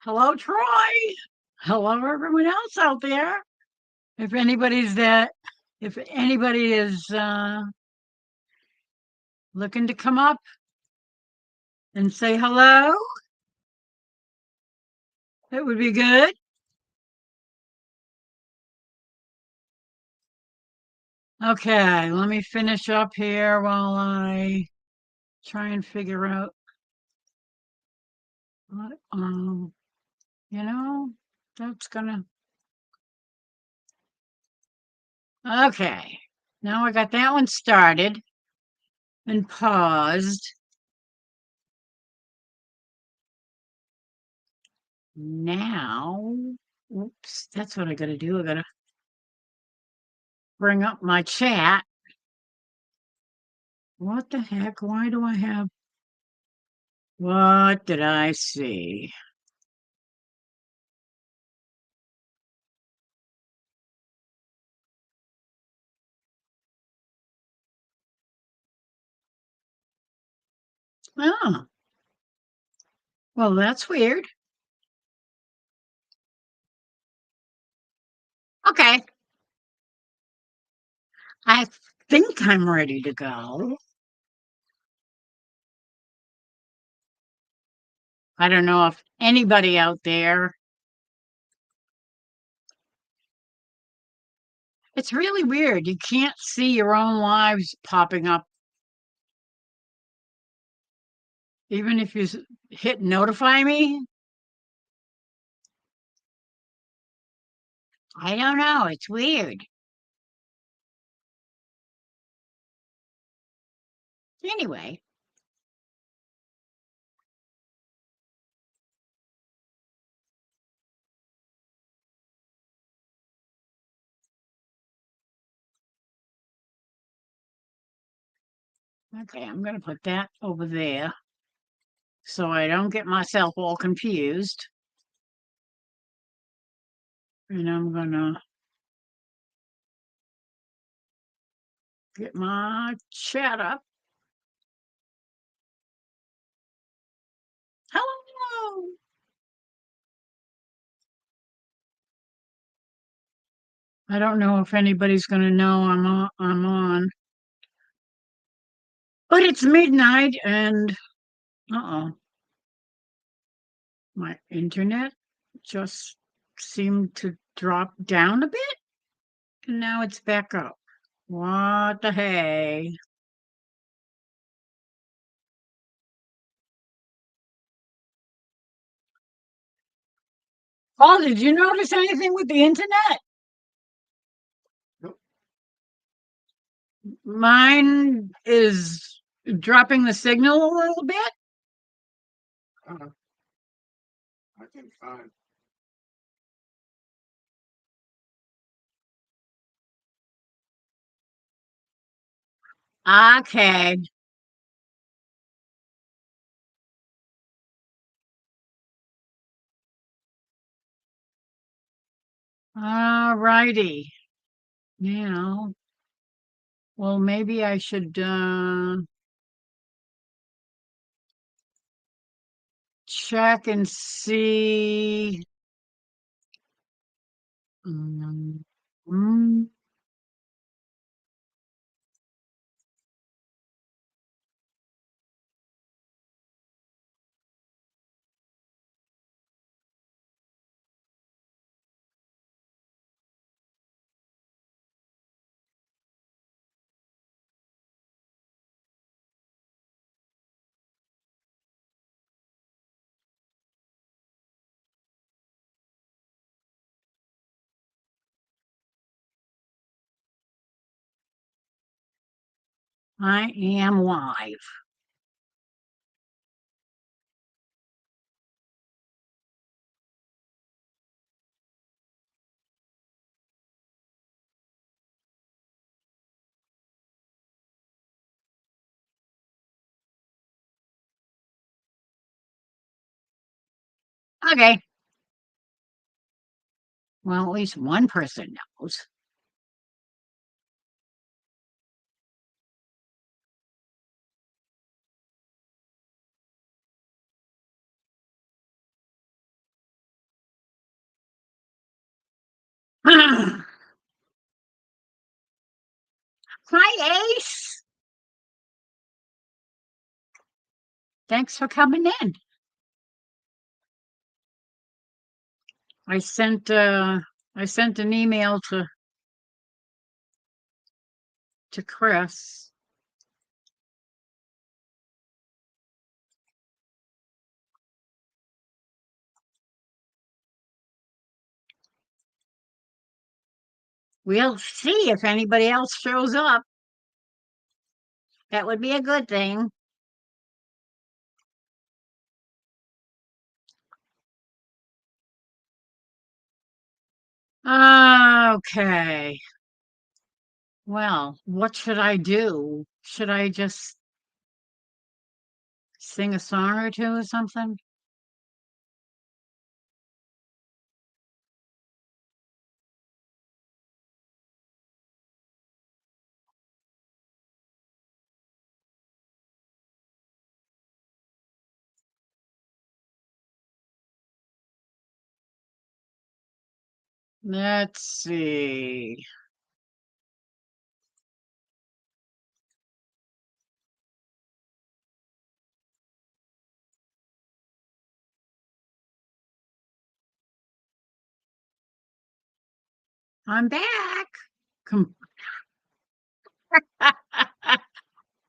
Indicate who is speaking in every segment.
Speaker 1: Hello, Troy. Hello, everyone else out there. If anybody's that, if anybody is looking to come up and say hello, that would be good. Okay, let me finish up here while I try and figure out what, you know, that's gonna, okay. Now I got that one started and paused. Now, oops, that's what I gotta do. I gotta bring up my chat. What the heck? Why do I have what did I see? Oh, well, that's weird. Okay, I think I'm ready to go. I don't know if anybody out there. It's really weird. You can't see your own lives popping up, even if you hit notify me. I don't know. It's weird. Anyway, okay, I'm going to put that over there so I don't get myself all confused. And I'm going to get my chat up. Hello. I don't know if anybody's going to know I'm on, but it's midnight and uh-oh, my internet just seemed to drop down a bit and now it's back up. What the hey? Oh, did you notice anything with the internet? Mine is dropping the signal a little bit. Okay. All righty. Now, well, maybe I should check and see. Mm, mm, I am live. Okay. Well, at least one person knows. Hi, Ace. Thanks for coming in. I sent I sent an email to Chris. We'll see if anybody else shows up. That would be a good thing. Okay. Well, what should I do? Should I just sing a song or two or something? Let's see. I'm back. Com-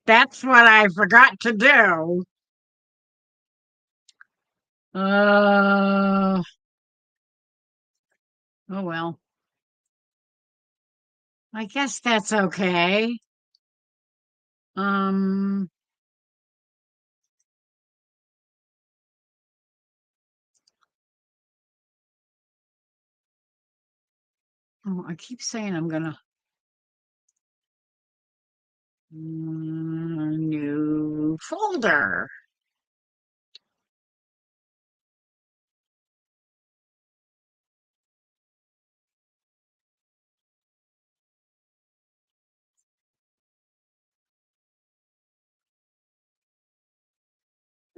Speaker 1: That's what I forgot to do. Uh, oh well. I guess that's okay. Um, oh, I keep saying I'm gonna new folder.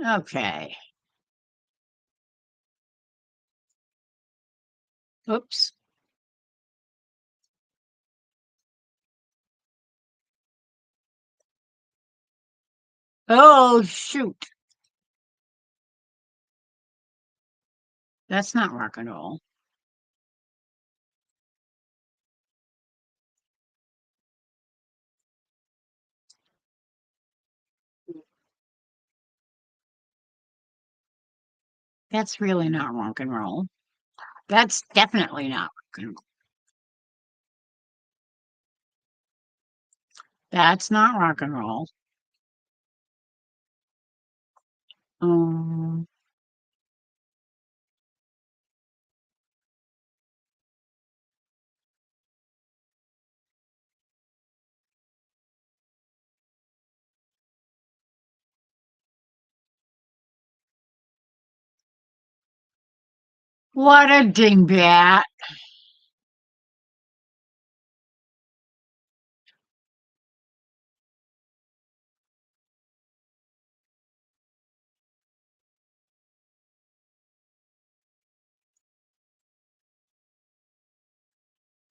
Speaker 1: Okay. Oops. Oh, shoot. That's not rock and roll. That's really not rock and roll. That's definitely not rock and roll. That's not rock and roll. Um, what a dingbat.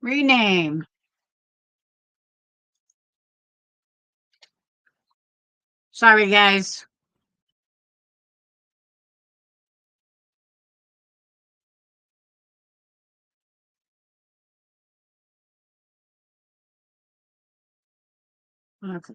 Speaker 1: Rename. Sorry, guys. Okay.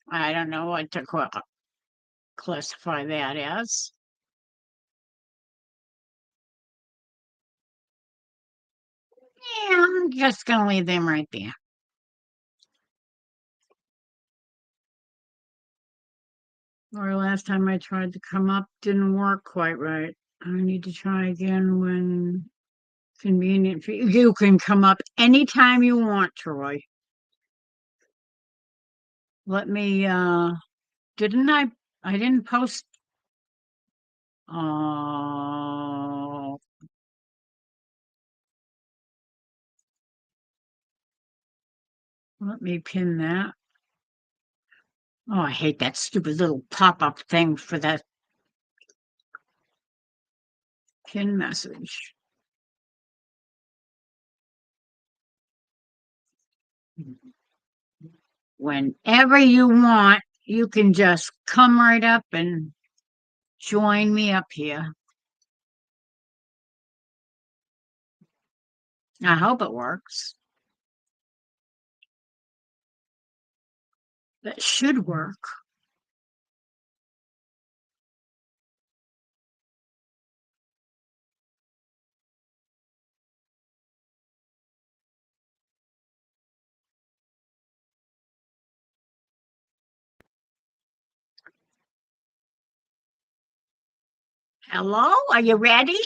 Speaker 1: I don't know what to classify that as. Yeah, I'm just gonna leave them right there. Or last time I tried to come up didn't work quite right. I need to try again when convenient for you. You can come up anytime you want, Troy. Let me didn't I didn't post Oh, let me pin that. Oh, I hate that stupid little pop-up thing for that pin message. Whenever you want, you can just come right up and join me up here. I hope it works. That should work. Hello, are you ready?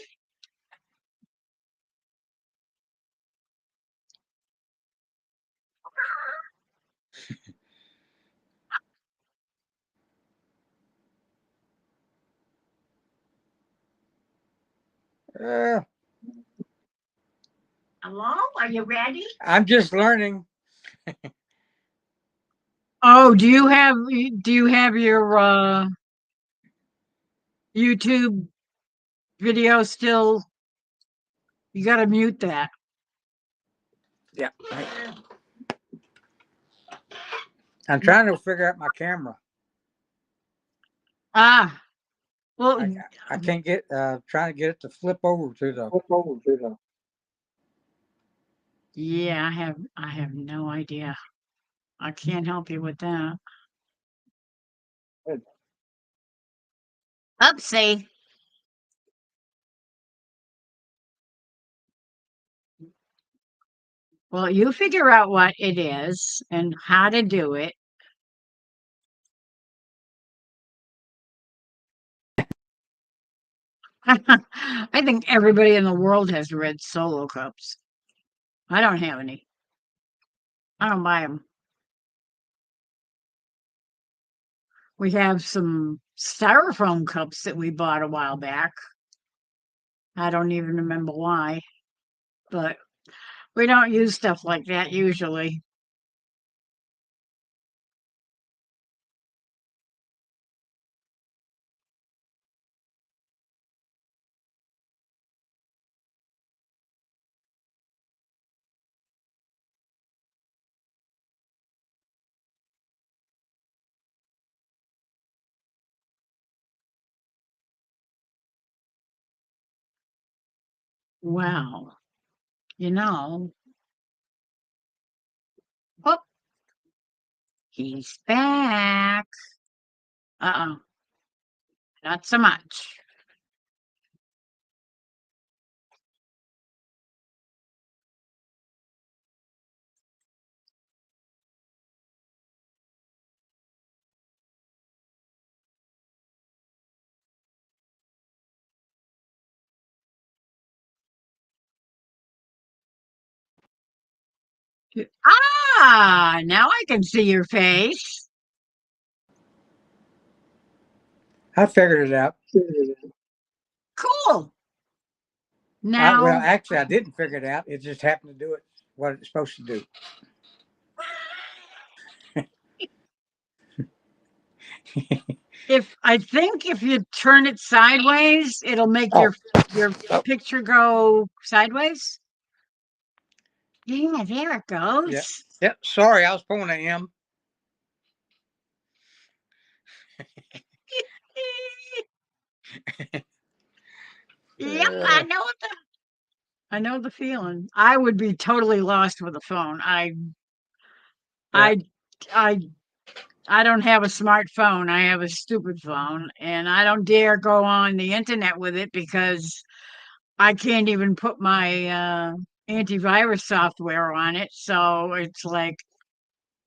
Speaker 2: Uh,
Speaker 1: Hello, are you ready?
Speaker 2: I'm just learning.
Speaker 1: Oh, do you have your YouTube video still? You got to mute that.
Speaker 2: Yeah. I'm trying to figure out my camera.
Speaker 1: Ah, well,
Speaker 2: I can't get trying to get it to flip over to the.
Speaker 1: yeah, I have no idea. I can't help you with that. Upsie. Well, you figure out what it is and how to do it. I think everybody in the world has red Solo cups. I don't have any. I don't buy them. We have some styrofoam cups that we bought a while back. I don't even remember why, but we don't use stuff like that usually. Well, you know, oh, he's back. Uh-oh, not so much. Ah, now I can see your face.
Speaker 2: I figured it out.
Speaker 1: Cool.
Speaker 2: Well,
Speaker 1: Now,
Speaker 2: actually, I didn't figure it out. It just happened to do it what it's supposed to do.
Speaker 1: if you turn it sideways, it'll make
Speaker 2: Oh,
Speaker 1: your
Speaker 2: oh,
Speaker 1: picture go sideways. Yeah, there it
Speaker 2: yeah,
Speaker 1: goes.
Speaker 2: yeah. Sorry, I was pulling an M.
Speaker 1: Yep,
Speaker 2: Uh,
Speaker 1: I know the feeling. I would be totally lost with a phone.
Speaker 2: yeah,
Speaker 1: I I I don't have a smartphone. I have a stupid phone, and I don't dare go on the internet with it because I can't even put my antivirus software on it. So it's like,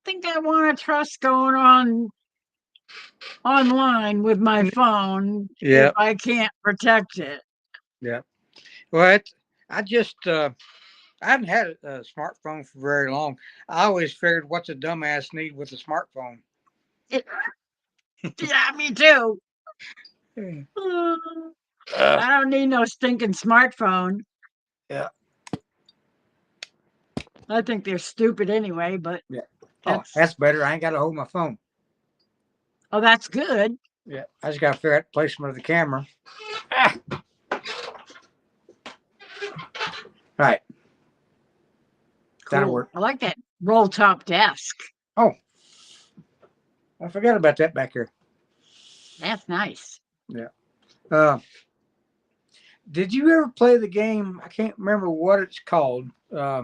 Speaker 1: I think I want to trust going on online with my phone if
Speaker 2: yeah,
Speaker 1: I can't protect it.
Speaker 2: yeah. Well, I just I haven't had a smartphone for very long. I always figured, what's a dumbass need with a smartphone?
Speaker 1: Yeah, me too.
Speaker 2: Hmm.
Speaker 1: I don't need no stinking smartphone.
Speaker 2: Yeah.
Speaker 1: I think they're stupid anyway, but
Speaker 2: Yeah. Oh,
Speaker 1: that's
Speaker 2: that's better. I ain't got to hold my phone.
Speaker 1: oh, that's good.
Speaker 2: Yeah. I just got to figure out the placement of the camera. Ah, right. That'll
Speaker 1: Cool.
Speaker 2: work.
Speaker 1: I like that roll top desk.
Speaker 2: Oh, I forgot about that back here.
Speaker 1: That's nice.
Speaker 2: Yeah. Uh, did you ever play the game? I can't remember what it's called. Uh,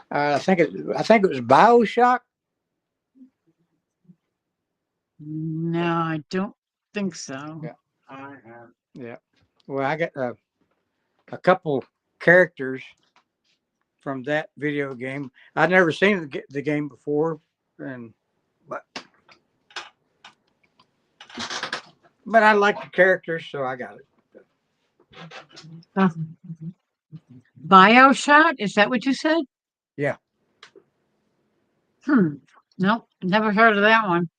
Speaker 2: I think it was BioShock.
Speaker 1: No, I don't think so.
Speaker 2: Yeah. Yeah. Well, I got a couple characters from that video game. I'd never seen the game before, and but but I like the characters, so I got it.
Speaker 1: Uh, BioShot? Is that what you said?
Speaker 2: Yeah.
Speaker 1: Hmm. Nope. Never heard of that one.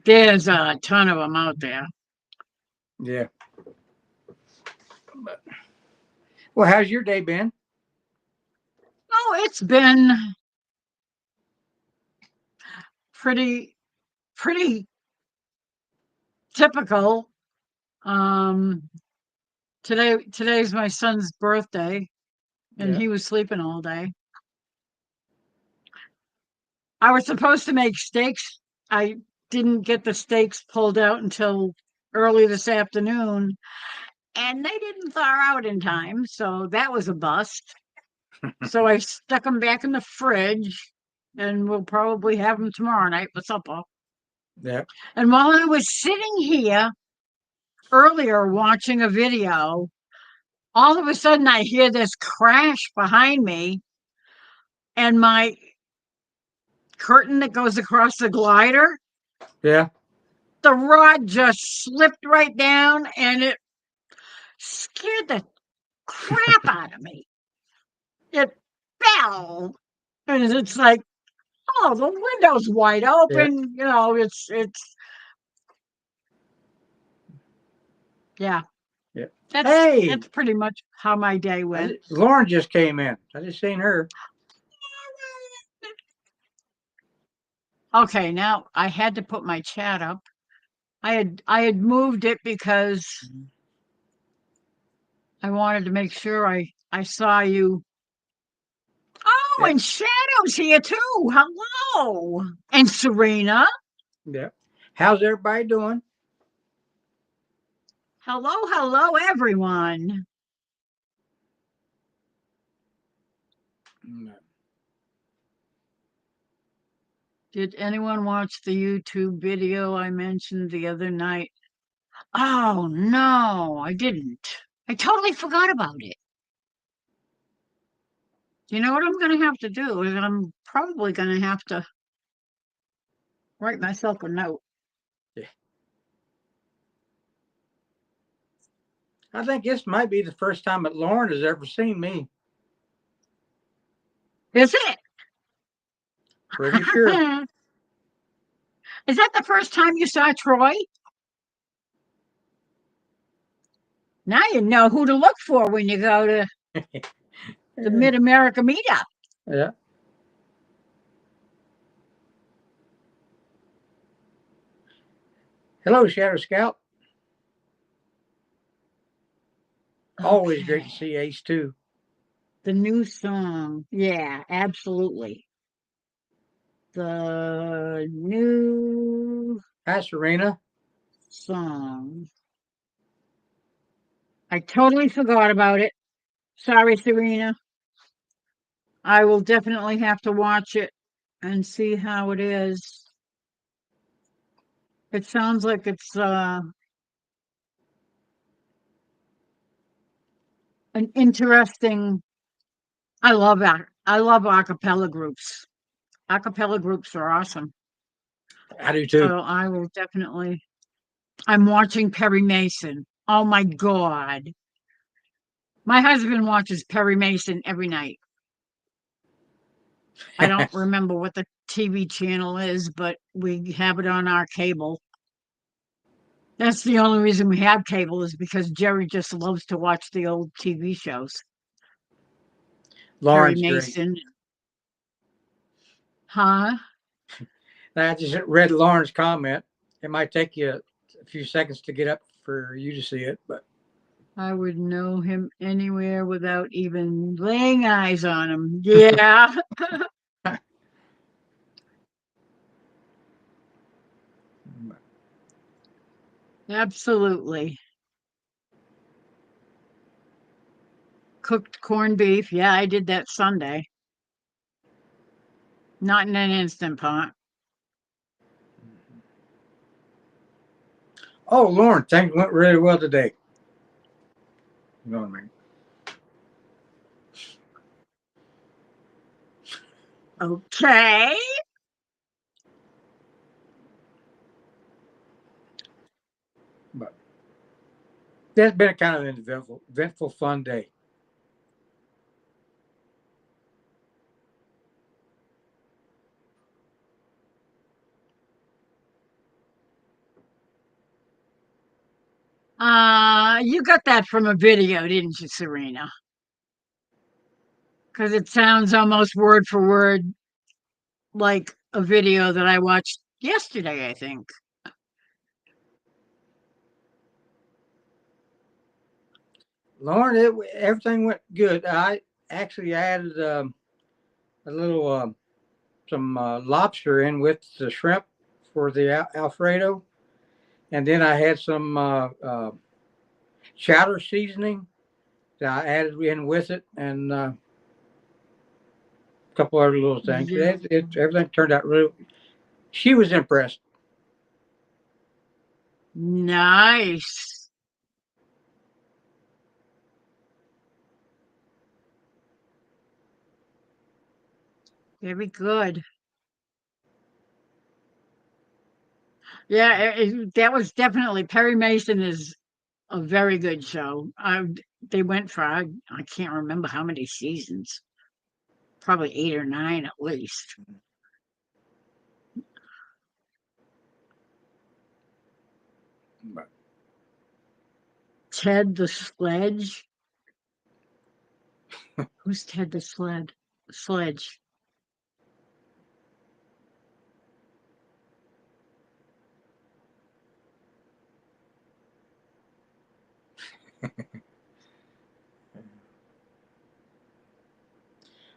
Speaker 1: There's a ton of them out there.
Speaker 2: Yeah. But, well, how's your day been?
Speaker 1: Oh, it's been pretty pretty typical. Um, today's my son's birthday, and
Speaker 2: Yeah.
Speaker 1: he was sleeping all day. I was supposed to make steaks. I didn't get the steaks pulled out until early this afternoon, and they didn't thaw out in time, so that was a bust. So I stuck them back in the fridge, and we'll probably have them tomorrow night for supper.
Speaker 2: Yeah.
Speaker 1: And while I was sitting here earlier watching a video, all of a sudden I hear this crash behind me, and my curtain that goes across the glider,
Speaker 2: Yeah.
Speaker 1: the rod just slipped right down and it scared the crap out of me. It fell. And it's like, oh, the window's wide
Speaker 2: Yeah.
Speaker 1: open. It's yeah.
Speaker 2: Yeah.
Speaker 1: That's
Speaker 2: Hey,
Speaker 1: that's pretty much how my day went.
Speaker 2: Lauren just came in. I just seen her.
Speaker 1: Okay, now I had to put my chat up. I had moved it because I wanted to make sure I saw you. Oh,
Speaker 2: Yeah.
Speaker 1: and Shadow's here too. Hello. And Serena.
Speaker 2: Yeah. How's everybody doing?
Speaker 1: Hello, everyone.
Speaker 2: Mm,
Speaker 1: Did anyone watch the YouTube video I mentioned the other night? Oh, no, I didn't. I totally forgot about it. You know what I'm going to have to do is I'm probably going to have to write myself a note.
Speaker 2: yeah. I think this might be the first time that Lauren has ever seen me.
Speaker 1: Is it?
Speaker 2: Pretty sure.
Speaker 1: Is that the first time you saw Troy? Now you know who to look for when you go to the Mid America meetup.
Speaker 2: Yeah. Hello, Shadow Scout. Always great to
Speaker 1: Okay.
Speaker 2: see Ace too.
Speaker 1: The new song. Yeah, absolutely. The new
Speaker 2: Hi, Serena.
Speaker 1: song. I totally forgot about it. Sorry, Serena. I will definitely have to watch it and see how it is. It sounds like it's an interesting. I love acapella groups. Acapella groups are awesome.
Speaker 2: I do too.
Speaker 1: So I will definitely. I'm watching Perry Mason. Oh my God. My husband watches Perry Mason every night. I don't remember what the TV channel is, but we have it on our cable. That's the only reason we have cable is because Jerry just loves to watch the old TV shows. Perry
Speaker 2: Lauren's great.
Speaker 1: Mason. Huh?
Speaker 2: I just read Lauren's comment. It might take you a few seconds to get up for you to see it, but
Speaker 1: I would know him anywhere without even laying eyes on him. Yeah, absolutely. Cooked corned beef. Yeah, I did that Sunday. Not in an instant pot.
Speaker 2: oh, Lauren, things went really well today. You know what I mean?
Speaker 1: Okay.
Speaker 2: But it's been a kind of an eventful, fun day.
Speaker 1: You got that from a video, didn't you, Serena? Because it sounds almost word for word like a video that I watched yesterday, I think.
Speaker 2: Lauren, everything went good. I actually added a little some lobster in with the shrimp for the Alfredo, and then I had some chowder seasoning that I added in with it, and a couple other little things.
Speaker 1: Yeah.
Speaker 2: Everything turned out really. She was impressed.
Speaker 1: Nice. Very good. Yeah, that was definitely Perry Mason is a very good show. They went for I can't remember how many seasons, probably 8 or 9 at least. Ted the Sledge. Who's Ted the Sledge?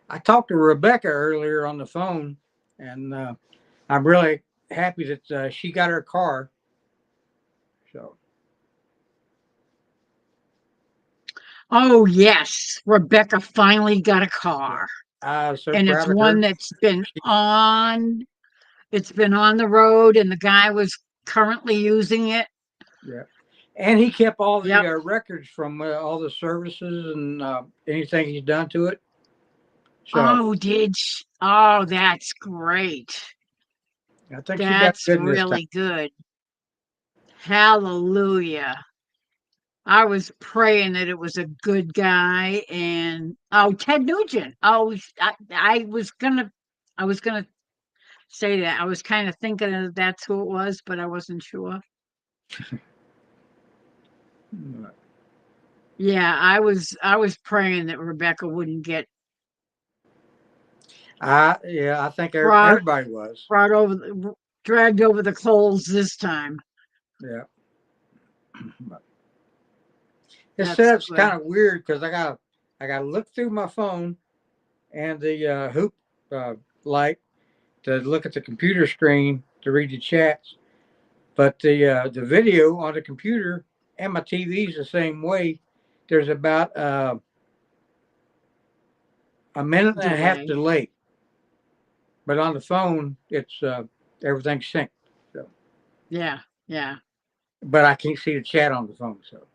Speaker 2: I talked to Rebecca earlier on the phone, and I'm really happy that she got her car. So
Speaker 1: Oh yes, Rebecca finally got a
Speaker 2: yeah,
Speaker 1: car,
Speaker 2: I was so
Speaker 1: and it's
Speaker 2: proud of
Speaker 1: one
Speaker 2: her.
Speaker 1: that's been
Speaker 2: She,
Speaker 1: on. It's been on the road, and the guy was currently using it.
Speaker 2: yeah, and he kept all the
Speaker 1: Yep.
Speaker 2: records from all the services and anything he's done to it. So
Speaker 1: Oh, oh, that's great.
Speaker 2: I think she got
Speaker 1: That's
Speaker 2: good in this time.
Speaker 1: really good. Hallelujah. I was praying that it was a good guy and oh, Ted Nugent. Oh, I was gonna say that. I was kind of thinking that that's who it was, but I wasn't sure. Yeah, I was praying that Rebecca wouldn't get
Speaker 2: I think
Speaker 1: brought
Speaker 2: everybody was.
Speaker 1: brought over dragged over the coals this time.
Speaker 2: Yeah. But this
Speaker 1: That's
Speaker 2: setup's
Speaker 1: good.
Speaker 2: kind of weird because I gotta look through my phone and the hoop uh, light to look at the computer screen to read the chats. But the video on the computer and my TV is the same way. There's about a minute and a half
Speaker 1: Delay.
Speaker 2: delay, but on the phone it's everything's synced. So,
Speaker 1: Yeah, yeah.
Speaker 2: but I can't see the chat on the phone. So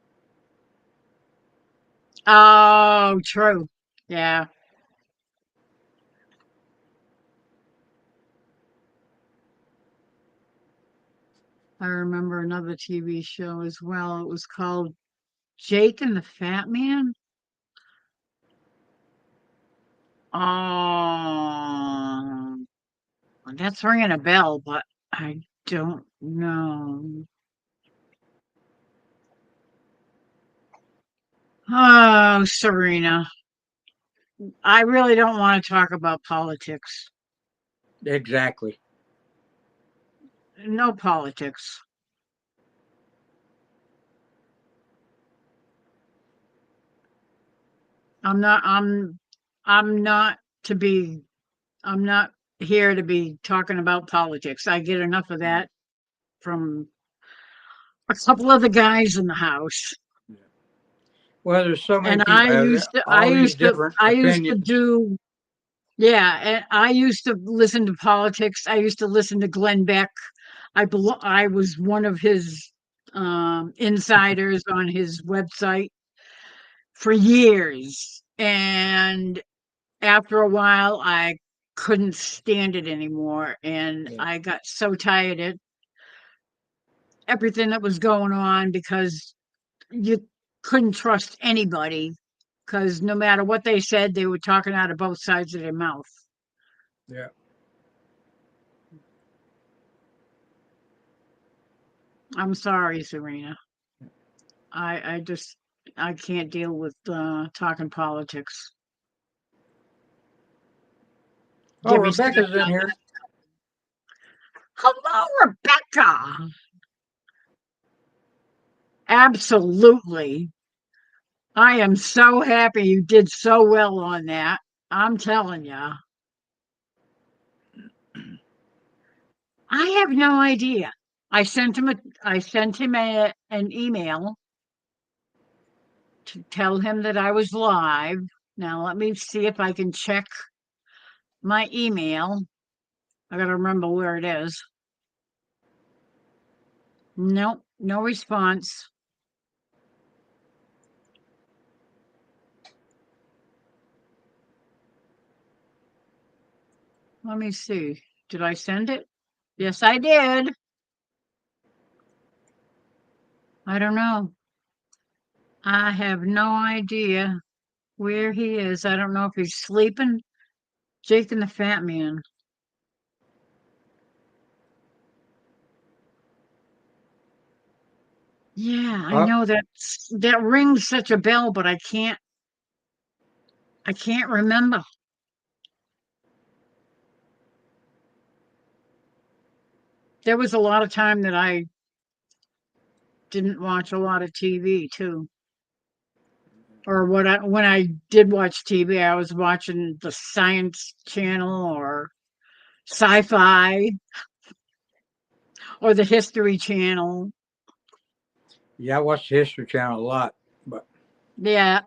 Speaker 1: Oh, true. Yeah. I remember another TV show as well. It was called Jake and the Fat Man. Um, that's ringing a bell, but I don't know. Oh, Serena, I really don't want to talk about politics.
Speaker 2: Exactly.
Speaker 1: No politics. I'm not. I'm not to be. I'm not here to be talking about politics. I get enough of
Speaker 2: Yeah.
Speaker 1: that from a couple of the guys in the house.
Speaker 2: Yeah. Well, there's so many
Speaker 1: And
Speaker 2: people have all these different
Speaker 1: I used to
Speaker 2: opinions.
Speaker 1: do, yeah, and I used to listen to politics. I used to listen to Glenn Beck. I was one of his insiders on his website for years. And after a while, I couldn't stand it anymore. And
Speaker 2: Yeah.
Speaker 1: I got so tired of everything that was going on because you couldn't trust anybody because no matter what they said, they were talking out of both sides of their mouth.
Speaker 2: Yeah.
Speaker 1: I'm sorry, Serena. I just I can't deal with talking politics.
Speaker 2: Oh,
Speaker 1: Get me started.
Speaker 2: Rebecca's in here.
Speaker 1: Hello, Rebecca. Absolutely. I am so happy you did so well on that. I'm telling you. I have no idea. I sent him an email to tell him that I was live. Now let me see if I can check my email. I got to remember where it is. Nope, no response. Let me see. Did I send it? Yes, I did. I don't know. I have no idea where he is. I don't know if he's sleeping. Jake and the Fat Man. Yeah, I
Speaker 2: Oh,
Speaker 1: know that rings such a bell, but I can't remember. There was a lot of time that I didn't watch a lot of TV too. Or when I did watch TV, I was watching the Science Channel or Sci-Fi or the History Channel.
Speaker 2: yeah. I watch the History Channel a lot, but
Speaker 1: Yeah,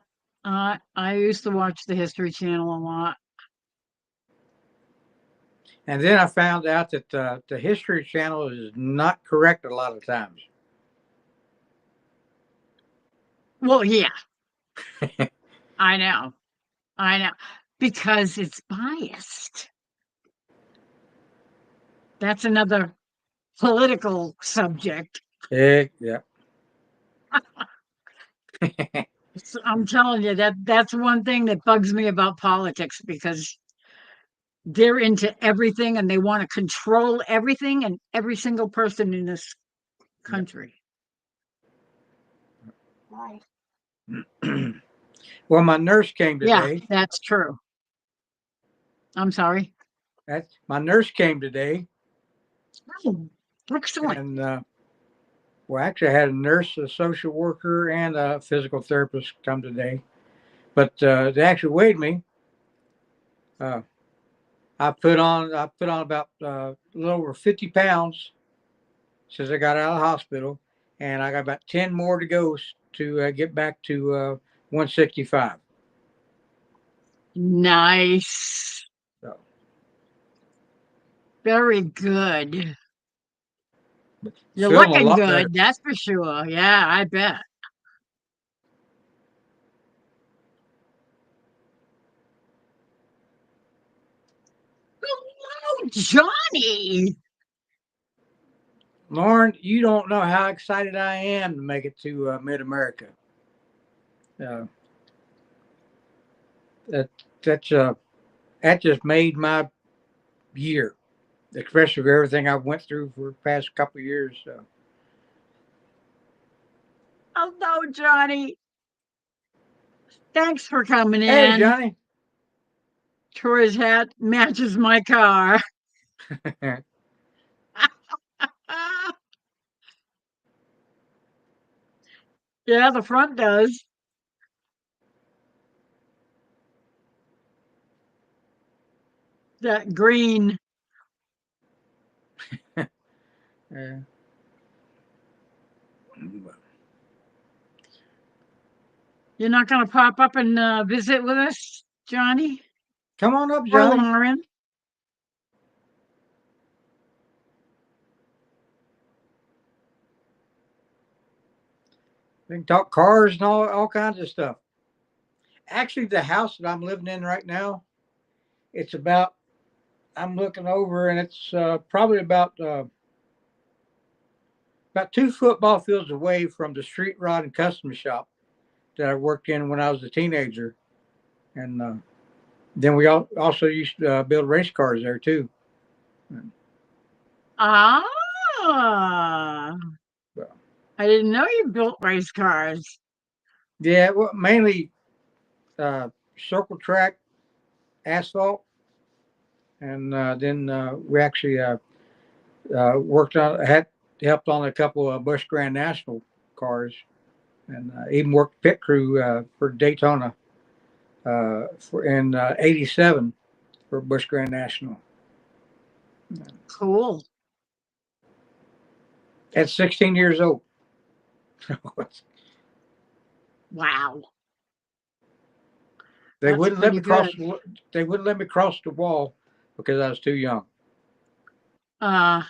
Speaker 1: I used to watch the History Channel a lot.
Speaker 2: and then I found out that the History Channel is not correct a lot of times.
Speaker 1: Well, yeah, I know, I know, because it's biased. That's another political subject.
Speaker 2: Yeah.
Speaker 1: I'm telling you that's one thing that bugs me about politics because they're into everything and they want to control everything and every single person in this
Speaker 2: Yeah.
Speaker 1: country. Right.
Speaker 2: Well, my nurse came
Speaker 1: Yeah,
Speaker 2: today.
Speaker 1: that's true. I'm sorry.
Speaker 2: My nurse came today,
Speaker 1: Oh, excellent.
Speaker 2: and well, actually, I had a nurse, a social worker, and a physical therapist come today. But they actually weighed me. Uh, I put on about a little over 50 pounds since I got out of the hospital, and I got about 10 more to go to get back to 165.
Speaker 1: Nice.
Speaker 2: So,
Speaker 1: Very good.
Speaker 2: but
Speaker 1: You're
Speaker 2: feeling a
Speaker 1: looking
Speaker 2: lot better.
Speaker 1: good, that's for sure. Yeah, I bet. Hello, Johnny.
Speaker 2: Lauren, you don't know how excited I am to make it to Mid America. Uh, that that's that just made my year, especially for everything I went through for the past couple of years. So.
Speaker 1: Oh no, Johnny. Thanks for coming
Speaker 2: Hey,
Speaker 1: in.
Speaker 2: Johnny.
Speaker 1: Troy's hat matches my car. Yeah, the front does. That green.
Speaker 2: Yeah.
Speaker 1: You're not going to pop up and visit with us, Johnny
Speaker 2: Come on up,
Speaker 1: or
Speaker 2: Johnny.
Speaker 1: Lauren?
Speaker 2: We can talk cars and all kinds of stuff. Actually, the house that I'm living in right now, it's about, I'm looking over and it's probably about 2 football fields away from the street rod and custom shop that I worked in when I was a teenager. And then we also used to build race cars there too.
Speaker 1: Ah,
Speaker 2: Well,
Speaker 1: I didn't know you built race cars.
Speaker 2: yeah, well, mainly circle track asphalt, and then we actually worked on had helped on a couple of Busch Grand National cars, and even worked pit crew for Daytona for in '87 for Busch Grand National.
Speaker 1: Cool.
Speaker 2: At 16 years old.
Speaker 1: Wow.
Speaker 2: They
Speaker 1: That's
Speaker 2: wouldn't let
Speaker 1: pretty
Speaker 2: me cross.
Speaker 1: good.
Speaker 2: They wouldn't let me cross the wall because I was too young.
Speaker 1: Uh,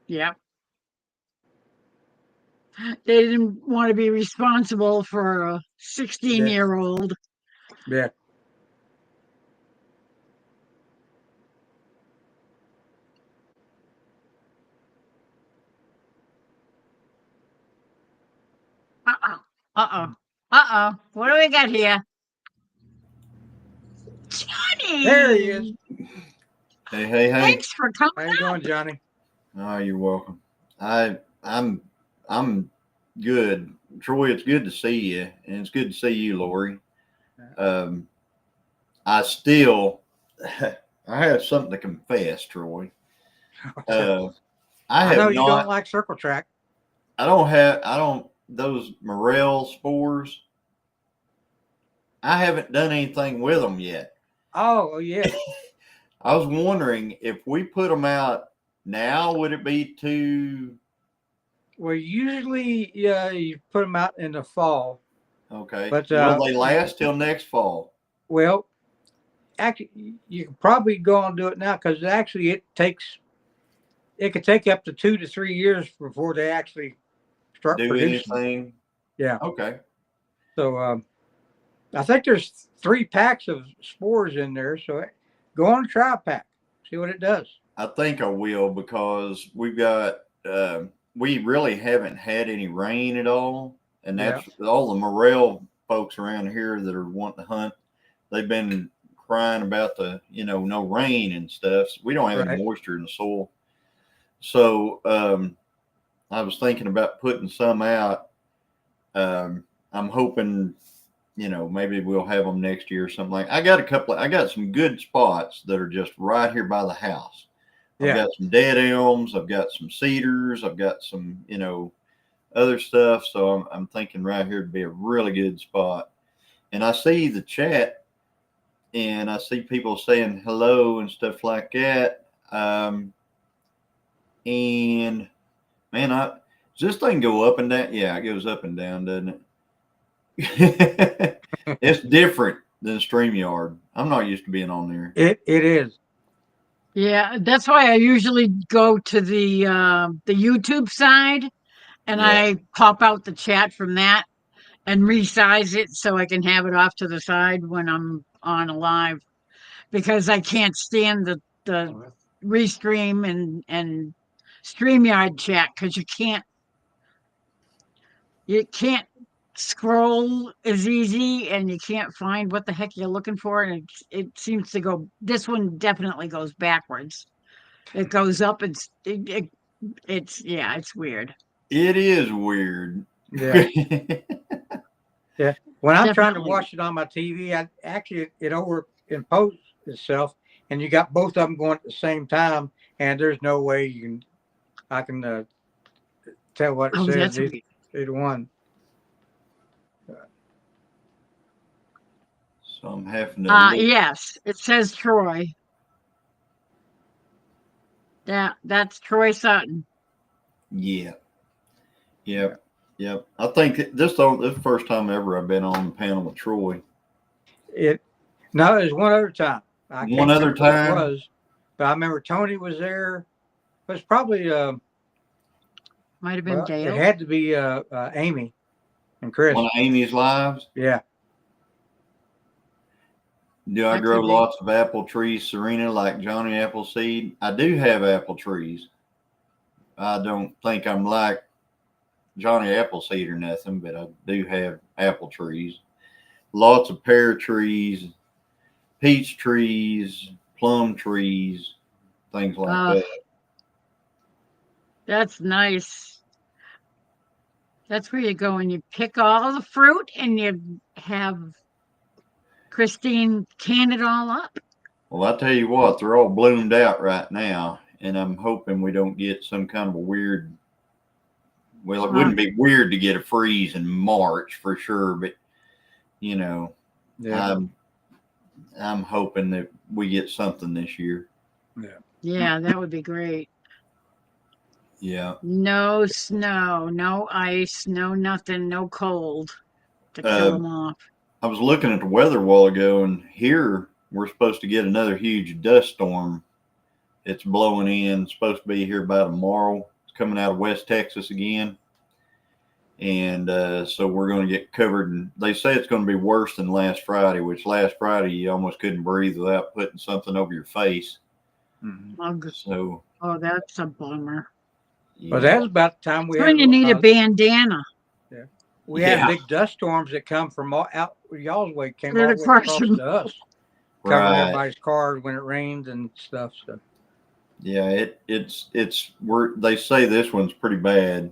Speaker 1: yeah. They didn't want to be responsible for a
Speaker 2: Yeah,
Speaker 1: 16-year-old.
Speaker 2: yeah.
Speaker 1: Uh-oh. Uh-oh. Uh-oh. What do we got here?
Speaker 2: There he is.
Speaker 1: Johnny!
Speaker 3: Hey, hey, hey.
Speaker 1: Thanks for coming
Speaker 2: How you
Speaker 1: up.
Speaker 2: doing, Johnny?
Speaker 3: Oh, you're welcome. I'm good. Troy, it's good to see you, and it's good to see you, Lori. Um, I still I have something to confess, Troy. Uh, I
Speaker 2: I know
Speaker 3: have
Speaker 2: you don't
Speaker 3: not
Speaker 2: like circle track.
Speaker 3: I don't those morel spores. I haven't done anything with them yet.
Speaker 2: Oh, yeah.
Speaker 3: I was wondering if we put them out now, would it be too
Speaker 2: Well, usually, yeah, you put them out in the fall,
Speaker 3: okay?
Speaker 2: but
Speaker 3: Will they last till next fall?
Speaker 2: well, actually, you can probably go and do it now because actually it could take up to 2 to 3 years before they actually start
Speaker 3: Do
Speaker 2: producing.
Speaker 3: anything?
Speaker 2: Yeah.
Speaker 3: Okay.
Speaker 2: So I think there's 3 packs of spores in there. So go on and try a pack, see what it does.
Speaker 3: I think I will because we've got we really haven't had any rain at all, and
Speaker 2: Yeah.
Speaker 3: that's all the morel folks around here that are wanting to hunt. They've been crying about the no rain and stuff. So we don't have any
Speaker 2: Right.
Speaker 3: moisture in the soil, so I was thinking about putting some out. I'm hoping maybe we'll have them next year or something like. I got some good spots that are just right here by the house. I've
Speaker 2: Yeah.
Speaker 3: got some dead elms. I've got some cedars. I've got some, other stuff. So I'm thinking right here would be a really good spot. And I see the chat and I see people saying hello and stuff like that. And man, does this thing go up and down? Yeah, it goes up and down, doesn't it? It's different than StreamYard. I'm not used to being on there.
Speaker 2: It is.
Speaker 1: Yeah, that's why I usually go to the YouTube side and
Speaker 3: Yeah.
Speaker 1: I pop out the chat from that and resize it so I can have it off to the side when I'm on a live because I can't stand the restream and StreamYard chat because you can't scroll is easy and you can't find what the heck you're looking for, and it seems to go. This one definitely goes backwards. It goes up. It's yeah, it's weird.
Speaker 3: It is weird.
Speaker 2: Yeah. Yeah. When I'm trying to
Speaker 1: Definitely.
Speaker 2: watch it on my TV, I actually it overimposes itself, and you got both of them going at the same time, and there's no way I can tell what it
Speaker 1: Oh,
Speaker 2: says
Speaker 1: that's weird.
Speaker 2: either one.
Speaker 3: So I'm having to look.
Speaker 1: Yes, it says Troy. That's Troy Sutton.
Speaker 3: Yeah.
Speaker 2: Yeah.
Speaker 3: Yep. Yep. I think this is the first time ever I've been on the panel with Troy.
Speaker 2: It no, there's one other time. I
Speaker 3: One
Speaker 2: can't
Speaker 3: other
Speaker 2: remember what it
Speaker 3: time.
Speaker 2: was, but I remember Tony was there. It was probably
Speaker 1: Might have been
Speaker 2: well, it
Speaker 1: Dale.
Speaker 2: had to be Amy and Chris.
Speaker 3: One of Amy's lives.
Speaker 2: Yeah.
Speaker 3: Do I
Speaker 1: That
Speaker 3: grow
Speaker 1: could be.
Speaker 3: lots of apple trees, Serena, like Johnny Appleseed? I do have apple trees. I don't think I'm like Johnny Appleseed or nothing, but I do have apple trees. Lots of pear trees, peach trees, plum trees, things like
Speaker 1: Uh,
Speaker 3: that.
Speaker 1: that's nice. That's where you go and you pick all the fruit and you have Christine can it all up.
Speaker 3: Well, I tell you what, they're all bloomed out right now, and I'm hoping we don't get some kind of a weird. Well, it wouldn't be weird to get a freeze in March for sure, but you know,
Speaker 2: Yeah.
Speaker 3: I'm hoping that we get something this year.
Speaker 1: Yeah, that would be great.
Speaker 3: Yeah.
Speaker 1: No snow, no ice, no nothing, no cold to kill
Speaker 3: Uh,
Speaker 1: them off.
Speaker 3: I was looking at the weather a while ago, and here we're supposed to get another huge dust storm. It's blowing in. It's supposed to be here by tomorrow. It's coming out of West Texas again. And so we're going to get covered. And they say it's going to be worse than last Friday, which last Friday you almost couldn't breathe without putting something over your face.
Speaker 2: Mm-hmm.
Speaker 3: So,
Speaker 1: Oh, that's a bummer.
Speaker 2: Well,
Speaker 3: yeah.
Speaker 2: that was about the time we
Speaker 1: When
Speaker 2: had
Speaker 1: you need a bandana.
Speaker 2: we had
Speaker 3: Yeah.
Speaker 2: big dust storms that come from out y'all's way, came
Speaker 1: Right
Speaker 2: all the way
Speaker 1: across
Speaker 2: across
Speaker 1: your
Speaker 2: to us, covering
Speaker 3: Right.
Speaker 2: everybody's cars when it rained and stuff. So
Speaker 3: Yeah. They say this one's pretty bad.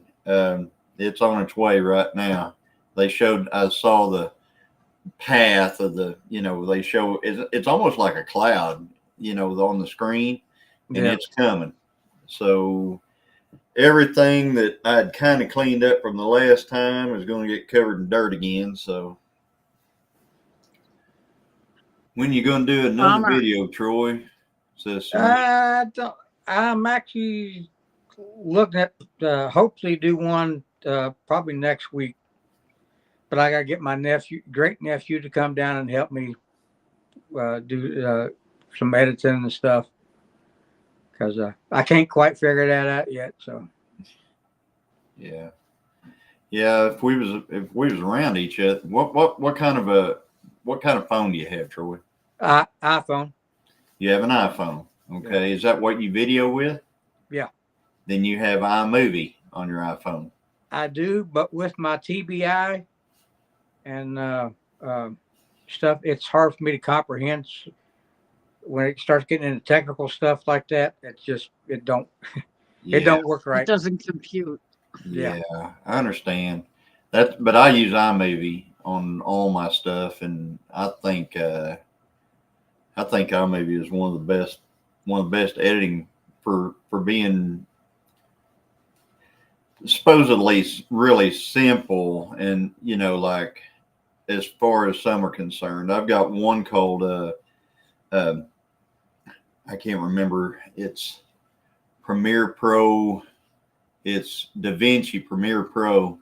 Speaker 3: It's on its way right now. I saw the path of they show it's almost like a cloud, on the screen, and
Speaker 2: yeah,
Speaker 3: it's coming. So everything that I'd kind of cleaned up from the last time is going to get covered in dirt again. So when you going to do another
Speaker 1: Bummer.
Speaker 3: video, Troy? Says Serena.
Speaker 2: I don't. I'm actually looking at hopefully do one probably next week, but I gotta get my great nephew, to come down and help me do some editing and stuff because I can't quite figure that out yet. So
Speaker 3: Yeah. Yeah, if we was around each other, what kind of phone do you have, Troy?
Speaker 2: iPhone.
Speaker 3: You have an iPhone. Okay. Is that what you video with?
Speaker 2: Yeah.
Speaker 3: Then you have iMovie on your iPhone.
Speaker 2: I do, but with my TBI and stuff, it's hard for me to comprehend when it starts getting into technical stuff like that. It don't work
Speaker 1: It
Speaker 2: right.
Speaker 1: doesn't compute.
Speaker 3: Yeah, I understand that, but I use iMovie on all my stuff, and I think iMovie is one of the best editing for being supposedly really simple, and like as far as some are concerned. I've got one called uh, I can't remember. It's Premiere Pro. It's DaVinci Premiere Pro.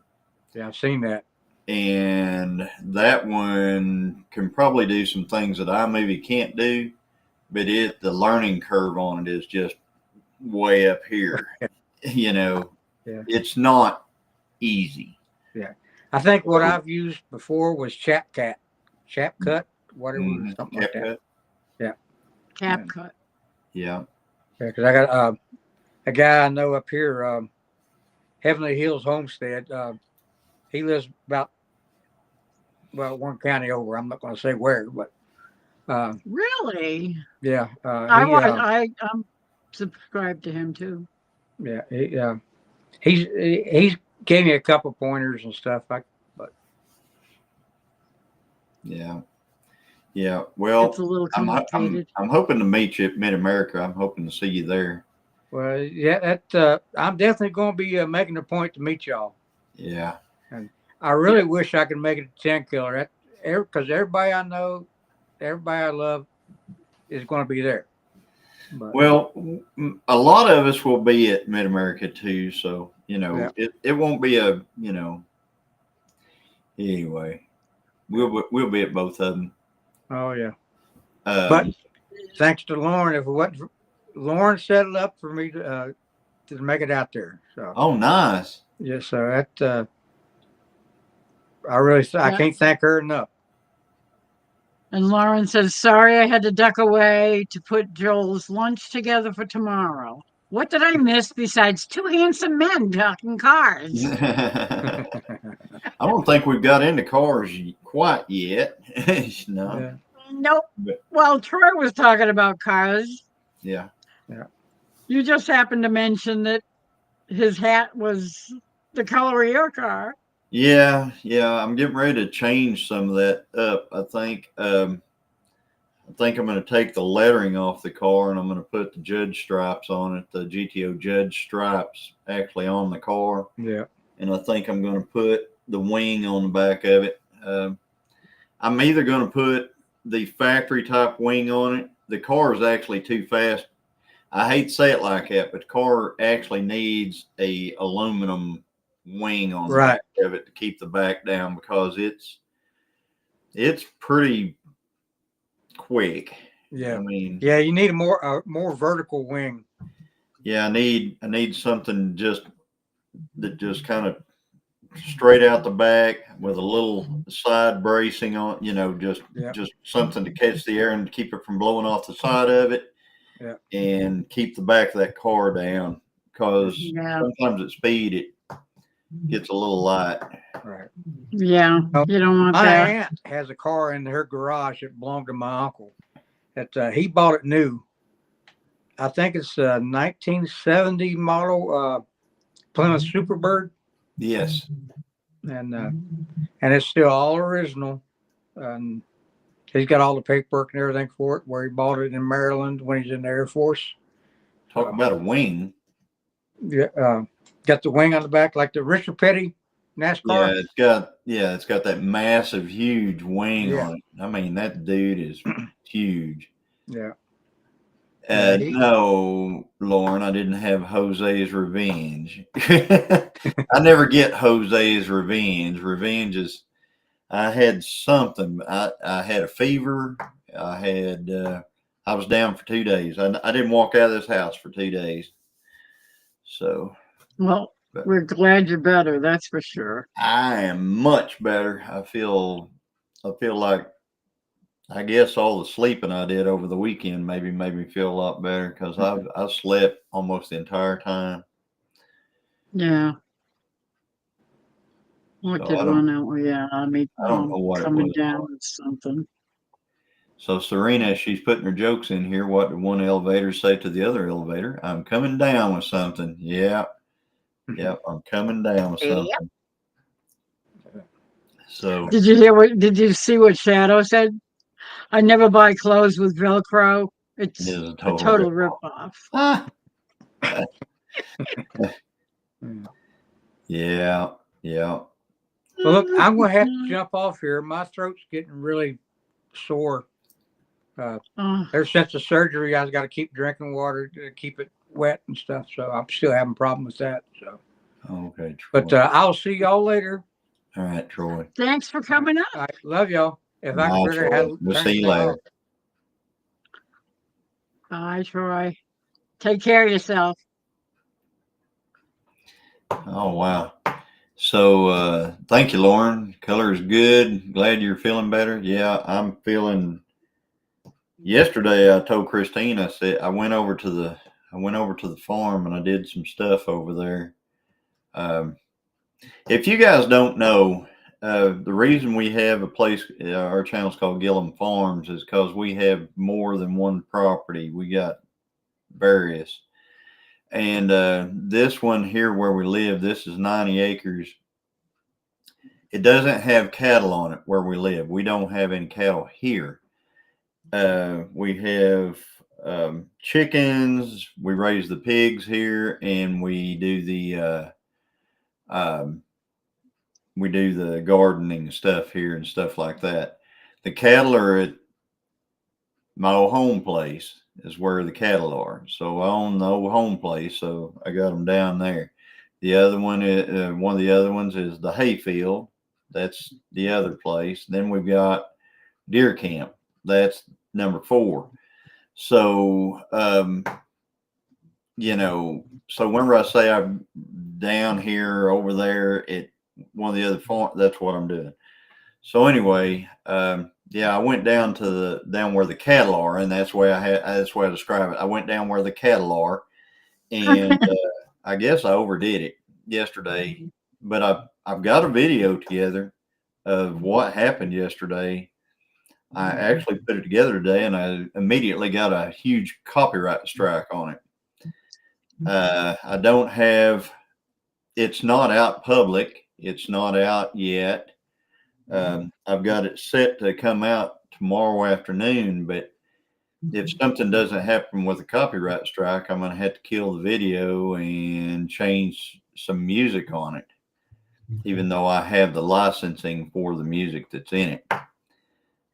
Speaker 2: Yeah, I've seen that.
Speaker 3: And that one can probably do some things that iMovie can't do, but the learning curve on it is just way up here.
Speaker 2: Yeah.
Speaker 3: It's not easy.
Speaker 2: Yeah. I think what I've used before was CapCut, whatever, something like that.
Speaker 3: CapCut.
Speaker 2: Yeah.
Speaker 1: CapCut.
Speaker 3: Yeah.
Speaker 2: Yeah, because I got a guy I know up here, Heavenly Hills Homestead. He lives about well, one county over. I'm not going to say where, but
Speaker 1: Really?
Speaker 2: yeah,
Speaker 1: I was. I'm subscribed to him too.
Speaker 2: yeah, he's gave me a couple pointers and stuff. But
Speaker 3: Yeah. Yeah.
Speaker 1: It's
Speaker 3: Well,
Speaker 1: a little
Speaker 3: I'm
Speaker 1: complicated.
Speaker 3: hoping to meet you at Mid America. I'm hoping to see you there.
Speaker 2: well, yeah, I'm definitely going to be making a point to meet y'all.
Speaker 3: Yeah.
Speaker 2: And I really wish I could make it to 10 killer. Because everybody I know, everybody I love is going to be there. But
Speaker 3: Well, a lot of us will be at Mid America too. So,
Speaker 2: yeah,
Speaker 3: it won't be a, anyway, we'll be at both of them.
Speaker 2: oh yeah. But
Speaker 3: Um,
Speaker 2: thanks to Lauren, if it wasn't Lauren set it up for me to make it out there. So
Speaker 3: oh, nice.
Speaker 2: yeah, so that I
Speaker 1: Yeah.
Speaker 2: can't thank her enough.
Speaker 1: And Lauren says, "Sorry, I had to duck away to put Joel's lunch together for tomorrow. What did I miss besides two handsome men talking cars?"
Speaker 3: I don't think we've got into cars quite yet. No.
Speaker 2: Yeah,
Speaker 1: Nope.
Speaker 3: But,
Speaker 1: Well, Troy was talking about cars.
Speaker 3: yeah.
Speaker 2: yeah.
Speaker 1: You just happened to mention that his hat was the color of your car.
Speaker 3: Yeah. Yeah. I'm getting ready to change some of that up. I think I'm going to take the lettering off the car and I'm going to put the judge stripes on it, the GTO judge stripes actually on the car.
Speaker 2: Yeah.
Speaker 3: And I think I'm going to put the wing on the back of it. I'm either going to put the factory type wing on it. The car is actually too fast. I hate to say it like that, but the car actually needs a aluminum wing on the
Speaker 2: Right.
Speaker 3: back of it to keep the back down because it's pretty quick.
Speaker 2: Yeah.
Speaker 3: I mean,
Speaker 2: Yeah, you need a more vertical wing.
Speaker 3: yeah, I need something that just kind of straight out the back with a little side bracing on,
Speaker 2: Yeah.
Speaker 3: just something to catch the air and to keep it from blowing off the side of it.
Speaker 2: Yeah.
Speaker 3: And keep the back of that car down because
Speaker 1: Yeah.
Speaker 3: sometimes at speed it gets a little light.
Speaker 2: Right.
Speaker 1: Yeah.
Speaker 2: Oh,
Speaker 1: You don't want
Speaker 2: My
Speaker 1: that.
Speaker 2: aunt has a car in her garage that belonged to my uncle. That he bought it new. I think it's a 1970 model Plymouth Superbird,
Speaker 3: Yes.
Speaker 2: and it's still all original. And he's got all the paperwork and everything for it. Where he bought it in Maryland when he's in the Air Force.
Speaker 3: Talk about a wing.
Speaker 2: Yeah, got the wing on the back like the Richard Petty NASCAR.
Speaker 3: Yeah, it's got that massive, huge wing
Speaker 2: Yeah.
Speaker 3: on it. I mean, that dude is huge.
Speaker 2: Yeah. Yeah,
Speaker 3: No, Lauren, I didn't have Jose's Revenge. I never get Jose's Revenge. Revenge is, I had something. I had a fever. I was down for 2 days. I didn't walk out of this house for 2 days. So,
Speaker 1: Well,
Speaker 3: but
Speaker 1: we're glad you're better. That's for sure.
Speaker 3: I am much better. I feel like I guess all the sleeping I did over the weekend maybe made me feel a lot better because I slept almost the entire time.
Speaker 1: Yeah. What
Speaker 3: So
Speaker 1: did one out? Yeah, I mean,
Speaker 3: I don't know what it
Speaker 1: coming
Speaker 3: was.
Speaker 1: down with something.
Speaker 3: So Serena, she's putting her jokes in here. What did one elevator say to the other elevator? I'm coming down with something. Yeah. Yep. I'm coming down with something. So
Speaker 1: Did you see what Shadow said? I never buy clothes with Velcro.
Speaker 3: it
Speaker 1: It's
Speaker 3: is a
Speaker 1: a
Speaker 3: total
Speaker 1: total
Speaker 3: rip.
Speaker 1: ripoff.
Speaker 3: Ah. Yeah. Yeah.
Speaker 2: Well, look, I'm going to have to jump off here. My throat's getting really sore. Ever since the surgery, I've got to keep drinking water to keep it wet and stuff. So I'm still having problems with that. So,
Speaker 3: Okay, Troy.
Speaker 2: but I'll see y'all later.
Speaker 3: All right, Troy.
Speaker 1: Thanks for coming up.
Speaker 2: All right, love y'all. If I
Speaker 3: Bye,
Speaker 2: can figure out how
Speaker 3: Troy.
Speaker 2: to
Speaker 3: We'll
Speaker 2: turn
Speaker 3: see you
Speaker 2: it
Speaker 3: later.
Speaker 2: off.
Speaker 1: Bye, Troy. Take care of yourself.
Speaker 3: Oh wow. So thank you, Lauren. Color is good. Glad you're feeling better. Yeah, I'm feeling. Yesterday, I told Christine. I said I went over to the farm and I did some stuff over there. If you guys don't know, The reason we have a place, our channel's called Gillum Farms, is because we have more than one property. We got various. And this one here where we live, this is 90 acres. It doesn't have cattle on it where we live. We don't have any cattle here. We have chickens. We raise the pigs here, and we do the gardening stuff here and stuff like that. The cattle are at my old home place is where the cattle are. So I own the old home place, so I got them down there. The other one is one of the other ones is the hayfield. That's the other place. Then we've got deer camp. That's number 4. So so whenever I say I'm down here or over there at one of the other farms, that's what I'm doing. So anyway, I went down to down where the cattle are, and that's why that's why I describe it. I went down where the cattle are, and I guess I overdid it yesterday, but I've got a video together of what happened yesterday. I actually put it together today, and I immediately got a huge copyright strike on it. I don't have. It's not out public. It's not out yet. I've got it set to come out tomorrow afternoon, but if something doesn't happen with a copyright strike, I'm going to have to kill the video and change some music on it, even though I have the licensing for the music that's in it.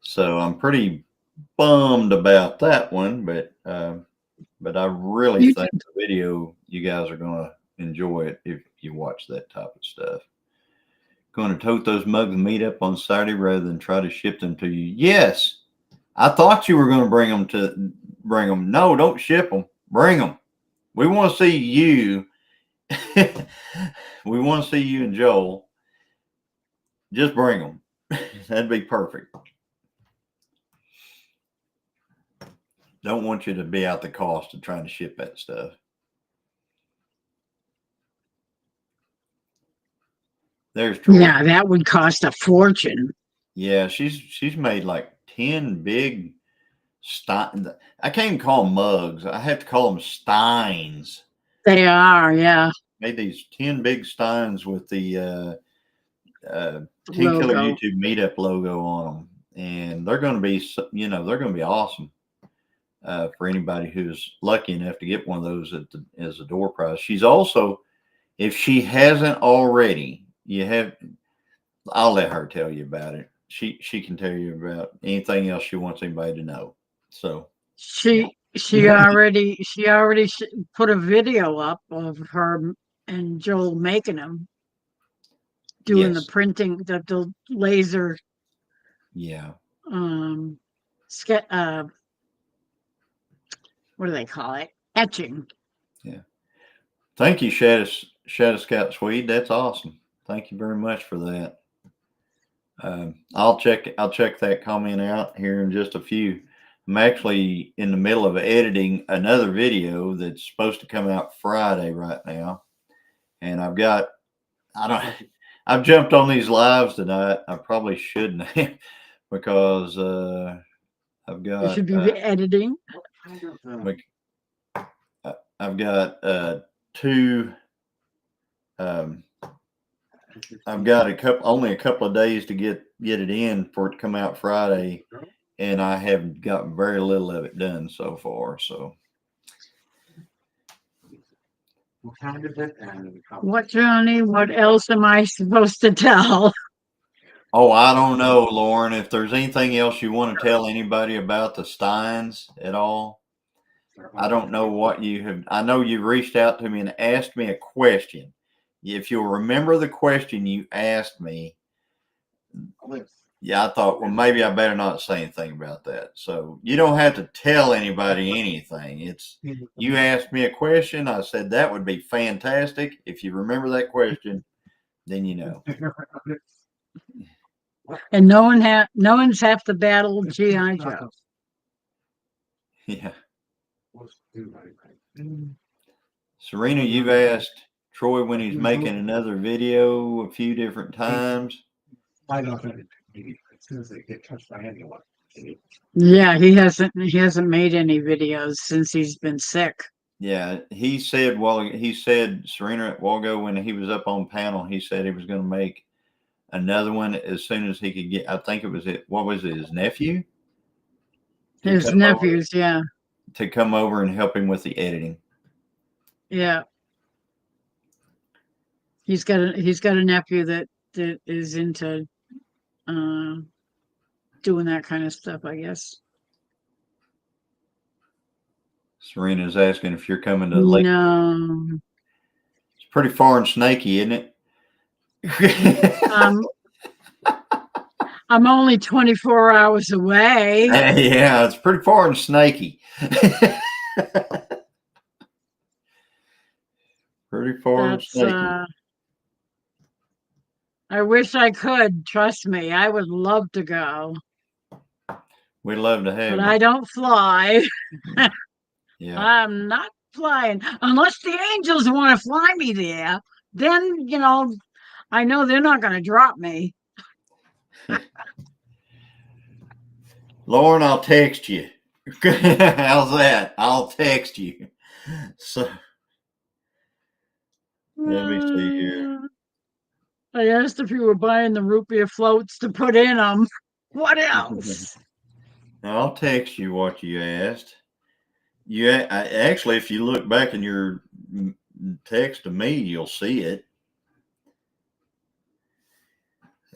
Speaker 3: So I'm pretty bummed about that one, but I really think the video, you guys are going to enjoy it if you watch that type of stuff. Going to tote those mugs of meat up on Saturday rather than try to ship them to you. Yes, I thought you were going to bring them. No, don't ship them. Bring them. We want to see you. We want to see you and Joel. Just bring them. That'd be perfect. Don't want you to be out the cost of trying to ship that stuff. There's Troy.
Speaker 1: Yeah, that would cost a fortune.
Speaker 3: Yeah, she's made like 10 big steins. I can't even call them mugs. I have to call them steins.
Speaker 1: They are, yeah.
Speaker 3: Made these 10 big steins with the 10 Killer
Speaker 1: Logo.
Speaker 3: YouTube Meetup logo on them, and they're going to be, they're going to be awesome for anybody who's lucky enough to get one of those as a door prize. She's also, if she hasn't already, I'll let her tell you about it. She can tell you about anything else she wants anybody to know. So
Speaker 1: she already put a video up of her and Joel making them, doing the printing, the laser.
Speaker 3: Yeah.
Speaker 1: What do they call it? Etching.
Speaker 3: Yeah. Thank you, Shadow Scout Swede. That's awesome. Thank you very much for that. I'll check that comment out here in just a few. I'm actually in the middle of editing another video that's supposed to come out Friday right now, and I've jumped on these lives tonight. I probably shouldn't have because I've got.
Speaker 1: You should be editing.
Speaker 3: I've got 2. I've got only a couple of days to get it in for it to come out Friday, and I have got very little of it done so far. So,
Speaker 1: What, Johnny? What else am I supposed to tell?
Speaker 3: oh, I don't know, Lauren. If there's anything else you want to tell anybody about the Steins at all, I don't know what you have. I know you reached out to me and asked me a question. If you'll remember the question you asked me, yeah, I thought, well, maybe I better not say anything about that. So you don't have to tell anybody anything. It's you asked me a question. I said that would be fantastic. If you remember that question, then you know.
Speaker 1: And no one's half the battle of G.I. Joe.
Speaker 3: Yeah. Serena, you've asked Troy when he's making another video a few different times.
Speaker 4: I don't think as soon as they get touched by anyone.
Speaker 1: Yeah, he hasn't made any videos since he's been sick.
Speaker 3: Yeah, he said Serena at Walgo when he was up on panel, he said he was going to make another one as soon as he could get. I think it was what was it, his nephew to
Speaker 1: His
Speaker 3: come over
Speaker 1: nephews, yeah.
Speaker 3: and help him with the editing.
Speaker 1: Yeah. He's got a nephew that is into doing that kind of stuff, I guess.
Speaker 3: Serena's asking if you're coming to Lake.
Speaker 1: No.
Speaker 3: It's pretty far and snaky, isn't it?
Speaker 1: I'm only 24 hours away.
Speaker 3: Yeah, it's pretty far and snaky. Pretty far and snaky.
Speaker 1: I wish I could. Trust me, I would love to go.
Speaker 3: We'd love to have
Speaker 1: But
Speaker 3: you.
Speaker 1: I don't fly.
Speaker 3: Yeah.
Speaker 1: I'm not flying unless the angels want to fly me there. Then I know they're not going to drop me.
Speaker 3: Lauren, I'll text you. How's that? I'll text you. So let me see here.
Speaker 1: I asked if you were buying the root beer floats to put in them. What else?
Speaker 3: I'll text you what you asked. Actually, if you look back in your text to me, you'll see it.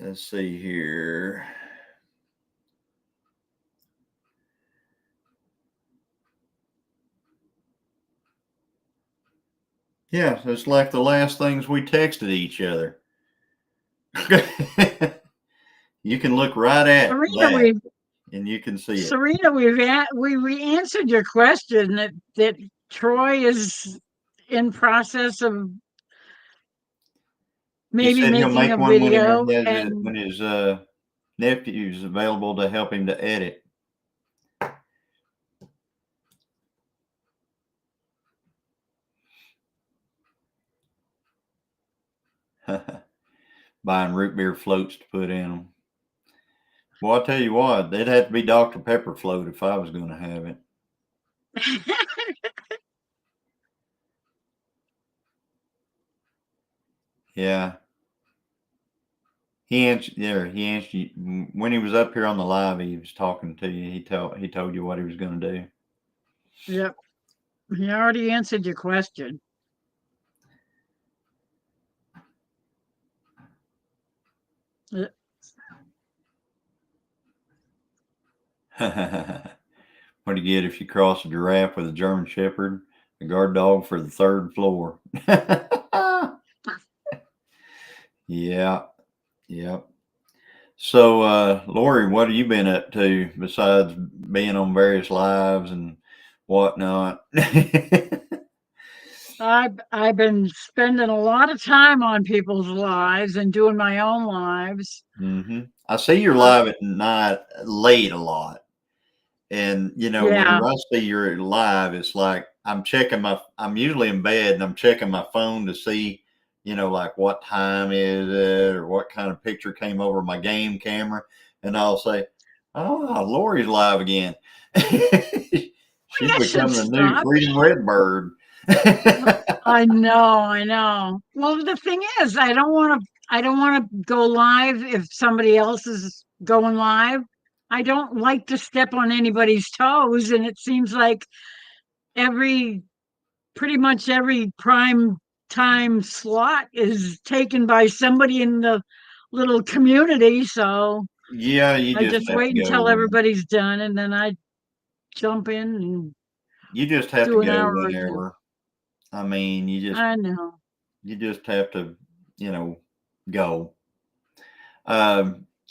Speaker 3: Let's see here. Yeah, it's like the last things we texted each other. You can look right at that, and you can see it.
Speaker 1: Serena, we answered your question that Troy is in process of maybe
Speaker 3: He said he'll
Speaker 1: making
Speaker 3: make
Speaker 1: a
Speaker 3: one
Speaker 1: video
Speaker 3: when his nephew's available to help him to edit. Buying root beer floats to put in them. Well, I'll tell you what, they'd have to be Dr. Pepper float if I was going to have it. Yeah. He answered you when he was up here on the live. He was talking to you. He told you what he was going to do.
Speaker 1: Yep. He already answered your question.
Speaker 3: What do you get if you cross a giraffe with a German Shepherd, a guard dog for the third floor? Yeah. Yep. So, Lori, what have you been up to besides being on various lives and whatnot?
Speaker 1: I've been spending a lot of time on people's lives and doing my own lives.
Speaker 3: Mm-hmm. I see you're live at night late a lot. And, whenever I see you're live, it's like I'm usually in bed and I'm checking my phone to see, like what time is it or what kind of picture came over my game camera. And I'll say, oh, Lori's live again. She's becoming the new Freedom Redbird.
Speaker 1: I know. Well, the thing is, I don't want to go live if somebody else is going live. I don't like to step on anybody's toes, and it seems like pretty much every prime time slot is taken by somebody in the little community. So
Speaker 3: yeah,
Speaker 1: I just wait until everybody's done, and then I jump in and
Speaker 3: you just have to go whenever. I mean,
Speaker 1: I know.
Speaker 3: You just have to, go.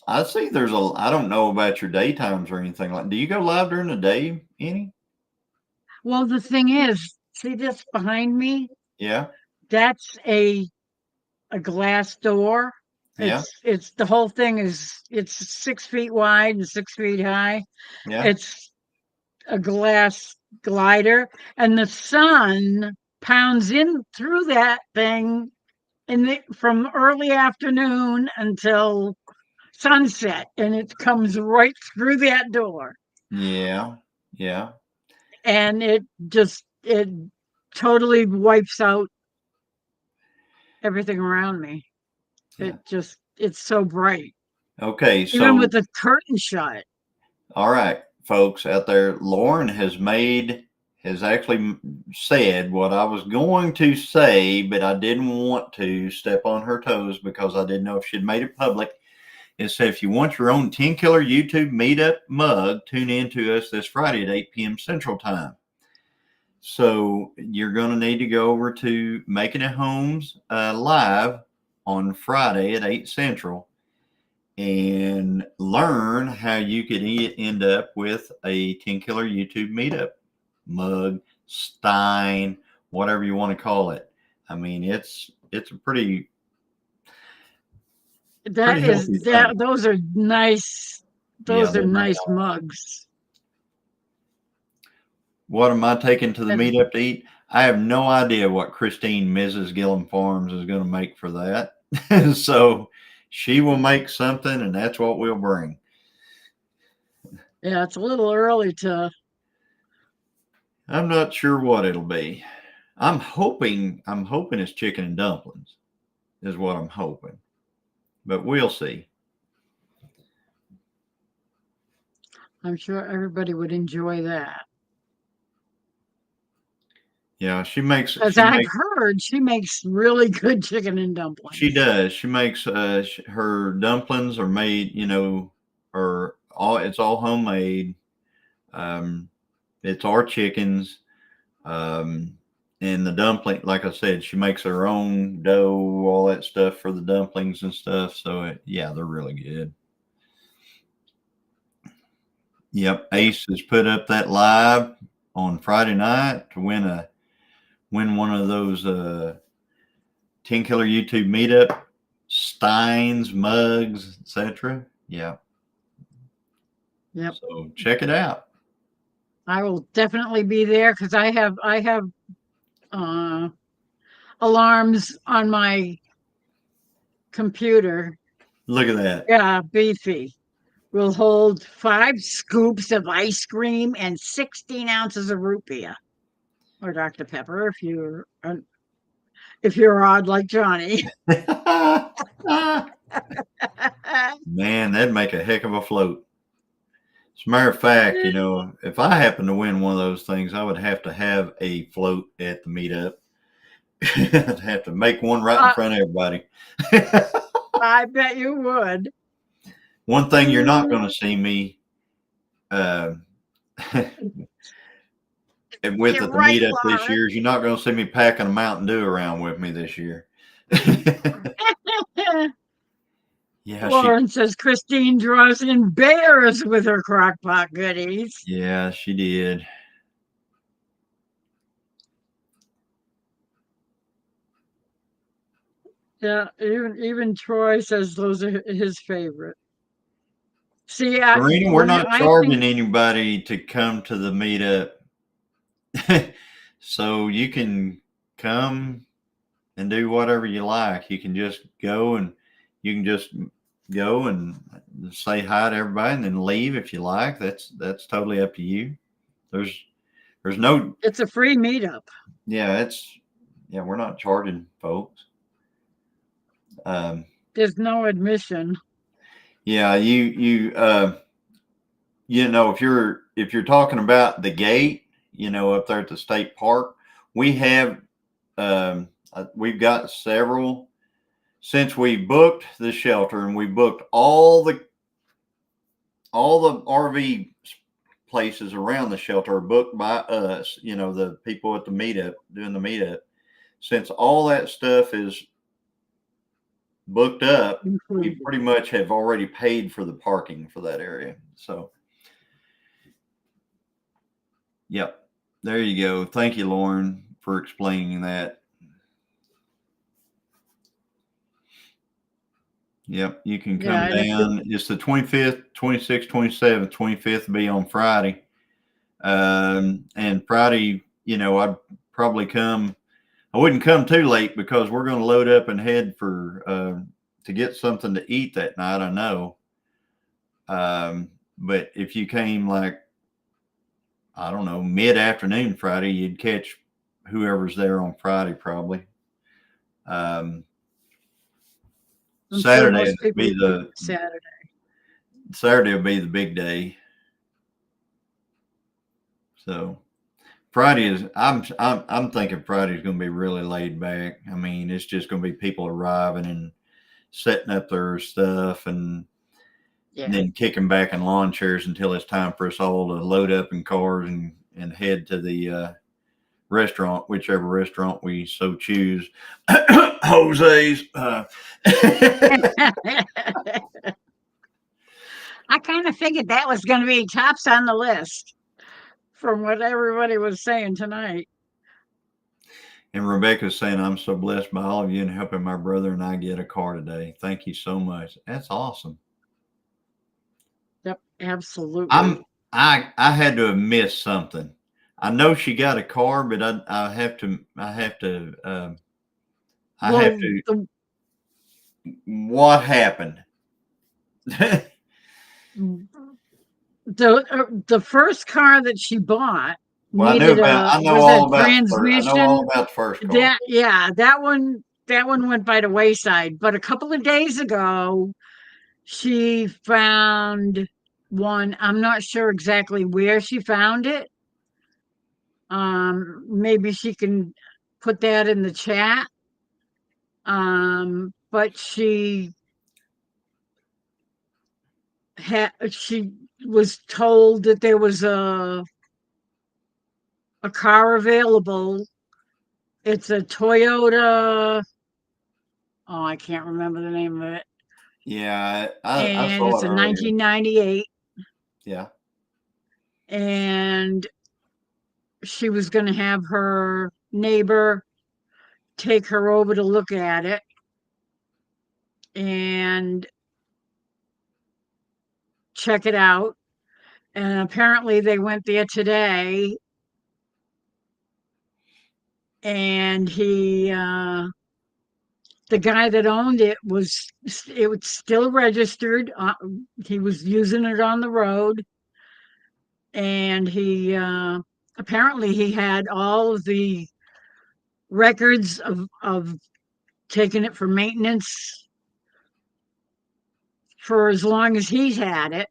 Speaker 3: I see I don't know about your daytimes or anything do you go live during the day any?
Speaker 1: Well, the thing is, see this behind me?
Speaker 3: Yeah.
Speaker 1: That's a glass door.
Speaker 3: Yeah.
Speaker 1: It's the whole thing it's 6 feet wide and 6 feet high.
Speaker 3: Yeah.
Speaker 1: It's a glass glider, and the sun pounds in through that thing from early afternoon until sunset, and it comes right through that door,
Speaker 3: Yeah. Yeah.
Speaker 1: and it totally wipes out everything around me.
Speaker 3: Yeah.
Speaker 1: It's so bright,
Speaker 3: Okay.
Speaker 1: even with
Speaker 3: So,
Speaker 1: the curtain shut.
Speaker 3: all right, folks out there, Lauren has actually said what I was going to say, but I didn't want to step on her toes because I didn't know if she'd made it public. It said, if you want your own 10 Killer YouTube meetup mug, tune in to us this Friday at 8 p.m. Central Time. So you're going to need to go over to Making It Homes live on Friday at 8 Central and learn how you could end up with a 10 Killer YouTube meetup mug, stein, whatever you want to call it. I mean, it's a pretty healthy thing.
Speaker 1: Those are nice.
Speaker 3: Yeah,
Speaker 1: Those are
Speaker 3: they really
Speaker 1: nice
Speaker 3: are.
Speaker 1: mugs.
Speaker 3: What am I taking to the
Speaker 1: And
Speaker 3: meetup to eat? I have no idea what Christine, Mrs. Gillum Farms, is going to make for that. So she will make something, and that's what we'll bring.
Speaker 1: yeah, it's a little early to.
Speaker 3: I'm not sure what it'll be. I'm hoping it's chicken and dumplings is what I'm hoping, but we'll see.
Speaker 1: I'm sure everybody would enjoy that.
Speaker 3: Yeah,
Speaker 1: As I've heard, she makes really good chicken and dumplings.
Speaker 3: she does. She makes her dumplings are made, it's all homemade. It's our chickens. And the dumpling, like I said, she makes her own dough, all that stuff for the dumplings and stuff. So yeah, they're really good. Yep, Ace has put up that live on Friday night to win one of those 10 Killer YouTube meetup steins, mugs, etc. Yeah.
Speaker 1: Yep.
Speaker 3: So check it out.
Speaker 1: I will definitely be there because I have alarms on my computer.
Speaker 3: Look at that.
Speaker 1: Yeah, beefy. Will hold 5 scoops of ice cream and 16 ounces of root beer or Dr. Pepper if you're odd like Johnny.
Speaker 3: Man, that'd make a heck of a float. As a matter of fact, if I happen to win one of those things, I would have to have a float at the meetup. I'd have to make one right in front of everybody.
Speaker 1: I bet you would.
Speaker 3: One thing you're not going to see me with at the meetup this year is you're not going to see me packing a Mountain Dew around with me this year. Yeah,
Speaker 1: Lauren says Christine draws in bears with her crockpot goodies.
Speaker 3: Yeah, she did.
Speaker 1: Yeah, even Troy says those are his favorite. See,
Speaker 3: Marina, we're not charging anybody to come to the meetup. So you can come and do whatever you like. You can just go and say hi to everybody and then leave if you like. That's totally up to you. There's no.
Speaker 1: It's a free meetup.
Speaker 3: Yeah, we're not charging folks.
Speaker 1: There's no admission.
Speaker 3: Yeah, if you're talking about the gate, up there at the state park, we've got several since we booked the shelter, and we booked all the RV places around the shelter are booked by us, the people at the meetup doing the meetup. Since all that stuff is booked up, we pretty much have already paid for the parking for that area. So yep, there you go. Thank you, Lauren, for explaining that. Yep, you can come down. It's the 25th, 26th, 27th. 25th will be on Friday. And Friday, I'd probably come. I wouldn't come too late because we're going to load up and head to get something to eat that night. I know. But if you came like, I don't know, mid-afternoon Friday, you'd catch whoever's there on Friday probably.
Speaker 1: I'm sure
Speaker 3: Saturday
Speaker 1: most
Speaker 3: would
Speaker 1: people
Speaker 3: be
Speaker 1: would do
Speaker 3: the
Speaker 1: Saturday.
Speaker 3: big day. So Friday is I'm thinking Friday's going to be really laid back. I mean, it's just going to be people arriving and setting up their stuff and
Speaker 1: Yeah.
Speaker 3: then kicking back in lawn chairs until it's time for us all to load up in cars and head to the restaurant, whichever restaurant we so choose. Jose's.
Speaker 1: I kind of figured that was going to be tops on the list from what everybody was saying tonight.
Speaker 3: And Rebecca's saying, I'm so blessed by all of you and helping my brother and I get a car today. Thank you so much. That's awesome.
Speaker 1: Yep, absolutely.
Speaker 3: I had to have missed something. I know she got a car, but I have to what happened?
Speaker 1: The first car that she bought
Speaker 3: Well,
Speaker 1: needed
Speaker 3: I know
Speaker 1: was a
Speaker 3: all about
Speaker 1: transmission.
Speaker 3: the first car.
Speaker 1: That one went by the wayside. But a couple of days ago, she found one. I'm not sure exactly where she found it. Maybe she can put that in the chat. But she was told that there was a car available. It's a Toyota. Oh, I can't remember the name of it.
Speaker 3: Yeah, I
Speaker 1: And
Speaker 3: saw
Speaker 1: it's
Speaker 3: it
Speaker 1: a
Speaker 3: earlier.
Speaker 1: 1998.
Speaker 3: Yeah.
Speaker 1: And she was going to have her neighbor take her over to look at it. And check it out. And apparently they went there today. And the guy that owned it was still registered. He was using it on the road, and he apparently he had all of the records of taking it for maintenance for as long as he's had it.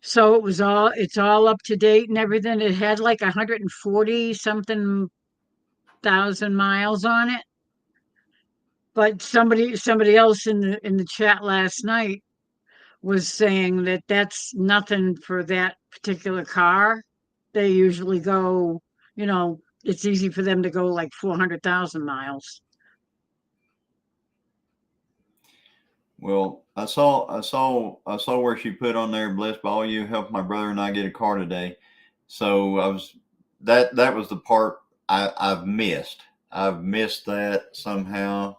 Speaker 1: So it's all up to date and everything. It had like 140 something thousand miles on it. But somebody else in the chat last night was saying that that's nothing for that particular car. They usually go, it's easy for them to go like 400,000 miles.
Speaker 3: Well, I saw where she put on there, blessed by all you, help my brother and I get a car today. So that was the part I've missed. I've missed that somehow.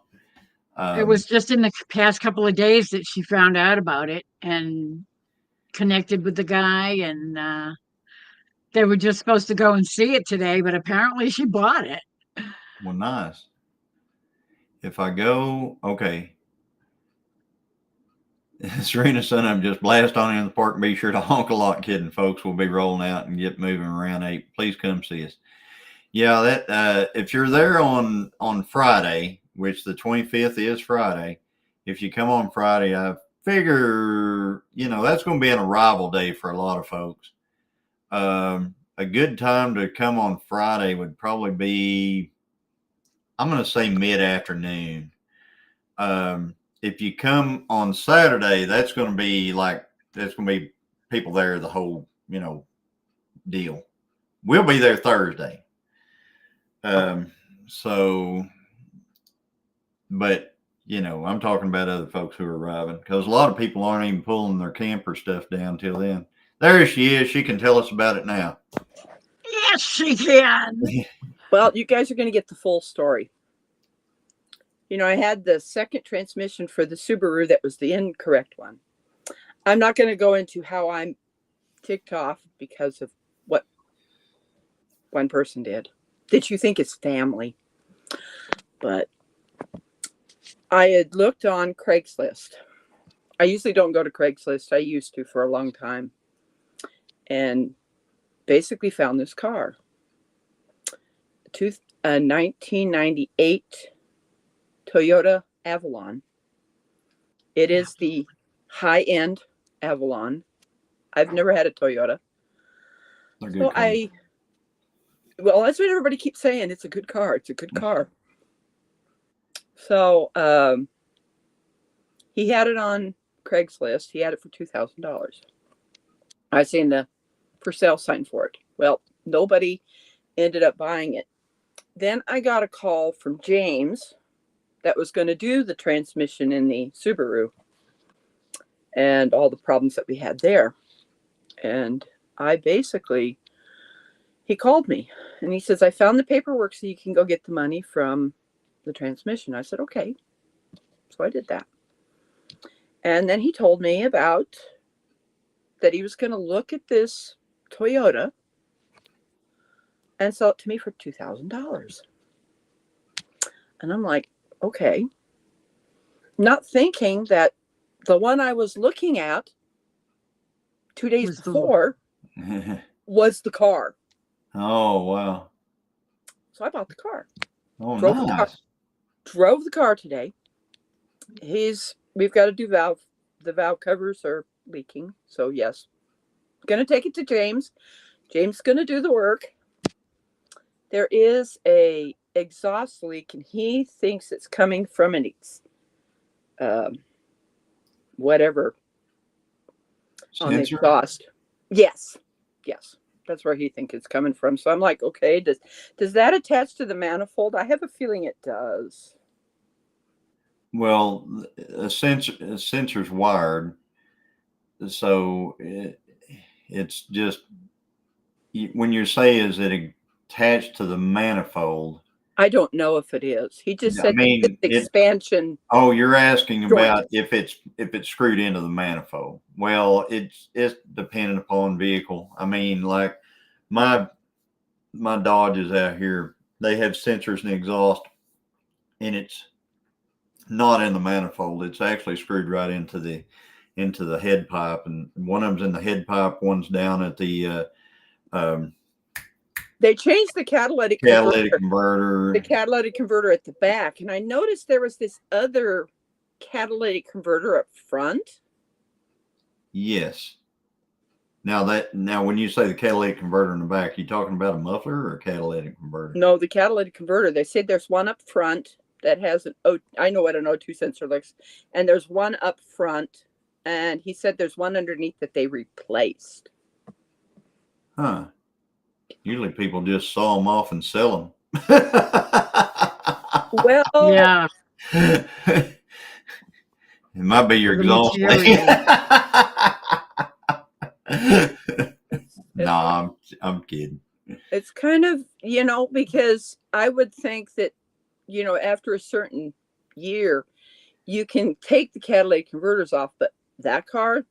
Speaker 1: It was just in the past couple of days that she found out about it and connected with the guy, and they were just supposed to go and see it today, but apparently she bought it.
Speaker 3: Well, nice. If I go, okay. Serena's son, I'm just blast on in the park and be sure to honk a lot, kidding. Folks will be rolling out and get moving around 8. Please come see us. Yeah, that if you're there on Friday, which the 25th is Friday, if you come on Friday, I figure, that's going to be an arrival day for a lot of folks. A good time to come on Friday would probably be, I'm going to say mid-afternoon. If you come on Saturday, that's going to be people there the whole, deal. We'll be there Thursday. But I'm talking about other folks who are arriving because a lot of people aren't even pulling their camper stuff down till then. There she is. She can tell us about it now.
Speaker 1: Yes, she can.
Speaker 5: Well, you guys are going to get the full story. I had the second transmission for the Subaru that was the incorrect one. I'm not going to go into how I'm ticked off because of what one person did that you think is family. But I had looked on Craigslist I usually don't go to Craigslist. I used to for a long time. And basically found this car. 1998 Toyota Avalon. It is the high-end Avalon. I've never had a Toyota.
Speaker 3: They're good
Speaker 5: So
Speaker 3: cars.
Speaker 5: well, that's what everybody keeps saying. It's a good car. It's a good car. So he had it on Craigslist. He had it for $2,000. I seen the for sale sign for it. Well, nobody ended up buying it. Then I got a call from James that was going to do the transmission in the Subaru and all the problems that we had there. And he called me and he says, I found the paperwork so you can go get the money from the transmission. I said, okay. So I did that. And then he told me about that he was going to look at this Toyota and sell it to me for $2,000. And I'm like, okay. Not thinking that the one I was looking at 2 days before was the car.
Speaker 3: Oh, wow.
Speaker 5: So I bought the car.
Speaker 3: Oh,
Speaker 5: Drove
Speaker 3: nice.
Speaker 5: Drove the car today. We've got to do the valve covers are leaking. So yes, going to take it to James. James going to do the work. There is a exhaust leak and he thinks it's coming from an whatever on the
Speaker 3: Sensor?
Speaker 5: exhaust. Yes. That's where he thinks it's coming from. So I'm like, okay, does that attach to the manifold? I have a feeling it does.
Speaker 3: Well, a sensor's wired, so it's just when you say is it attached to the manifold?
Speaker 5: I don't know if it is. He just said it's expansion.
Speaker 3: Oh, you're asking
Speaker 5: joint.
Speaker 3: about if it's screwed into the manifold. Well, it's dependent upon vehicle. I mean, like my Dodges out here, they have sensors in the exhaust, and it's not in the manifold. It's actually screwed right into the head pipe, and one of them's in the head pipe. One's down at the
Speaker 5: they changed the catalytic
Speaker 3: converter.
Speaker 5: The catalytic converter at the back, and I noticed there was this other catalytic converter up front.
Speaker 3: Yes. Now when you say the catalytic converter in the back, you talking about a muffler or a catalytic converter?
Speaker 5: No, the catalytic converter. They said there's one up front that has I know what an O2 sensor looks, and there's one up front, and he said there's one underneath that they replaced.
Speaker 3: Huh. Usually people just saw them off and sell them.
Speaker 5: Well,
Speaker 1: Yeah.
Speaker 3: It might be your
Speaker 1: The
Speaker 3: exhaust. No, I'm kidding.
Speaker 5: It's kind of, because I would think that, after a certain year, you can take the catalytic converters off, but that car,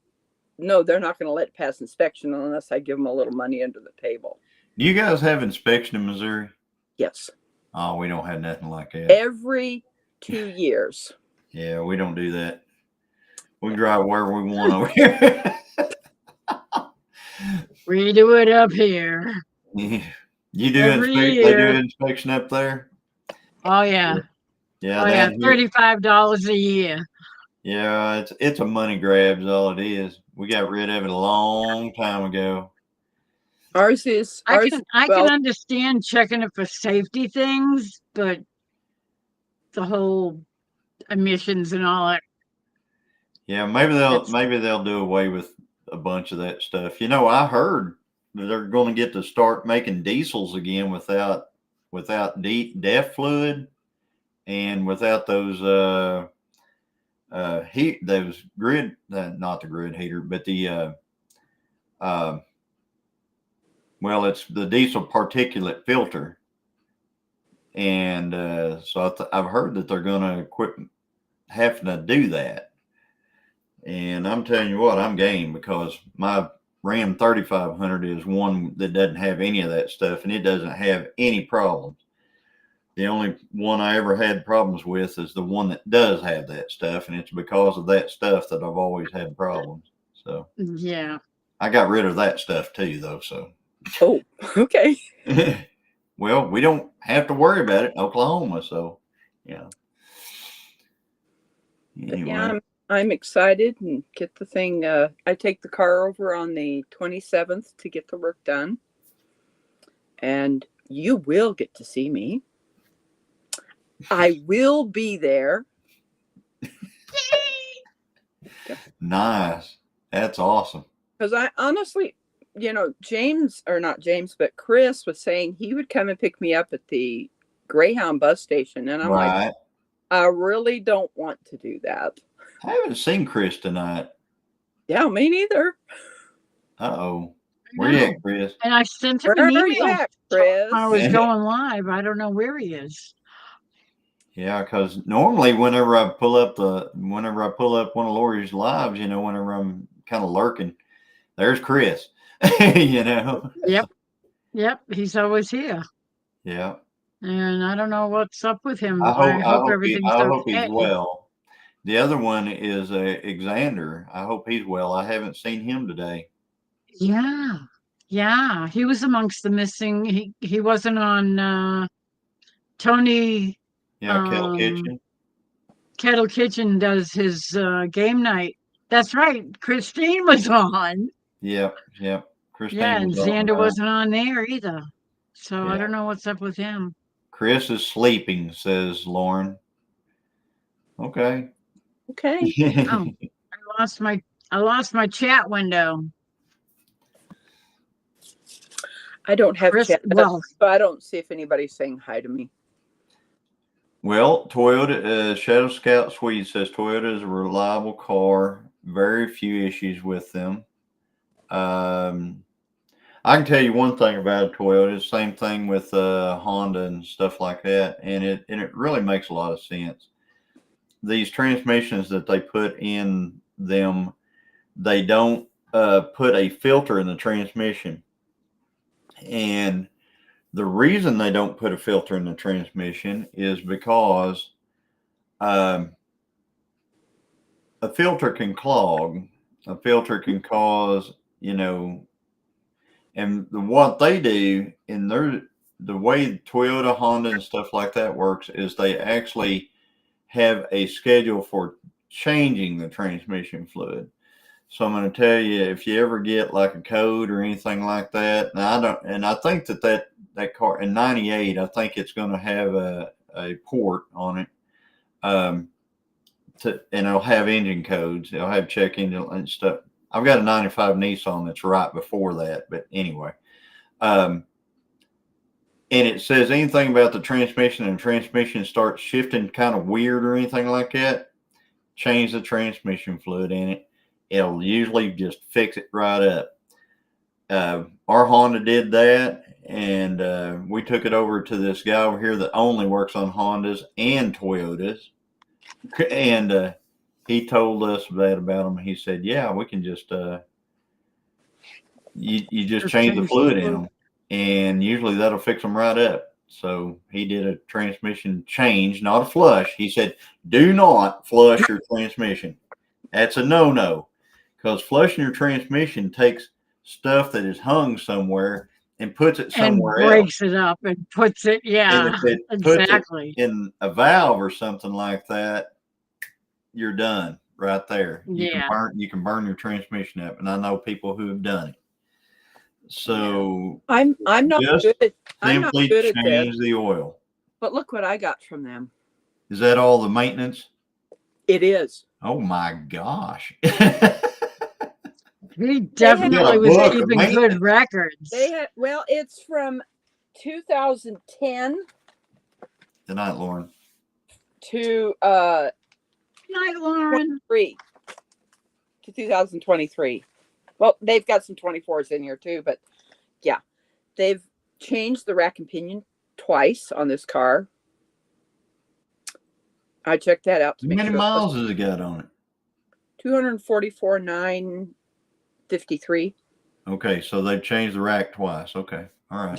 Speaker 5: no, they're not going to let it pass inspection unless I give them a little money under the table.
Speaker 3: Do you guys have inspection in Missouri?
Speaker 5: Yes.
Speaker 3: Oh, we don't have nothing like that.
Speaker 5: Every 2 years.
Speaker 3: Yeah, we don't do that. We drive where we want over here.
Speaker 1: We do it up here.
Speaker 3: Yeah. You do
Speaker 1: Every
Speaker 3: they do
Speaker 1: year.
Speaker 3: inspection up there?
Speaker 1: Oh yeah.
Speaker 3: Yeah.
Speaker 1: Oh yeah. $35 a year.
Speaker 3: Yeah, it's a money grab is all it is. We got rid of it a long time ago.
Speaker 5: I
Speaker 1: can understand checking it for safety things, but the whole emissions and all that.
Speaker 3: Yeah, maybe they'll do away with a bunch of that stuff. I heard they're going to get to start making diesels again without DEF fluid and without those those grid, not the grid heater, but the well, it's the diesel particulate filter. And so I've heard that they're going to quit having to do that. And I'm telling you what, I'm game, because my Ram 3500 is one that doesn't have any of that stuff, and it doesn't have any problems. The only one I ever had problems with is the one that does have that stuff, and it's because of that stuff that I've always had problems. So
Speaker 1: Yeah.
Speaker 3: I got rid of that stuff too, though. So
Speaker 5: Oh, okay.
Speaker 3: well, we don't have to worry about it in Oklahoma. So yeah.
Speaker 5: But
Speaker 3: Anyway,
Speaker 5: yeah, I'm excited and get the thing. I take the car over on the 27th to get the work done, and you will get to see me. I will be there.
Speaker 3: nice. That's awesome.
Speaker 5: Because I honestly, James, or not James, but Chris was saying he would come and pick me up at the Greyhound bus station. And I'm like,
Speaker 3: Right.
Speaker 5: I really don't want to do that.
Speaker 3: I haven't seen Chris tonight.
Speaker 5: Yeah, me neither.
Speaker 3: Uh-oh. Where you at, Chris?
Speaker 1: And I sent him
Speaker 5: Where
Speaker 1: an
Speaker 5: are you
Speaker 1: email.
Speaker 5: at, Chris?
Speaker 1: I was going live. I don't know where he is.
Speaker 3: Yeah, because normally whenever I pull up one of Lori's lives, whenever I'm kind of lurking, there's Chris.
Speaker 1: Yep. Yep. He's always here.
Speaker 3: Yeah.
Speaker 1: And I don't know what's up with him.
Speaker 3: I
Speaker 1: I
Speaker 3: hope
Speaker 1: hope everything's
Speaker 3: I hope he's
Speaker 1: okay.
Speaker 3: well. The other one is Xander. I hope he's well. I haven't seen him today.
Speaker 1: Yeah. Yeah. He was amongst the missing. He wasn't on Tony
Speaker 3: Yeah, Kettle Kitchen.
Speaker 1: Kettle Kitchen does his game night. That's right. Christine was on.
Speaker 3: Yep.
Speaker 1: Yeah,
Speaker 3: Christine
Speaker 1: and
Speaker 3: was on
Speaker 1: Xander
Speaker 3: tonight.
Speaker 1: wasn't on there either. So I
Speaker 3: Yeah.
Speaker 1: don't know what's up with him.
Speaker 3: Chris is sleeping, says Lauren. Okay.
Speaker 5: Okay.
Speaker 1: Oh, I lost my chat window.
Speaker 5: I don't have
Speaker 1: Chris,
Speaker 5: chat,
Speaker 1: well,
Speaker 5: so I don't see if anybody's saying hi to me.
Speaker 3: Well, Toyota, Shadow Scout Swede says Toyota is a reliable car. Very few issues with them. I can tell you one thing about a Toyota. Same thing with Honda and stuff like that, and it really makes a lot of sense. These transmissions that they put in them, they don't put a filter in the transmission, and the reason they don't put a filter in the transmission is because a filter can clog. A filter can cause, and what they do in the way Toyota, Honda, and stuff like that works is they actually have a schedule for changing the transmission fluid. So I'm going to tell you, if you ever get like a code or anything like that, and I think that car in '98, I think it's going to have a port on it, and it'll have engine codes. It'll have check engine and stuff. I've got a '95 Nissan that's right before that, but anyway, and it says anything about the transmission and transmission starts shifting kind of weird or anything like that, change the transmission fluid in it. It'll usually just fix it right up. Our Honda did that, and we took it over to this guy over here that only works on Hondas and Toyotas, and he told us that about them. He said, "Yeah, we can just you just change the fluid in them, and usually that'll fix them right up." So he did a transmission change, not a flush. He said, "Do not flush your transmission. That's a no-no, because flushing your transmission takes stuff that is hung somewhere and puts it somewhere
Speaker 1: and breaks it up and puts it.
Speaker 3: And
Speaker 1: Yeah,
Speaker 3: if it puts
Speaker 1: exactly.
Speaker 3: it in a valve or something like that, you're done right there.
Speaker 1: Yeah.
Speaker 3: You can burn your transmission up, and I know people who have done it. So
Speaker 5: I'm not
Speaker 3: just
Speaker 5: good at I'm not
Speaker 3: simply
Speaker 5: good at this,
Speaker 3: change the oil.
Speaker 5: but look what I got from them.
Speaker 3: Is that all the maintenance?
Speaker 5: It is.
Speaker 3: Oh my gosh.
Speaker 1: He definitely was
Speaker 3: book of
Speaker 1: keeping
Speaker 3: maintenance.
Speaker 1: good records.
Speaker 5: It's from 2010
Speaker 3: Good night, Lauren.
Speaker 5: to
Speaker 1: Night, Lauren.
Speaker 5: 2023. Well, they've got some 24s in here too, but yeah, they've changed the rack and pinion twice on this car. I checked that out to
Speaker 3: How
Speaker 5: make
Speaker 3: many
Speaker 5: sure.
Speaker 3: miles has it got on it?
Speaker 5: 244,953.
Speaker 3: Okay, so they've changed the rack twice. Okay, all right.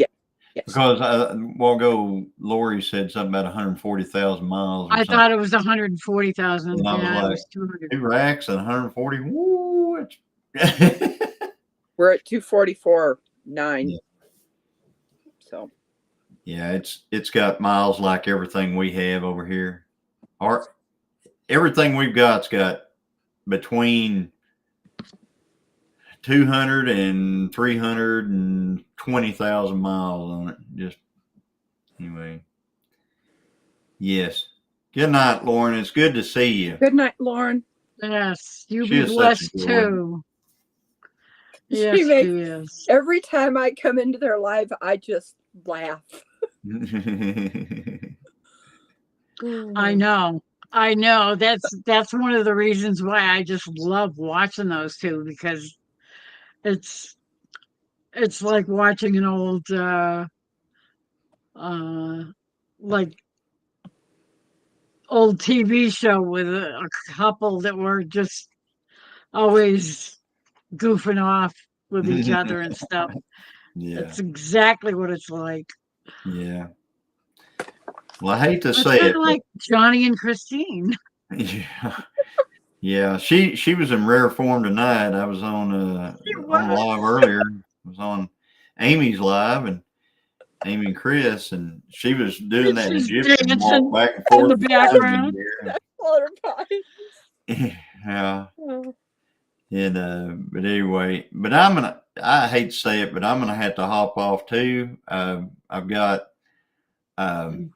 Speaker 5: Yeah. Yes.
Speaker 3: Because a while ago, Lori said something about 140,000 miles or
Speaker 1: I
Speaker 3: something.
Speaker 1: thought it was 140,000.
Speaker 3: And I was
Speaker 1: Yeah, it
Speaker 3: like,
Speaker 1: was 200.
Speaker 3: 2 racks and 140. Woo! It's
Speaker 5: We're at 244.9.
Speaker 3: Yeah.
Speaker 5: So
Speaker 3: Yeah, it's got miles like everything we have over here. Our everything we've got's got between 200 and 320,000 miles on it. Just anyway. Yes. Good night, Lauren. It's good to see you.
Speaker 5: good night, Lauren.
Speaker 1: Yes, you
Speaker 3: She
Speaker 1: be
Speaker 3: is such a
Speaker 1: blessed
Speaker 3: joy.
Speaker 1: too.
Speaker 5: She
Speaker 1: Yes,
Speaker 5: makes
Speaker 1: she is.
Speaker 5: every time I come into their live, I just laugh.
Speaker 1: I know. I know. That's one of the reasons why I just love watching those two, because it's it's like watching an old uh like old TV show with a couple that were just always goofing off with each other and stuff.
Speaker 3: Yeah.
Speaker 1: That's exactly what it's like.
Speaker 3: Yeah. Well, I hate to
Speaker 1: It's
Speaker 3: say
Speaker 1: kind
Speaker 3: it,
Speaker 1: of
Speaker 3: but
Speaker 1: like Johnny and Christine.
Speaker 3: yeah. Yeah, she was in rare form tonight. I was
Speaker 1: She
Speaker 3: on
Speaker 1: was.
Speaker 3: live earlier. I was on Amy's live and Amy and Chris, and she was doing that
Speaker 1: She's
Speaker 3: Egyptian walk
Speaker 1: dancing
Speaker 3: back and
Speaker 1: in
Speaker 3: forth
Speaker 1: the
Speaker 3: with
Speaker 1: background.
Speaker 3: there.
Speaker 5: Water pie.
Speaker 3: Yeah,
Speaker 5: Oh,
Speaker 3: and but anyway, but I hate to say it, but I'm gonna have to hop off too. I've got um,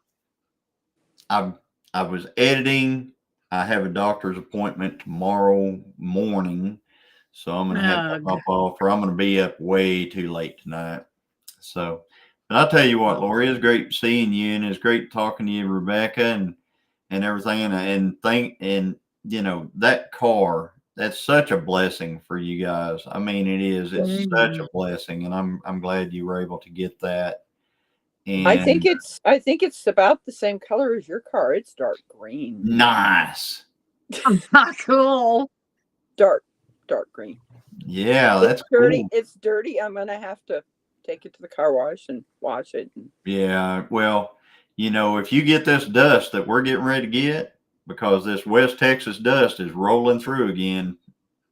Speaker 3: I I was editing. I have a doctor's appointment tomorrow morning, so I'm gonna have to
Speaker 1: Ugh.
Speaker 3: hop off, or I'm gonna be up way too late tonight. So, but I'll tell you what, Lori, it's great seeing you, and it's great talking to you, Rebecca, and everything, and you know that car. That's such a blessing for you guys. I mean, it is. It's such a
Speaker 1: Amen.
Speaker 3: blessing, and I'm glad you were able to get that.
Speaker 5: I think
Speaker 3: And
Speaker 5: it's about the same color as your car. It's dark green.
Speaker 3: nice.
Speaker 1: Not cool.
Speaker 5: Dark green.
Speaker 3: Yeah,
Speaker 5: It's
Speaker 3: that's
Speaker 5: dirty.
Speaker 3: cool.
Speaker 5: It's dirty. I'm gonna have to take it to the car wash and wash it.
Speaker 3: Yeah, well, you know, if you get this dust that we're getting ready to get, because this West Texas dust is rolling through again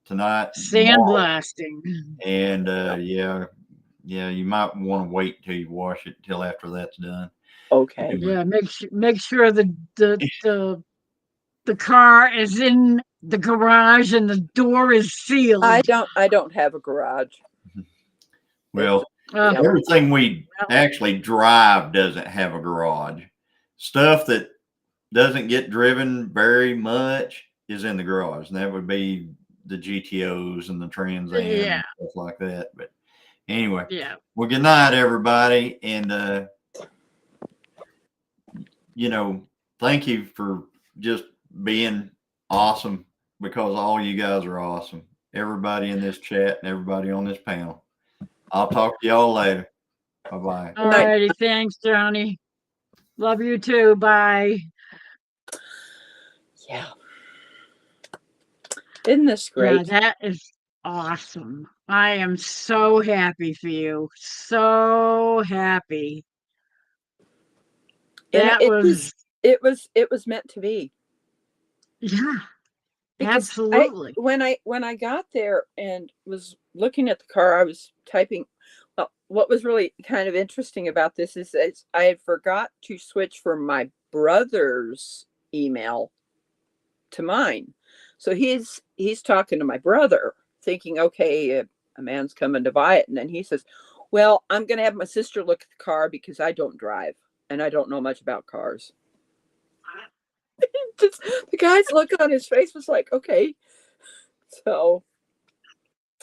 Speaker 3: tonight, tomorrow,
Speaker 1: Sandblasting.
Speaker 3: and
Speaker 5: Yeah.
Speaker 3: yeah, you might want to wait till you wash it till after that's done.
Speaker 5: Okay.
Speaker 3: Anyway.
Speaker 1: Yeah, make sure the car is in the garage and the door is sealed.
Speaker 5: I don't have a garage.
Speaker 3: Well,
Speaker 1: Uh,
Speaker 5: Yep.
Speaker 3: everything we
Speaker 1: well,
Speaker 3: actually drive doesn't have a garage. Stuff that doesn't get driven very much is in the garage, and that would be the GTOs and the Trans Am
Speaker 1: yeah,
Speaker 3: and stuff like that. But anyway,
Speaker 1: yeah.
Speaker 3: well, good night, everybody, and you know, thank you for just being awesome, because all you guys are awesome. Everybody in this chat and everybody on this panel. I'll talk to y'all later. Bye bye.
Speaker 1: All righty, thanks, Johnny. Love you too. Bye.
Speaker 5: Yeah. Isn't this
Speaker 1: Yeah,
Speaker 5: great?
Speaker 1: that is awesome. I am so happy for you. So happy.
Speaker 5: And
Speaker 1: That was,
Speaker 5: it was meant to be.
Speaker 1: yeah,
Speaker 5: Because
Speaker 1: absolutely.
Speaker 5: when I got there and was looking at the car, I was typing. Well, what was really kind of interesting about this is that I had forgot to switch from my brother's email to mine. So he's talking to my brother, thinking, okay, a man's coming to buy it, and then he says, "Well, I'm going to have my sister look at the car because I don't drive and I don't know much about cars." Just, the guy's look on his face was like, okay. So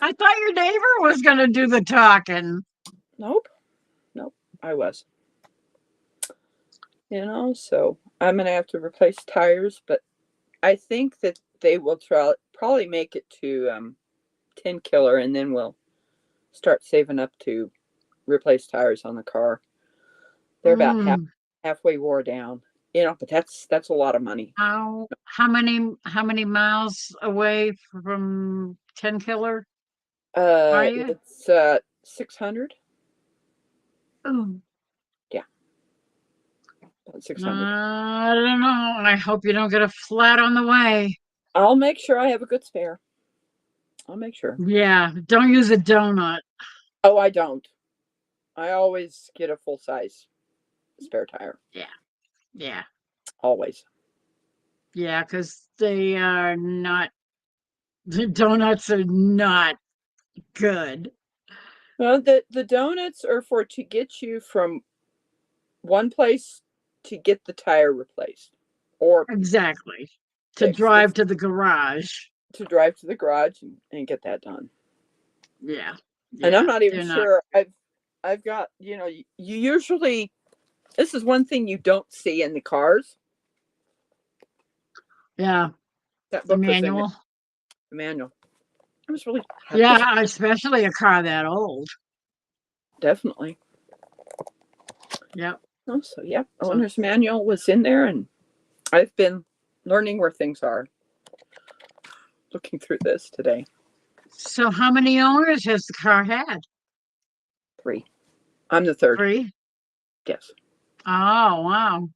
Speaker 1: I thought your neighbor was going to do the talking.
Speaker 5: nope, I was. So I'm gonna have to replace tires, but I think that they will probably make it to 10 killer, and then we'll start saving up to replace tires on the car. They're about halfway wore down, but that's a lot of money.
Speaker 1: How many miles away from 10 killer are you?
Speaker 5: It's 600.
Speaker 1: Ooh,
Speaker 5: About 600.
Speaker 1: I don't know. I hope you don't get a flat on the way.
Speaker 5: I'll make sure I have a good spare. I'll make sure.
Speaker 1: Yeah, don't use a donut.
Speaker 5: Oh, I don't. I always get a full size spare tire.
Speaker 1: Yeah,
Speaker 5: Always.
Speaker 1: yeah, because they are not, the donuts are not good.
Speaker 5: Well, the donuts are for to get you from one place to get the tire replaced or
Speaker 1: Exactly. To
Speaker 5: fixed.
Speaker 1: drive
Speaker 5: It's
Speaker 1: to the garage.
Speaker 5: to drive to the garage and get that done.
Speaker 1: Yeah,
Speaker 5: And I'm
Speaker 1: yeah,
Speaker 5: not even
Speaker 1: they're not.
Speaker 5: sure. I've got, you usually, this is one thing you don't see in the cars.
Speaker 1: Yeah,
Speaker 5: That
Speaker 1: the
Speaker 5: book was in there,
Speaker 1: manual.
Speaker 5: the manual. I was really
Speaker 1: Yeah, especially a car that old.
Speaker 5: definitely.
Speaker 1: Yep.
Speaker 5: Oh, so yeah,
Speaker 1: So,
Speaker 5: owner's manual was in there, and I've been learning where things are. Looking through this today.
Speaker 1: so how many owners has the car had?
Speaker 5: 3. I'm the third.
Speaker 1: 3?
Speaker 5: Yes,
Speaker 1: Oh, wow.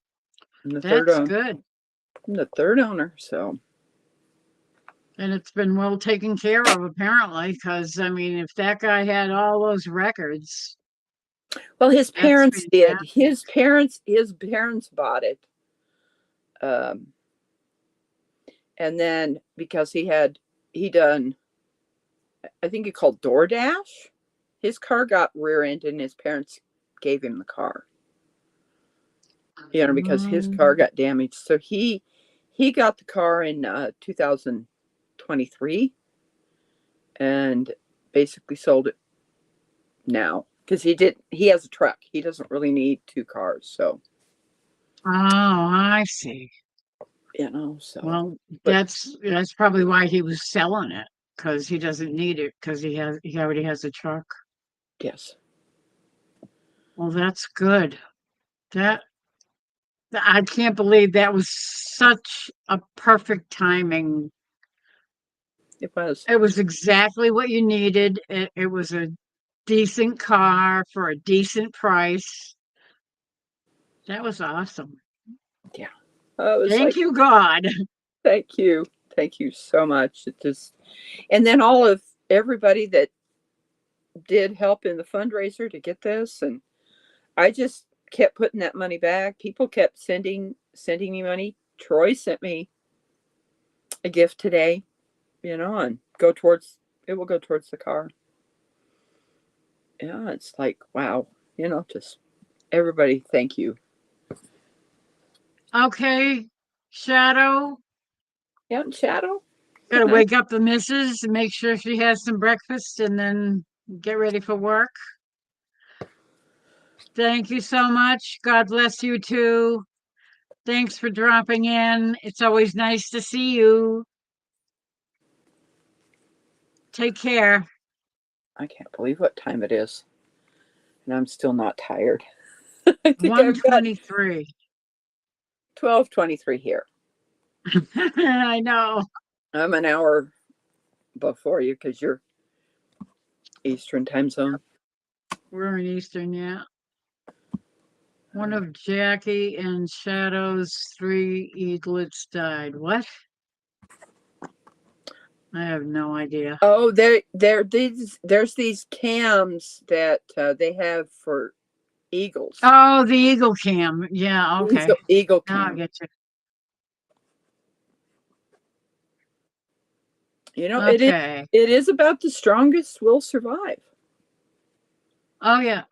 Speaker 5: I'm the third.
Speaker 1: That's good.
Speaker 5: I'm the third owner. So
Speaker 1: And it's been well taken care of, apparently, because, I mean, if that guy had all those records,
Speaker 5: well, his
Speaker 1: that's
Speaker 5: parents did.
Speaker 1: fantastic.
Speaker 5: His parents bought it. Um, and then because he done, I think he called DoorDash. His car got rear-ended, and his parents gave him the car. Because his car got damaged. So he got the car in 2023, and basically sold it now because he has a truck. He doesn't really need 2 cars. So
Speaker 1: Oh, I see.
Speaker 5: so
Speaker 1: Well,
Speaker 5: but
Speaker 1: that's probably why he was selling it, because he doesn't need it, because he already has a truck.
Speaker 5: yes.
Speaker 1: Well, that's good. That I can't believe that was such a perfect timing.
Speaker 5: It was.
Speaker 1: It was exactly what you needed. It was a decent car for a decent price. That was awesome.
Speaker 5: Yeah. I was
Speaker 1: Thank
Speaker 5: like,
Speaker 1: you, God.
Speaker 5: thank you. Thank you so much. It just, and then all of everybody that did help in the fundraiser to get this. And I just kept putting that money back. People kept sending me money. Troy sent me a gift today, and it will go towards the car. Yeah, it's like, wow, just everybody, thank you.
Speaker 1: Okay, Shadow.
Speaker 5: Yeah, and Shadow.
Speaker 1: Gotta
Speaker 5: Good night.
Speaker 1: wake up the missus and make sure she has some breakfast and then get ready for work. Thank you so much. God bless you too. Thanks for dropping in. It's always nice to see you. Take care.
Speaker 5: I can't believe what time it is, and I'm still not tired. I think I've got
Speaker 1: 123.
Speaker 5: 12:23 here.
Speaker 1: I know.
Speaker 5: I'm an hour before you because you're Eastern time zone.
Speaker 1: We're in Eastern, yeah. One of Jackie and Shadow's 3 eaglets died. What? I have no idea.
Speaker 5: Oh, there's these cams that they have for eagles.
Speaker 1: Oh, the eagle cam. Yeah, okay.
Speaker 5: Eagle
Speaker 1: Now I
Speaker 5: cam.
Speaker 1: get you.
Speaker 5: It is
Speaker 1: Okay.
Speaker 5: it is about the strongest will survive.
Speaker 1: Oh, yeah.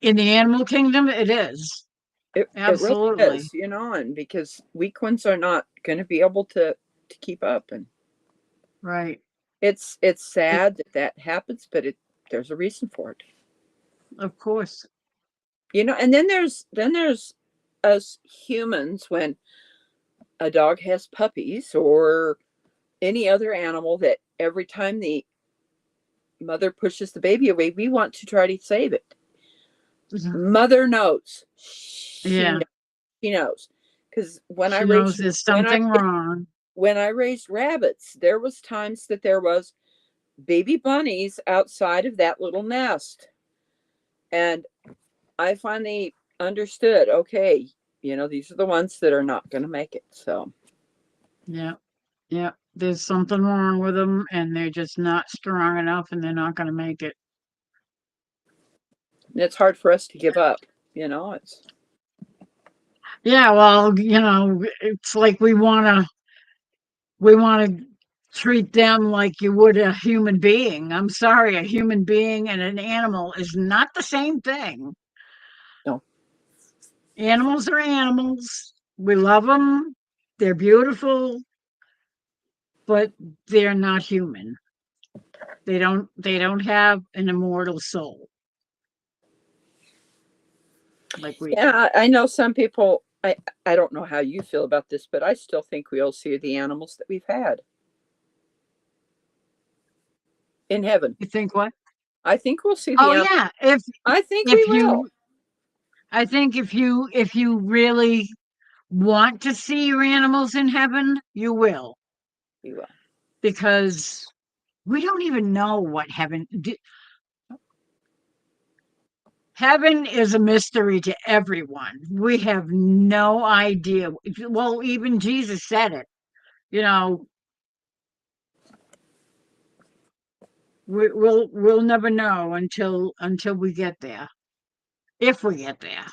Speaker 1: In the animal kingdom, it is.
Speaker 5: It really
Speaker 1: Absolutely.
Speaker 5: is, and because weak ones are not going to be able to keep up, and
Speaker 1: Right.
Speaker 5: it's
Speaker 1: It,
Speaker 5: sad that happens, but there's a reason for it.
Speaker 1: of course.
Speaker 5: And then there's us humans when a dog has puppies or any other animal that every time the mother pushes the baby away, we want to try to save it. Mother knows.
Speaker 1: Yeah.
Speaker 5: She knows. Because when I
Speaker 1: She knows
Speaker 5: raised
Speaker 1: there's something wrong.
Speaker 5: when I raised rabbits, there was times that there was baby bunnies outside of that little nest. And I finally understood, okay, these are the ones that are not going to make it. So,
Speaker 1: Yeah. Yeah. There's something wrong with them and they're just not strong enough and they're not going to make it.
Speaker 5: it's hard for us to give up. It's
Speaker 1: Yeah. Well, it's like we want to treat them like you would a human being. I'm sorry, a human being and an animal is not the same thing.
Speaker 5: no.
Speaker 1: Animals are animals. We love them. They're beautiful, but they're not human. They don't have an immortal soul like we do.
Speaker 5: Yeah, I know some people. I don't know how you feel about this, but I still think we'll see the animals that we've had in heaven.
Speaker 1: You think what?
Speaker 5: I think we'll see the
Speaker 1: Oh
Speaker 5: animals.
Speaker 1: yeah.
Speaker 5: I think we
Speaker 1: If
Speaker 5: will.
Speaker 1: you I think if you really want to see your animals in heaven, you will.
Speaker 5: We will.
Speaker 1: Because we don't even know what heaven is a mystery to everyone. We have no idea. Well, even Jesus said it. You know, we'll never know until we get there. If we get there.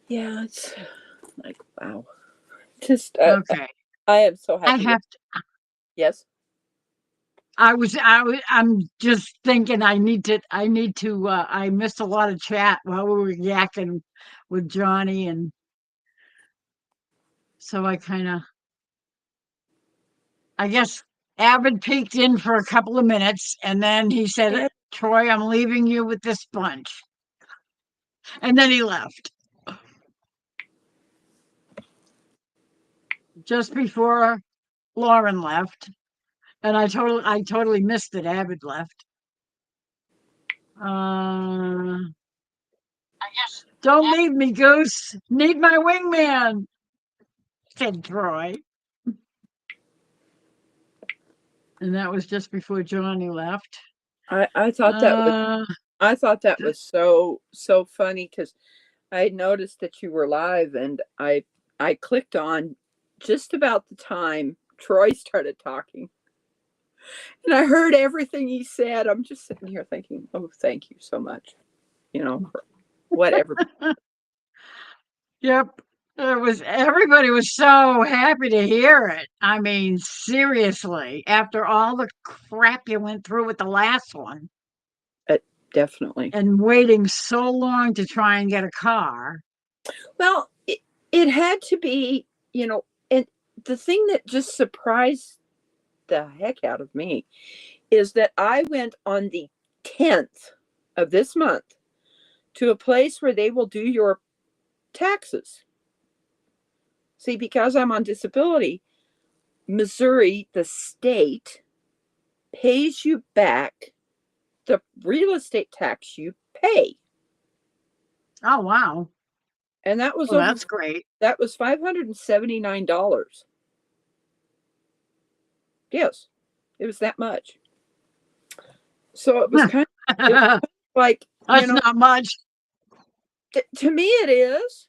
Speaker 5: Yeah, it's like wow. Just
Speaker 1: Okay.
Speaker 5: I am so
Speaker 1: I
Speaker 5: happy.
Speaker 1: have
Speaker 5: Yes.
Speaker 1: I'm just thinking I need to I missed a lot of chat while we were yakking with Johnny, and so I guess Avid peeked in for a couple of minutes and then he said,
Speaker 5: Yeah.
Speaker 1: Troy, I'm leaving you with this bunch. And then he left. Just before Lauren left. And I totally missed that Avid left. I guess don't leave me, Goose. Need my wingman, said Troy. And that was just before Johnny left.
Speaker 5: I thought that was so funny because I had noticed that you were live and I clicked on just about the time Troy started talking. And I heard everything he said. I'm just sitting here thinking, oh, thank you so much. Whatever.
Speaker 1: Yep. Everybody was so happy to hear it. I mean, seriously, after all the crap you went through with the last one
Speaker 5: Definitely.
Speaker 1: and waiting so long to try and get a car.
Speaker 5: Well, it had to be, and the thing that just surprised the heck out of me is that I went on the 10th of this month to a place where they will do your taxes. See, because I'm on disability, Missouri, the state, pays you back the real estate tax you pay.
Speaker 1: Oh, wow.
Speaker 5: And that was
Speaker 1: Well, that's great.
Speaker 5: that was $579. Yes, it was that much. So it was kind of like,
Speaker 1: That's not much.
Speaker 5: to me it is.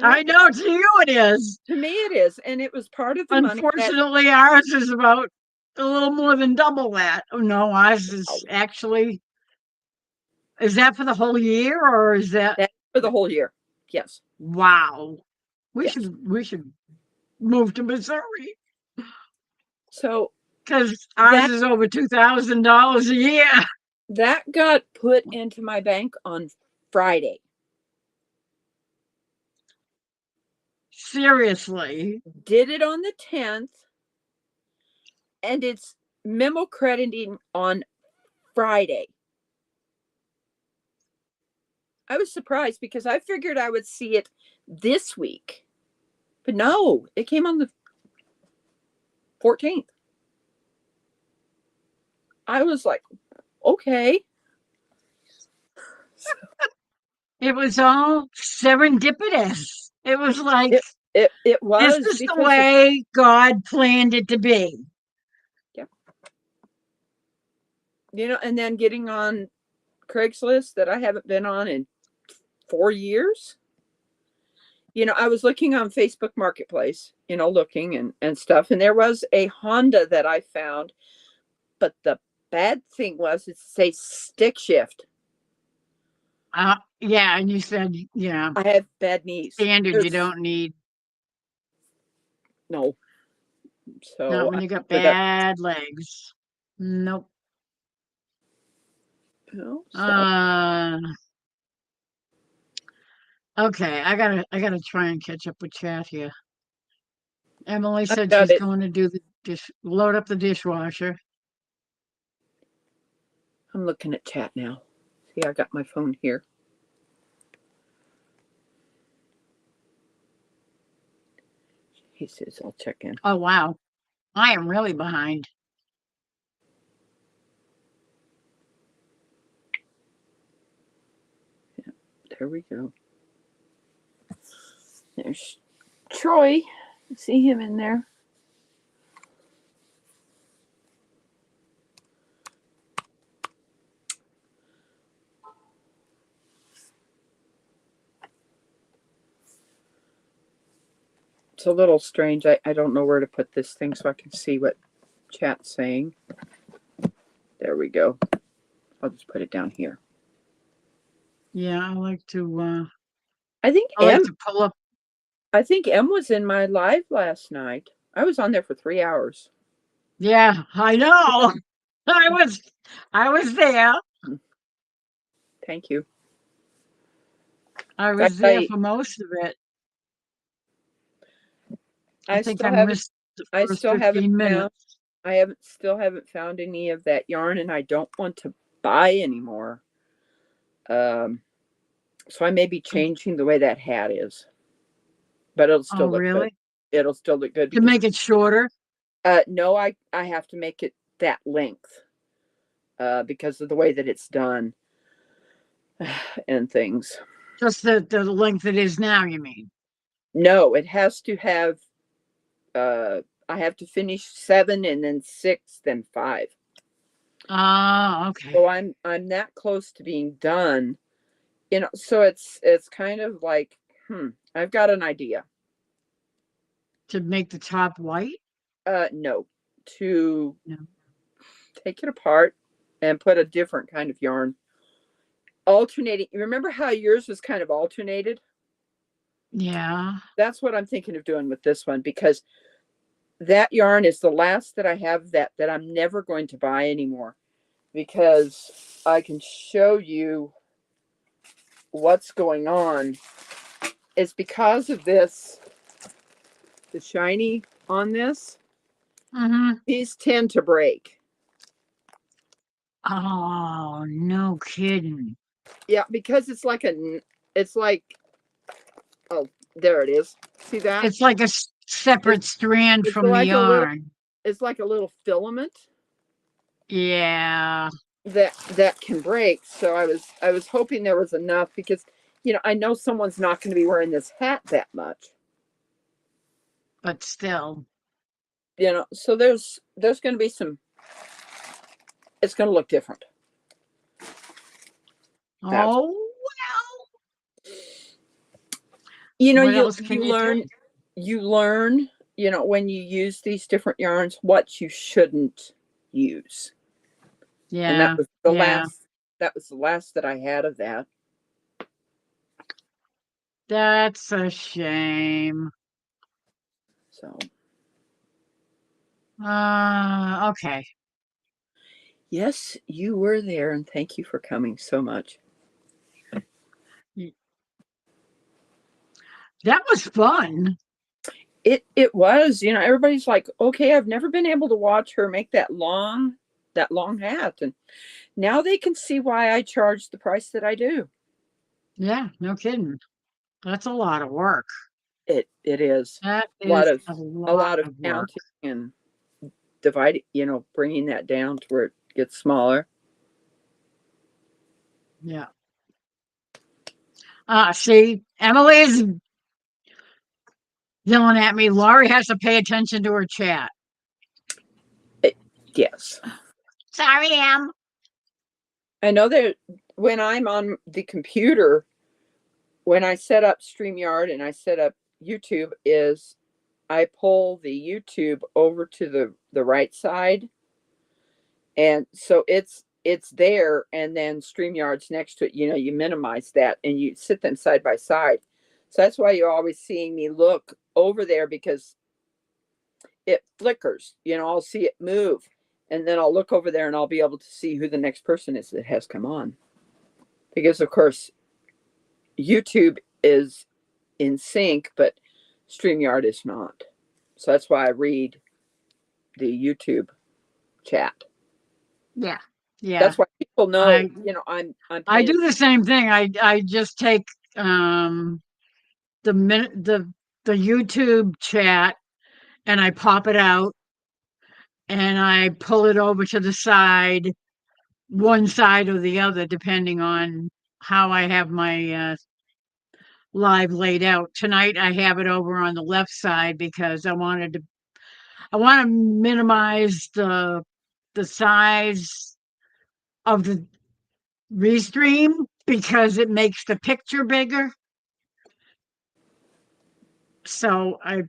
Speaker 1: I know, to you it is.
Speaker 5: To me it is. And it was part of the money.
Speaker 1: Unfortunately, ours is about a little more than double that. Oh, no, ours is actually, is that for the whole year or is that?
Speaker 5: That's for the whole year. Yes.
Speaker 1: Wow. We
Speaker 5: Yes.
Speaker 1: should move to Missouri.
Speaker 5: So
Speaker 1: because ours is over $2,000 a year.
Speaker 5: That got put into my bank on Friday.
Speaker 1: Seriously.
Speaker 5: Did it on the 10th, and it's memo crediting on Friday. I was surprised because I figured I would see it this week. But no, it came on the 14th. I was like, okay.
Speaker 1: It was all serendipitous. It was like,
Speaker 5: it was.
Speaker 1: This is the way God planned it to be.
Speaker 5: Yeah. And then getting on Craigslist that I haven't been on in 4 years. I was looking on Facebook Marketplace, looking and stuff, and there was a Honda that I found, but the bad thing was it says stick shift.
Speaker 1: Yeah, and you said, yeah,
Speaker 5: I have bad knees.
Speaker 1: standard, you don't need,
Speaker 5: No. So
Speaker 1: not when you got bad legs. Nope. Okay, I gotta try and catch up with chat here. Emily said
Speaker 5: got
Speaker 1: she's
Speaker 5: it.
Speaker 1: going to do load up the dishwasher.
Speaker 5: I'm looking at chat now. See, I got my phone here. He says I'll check in.
Speaker 1: Oh wow, I am really behind.
Speaker 5: Yeah, there we go. There's Troy. See him in there. It's a little strange. I don't know where to put this thing so I can see what chat's saying. There we go. I'll just put it down here.
Speaker 1: Yeah, I like to pull up.
Speaker 5: I think M was in my live last night. I was on there for 3 hours.
Speaker 1: Yeah, I know. I was there.
Speaker 5: Thank you.
Speaker 1: I was there for most of it. I think I missed the first 15 minutes.
Speaker 5: I still haven't found any of that yarn, and I don't want to buy anymore. So I may be changing the way that hat is, but it'll still look good. It'll still look good
Speaker 1: to make it shorter.
Speaker 5: No, I have to make it that length because of the way that it's done and things.
Speaker 1: Just the length it is now, you mean?
Speaker 5: No, it has to have. I have to finish 7 and then 6, then 5.
Speaker 1: Okay.
Speaker 5: So I'm that close to being done. So it's kind of like, I've got an idea.
Speaker 1: To make the top white?
Speaker 5: No. Take it apart and put a different kind of yarn. Alternating. Remember how yours was kind of alternated?
Speaker 1: Yeah.
Speaker 5: That's what I'm thinking of doing with this one, because that yarn is the last that I have that I'm never going to buy anymore, because I can show you what's going on. It's because of this, the shiny on this. These tend to break.
Speaker 1: Oh, no kidding.
Speaker 5: Yeah, because it's like oh, there it is. See that?
Speaker 1: It's like a separate strand from the yarn.
Speaker 5: It's like a little filament.
Speaker 1: Yeah.
Speaker 5: That can break. So I was hoping there was enough, because I know someone's not going to be wearing this hat that much.
Speaker 1: But still.
Speaker 5: So there's going to be some. It's going to look different.
Speaker 1: Oh, well.
Speaker 5: You learn, when you use these different yarns, what you shouldn't use.
Speaker 1: Yeah.
Speaker 5: And that was the last that I had of that.
Speaker 1: That's a shame.
Speaker 5: So.
Speaker 1: Okay.
Speaker 5: Yes, you were there, and thank you for coming so much.
Speaker 1: That was fun.
Speaker 5: It was, everybody's like, okay, I've never been able to watch her make that long hat, and now they can see why I charge the price that I do.
Speaker 1: Yeah, no kidding. That's a lot of work.
Speaker 5: It is.
Speaker 1: That
Speaker 5: is a lot of counting and dividing, bringing that down to where it gets smaller.
Speaker 1: Yeah. See, Emily's yelling at me. Laurie has to pay attention to her chat.
Speaker 5: Yes.
Speaker 1: Sorry, Em.
Speaker 5: I know that when I'm on the computer, when I set up StreamYard and I set up YouTube is I pull the YouTube over to the right side, and so it's there, and then StreamYard's next to it. You minimize that and you sit them side by side. So that's why you're always seeing me look over there, because it flickers. I'll see it move, and then I'll look over there and I'll be able to see who the next person is that has come on. Because of course YouTube is in sync, but StreamYard is not. So that's why I read the YouTube chat.
Speaker 1: Yeah. Yeah.
Speaker 5: That's why people know,
Speaker 1: I
Speaker 5: I'm
Speaker 1: I
Speaker 5: paying.
Speaker 1: do the same thing. I just take the minute the YouTube chat and I pop it out and I pull it over to the side, one side or the other, depending on how I have my live laid out. Tonight I have it over on the left side because I want to minimize the size of the restream because it makes the picture bigger. So I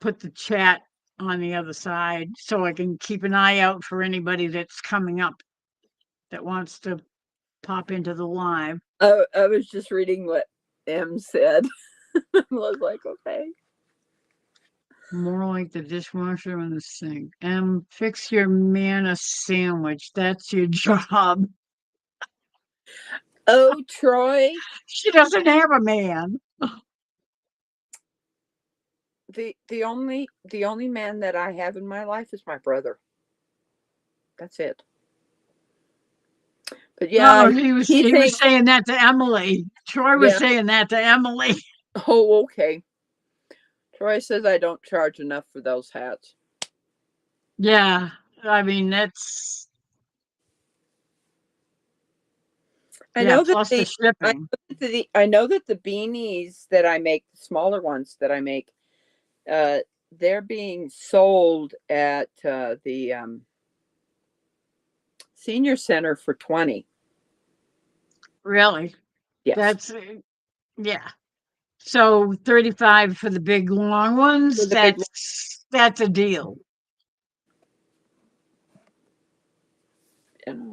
Speaker 1: put the chat on the other side so I can keep an eye out for anybody that's coming up that wants to pop into the live.
Speaker 5: I was just reading what M said. I was like, okay.
Speaker 1: More like the dishwasher and the sink. Fix your man a sandwich. That's your job.
Speaker 5: Oh, Troy,
Speaker 1: She doesn't have a man.
Speaker 5: the only man that I have in my life is my brother. That's it. But yeah,
Speaker 1: Oh, he was
Speaker 5: he thinks,
Speaker 1: saying that to Emily. Troy was
Speaker 5: yeah.
Speaker 1: saying that to Emily.
Speaker 5: Oh, okay. Troy says I don't charge enough for those hats.
Speaker 1: Yeah, I mean that's
Speaker 5: I know that
Speaker 1: plus the shipping.
Speaker 5: I know that the beanies that I make, the smaller ones that I make, they're being sold at the senior center for $20.
Speaker 1: Really?
Speaker 5: Yes.
Speaker 1: That's yeah. So 35 for the big long ones.
Speaker 5: For the big,
Speaker 1: That's a deal.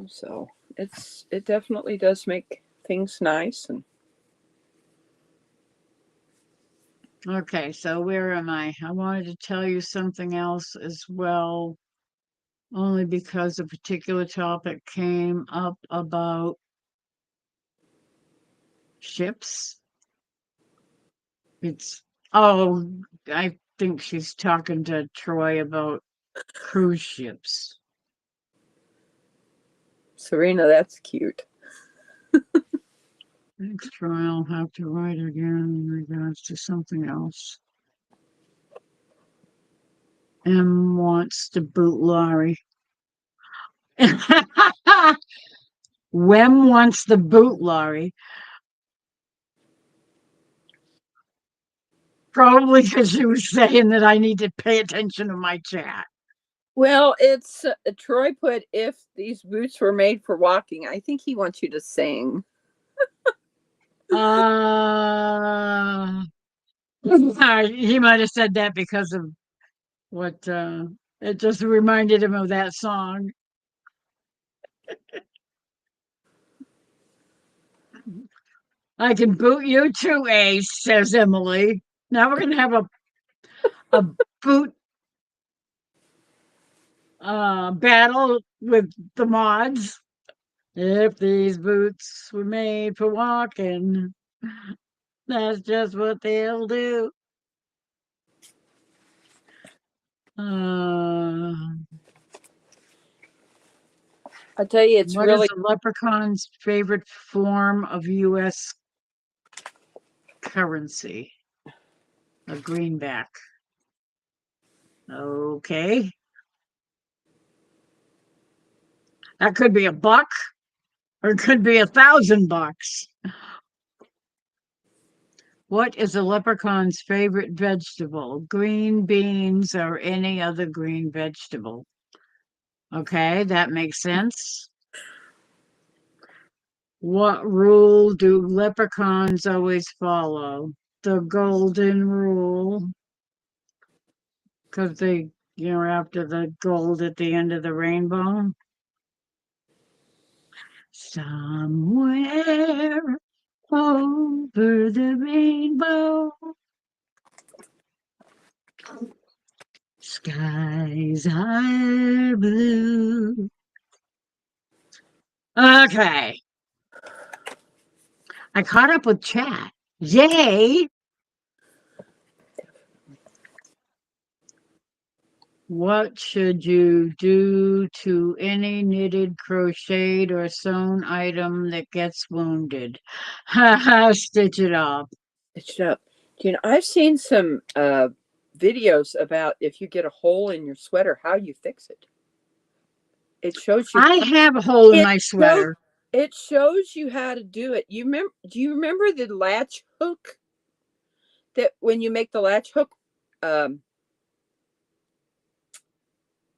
Speaker 5: so it definitely does make things nice. And
Speaker 1: Okay, so where am I? I wanted to tell you something else as well, only because a particular topic came up about ships. I think she's talking to Troy about cruise ships.
Speaker 5: Serena, that's cute.
Speaker 1: Thanks, Troy. I'll have to write again in regards to something else. M wants to boot Laurie. Wem wants the boot Laurie. Probably because she was saying that I need to pay attention to my chat.
Speaker 5: Well, it's Troy put, if these boots were made for walking. I think he wants you to sing.
Speaker 1: He might have said that because of what it just reminded him of that song. I can boot you too, Ace, says Emily. Now we're gonna have a boot battle with the mods. If these boots were made for walking, that's just what they'll do.
Speaker 5: I tell you, it's
Speaker 1: What
Speaker 5: really
Speaker 1: is a leprechaun's favorite form of U.S. currency? A greenback. Okay. That could be $1 or it could be $1,000. What is a leprechaun's favorite vegetable? Green beans or any other green vegetable? Okay, that makes sense. What rule do leprechauns always follow? The golden rule. Because they're after the gold at the end of the rainbow. Somewhere over the rainbow, skies are blue. Okay. I caught up with chat. Yay! What should you do to any knitted, crocheted, or sewn item that gets wounded? Ha ha, stitch it up.
Speaker 5: Stitch it up. I've seen some videos about if you get a hole in your sweater, how you fix it. It shows you.
Speaker 1: I have a hole in
Speaker 5: It
Speaker 1: my
Speaker 5: shows,
Speaker 1: sweater.
Speaker 5: it shows you how to do it. Do you remember the latch hook? That when you make the latch hook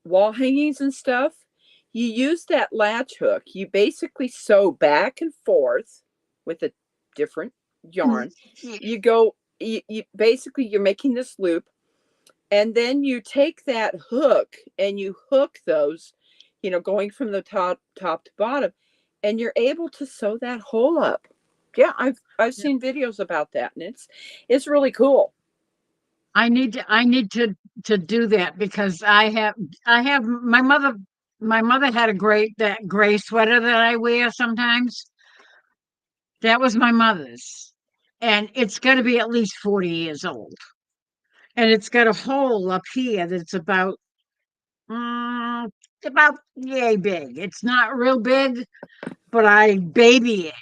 Speaker 5: wall hangings and stuff, you use that latch hook. You basically sew back and forth with a different yarn. You go, you basically you're making this loop, and then you take that hook and you hook those, going from the top to bottom, and you're able to sew that hole up. Yeah, I've seen videos about that, and it's really cool.
Speaker 1: I need to do that because I have my mother had that gray sweater that I wear sometimes. That was my mother's. And it's got to be at least 40 years old. And it's got a hole up here that's about yay big. It's not real big, but I baby it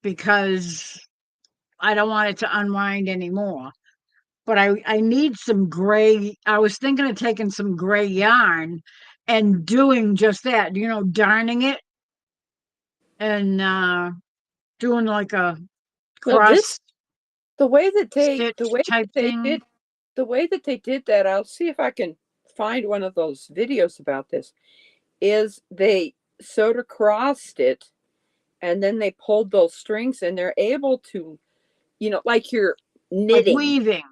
Speaker 1: because I don't want it to unwind anymore. But I need some gray. I was thinking of taking some gray yarn and doing just that, darning it and doing like a
Speaker 5: Well,
Speaker 1: cross
Speaker 5: the way that
Speaker 1: stitch type thing.
Speaker 5: they did that, I'll see if I can find one of those videos about this, is they sewed across it and then they pulled those strings and they're able to, like you're
Speaker 1: Like
Speaker 5: knitting,
Speaker 1: weaving.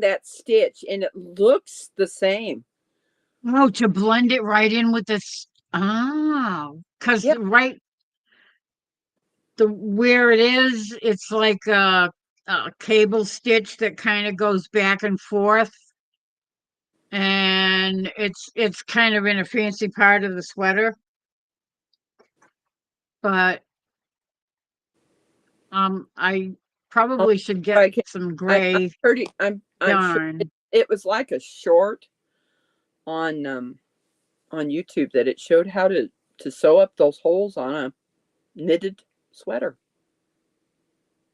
Speaker 5: that stitch, and it looks the same.
Speaker 1: Oh, to blend it right in with this. Oh, because
Speaker 5: Yep.
Speaker 1: where it is, it's like a cable stitch that kind of goes back and forth, and it's kind of in a fancy part of the sweater. But I probably should get
Speaker 5: I can,
Speaker 1: some
Speaker 5: I'm
Speaker 1: gray
Speaker 5: pretty, I'm sure
Speaker 1: yarn.
Speaker 5: it was like a short on YouTube that it showed how to sew up those holes on a knitted sweater.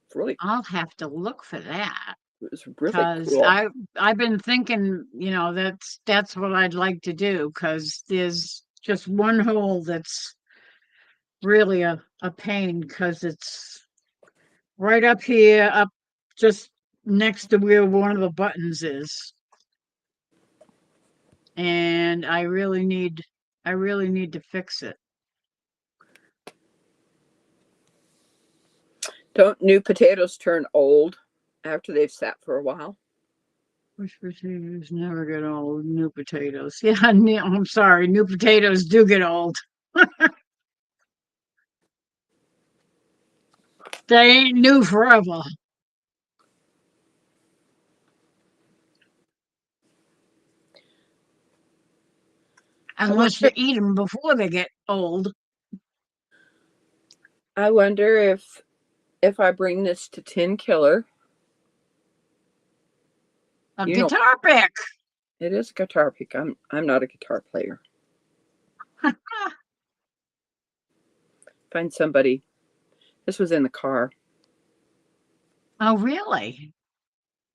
Speaker 5: It's really,
Speaker 1: I'll have to look for that.
Speaker 5: it was really
Speaker 1: Because
Speaker 5: cool.
Speaker 1: I've been thinking, that's what I'd like to do. Because there's just one hole that's really a pain. Because it's right up here, up just next to where one of the buttons is, and I really need to fix it.
Speaker 5: Don't new potatoes turn old after they've sat for a while?
Speaker 1: Which potatoes never get old? New potatoes. Yeah, I'm sorry. New potatoes do get old. They ain't new forever. Unless you eat them before they get old.
Speaker 5: I wonder if I bring this to Tin Killer.
Speaker 1: A guitar pick.
Speaker 5: It is a guitar pick. I'm not a guitar player. Find somebody. This was in the car.
Speaker 1: Oh, really?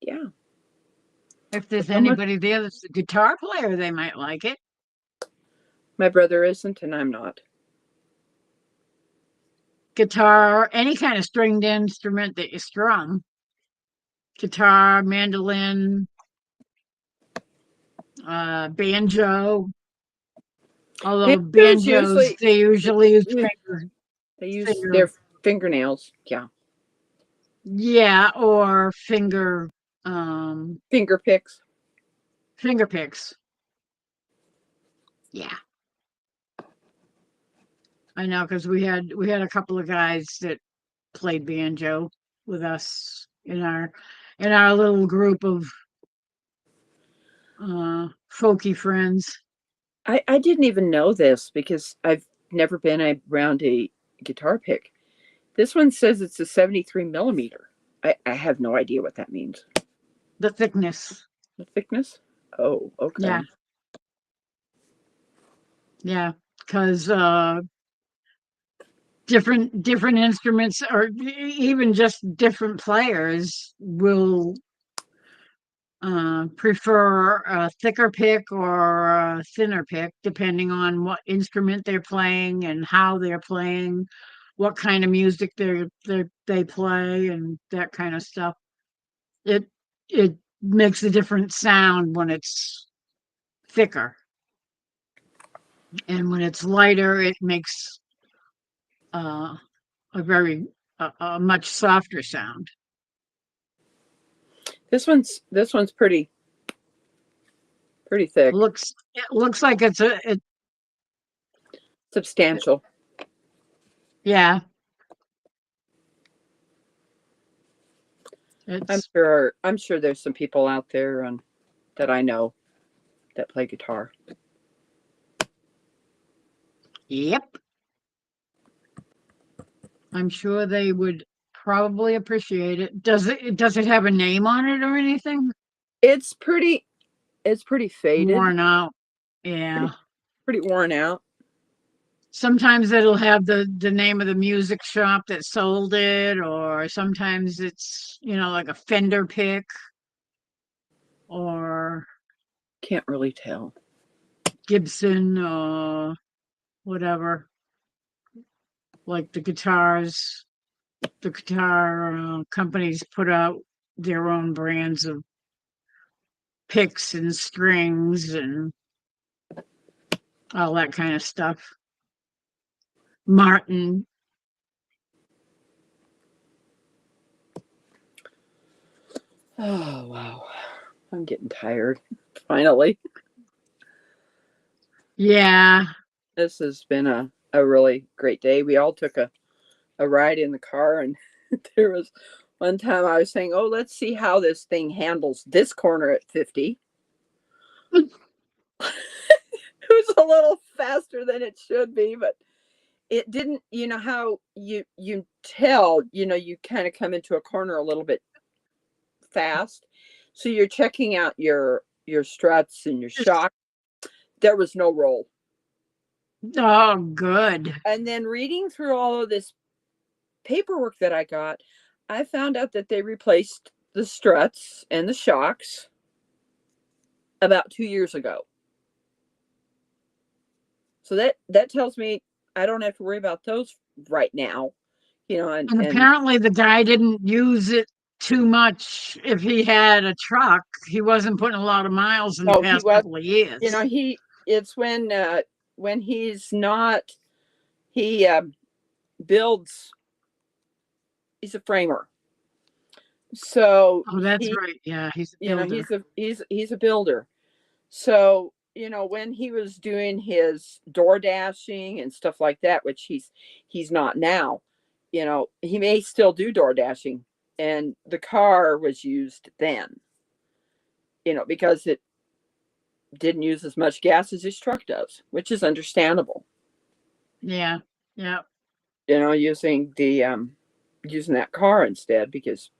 Speaker 5: Yeah.
Speaker 1: If there's anybody there that's a guitar player, they might like it.
Speaker 5: My brother isn't, and I'm not.
Speaker 1: Guitar, any kind of stringed instrument that you strum. Guitar, mandolin, banjo. Although banjos, they usually use fingers.
Speaker 5: They use
Speaker 1: Finger.
Speaker 5: their fingernails. Yeah.
Speaker 1: Yeah, or finger
Speaker 5: Finger picks.
Speaker 1: finger picks. Yeah. I know, because we had a couple of guys that played banjo with us in our little group of folky friends.
Speaker 5: I didn't even know this because I've never been around a guitar pick. This one says it's a 73 millimeter. I have no idea what that means.
Speaker 1: The thickness.
Speaker 5: The thickness? Oh, okay.
Speaker 1: Yeah. Yeah, because different instruments or even just different players will prefer a thicker pick or a thinner pick depending on what instrument they're playing and how they're playing, what kind of music they play and that kind of stuff. It makes a different sound when it's thicker, and when it's lighter it makes uh a much softer sound.
Speaker 5: This one's pretty thick.
Speaker 1: It looks like it's
Speaker 5: Substantial.
Speaker 1: yeah.
Speaker 5: I'm sure there's some people out there that I know that play guitar.
Speaker 1: Yep. I'm sure they would probably appreciate it. Does it have a name on it or anything?
Speaker 5: It's pretty faded.
Speaker 1: Worn out. Yeah.
Speaker 5: Pretty worn out.
Speaker 1: Sometimes it'll have the name of the music shop that sold it, or sometimes it's, like a Fender pick or
Speaker 5: Can't really tell.
Speaker 1: Gibson or whatever. Like the guitar companies put out their own brands of picks and strings and all that kind of stuff. Martin.
Speaker 5: Oh wow. I'm getting tired. Finally.
Speaker 1: Yeah.
Speaker 5: This has been a really great day. We all took a ride in the car, and there was one time I was saying, oh, let's see how this thing handles this corner at 50. It was a little faster than it should be, but it didn't. You know how you tell, you kind of come into a corner a little bit fast, so you're checking out your struts and your shock. There was no roll.
Speaker 1: Oh, good.
Speaker 5: And then reading through all of this paperwork that I got, I found out that they replaced the struts and the shocks about 2 years ago. So that tells me I don't have to worry about those right now,
Speaker 1: And apparently the guy didn't use it too much. If he had a truck, he wasn't putting a lot of miles in the past couple of years.
Speaker 5: It's when he's not, he builds. He's a framer. So
Speaker 1: that's right. Yeah, he's a builder.
Speaker 5: He's a builder. So when he was doing his door dashing and stuff like that, which he's not now, he may still do door dashing, and the car was used then, because it didn't use as much gas as his truck does, which is understandable.
Speaker 1: Yeah. Yeah.
Speaker 5: Using that car instead, because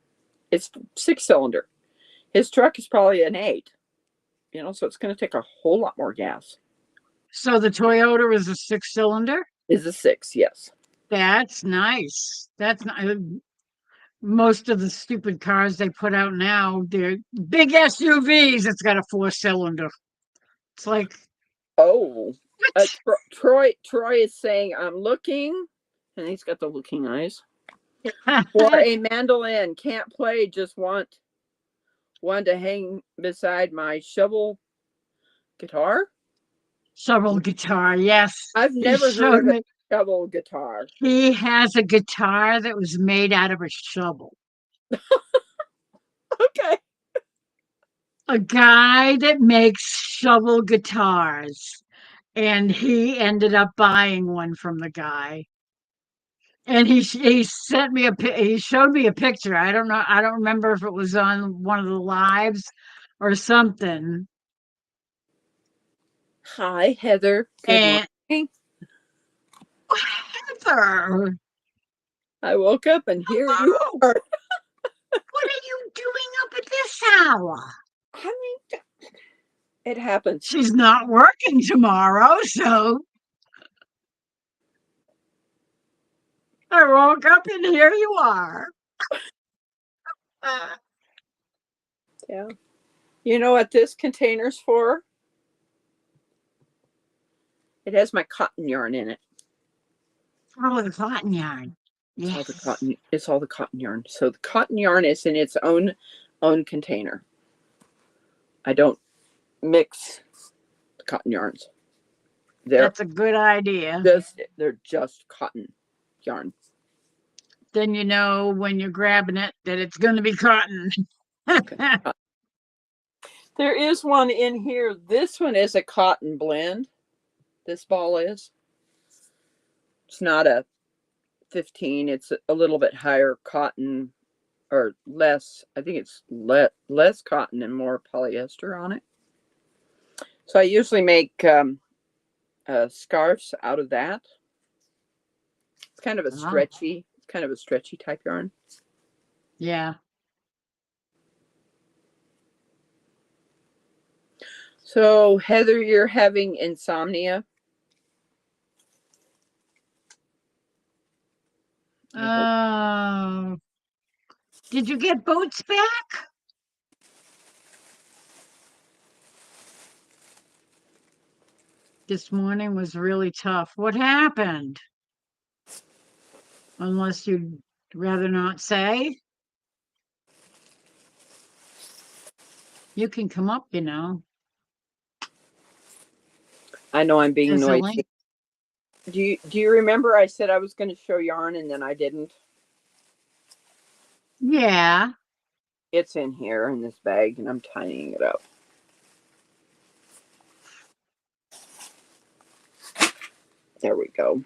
Speaker 5: it's 6-cylinder. His truck is probably an 8, so it's going to take a whole lot more gas.
Speaker 1: So the Toyota is a 6-cylinder?
Speaker 5: Is a 6, yes.
Speaker 1: That's nice. That's not, most of the stupid cars they put out now, they're big SUVs. It's got a 4-cylinder. It's like,
Speaker 5: oh, Troy is saying, I'm looking, and he's got the looking eyes, for a mandolin. Can't play, just want one to hang beside my shovel guitar.
Speaker 1: Shovel guitar, yes.
Speaker 5: I've never heard of it. Shovel guitar.
Speaker 1: He has a guitar that was made out of a shovel.
Speaker 5: Okay.
Speaker 1: A guy that makes shovel guitars. And he ended up buying one from the guy. And he sent me he showed me a picture. I don't remember if it was on one of the lives or something.
Speaker 5: Hi, Heather. Good
Speaker 1: And
Speaker 5: morning.
Speaker 1: Heather,
Speaker 5: I woke up and here you
Speaker 1: hello.
Speaker 5: are.
Speaker 1: What are you doing up at this hour?
Speaker 5: I mean, it happens.
Speaker 1: She's not working tomorrow, so I woke up and here you are.
Speaker 5: Yeah. You know what this container's for? It has my cotton yarn in it.
Speaker 1: Oh, the cotton yarn.
Speaker 5: It's
Speaker 1: Yes.
Speaker 5: all the cotton. It's all the cotton yarn. So the cotton yarn is in its own container. I don't mix the cotton yarns.
Speaker 1: That's a good idea.
Speaker 5: They're just cotton yarn.
Speaker 1: Then you know when you're grabbing it that it's going to be cotton.
Speaker 5: There is one in here. This one is a cotton blend. This ball is. It's not a 15. It's a little bit higher cotton or less. I think it's less cotton and more polyester on it. So I usually make scarves out of that. It's kind of a stretchy, type yarn.
Speaker 1: Yeah.
Speaker 5: So Heather, you're having insomnia.
Speaker 1: Did you get Boots back? This morning was really tough. What happened? Unless you'd rather not say. You can come up, you know.
Speaker 5: I know I'm being
Speaker 1: There's a
Speaker 5: noisy.
Speaker 1: link.
Speaker 5: Do you remember I said I was going to show yarn and then I didn't?
Speaker 1: Yeah.
Speaker 5: It's in here in this bag and I'm tidying it up. There we go.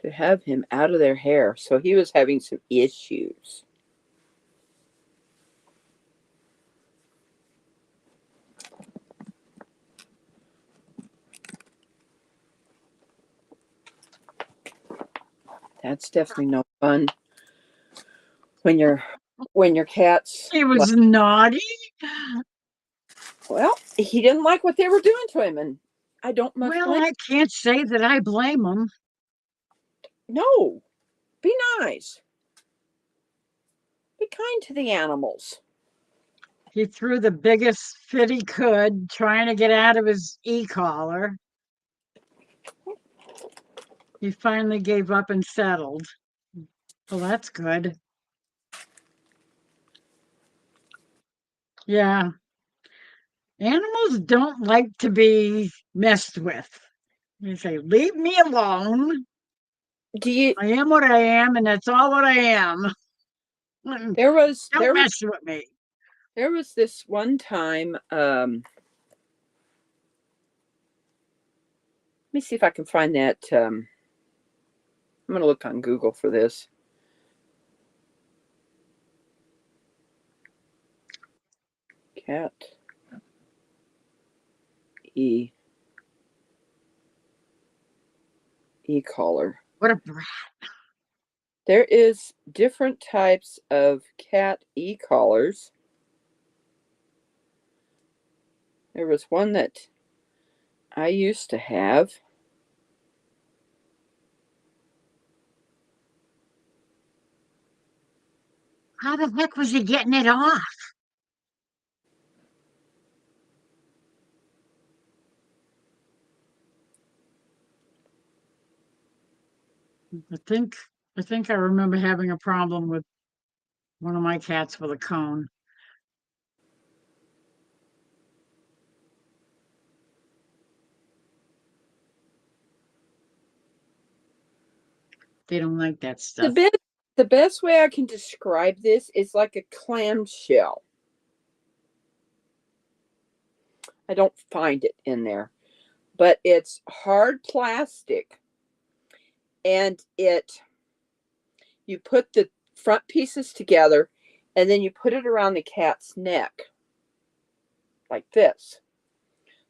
Speaker 5: To have him out of their hair. So he was having some issues. That's definitely no fun when your cat's
Speaker 1: He was naughty.
Speaker 5: well, he didn't like what they were doing to him, and I don't much
Speaker 1: Well,
Speaker 5: blame.
Speaker 1: I can't say that I blame him.
Speaker 5: No, be nice. Be kind to the animals.
Speaker 1: He threw the biggest fit he could, trying to get out of his e-collar. He finally gave up and settled. Well, that's good. Yeah. Animals don't like to be messed with. You say, leave me alone.
Speaker 5: Do you?
Speaker 1: I am what I am, and that's all what I am. Don't
Speaker 5: There was
Speaker 1: mess with me.
Speaker 5: there was this one time. Let me see if I can find that. I'm going to look on Google for this. Cat e-collar.
Speaker 1: What a brat.
Speaker 5: There is different types of cat e-collars. There was one that I used to have.
Speaker 1: How the heck was he getting it off? I think I remember having a problem with one of my cats with a cone. They don't like that
Speaker 5: The
Speaker 1: stuff.
Speaker 5: best way I can describe this is like a clamshell. I don't find it in there, but it's hard plastic, and you put the front pieces together, and then you put it around the cat's neck like this.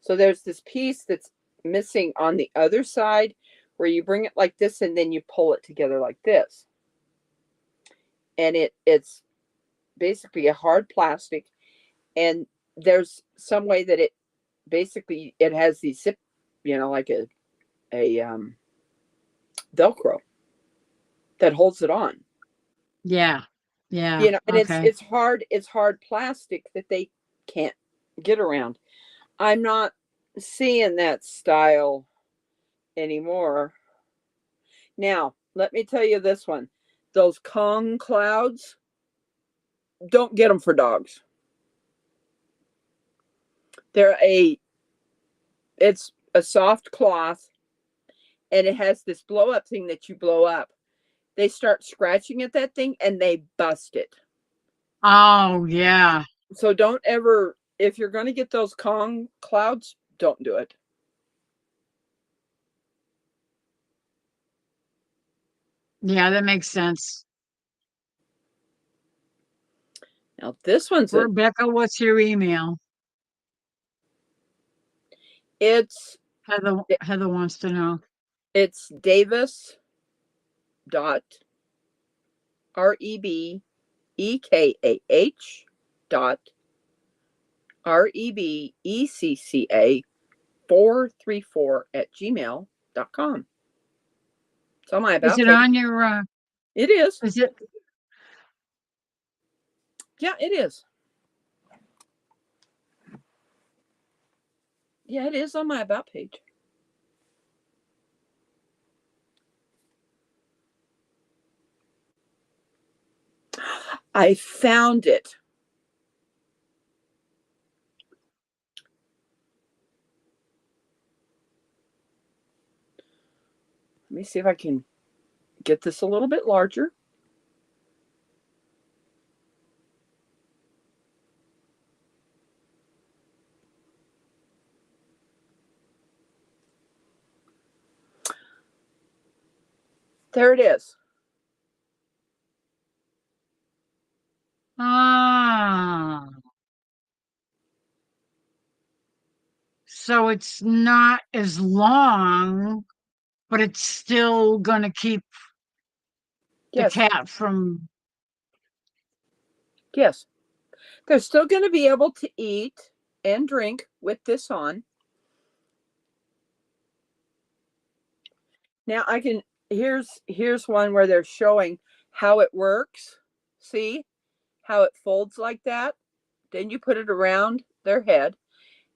Speaker 5: So there's this piece that's missing on the other side where you bring it like this and then you pull it together like this. And it's basically a hard plastic, and there's some way that it basically it has these zip, like a Velcro that holds it on.
Speaker 1: Yeah. Yeah.
Speaker 5: And
Speaker 1: Okay.
Speaker 5: it's hard plastic that they can't get around. I'm not seeing that style anymore. Now, let me tell you this one. Those Kong clouds, don't get them for dogs. It's a soft cloth, and it has this blow up thing that you blow up. They start scratching at that thing and they bust it.
Speaker 1: Oh, yeah.
Speaker 5: So don't ever, if you're going to get those Kong clouds, don't do it.
Speaker 1: Yeah, that makes sense.
Speaker 5: Now this one's
Speaker 1: Rebecca, what's your email?
Speaker 5: it's
Speaker 1: Heather wants to know.
Speaker 5: it's Davis dot REBEKAH dot REBECCA 434 at gmail.com. It's on my
Speaker 1: Is
Speaker 5: about
Speaker 1: it
Speaker 5: page.
Speaker 1: on your
Speaker 5: It is.
Speaker 1: is it
Speaker 5: Yeah, it is. Yeah, it is on my about page. I found it. Let me see if I can get this a little bit larger. There it is.
Speaker 1: ah so it's not as long, but it's still gonna keep the
Speaker 5: Yes.
Speaker 1: cat from
Speaker 5: Yes. They're still going to be able to eat and drink with this on. Now here's one where they're showing how it works. See how it folds like that? Then you put it around their head,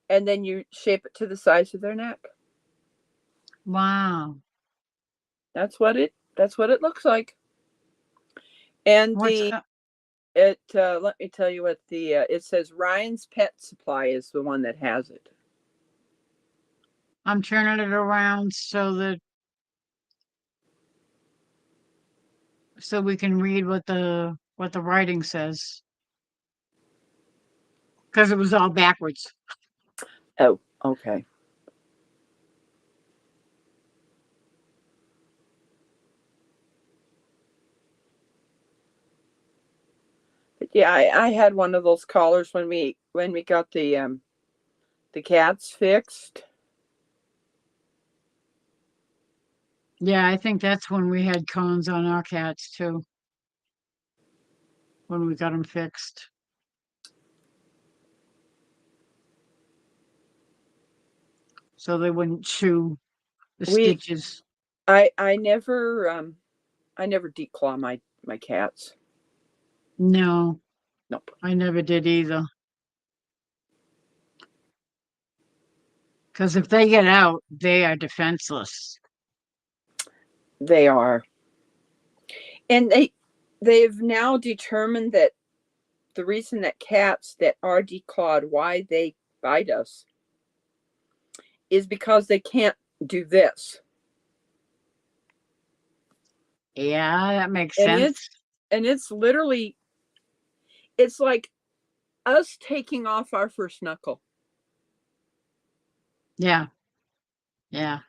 Speaker 5: and then you shape it to the size of their neck.
Speaker 1: wow.
Speaker 5: That's what it looks like. And
Speaker 1: What's
Speaker 5: let me tell you what it says. Ryan's Pet Supply is the one that has it.
Speaker 1: I'm turning it around so we can read what the writing says. Because it was all backwards.
Speaker 5: Oh, okay. But yeah, I had one of those collars when we got the cats fixed.
Speaker 1: Yeah, I think that's when we had cones on our cats too. When we got them fixed. So they wouldn't chew the
Speaker 5: We
Speaker 1: stitches.
Speaker 5: I never declaw my cats.
Speaker 1: No,
Speaker 5: Nope.
Speaker 1: I never did either. Because if they get out, they are defenseless.
Speaker 5: They are. And they've now determined that the reason that cats that are declawed, why they bite us, is because they can't do this.
Speaker 1: Yeah, that makes
Speaker 5: And
Speaker 1: sense.
Speaker 5: it's literally, it's like us taking off our first knuckle.
Speaker 1: Yeah. Yeah.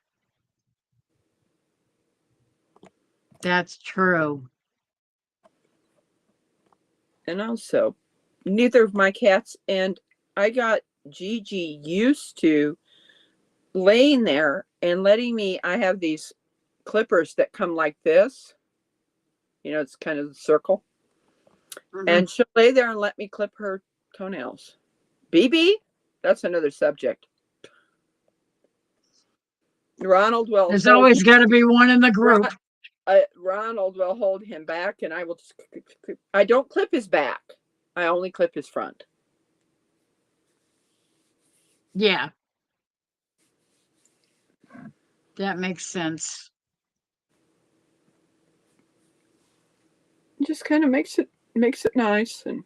Speaker 1: That's true.
Speaker 5: And also, neither of my cats, and I got Gigi used to laying there and letting me, I have these clippers that come like this. It's kind of the circle.
Speaker 1: Mhm.
Speaker 5: And she'll lay there and let me clip her toenails. BB, that's another subject. Ronald will
Speaker 1: There's
Speaker 5: hold
Speaker 1: always got to be one in the group.
Speaker 5: Ronald will hold him back, and I will just. I don't clip his back. I only clip his front.
Speaker 1: Yeah. That makes sense.
Speaker 5: It just kind of makes it nice, and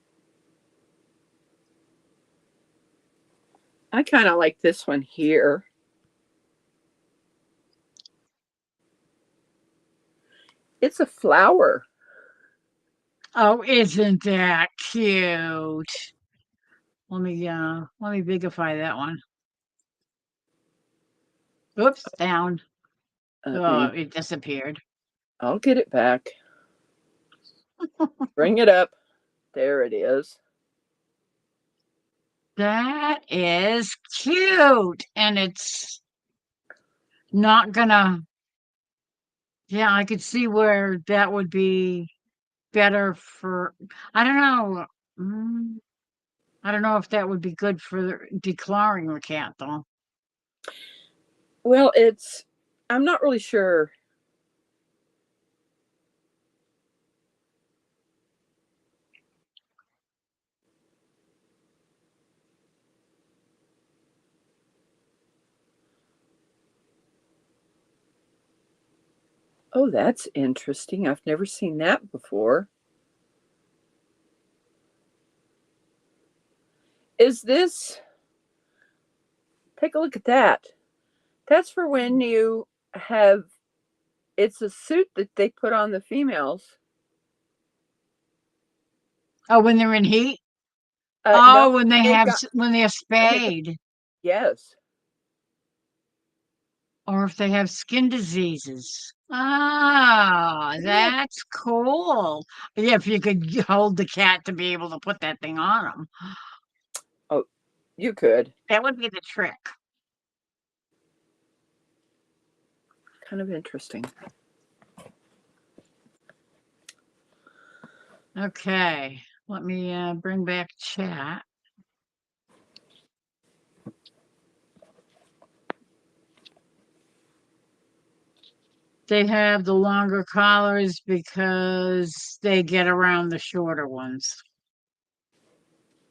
Speaker 5: I kind of like this one here. It's a flower.
Speaker 1: Oh, isn't that cute? Let me bigify that one. Oops, down. Oh, it disappeared.
Speaker 5: I'll get it back. Bring it up. There it is.
Speaker 1: That is cute. And it's not gonna, yeah, I could see where that would be better for, I don't know. I don't know if that would be good for declawing the cat, though.
Speaker 5: Well, I'm not really sure. Oh, that's interesting. I've never seen that before. Is this, take a look at that. That's for when you have, it's a suit that they put on the females.
Speaker 1: Oh, when they're in heat?
Speaker 5: No,
Speaker 1: Oh, when
Speaker 5: they've got,
Speaker 1: when they're
Speaker 5: they've got,
Speaker 1: spayed,
Speaker 5: yes.
Speaker 1: or if they have skin diseases. Ah,
Speaker 5: Isn't that,
Speaker 1: that's cool. Yeah, if you could hold the cat to be able to put that thing on them,
Speaker 5: oh, you could.
Speaker 1: that would be the trick.
Speaker 5: Kind of interesting.
Speaker 1: Okay, let me bring back chat. They have the longer collars because they get around the shorter ones.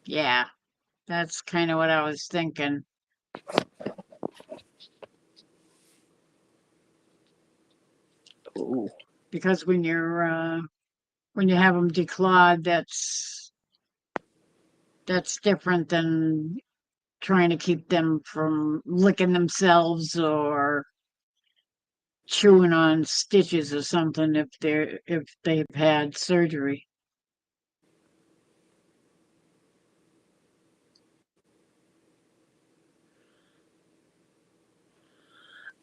Speaker 1: Yeah, that's kind of what I was thinking.
Speaker 5: Ooh.
Speaker 1: Because when you have them declawed, that's different than trying to keep them from licking themselves or chewing on stitches or something if they've had surgery.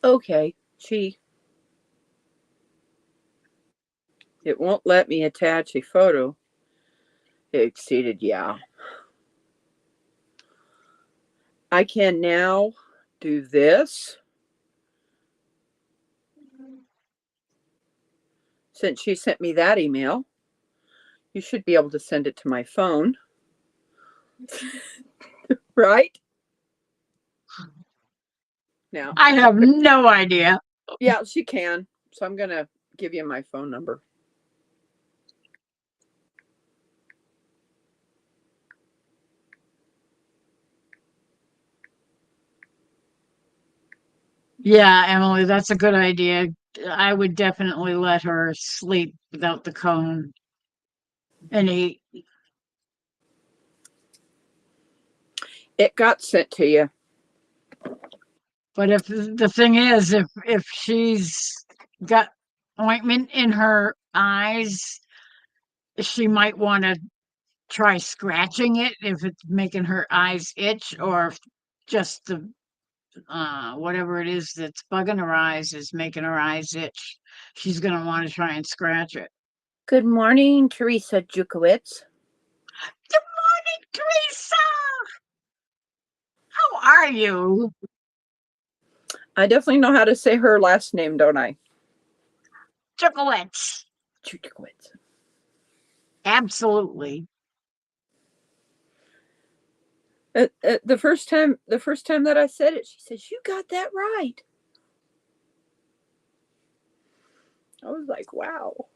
Speaker 5: Okay, gee. It won't let me attach a photo. It exceeded, yeah. I can now do this. Since she sent me that email, you should be able to send it to my phone. Right? Now.
Speaker 1: I have no idea.
Speaker 5: Yeah, she can. So I'm going to give you my phone number.
Speaker 1: Yeah, Emily, that's a good idea. I would definitely let her sleep without the cone and eat.
Speaker 5: It got sent to you.
Speaker 1: But if the thing is, if she's got ointment in her eyes, she might want to try scratching it if it's making her eyes itch, or if just the whatever it is that's bugging her eyes is making her eyes itch. She's gonna want to try and scratch it.
Speaker 5: Good morning, Teresa Jukowitz.
Speaker 1: Good morning, Teresa. How are you?
Speaker 5: I definitely know how to say her last name, don't I?
Speaker 1: Chocolates.
Speaker 5: Jukowitz.
Speaker 1: Absolutely.
Speaker 5: The first time that I said it, she says, "You got that right." I was like, "Wow."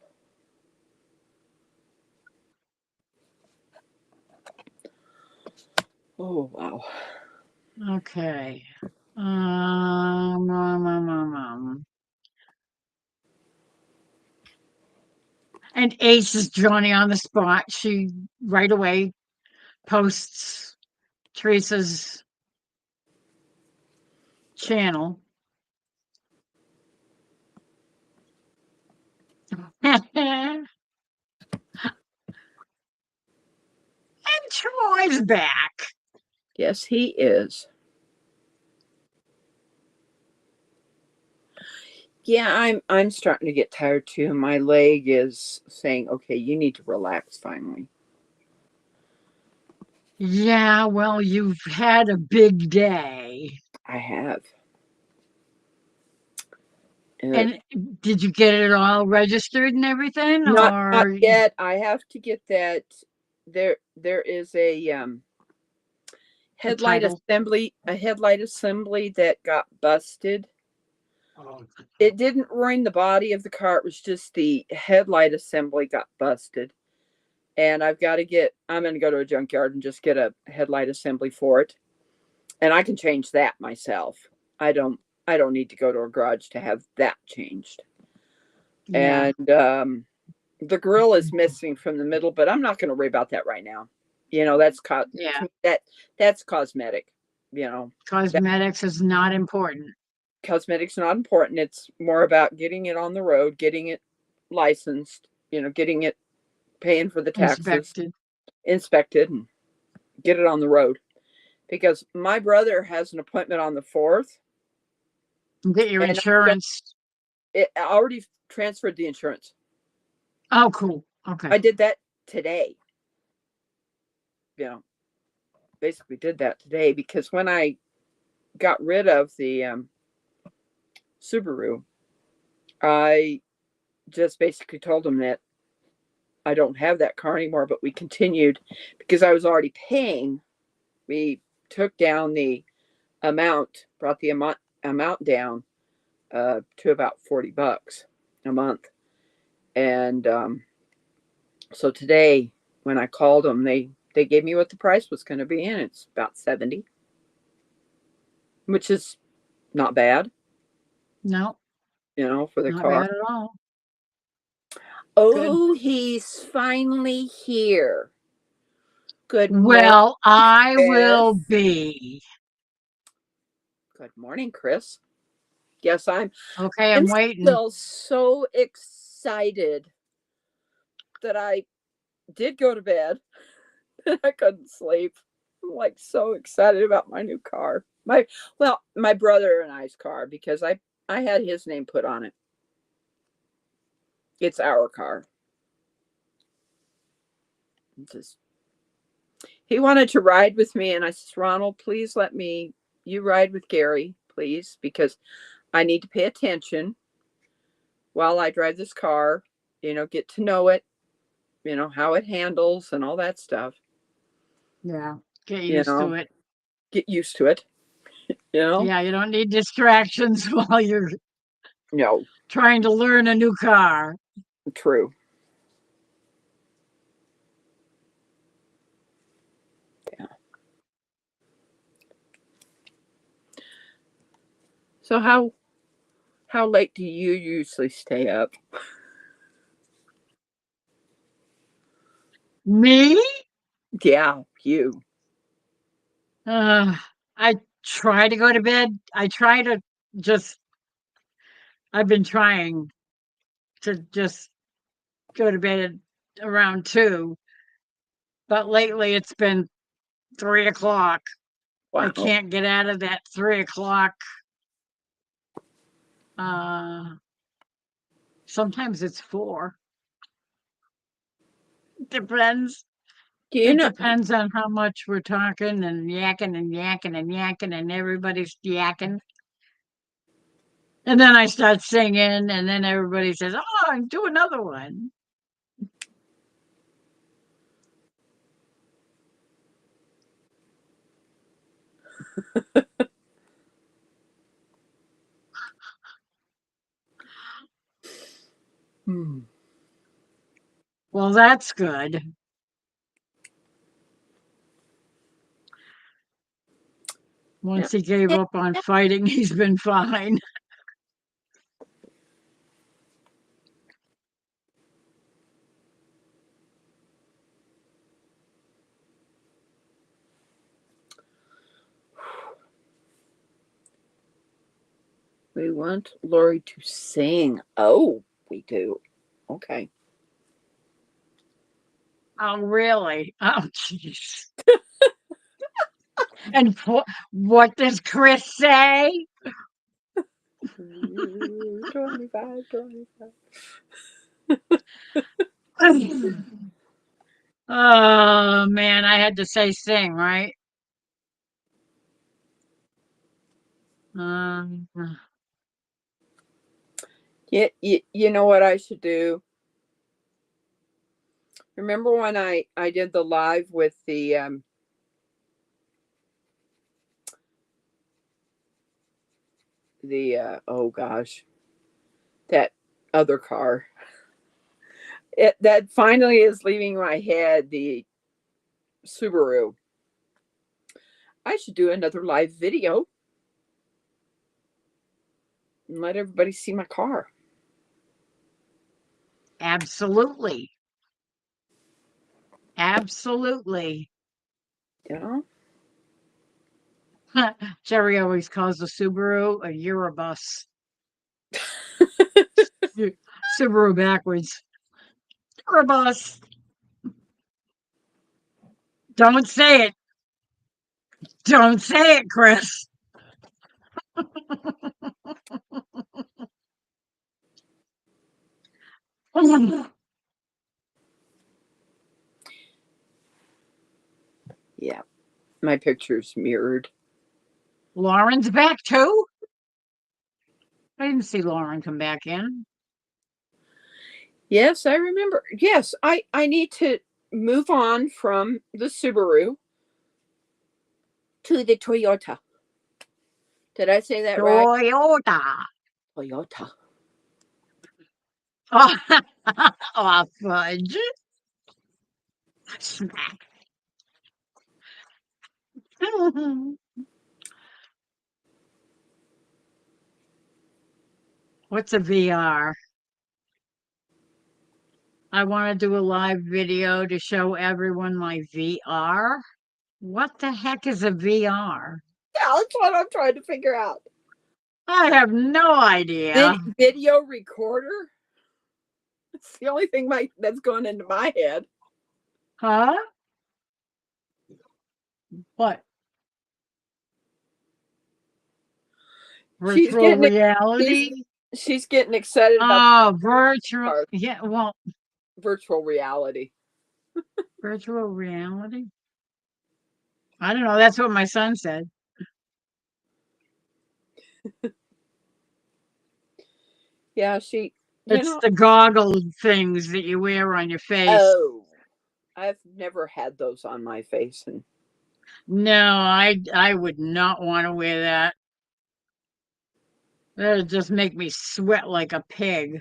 Speaker 5: Oh, wow.
Speaker 1: Okay. Um, um, um, um, um. And Ace is Johnny on the spot. She right away posts Teresa's channel. And Troy's back.
Speaker 5: Yes, he is. Yeah, I'm starting to get tired too. My leg is saying, "Okay, you need to relax finally."
Speaker 1: Yeah, well, you've had a big day.
Speaker 5: I have. Uh,
Speaker 1: And did you get it all registered and everything,
Speaker 5: not
Speaker 1: or
Speaker 5: yet. I have to get that. There is
Speaker 1: the title?
Speaker 5: a headlight assembly that got busted.
Speaker 4: Oh,
Speaker 5: It didn't ruin the body of the car. It was just the headlight assembly got busted. And I'm going to go to a junkyard and just get a headlight assembly for it. And I can change that myself. I don't, I don't need to go to a garage to have that changed.
Speaker 1: Yeah,
Speaker 5: And, the grill is missing from the middle, but I'm not going to worry about that right now. You know,
Speaker 1: yeah.
Speaker 5: that's cosmetic. You know, that
Speaker 1: Cosmetics is not important.
Speaker 5: cosmetics not important. It's more about getting it on the road, getting it licensed, getting it, paying for the taxes,
Speaker 1: Inspected.
Speaker 5: inspected, and get it on the road. Because my brother has an appointment on the 4th,
Speaker 1: Get your
Speaker 5: and
Speaker 1: insurance.
Speaker 5: I already transferred the insurance.
Speaker 1: Oh, cool. Okay.
Speaker 5: I did that today. You know, basically did that today because when I got rid of the Subaru, I just basically told him that I don't have that car anymore, but we continued because I was already paying. We took down the brought the amount down to about $40 a month. And so today, when I called them, they gave me what the price was going to be, and it's about 70, which is not bad,
Speaker 1: No,
Speaker 5: for the
Speaker 1: not
Speaker 5: car.
Speaker 1: bad at all. Good.
Speaker 5: Oh, he's finally here. Good morning,
Speaker 1: Well, I will
Speaker 5: Chris.
Speaker 1: be.
Speaker 5: Good morning, Chris. Yes,
Speaker 1: Okay,
Speaker 5: I'm
Speaker 1: I'm waiting.
Speaker 5: still so excited that I did go to bed. I couldn't sleep. I'm like so excited about my new car. My brother and I's car, because I had his name put on it. It's our car. Just he wanted to ride with me, and I said, "Ronald, please let you ride with Gary, please, because I need to pay attention while I drive this car, get to know it, how it handles and all that stuff,
Speaker 1: Yeah, get
Speaker 5: you
Speaker 1: used to
Speaker 5: know,
Speaker 1: it.
Speaker 5: get used to it, you know?
Speaker 1: Yeah, you don't need distractions while you're
Speaker 5: No,
Speaker 1: trying to learn a new car.
Speaker 5: true. Yeah. So how late do you usually stay up?
Speaker 1: Me?
Speaker 5: Yeah, you.
Speaker 1: Uh, I try to go to bed. Just, I've been trying to just go to bed at around 2, but lately it's been 3 o'clock. I
Speaker 5: Wow.
Speaker 1: can't get out of that 3 o'clock. Uh, Sometimes it's 4. Depends.
Speaker 5: Do you
Speaker 1: It
Speaker 5: know?
Speaker 1: depends on how much we're talking and yakking and yakking and yakking and everybody's yakking. And then I start singing and then everybody says, "Oh, do another one."
Speaker 5: Hmm.
Speaker 1: Well, that's good. Once he gave up on fighting, he's been fine.
Speaker 5: We want Lori to sing. Oh, we do. Okay.
Speaker 1: Oh, really? Oh, jeez. And what does Chris say?
Speaker 5: 25, 25.
Speaker 1: Oh, man, I had to say sing, right? Um,
Speaker 5: You know what I should do? Remember when I did the live with the oh gosh, that other car. That finally is leaving my head, the Subaru. I should do another live video and let everybody see my car.
Speaker 1: Absolutely. Absolutely.
Speaker 5: You know?
Speaker 1: Jerry always calls the Subaru a Eurobus. Subaru backwards. Eurobus. Don't say it. Don't say it, Chris.
Speaker 5: Yeah, my picture's mirrored.
Speaker 1: Lauren's back too? I didn't see Lauren come back in.
Speaker 5: Yes, I remember. Yes, I need to move on from the Subaru to the Toyota. Did I say that right?
Speaker 1: Toyota.
Speaker 5: Toyota.
Speaker 1: Oh, oh fudge. Smack. What's a VR? I want to do a live video to show everyone my VR. What the heck is a VR?
Speaker 5: Yeah, that's what I'm trying to figure out.
Speaker 1: I have no idea.
Speaker 5: Video recorder? It's the only thing that's going into my head.
Speaker 1: Huh? What?
Speaker 5: She's
Speaker 1: Virtual
Speaker 5: getting
Speaker 1: reality?
Speaker 5: she's getting excited about
Speaker 1: Oh, virtual.
Speaker 5: cars.
Speaker 1: Yeah, well,
Speaker 5: Virtual reality.
Speaker 1: virtual reality? I don't know. That's what my son said.
Speaker 5: Yeah,
Speaker 1: It's the goggle things that you wear on your face.
Speaker 5: oh, I've never had those on my face, and
Speaker 1: No, I would not want to wear that. That'd just make me sweat like a pig.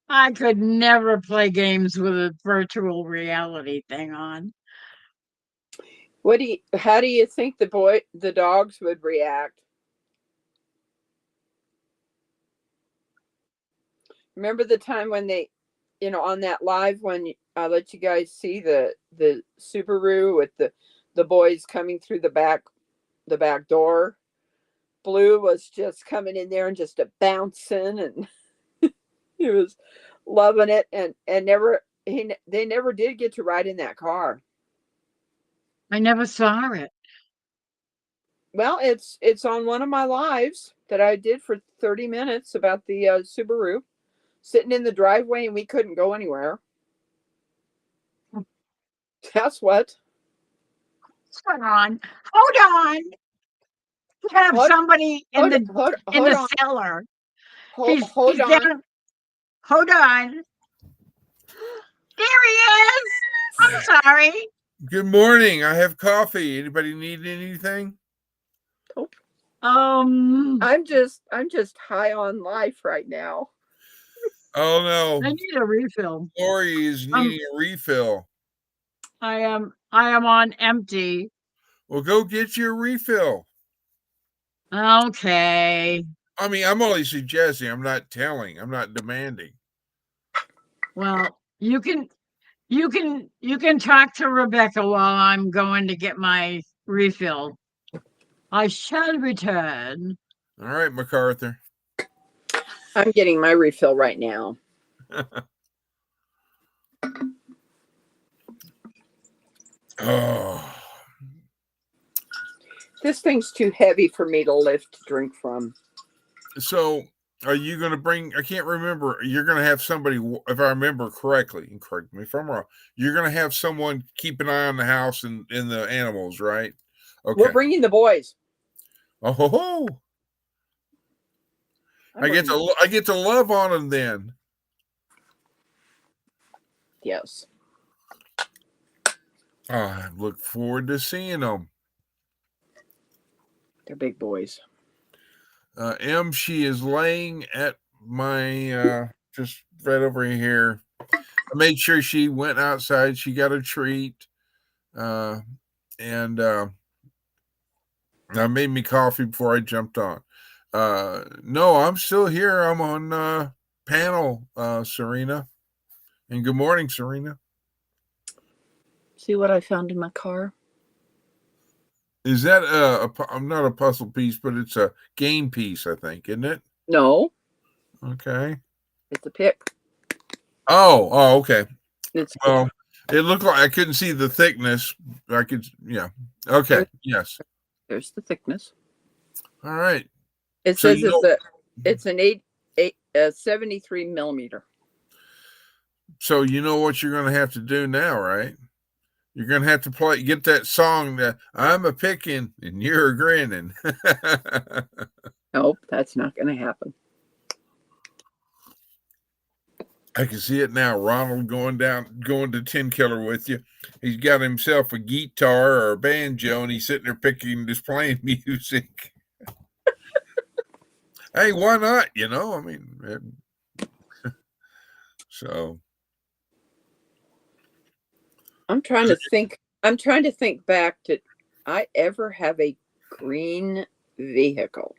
Speaker 1: I could never play games with a virtual reality thing on.
Speaker 5: How do you think the dogs would react? Remember the time when they, on that live when I let you guys see the Subaru with the boys coming through the back door. Blue was just coming in there and just a bouncing, and he was loving it, and they never did get to ride in that car.
Speaker 1: I never saw it.
Speaker 5: Well, it's on one of my lives that I did for 30 minutes about the Subaru sitting in the driveway, and we couldn't go anywhere. That's what.
Speaker 1: Hold on. Hold on. We have
Speaker 5: Hold,
Speaker 1: somebody in the
Speaker 5: hold on.
Speaker 1: cellar.
Speaker 5: Hold
Speaker 1: He's
Speaker 5: on.
Speaker 1: down. Hold on. There he is. I'm sorry.
Speaker 6: Good morning. I have coffee. Anybody need anything?
Speaker 5: Nope.
Speaker 1: Um,
Speaker 5: I'm just high on life right now.
Speaker 6: Oh no.
Speaker 1: I need a refill.
Speaker 6: Lori is needing a refill.
Speaker 1: I am on empty.
Speaker 6: Well, go get your refill.
Speaker 1: Okay.
Speaker 6: I mean, I'm only suggesting. I'm not telling. I'm not demanding.
Speaker 1: Well, you can talk to Rebecca while I'm going to get my refill. I shall return.
Speaker 6: All right, MacArthur.
Speaker 5: I'm getting my refill right now.
Speaker 6: Oh.
Speaker 5: This thing's too heavy for me to lift to drink from.
Speaker 6: So, are you going to bring? I can't remember. You're going to have somebody, if I remember correctly, and correct me if I'm wrong. You're going to have someone keep an eye on the house and the animals, right? Okay.
Speaker 5: We're bringing the boys.
Speaker 6: Oh ho ho! I get to love on them then.
Speaker 5: Yes.
Speaker 6: I look forward to seeing them.
Speaker 5: They're big boys.
Speaker 6: She is laying at my just right over here. I made sure she went outside. She got a treat, and I made me coffee before I jumped on. No, I'm still here. I'm on panel, Serena. And good morning, Serena.
Speaker 5: See what I found in my car?
Speaker 6: Is that I'm not a puzzle piece, but it's a game piece, I think, isn't it?
Speaker 5: No.
Speaker 6: Okay.
Speaker 5: It's a pick.
Speaker 6: Oh, okay.
Speaker 5: Well,
Speaker 6: it looked like I couldn't see the thickness. I could, yeah. Okay. Yes.
Speaker 5: There's the thickness.
Speaker 6: All right.
Speaker 5: It says it's an 73 millimeter.
Speaker 6: So you know what you're going to have to do now, right? You're going to have to get that song that I'm a picking and you're a grinning.
Speaker 5: Nope, that's not going to happen.
Speaker 6: I can see it now. Ronald going to 10 Killer with you. He's got himself a guitar or a banjo and he's sitting there picking, just playing music. Hey, why not? I mean, so.
Speaker 5: I'm trying to think back. Did I ever have a green vehicle?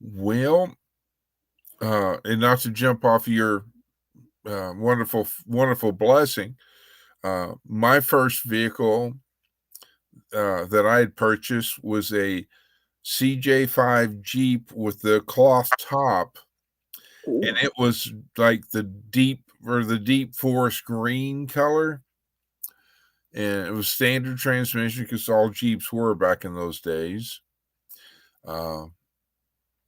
Speaker 6: Well, and not to jump off your wonderful blessing, my first vehicle that I had purchased was a CJ5 Jeep with the cloth top. Ooh. And it was like the deep forest green color. And it was standard transmission because all Jeeps were back in those days. It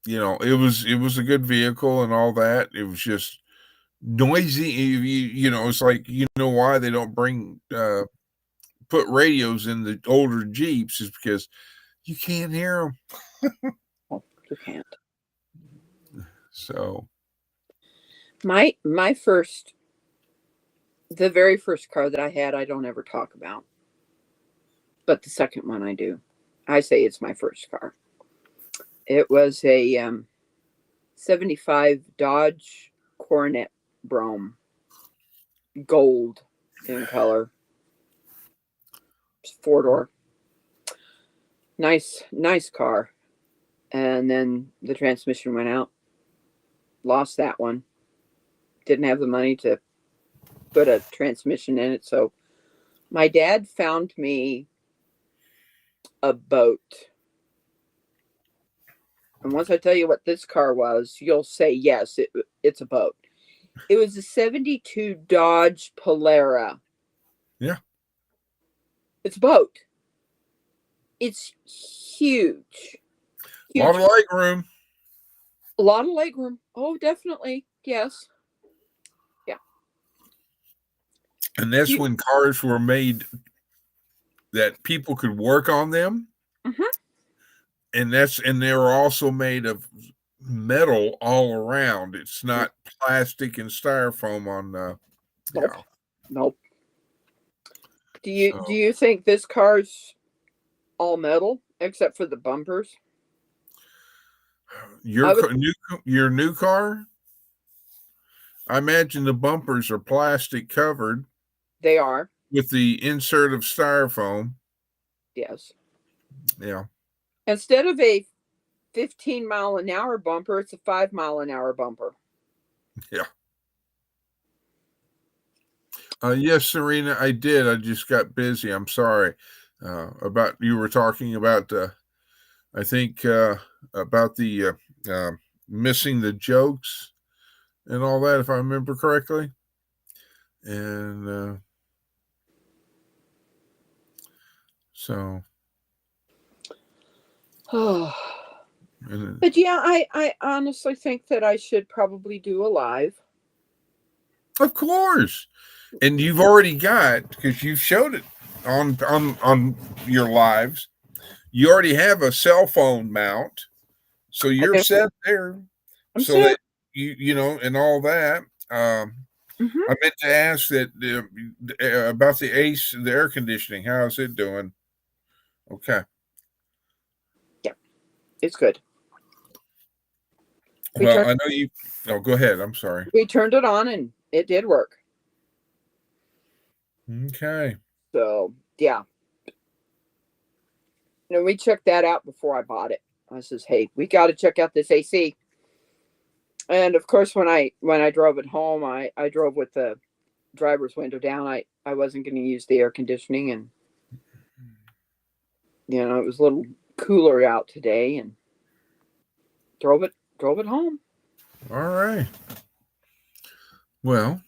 Speaker 6: was a good vehicle and all that. It was just noisy. It's like, why they don't put radios in the older Jeeps is because you can't hear them.
Speaker 5: Oh, you can't.
Speaker 6: So
Speaker 5: the very first car that I had, I don't ever talk about, but the second one I do. I say it's my first car. It was a 75 Dodge Coronet Brougham, gold in color. 4-door. Nice car. And then the transmission went out. Lost that one. Didn't have the money to put a transmission in it. So my dad found me a boat. And once I tell you what this car was, you'll say, yes, it's a boat. It was a 72 Dodge Polara.
Speaker 6: Yeah.
Speaker 5: It's a boat. It's huge.
Speaker 6: A lot of leg room.
Speaker 5: A lot of leg room. Oh, definitely. Yes. Yeah.
Speaker 6: And that's when cars were made that people could work on them.
Speaker 5: Mm-hmm.
Speaker 6: And they were also made of metal all around. It's not plastic and styrofoam on
Speaker 5: Nope. Nope. Do you think this car's all metal except for the bumpers?
Speaker 6: Your new car? I imagine the bumpers are plastic covered.
Speaker 5: They are.
Speaker 6: With the insert of styrofoam.
Speaker 5: Yes.
Speaker 6: Yeah.
Speaker 5: Instead of a 15-mile-an-hour bumper, it's a 5-mile-an-hour bumper.
Speaker 6: Yeah. Yes, Serena, I did. I just got busy. I'm sorry. About you were talking about, I think, about the missing the jokes and all that, if I remember correctly. And so.
Speaker 5: But yeah, I honestly think that I should probably do a live.
Speaker 6: Of course. And you've already got, because you've showed it on your lives, you already have a cell phone mount. So you're set there. That you know, and all that. I meant to ask that about the Ace, the air conditioning. How is it doing? Okay.
Speaker 5: Yeah, it's good.
Speaker 6: Well, I know you. Oh, go ahead. I'm sorry.
Speaker 5: We turned it on and it did work.
Speaker 6: Okay.
Speaker 5: So yeah. You know, we checked that out before I bought it. I says, "Hey, we got to check out this AC." And of course, when I drove it home, I drove with the driver's window down. I wasn't going to use the air conditioning, and you know, it was a little cooler out today, and drove it home.
Speaker 6: All right. Well,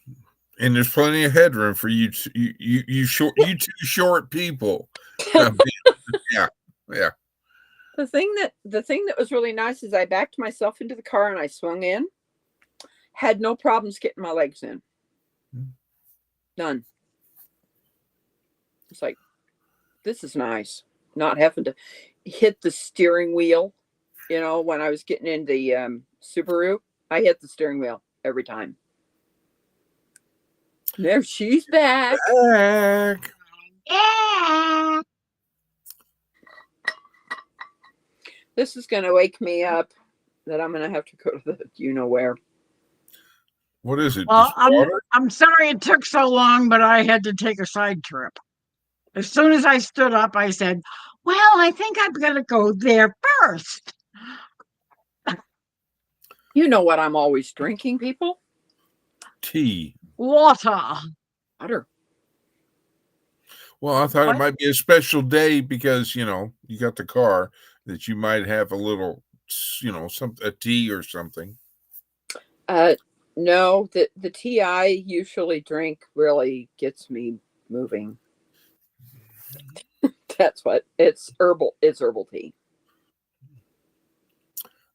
Speaker 6: and there's plenty of headroom for you two short people. Yeah.
Speaker 5: The thing that was really nice is I backed myself into the car and I swung in. Had no problems getting my legs in. None. It's like, this is nice. Not having to hit the steering wheel. You know, when I was getting in the Subaru, I hit the steering wheel every time. There, she's back.
Speaker 1: Yeah.
Speaker 5: This is going to wake me up that I'm going to have to go to the you-know-where.
Speaker 6: What is it?
Speaker 1: Well, I'm sorry it took so long, but I had to take a side trip. As soon as I stood up, I said, well, I think I'm going to go there first.
Speaker 5: You know what I'm always drinking, people?
Speaker 6: Tea.
Speaker 1: Water.
Speaker 6: Well, I thought it might be a special day because, you know, you got the car, that you might have a little, you know, a tea or something.
Speaker 5: No, the tea I usually drink really gets me moving. That's what it's herbal. It's herbal tea.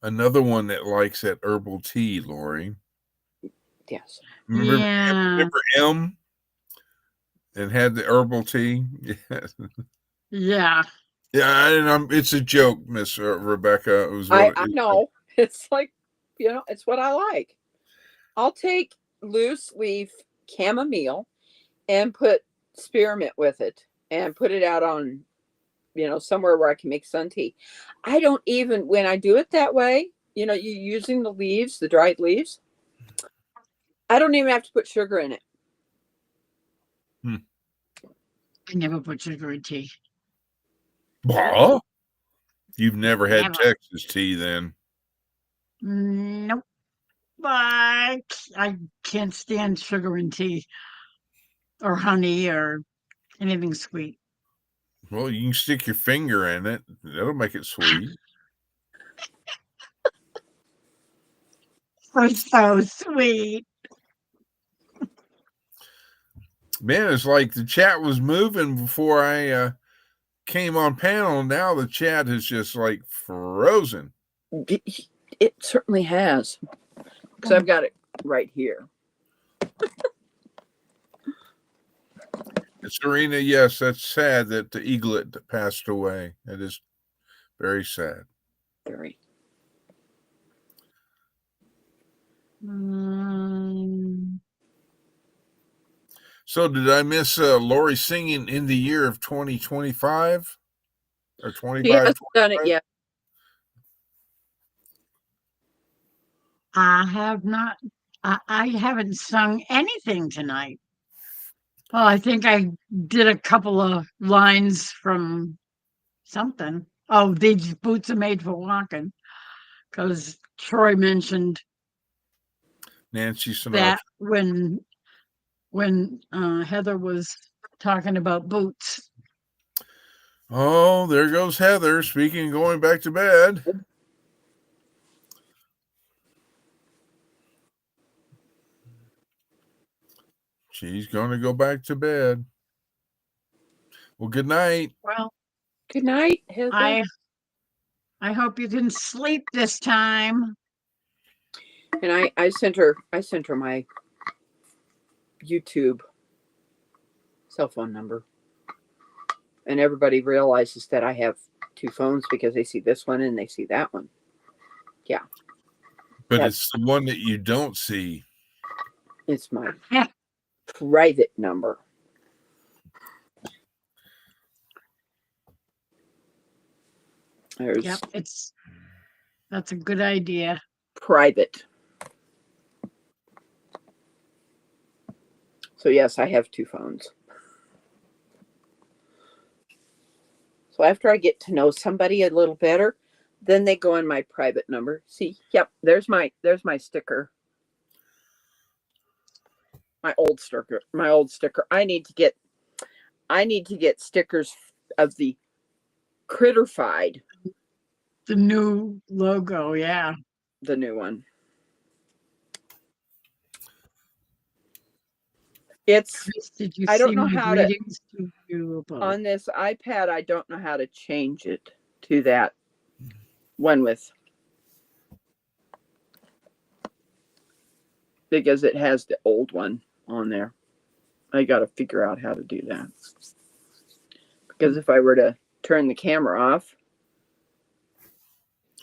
Speaker 6: Another one that likes that herbal tea, Lori.
Speaker 5: Yes.
Speaker 6: Remember M? And had the herbal tea?
Speaker 1: Yeah.
Speaker 6: Yeah, and it's a joke, Miss Rebecca. It was
Speaker 5: I know. It's like, you know, it's what I like. I'll take loose leaf chamomile and put spearmint with it and put it out on, you know, somewhere where I can make sun tea. I don't even, when I do it that way, you know, you're using the leaves, the dried leaves. I don't even have to put sugar in it.
Speaker 1: I never put sugar in tea.
Speaker 6: Bah? You've never had
Speaker 1: Never.
Speaker 6: Texas tea then.
Speaker 1: Nope. But I can't stand sugar in tea or honey or anything sweet.
Speaker 6: Well, you can stick your finger in it. That'll make it sweet.
Speaker 1: It's so sweet.
Speaker 6: Man, it's like the chat was moving before I came on panel. Now the chat is just like frozen.
Speaker 5: It certainly has. Because I've got it right here.
Speaker 6: Serena, yes, that's sad that the eaglet passed away. It is very sad.
Speaker 5: Very.
Speaker 6: So did I miss Lori singing in the year of 2025 or 25?
Speaker 5: She hasn't done it yet.
Speaker 1: I have not. I haven't sung anything tonight. Well, I think I did a couple of lines from something. Oh, these boots are made for walking. Because Troy mentioned
Speaker 6: Nancy Sinatra.
Speaker 1: that when Heather was talking about boots.
Speaker 6: Oh, there goes Heather. Speaking of going back to bed. She's going to go back to bed. Well, good night.
Speaker 1: Well,
Speaker 5: Good night, Heather.
Speaker 1: I hope you can sleep this time.
Speaker 5: And I sent her my YouTube cell phone number. And everybody realizes that I have two phones because they see this one and they see that one. Yeah.
Speaker 6: But
Speaker 5: That's-
Speaker 6: it's the one that you don't see.
Speaker 5: It's my private number. There's
Speaker 1: Yep, that's a good idea.
Speaker 5: private. So yes, I have two phones. So after I get to know somebody a little better, then they go on my private number. See, yep, there's my sticker. My old sticker. I need to get stickers of the Critterfied,
Speaker 1: The new logo, yeah.
Speaker 5: the new one. It's
Speaker 1: Chris, did you
Speaker 5: I don't
Speaker 1: see
Speaker 5: know
Speaker 1: my
Speaker 5: how to-
Speaker 1: greetings to you about
Speaker 5: on this iPad. I don't know how to change it to that one because it has the old one on there. I got to figure out how to do that. Because if I were to turn the camera off,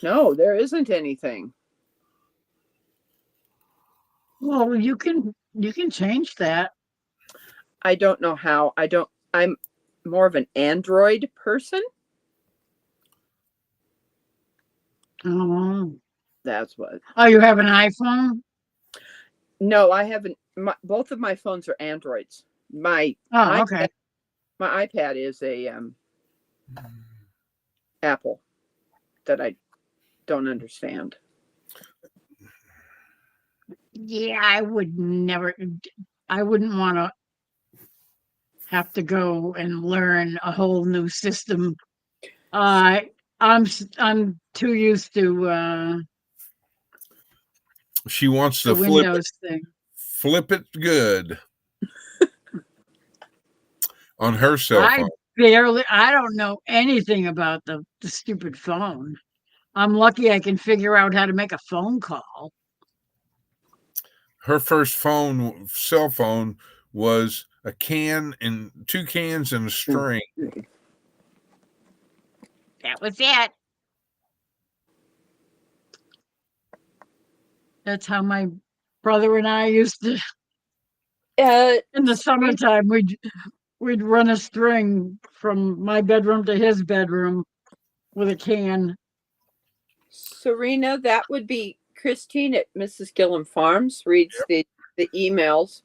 Speaker 5: no, there isn't anything.
Speaker 1: Well, you can change that.
Speaker 5: I don't know how. I'm more of an Android person.
Speaker 1: Oh.
Speaker 5: That's what.
Speaker 1: Oh, you have an iPhone?
Speaker 5: No, I haven't. Both of my phones are Androids. My
Speaker 1: Okay.
Speaker 5: my iPad is a Apple that I don't understand.
Speaker 1: Yeah, I wouldn't want to have to go and learn a whole new system. I'm too used to
Speaker 6: She wants
Speaker 1: the
Speaker 6: to
Speaker 1: Windows thing.
Speaker 6: flip it good on her cell phone.
Speaker 1: I don't know anything about the stupid phone. I'm lucky I can figure out how to make a phone call.
Speaker 6: Her first cell phone, was a can and two cans and a string.
Speaker 1: That was it. That's how my brother and I used to. In the summertime, we'd run a string from my bedroom to his bedroom with a can.
Speaker 5: Serena, that would be Christine at Mrs. Gillum Farms reads the emails.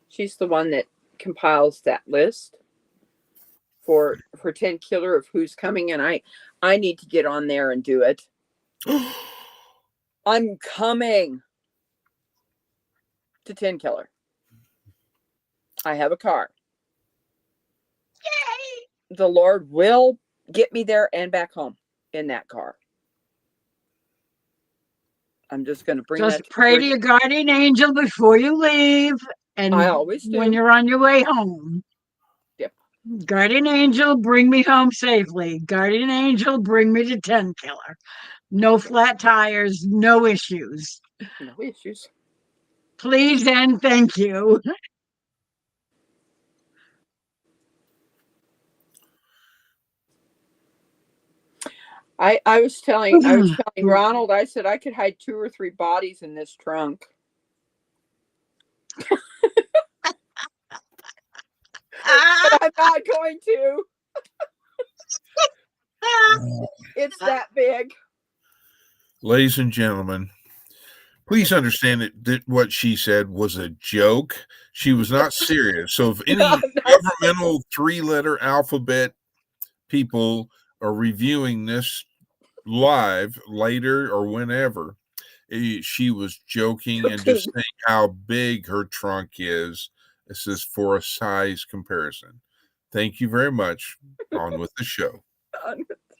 Speaker 5: She's the one that compiles that list. for 10 killer of who's coming, and I need to get on there and do it. I'm coming to 10 killer. I have a car. Yay! The Lord will get me there and back home in that car. I'm just going to bring
Speaker 1: Just
Speaker 5: that.
Speaker 1: pray to your guardian angel before you leave, and
Speaker 5: I always do.
Speaker 1: when you're on your way home.
Speaker 5: Yep.
Speaker 1: Guardian angel, bring me home safely. Guardian angel, bring me to 10 killer. No flat tires, no issues.
Speaker 5: No issues.
Speaker 1: Please and thank you.
Speaker 5: I was telling Ronald, I said I could hide 2 or 3 bodies in this trunk. But I'm not going to. It's that big.
Speaker 6: Ladies and gentlemen, please understand that what she said was a joke. She was not serious. So if any governmental 3-letter alphabet people are reviewing this live later or whenever, she was joking and just saying how big her trunk is. This is for a size comparison. Thank you very much. On with the show.
Speaker 5: On with the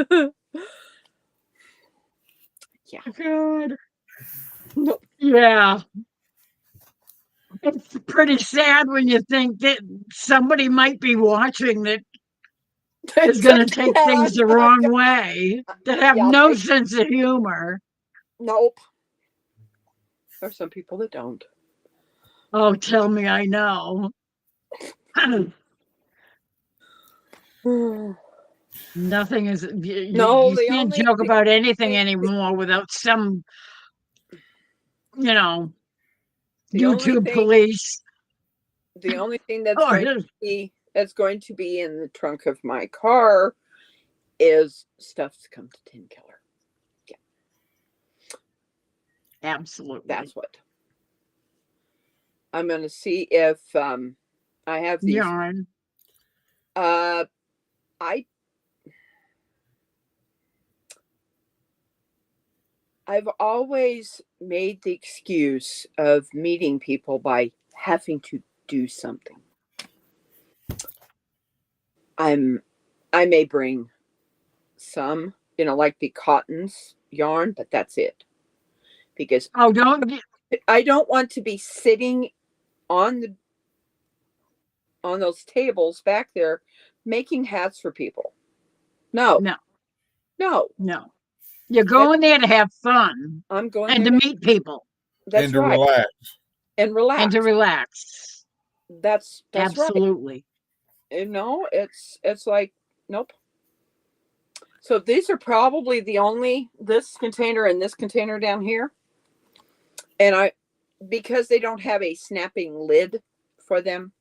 Speaker 5: show. Yeah.
Speaker 1: Good.
Speaker 5: No.
Speaker 1: Yeah. It's pretty sad when you think that somebody might be watching that is going to take things the wrong way, that have no sense of humor.
Speaker 5: Nope. There are some people that don't.
Speaker 1: Oh, tell me I know. Nothing is. You can't joke about anything anymore without some, YouTube police.
Speaker 5: The only thing that's going to be in the trunk of my car is stuff to come to 10 killer. Yeah.
Speaker 1: Absolutely.
Speaker 5: That's what. I'm going to see if I have these
Speaker 1: yarn.
Speaker 5: I've always made the excuse of meeting people by having to do something. I may bring some, like the cottons yarn, but that's it. Because I don't want to be sitting on those tables back there making hats for people. No.
Speaker 1: You're going there to have fun.
Speaker 5: I'm going
Speaker 1: and
Speaker 5: there
Speaker 1: to meet people.
Speaker 5: That's right.
Speaker 6: Relax.
Speaker 5: And relax.
Speaker 1: And to relax.
Speaker 5: That's
Speaker 1: absolutely.
Speaker 5: Right. It's like, nope. So these are probably this container and this container down here. And because they don't have a snapping lid for them,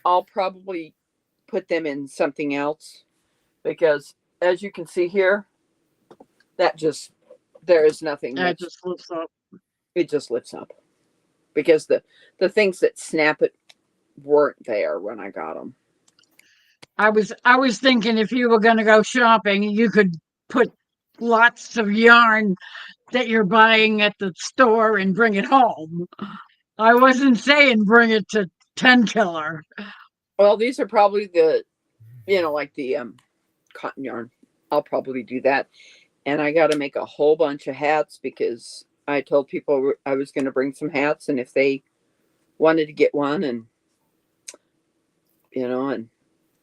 Speaker 5: I'll probably put them in something else, because as you can see here, there is nothing.
Speaker 1: That just lifts up.
Speaker 5: It just lifts up, because the things that snap it weren't there when I got them.
Speaker 1: I was thinking if you were going to go shopping, you could put lots of yarn that you're buying at the store and bring it home. I wasn't saying bring it to 10 killer.
Speaker 5: Well, these are probably like the cotton yarn. I'll probably do that. And I got to make a whole bunch of hats, because I told people I was going to bring some hats, and if they wanted to get one, and and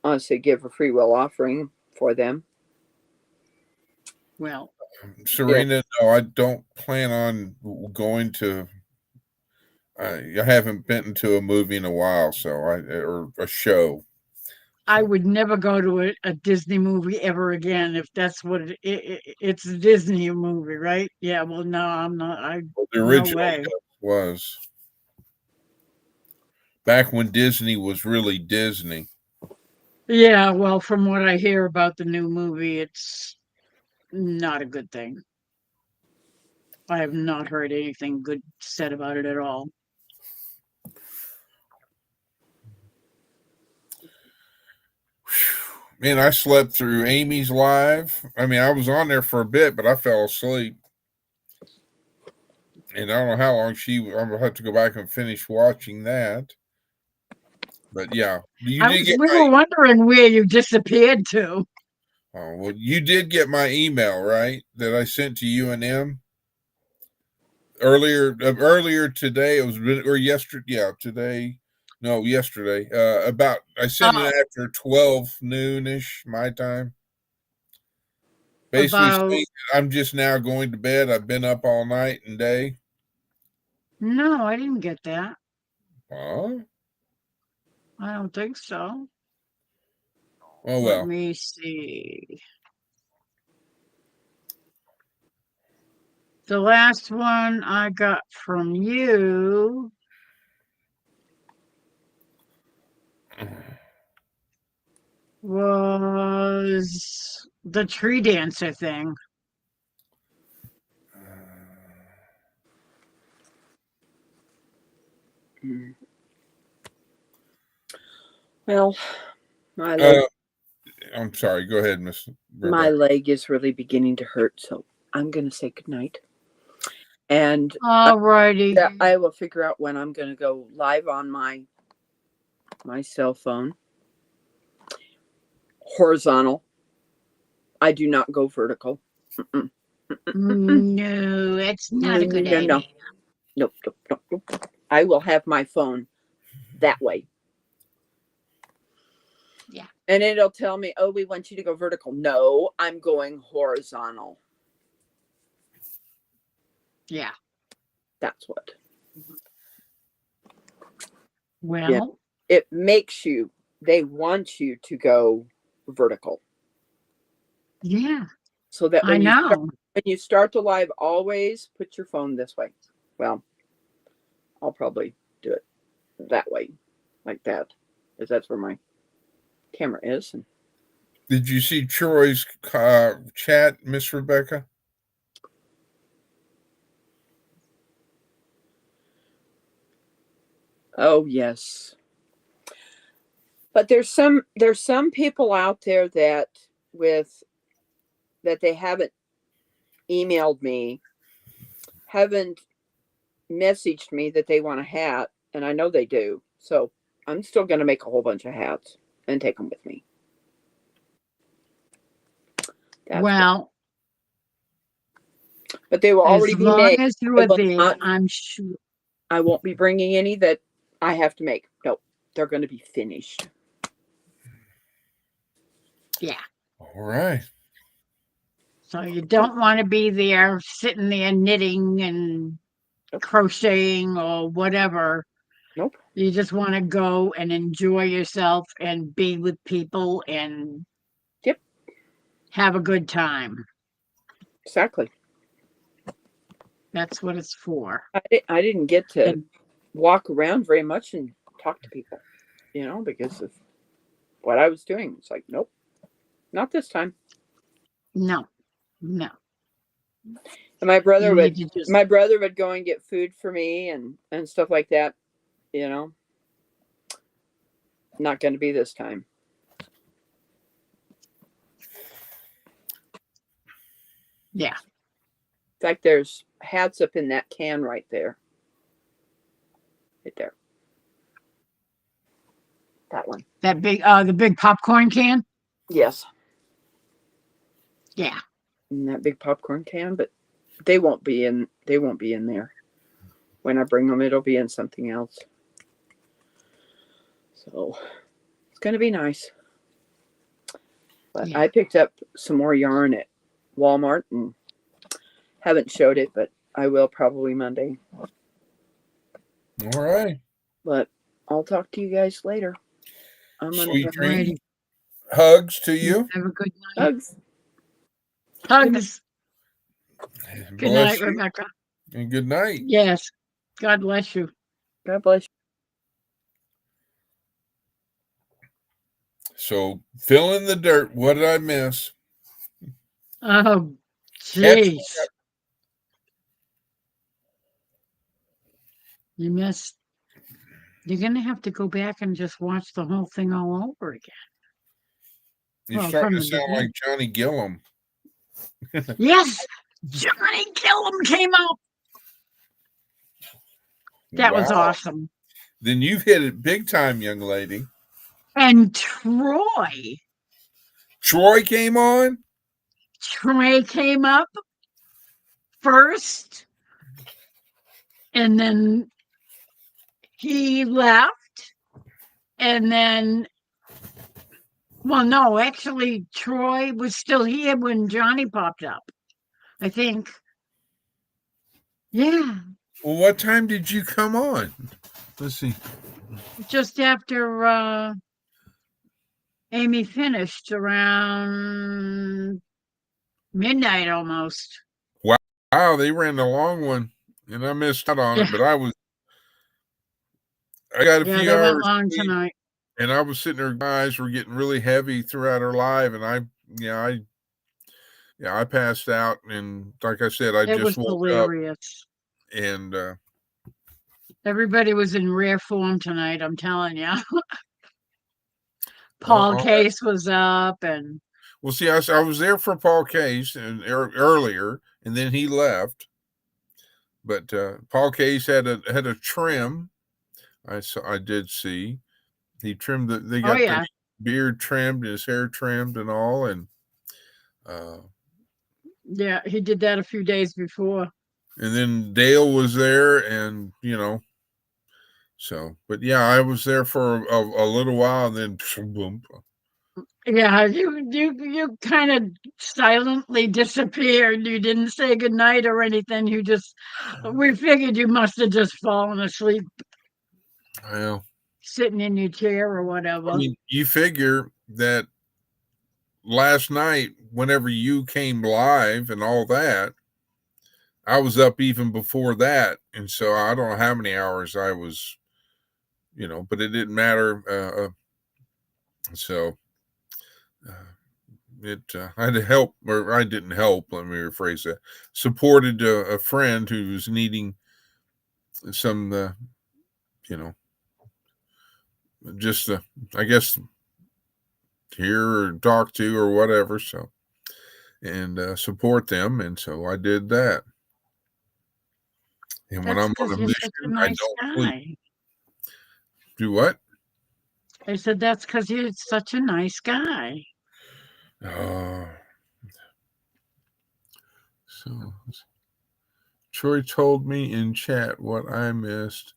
Speaker 5: honestly give a free will offering for them.
Speaker 1: Well,
Speaker 6: Serena, no, I don't plan on going to. I haven't been to a movie in a while, or a show.
Speaker 1: I would never go to a Disney movie ever again if that's what it's a Disney movie, right? Yeah. Well, no, I'm not.
Speaker 6: The original was back when Disney was really Disney.
Speaker 1: Yeah. Well, from what I hear about the new movie, it's not a good thing. I have not heard anything good said about it at all.
Speaker 6: Man, I slept through Amy's live. I mean, I was on there for a bit, but I fell asleep. And I don't know how long I'm gonna have to go back and finish watching that. But yeah, you did get
Speaker 1: We
Speaker 6: my
Speaker 1: were wondering where you disappeared to.
Speaker 6: well, you did get my email, right? That I sent to you and M earlier today. It was or yesterday. Yeah, today. No, yesterday. About I sent it
Speaker 1: Oh,
Speaker 6: after 12 noonish my time. Basically
Speaker 1: about
Speaker 6: saying I'm just now going to bed. I've been up all night and day.
Speaker 1: no, I didn't get that.
Speaker 6: Huh?
Speaker 1: I don't think so.
Speaker 6: Oh
Speaker 1: Let
Speaker 6: well.
Speaker 1: me see. The last one I got from you was the tree dancer thing.
Speaker 5: Well, my leg,
Speaker 6: I'm sorry. Go ahead, Miss
Speaker 5: my
Speaker 6: Rebecca.
Speaker 5: leg is really beginning to hurt, so I'm going to say goodnight. And
Speaker 1: Alrighty.
Speaker 5: yeah, I will figure out when I'm going to go live on my cell phone. Horizontal. I do not go vertical. Mm-mm.
Speaker 1: No, it's not a good
Speaker 5: No,
Speaker 1: idea.
Speaker 5: no. Nope, nope, nope, nope. I will have my phone that way.
Speaker 1: Yeah.
Speaker 5: And it'll tell me, oh, we want you to go vertical. No, I'm going horizontal.
Speaker 1: Yeah.
Speaker 5: That's what.
Speaker 1: Well,
Speaker 5: Yeah. It makes you, they want you to go vertical.
Speaker 1: yeah,
Speaker 5: So that
Speaker 1: I
Speaker 5: when
Speaker 1: know.
Speaker 5: you start the live, always put your phone this way. Well, I'll probably do it that way, like that, because that's where my camera is. And
Speaker 6: Did you see Troy's chat, Miss Rebecca?
Speaker 5: oh yes, but there's some people out there that they haven't emailed me, haven't messaged me that they want a hat, and I know they do. So I'm still going to make a whole bunch of hats and take them with me.
Speaker 1: Well,
Speaker 5: but they will
Speaker 1: as
Speaker 5: already be
Speaker 1: long
Speaker 5: made.
Speaker 1: as you are there,
Speaker 5: not,
Speaker 1: I'm sure.
Speaker 5: I won't be bringing any that I have to make. No, they're going to be finished.
Speaker 1: Yeah.
Speaker 6: All right.
Speaker 1: So you don't want to be there sitting there knitting and crocheting or whatever.
Speaker 5: Nope.
Speaker 1: You just want to go and enjoy yourself and be with people and
Speaker 5: Yep.
Speaker 1: have a good time.
Speaker 5: Exactly.
Speaker 1: That's what it's for.
Speaker 5: I didn't get to
Speaker 1: And
Speaker 5: walk around very much and talk to people, because of what I was doing. It's like, nope, not this time.
Speaker 1: no.
Speaker 5: And my brother
Speaker 1: You
Speaker 5: would
Speaker 1: need to just
Speaker 5: go and get food for me and stuff like that. Not going to be this time.
Speaker 1: yeah.
Speaker 5: In fact, there's hats up in that can right there. Right there. That one.
Speaker 1: That big the big popcorn can?
Speaker 5: Yes.
Speaker 1: Yeah.
Speaker 5: In that big popcorn can, but they won't be in there. When I bring them, it'll be in something else. So it's going to be nice. But
Speaker 1: Yeah.
Speaker 5: I picked up some more yarn at Walmart and haven't showed it, but I will probably Monday.
Speaker 6: All right.
Speaker 5: But I'll talk to you guys later. I'm gonna
Speaker 6: Sweet dreams.
Speaker 1: Ready.
Speaker 6: Hugs to you.
Speaker 1: Have a good night.
Speaker 5: hugs.
Speaker 1: Hugs. Good
Speaker 6: Bless
Speaker 1: night,
Speaker 6: you.
Speaker 1: Rebecca.
Speaker 6: And good night.
Speaker 1: Yes. God bless you.
Speaker 5: God bless you.
Speaker 6: So fill in the dirt. What did I miss?
Speaker 1: Oh,
Speaker 6: Catch
Speaker 1: jeez. You missed. You're going to have to go back and just watch the whole thing all over again.
Speaker 6: You're
Speaker 1: Well,
Speaker 6: starting
Speaker 1: from
Speaker 6: to
Speaker 1: the
Speaker 6: sound
Speaker 1: beginning.
Speaker 6: like Johnny Gillum.
Speaker 1: Yes, Johnny Gillum came out. That was
Speaker 6: Wow.
Speaker 1: awesome.
Speaker 6: Then you've hit it big time, young lady.
Speaker 1: And Troy
Speaker 6: Came on.
Speaker 1: came up first, and then he left, and then, well, no, actually, Troy was still here when Johnny popped up, I think. Yeah,
Speaker 6: Well, what time did you come on? Let's see.
Speaker 1: just after Amy finished around midnight almost.
Speaker 6: Wow, they ran a long one, and I missed out on
Speaker 1: Yeah,
Speaker 6: it. But I got a
Speaker 1: yeah,
Speaker 6: few
Speaker 1: they went
Speaker 6: hours
Speaker 1: long
Speaker 6: sleep,
Speaker 1: tonight.
Speaker 6: and I was sitting there. Guys were getting really heavy throughout our live, and I passed out, and like I said, I
Speaker 1: It was
Speaker 6: just woke up,
Speaker 1: hilarious.
Speaker 6: and
Speaker 1: Everybody was in rare form tonight, I'm telling you.
Speaker 6: well,
Speaker 1: Paul Case was up, and
Speaker 6: well, see, I was there for Paul Case and earlier, and then he left. But Paul Case had a trim. I did see he trimmed they
Speaker 1: oh
Speaker 6: got their
Speaker 1: yeah,
Speaker 6: beard trimmed, his hair trimmed, and all, and uh,
Speaker 1: yeah, he did that a few days before.
Speaker 6: and then Dale was there, and so. But yeah, I was there for a little while, and then boom.
Speaker 1: Yeah, you kind of silently disappeared. You didn't say goodnight or anything. We figured you must have just fallen asleep
Speaker 6: Well,
Speaker 1: sitting in your chair or
Speaker 6: I
Speaker 1: whatever.
Speaker 6: mean, you figure that last night, whenever you came live and all that, I was up even before that, and so I don't know how many hours I was, but it didn't matter. So I had to help, or I didn't help. Let me rephrase that. Supported a friend who was needing some, you know, just I guess hear or talk to or whatever. So and support them, and so I did that. And when
Speaker 1: That's
Speaker 6: I'm on
Speaker 1: because
Speaker 6: a
Speaker 1: you're such a
Speaker 6: mission, I
Speaker 1: nice
Speaker 6: don't sleep.
Speaker 1: guy.
Speaker 6: Do what?
Speaker 1: I said that's because you're such a nice guy.
Speaker 6: Uh, so Troy told me in chat what I missed.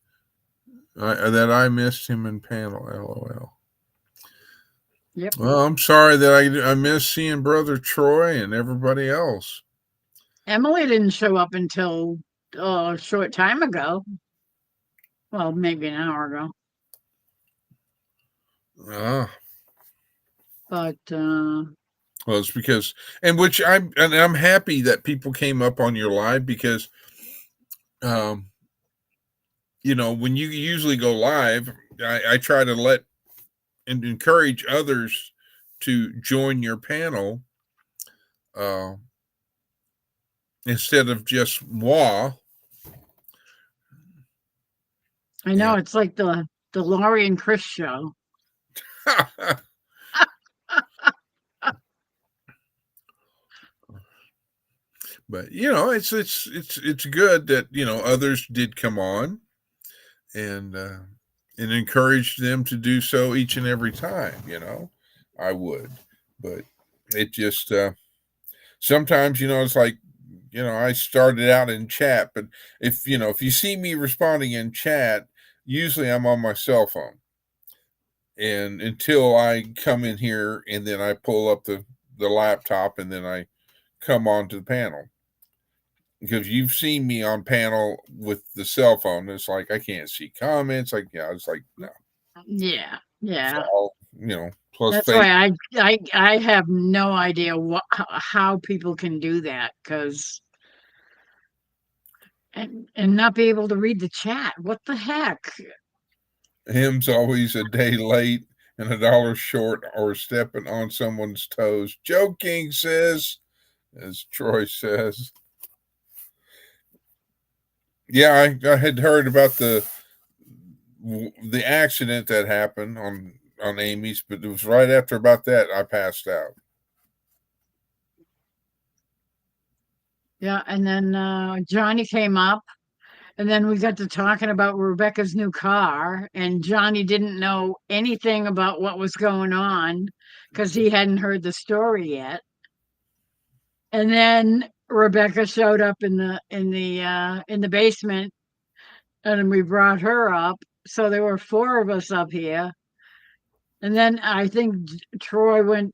Speaker 6: That I missed him in panel. LOL.
Speaker 1: Yep.
Speaker 6: Well, I'm sorry that I missed seeing Brother Troy and everybody else.
Speaker 1: Emily didn't show up until a short time ago. Well, maybe an hour ago. But
Speaker 6: Well, it's because, and I'm happy that people came up on your live because, when you usually go live, I try to let and encourage others to join your panel instead of just moi.
Speaker 1: I know it's like the Laurie and Chris show.
Speaker 6: But it's good that others did come on and encourage them to do so each and every time. I would, but it just sometimes it's like I started out in chat, but if you see me responding in chat, usually I'm on my cell phone, and until I come in here and then I pull up the laptop and then I come onto the panel. Because you've seen me on panel with the cell phone, it's like I can't see comments. It's like no.
Speaker 1: Yeah,
Speaker 6: So plus
Speaker 1: that's why I have no idea how people can do that because and not be able to read the chat. What the heck?
Speaker 6: him's always a day late and $1 short or stepping on someone's toes. Joking, sis, as Troy says. Yeah, I had heard about the accident that happened on on Amy's, but it was right after about that I passed out.
Speaker 1: Yeah, and then Johnny came up, and then we got to talking about Rebecca's new car, and Johnny didn't know anything about what was going on because he hadn't heard the story yet. And then Rebecca showed up in the basement, and we brought her up. So there were four of us up here. And then I think Troy went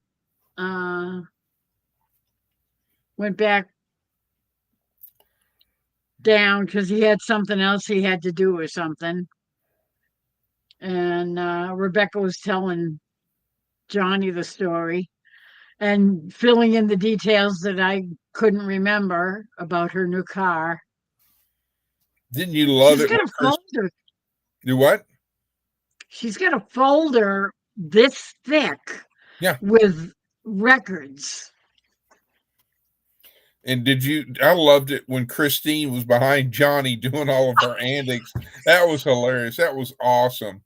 Speaker 1: back down because he had something else he had to do or something. And Rebecca was telling Johnny the story and filling in the details that I couldn't remember about her new car.
Speaker 6: Didn't you love
Speaker 1: She's
Speaker 6: it?
Speaker 1: got a folder.
Speaker 6: Do what?
Speaker 1: She's got a folder this thick
Speaker 6: Yeah.
Speaker 1: with records.
Speaker 6: And I loved it when Christine was behind Johnny doing all of her antics. That was hilarious. That was awesome.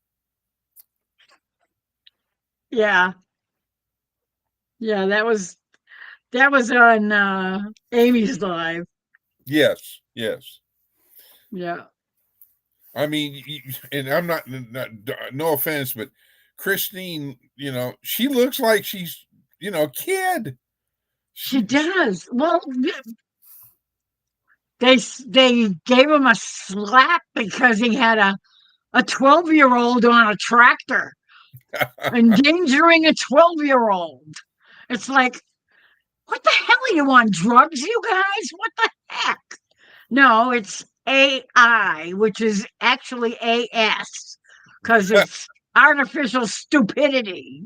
Speaker 1: Yeah. Yeah, that was on Amy's Live.
Speaker 6: Yes.
Speaker 1: Yeah.
Speaker 6: I mean, and I'm not no offense, but Christine, she looks like she's, a kid.
Speaker 1: She does. Well, they gave him a slap because he had a 12-year-old on a tractor, endangering a 12-year-old. It's like, what the hell are you on, drugs, you guys? What the heck? No, it's AI, which is actually AS, because it's artificial stupidity.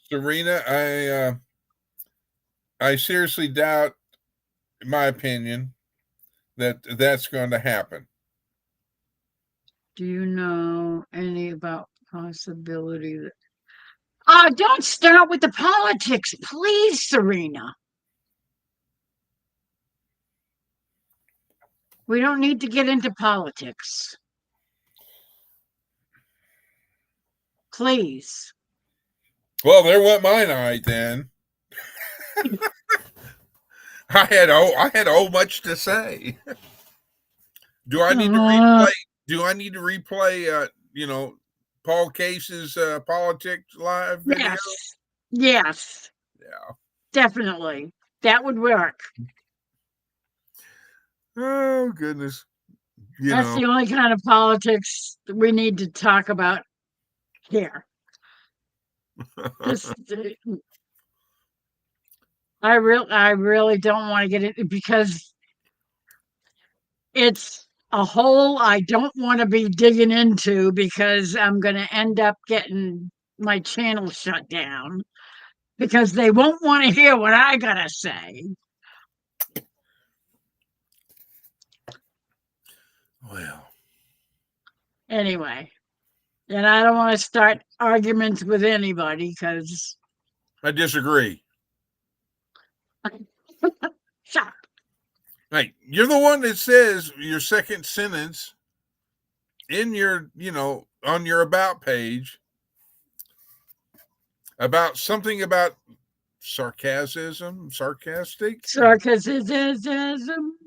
Speaker 6: Serena, I seriously doubt, in my opinion, that's going to happen.
Speaker 1: Do you know any about possibility that don't start with the politics, please, Serena. We don't need to get into politics. Please.
Speaker 6: Well, there went my night then. I had much to say. Do I need to replay? Do I need to replay? Paul Case's politics live video.
Speaker 1: Yes.
Speaker 6: Yeah.
Speaker 1: Definitely. That would work.
Speaker 6: Oh goodness.
Speaker 1: That's the only kind of politics that we need to talk about here. I really don't want to get it because it's a hole I don't want to be digging into because I'm going to end up getting my channel shut down because they won't want to hear what I got to say.
Speaker 6: Well.
Speaker 1: Anyway, and I don't want to start arguments with anybody because
Speaker 6: I disagree.
Speaker 1: Shut up.
Speaker 6: Hey, you're the one that says your second sentence in your, on your about page about something about sarcastic.
Speaker 1: Sarcasm.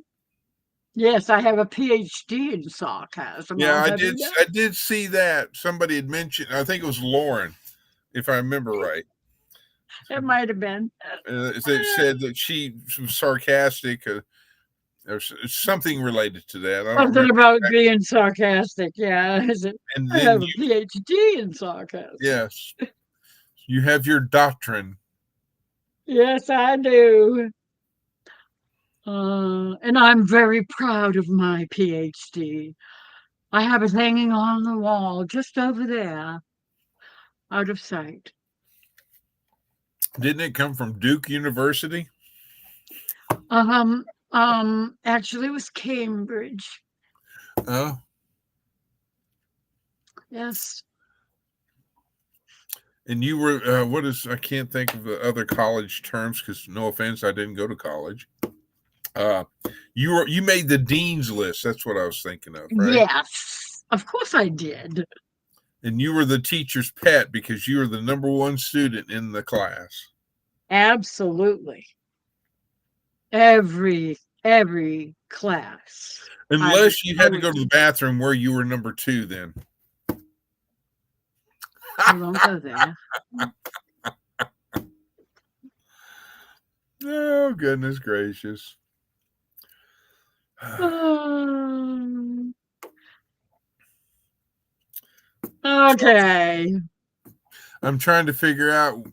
Speaker 1: Yes, I have a PhD in sarcasm.
Speaker 6: Yeah, I did see that. Somebody had mentioned, I think it was Lauren, if I remember right.
Speaker 1: It might have been.
Speaker 6: It said that she was sarcastic. There's something related to that.
Speaker 1: Something about being sarcastic. Yeah.
Speaker 6: And
Speaker 1: I have a PhD in sarcasm.
Speaker 6: Yes. You have your doctrine.
Speaker 1: Yes, I do. And I'm very proud of my PhD. I have it hanging on the wall just over there, out of sight.
Speaker 6: Didn't it come from Duke University?
Speaker 1: Actually, it was Cambridge.
Speaker 6: Oh.
Speaker 1: Yes.
Speaker 6: And you were, I can't think of the other college terms because no offense, I didn't go to college. You made the dean's list. That's what I was thinking of, right?
Speaker 1: Yes, of course I did.
Speaker 6: And you were the teacher's pet because you were the number one student in the class.
Speaker 1: Absolutely. Every class.
Speaker 6: Unless you had to go
Speaker 1: always-
Speaker 6: to the bathroom where you were number 2 then.
Speaker 1: We won't go there.
Speaker 6: Oh, goodness gracious.
Speaker 1: Okay.
Speaker 6: I'm trying to figure out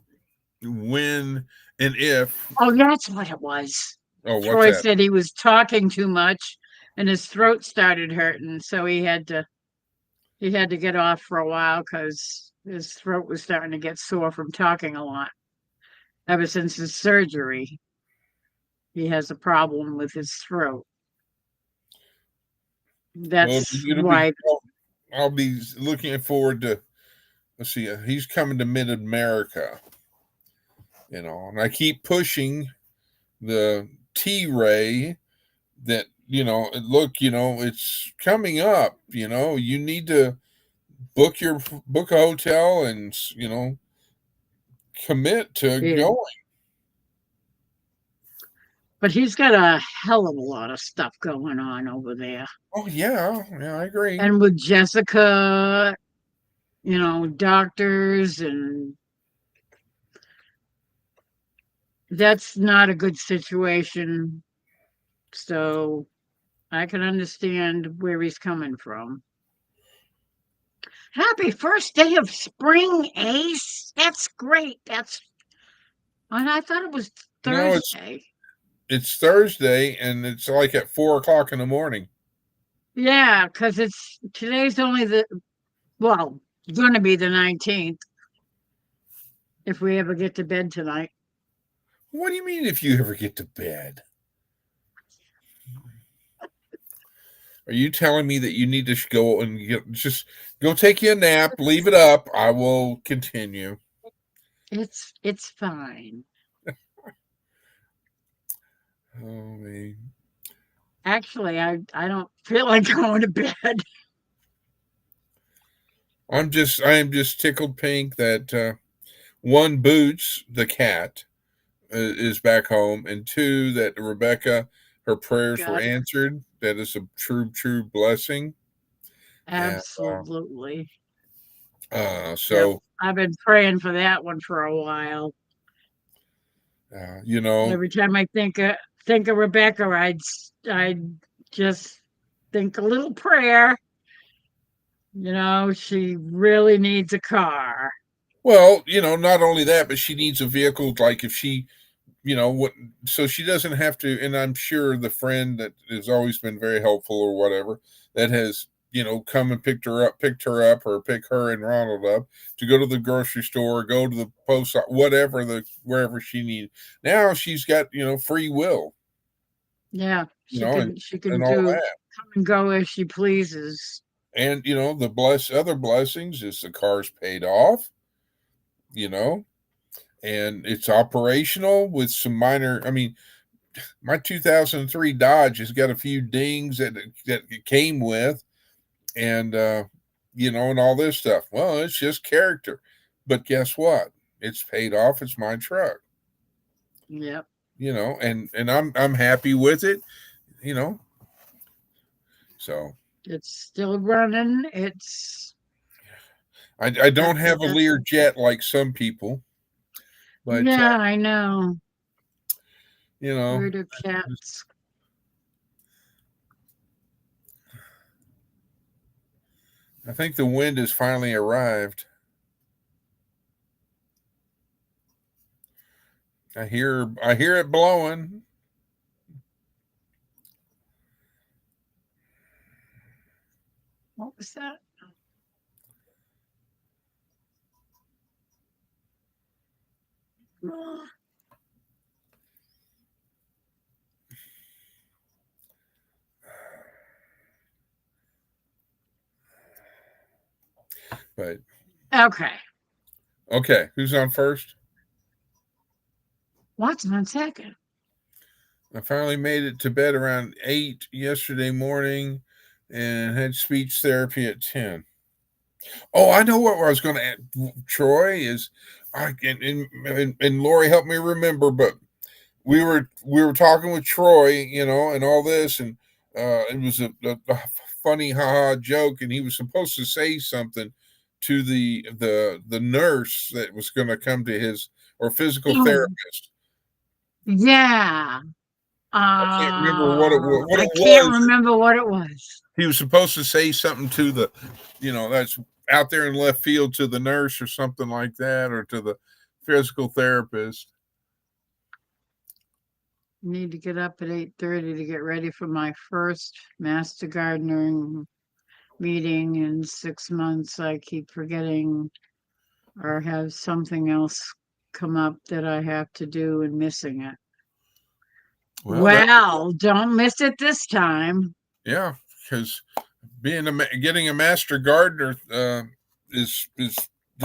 Speaker 6: when and if.
Speaker 1: Oh, that's what it was.
Speaker 6: Oh, what's
Speaker 1: Troy
Speaker 6: that?
Speaker 1: said he was talking too much and his throat started hurting, so he had to get off for a while because his throat was starting to get sore from talking a lot. Ever since his surgery, he has a problem with his throat. That's why.
Speaker 6: I'll be looking forward to. Let's see. He's coming to Mid America, and I keep pushing the T-Ray that look, it's coming up. You need to book a hotel and commit to
Speaker 1: Yeah.
Speaker 6: going.
Speaker 1: But he's got a hell of a lot of stuff going on over there.
Speaker 6: Oh yeah, I agree.
Speaker 1: And with Jessica, doctors, and that's not a good situation. So I can understand where he's coming from. Happy first day of spring, Ace. That's great. And I thought it was
Speaker 6: No,
Speaker 1: Thursday.
Speaker 6: it's Thursday, and it's like at 4:00 in the morning.
Speaker 1: Yeah, because today's only going to be the 19th if we ever get to bed tonight.
Speaker 6: What do you mean if you ever get to bed? Are you telling me that you need to go and just go take you a nap, leave it up? I will continue.
Speaker 1: It's fine.
Speaker 6: Oh man.
Speaker 1: Actually, I don't feel like going to bed.
Speaker 6: I am just tickled pink that one, Boots the cat is back home, and 2, that Rebecca, her prayers were answered. That is a true blessing.
Speaker 1: Absolutely.
Speaker 6: So
Speaker 1: yep. I've been praying for that one for a while.
Speaker 6: Every
Speaker 1: time I think of Rebecca, I'd just think a little prayer. She really needs a car.
Speaker 6: Well, not only that, but she needs a vehicle. Like if she, so she doesn't have to. And I'm sure the friend that has always been very helpful or whatever that has, come and picked her up, or pick her and Ronald up to go to the grocery store, go to the post, whatever wherever she needs. Now she's got, free will.
Speaker 1: Yeah, she can
Speaker 6: and
Speaker 1: do
Speaker 6: all that.
Speaker 1: Come and go as she pleases.
Speaker 6: And the other blessings is the car's paid off, and it's operational with some minor. I mean, my 2003 Dodge has got a few dings that it came with, and and all this stuff. Well, it's just character, but guess what? It's paid off. It's my truck.
Speaker 1: Yep.
Speaker 6: And I'm happy with it. So
Speaker 1: it's still running.
Speaker 6: I don't have a Lear jet like some people, but
Speaker 1: yeah, I know.
Speaker 6: Weirdo
Speaker 1: cats.
Speaker 6: I think the wind has finally arrived. I hear it blowing.
Speaker 1: What was that?
Speaker 6: But
Speaker 1: okay,
Speaker 6: who's on first?
Speaker 1: What's on second?
Speaker 6: I finally made it to bed around 8 yesterday morning and had speech therapy at 10. Oh, I know what I was going to add, Troy, is and Lori helped me remember, but we were talking with Troy, and all this, and it was a funny haha joke, and he was supposed to say something to the nurse that was going to come to his, or physical
Speaker 1: Oh,
Speaker 6: therapist.
Speaker 1: yeah.
Speaker 6: I can't remember what
Speaker 1: I
Speaker 6: it
Speaker 1: can't
Speaker 6: was.
Speaker 1: remember what it was.
Speaker 6: He was supposed to say something to the, that's out there in left field, to the nurse or something like that, or to the physical therapist.
Speaker 1: Need to get up at 8:30 to get ready for my first master gardening meeting in 6 months. I keep forgetting or have something else come up that I have to do and missing it.
Speaker 6: Well,
Speaker 1: Well, don't miss it this time.
Speaker 6: yeah, because getting a master gardener is there's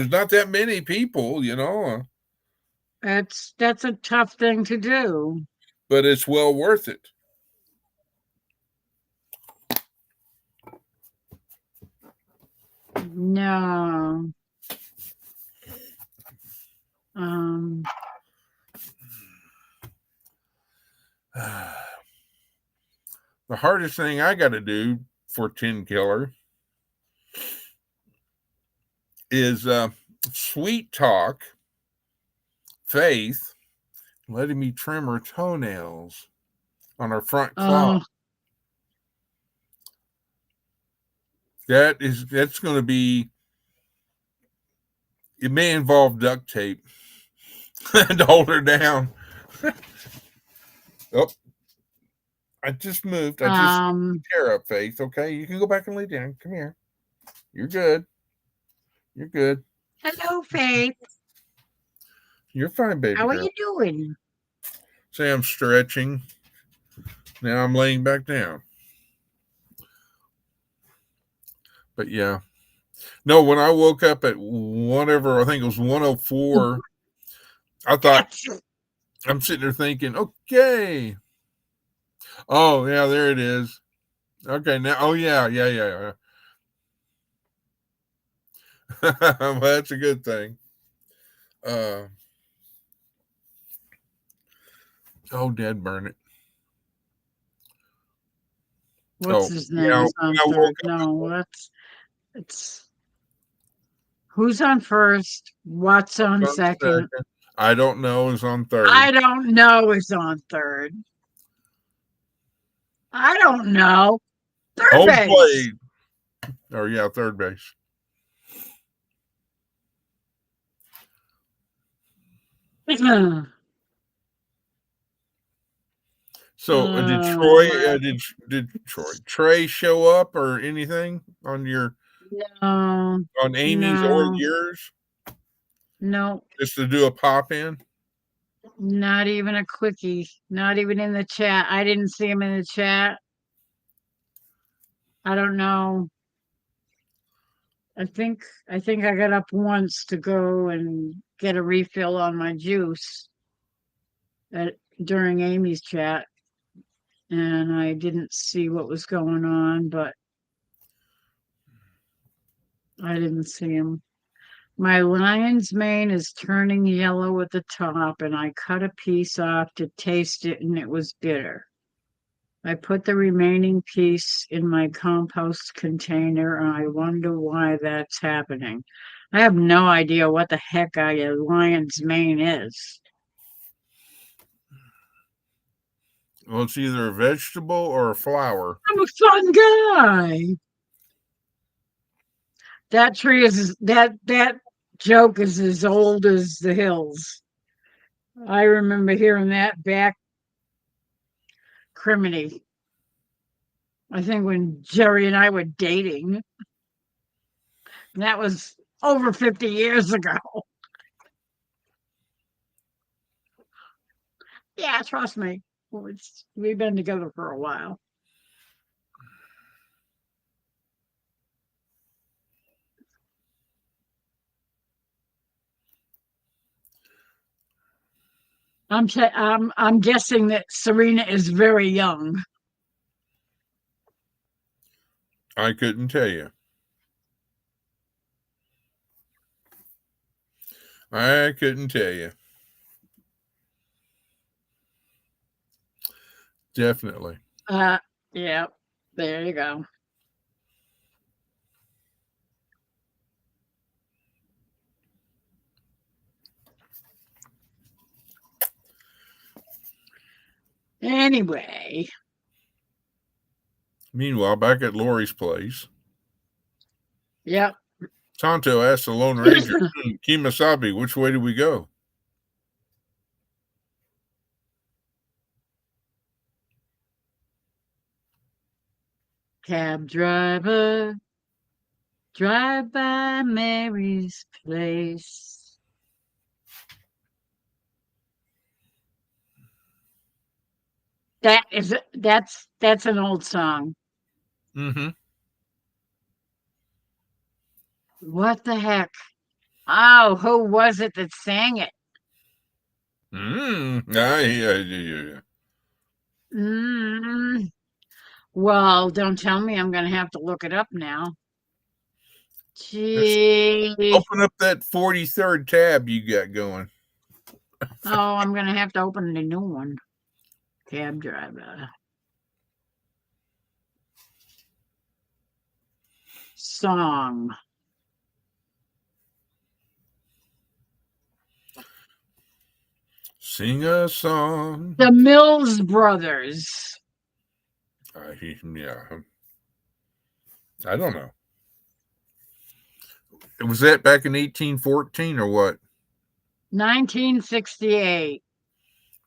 Speaker 6: not that many people,
Speaker 1: That's a tough thing to do.
Speaker 6: but it's well worth it.
Speaker 1: No. Um,
Speaker 6: The hardest thing I got to do for 10 Killer is sweet talk Faith letting me trim her toenails on her front claw.
Speaker 1: oh,
Speaker 6: That's going to be, it may involve duct tape to hold her down. Oh, I just moved. I just chair up, Faith. Okay, you can go back and lay down. Come here. You're good. You're good.
Speaker 1: hello, Faith.
Speaker 6: You're fine, baby
Speaker 1: How are
Speaker 6: girl.
Speaker 1: you doing?
Speaker 6: Say I'm stretching. Now I'm laying back down. But yeah. No, when I woke up at whatever, I think it was 104, I thought, I'm sitting there thinking, okay. Oh, yeah, there it is. Okay, now, oh, yeah. Well, that's a good thing. Dad burn it.
Speaker 1: What's his name
Speaker 6: yeah,
Speaker 1: is on
Speaker 6: I woke
Speaker 1: third?
Speaker 6: up
Speaker 1: No, it's who's on first? What's on
Speaker 6: on
Speaker 1: second?
Speaker 6: second. I don't know is on third.
Speaker 1: I don't know is on third. I don't know. Third
Speaker 6: Home
Speaker 1: base.
Speaker 6: plate. Or yeah, third base. So did Trey show up or anything on your
Speaker 1: no,
Speaker 6: on Amy's or
Speaker 1: no,
Speaker 6: yours
Speaker 1: no,
Speaker 6: just to do a pop in?
Speaker 1: not even a quickie. Not even in the chat. I didn't see him in the chat. I don't know. I think I got up once to go and get a refill on my juice at, during Amy's chat, and I didn't see what was going on, but I didn't see him. My lion's mane is turning yellow at the top, and I cut a piece off to taste it, and it was bitter. I put the remaining piece in my compost container, and I wonder why that's happening. I have no idea what the heck a lion's mane is.
Speaker 6: Well, it's either a vegetable or a flower.
Speaker 1: I'm a fun guy. That tree is that joke is as old as the hills. I remember hearing that back criminy. I think when Jerry and I were dating. That was over 50 years ago. Yeah, trust me. We've been together for a while. I'm guessing that Serena is very young.
Speaker 6: I couldn't tell you. I couldn't tell you. Definitely.
Speaker 1: Yeah, there you go. Anyway,
Speaker 6: Meanwhile, back at Lori's place,
Speaker 1: yep.
Speaker 6: Tonto asked the Lone Ranger, Kimasabi, which way do we go?
Speaker 1: Cab driver, drive by Mary's place. That's an old song.
Speaker 6: Mm-hmm.
Speaker 1: What the heck? Oh, who was it that sang it?
Speaker 6: Yeah.
Speaker 1: Mm, well, don't tell me I'm going to have to look it up now.
Speaker 6: Let's
Speaker 1: Gee.
Speaker 6: open up that 43rd tab you got going.
Speaker 1: Oh, I'm going to have to open a new one. Cab driver. Song.
Speaker 6: Sing a song.
Speaker 1: The Mills Brothers.
Speaker 6: Yeah. I don't know. Was that back in 1814 or what?
Speaker 1: 1968.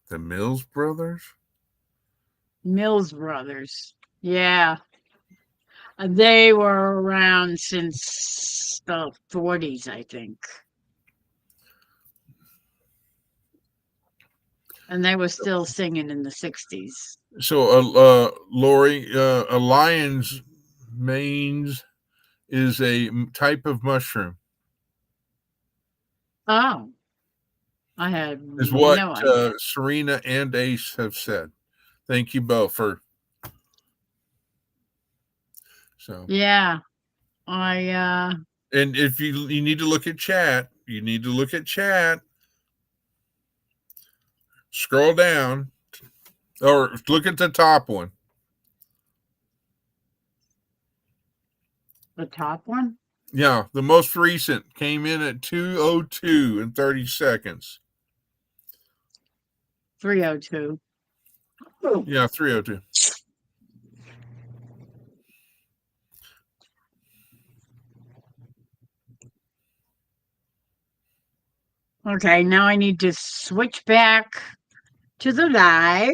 Speaker 6: The Mills Brothers?
Speaker 1: Mills Brothers. Yeah. They were around since the 40s, I think. And they were still singing in the 60s.
Speaker 6: So, Lori, a lion's mange is a type of mushroom.
Speaker 1: Oh, I had
Speaker 6: Is what
Speaker 1: no idea.
Speaker 6: Serena and Ace have said. Thank you both for. So
Speaker 1: Yeah,
Speaker 6: and if you need to look at chat, Scroll down, or look at the top one.
Speaker 1: the top one,
Speaker 6: Yeah, the most recent came in at 2:02 and 30 seconds.
Speaker 1: 302.
Speaker 6: Yeah, 3:02.
Speaker 1: Okay, now I need to switch back to the live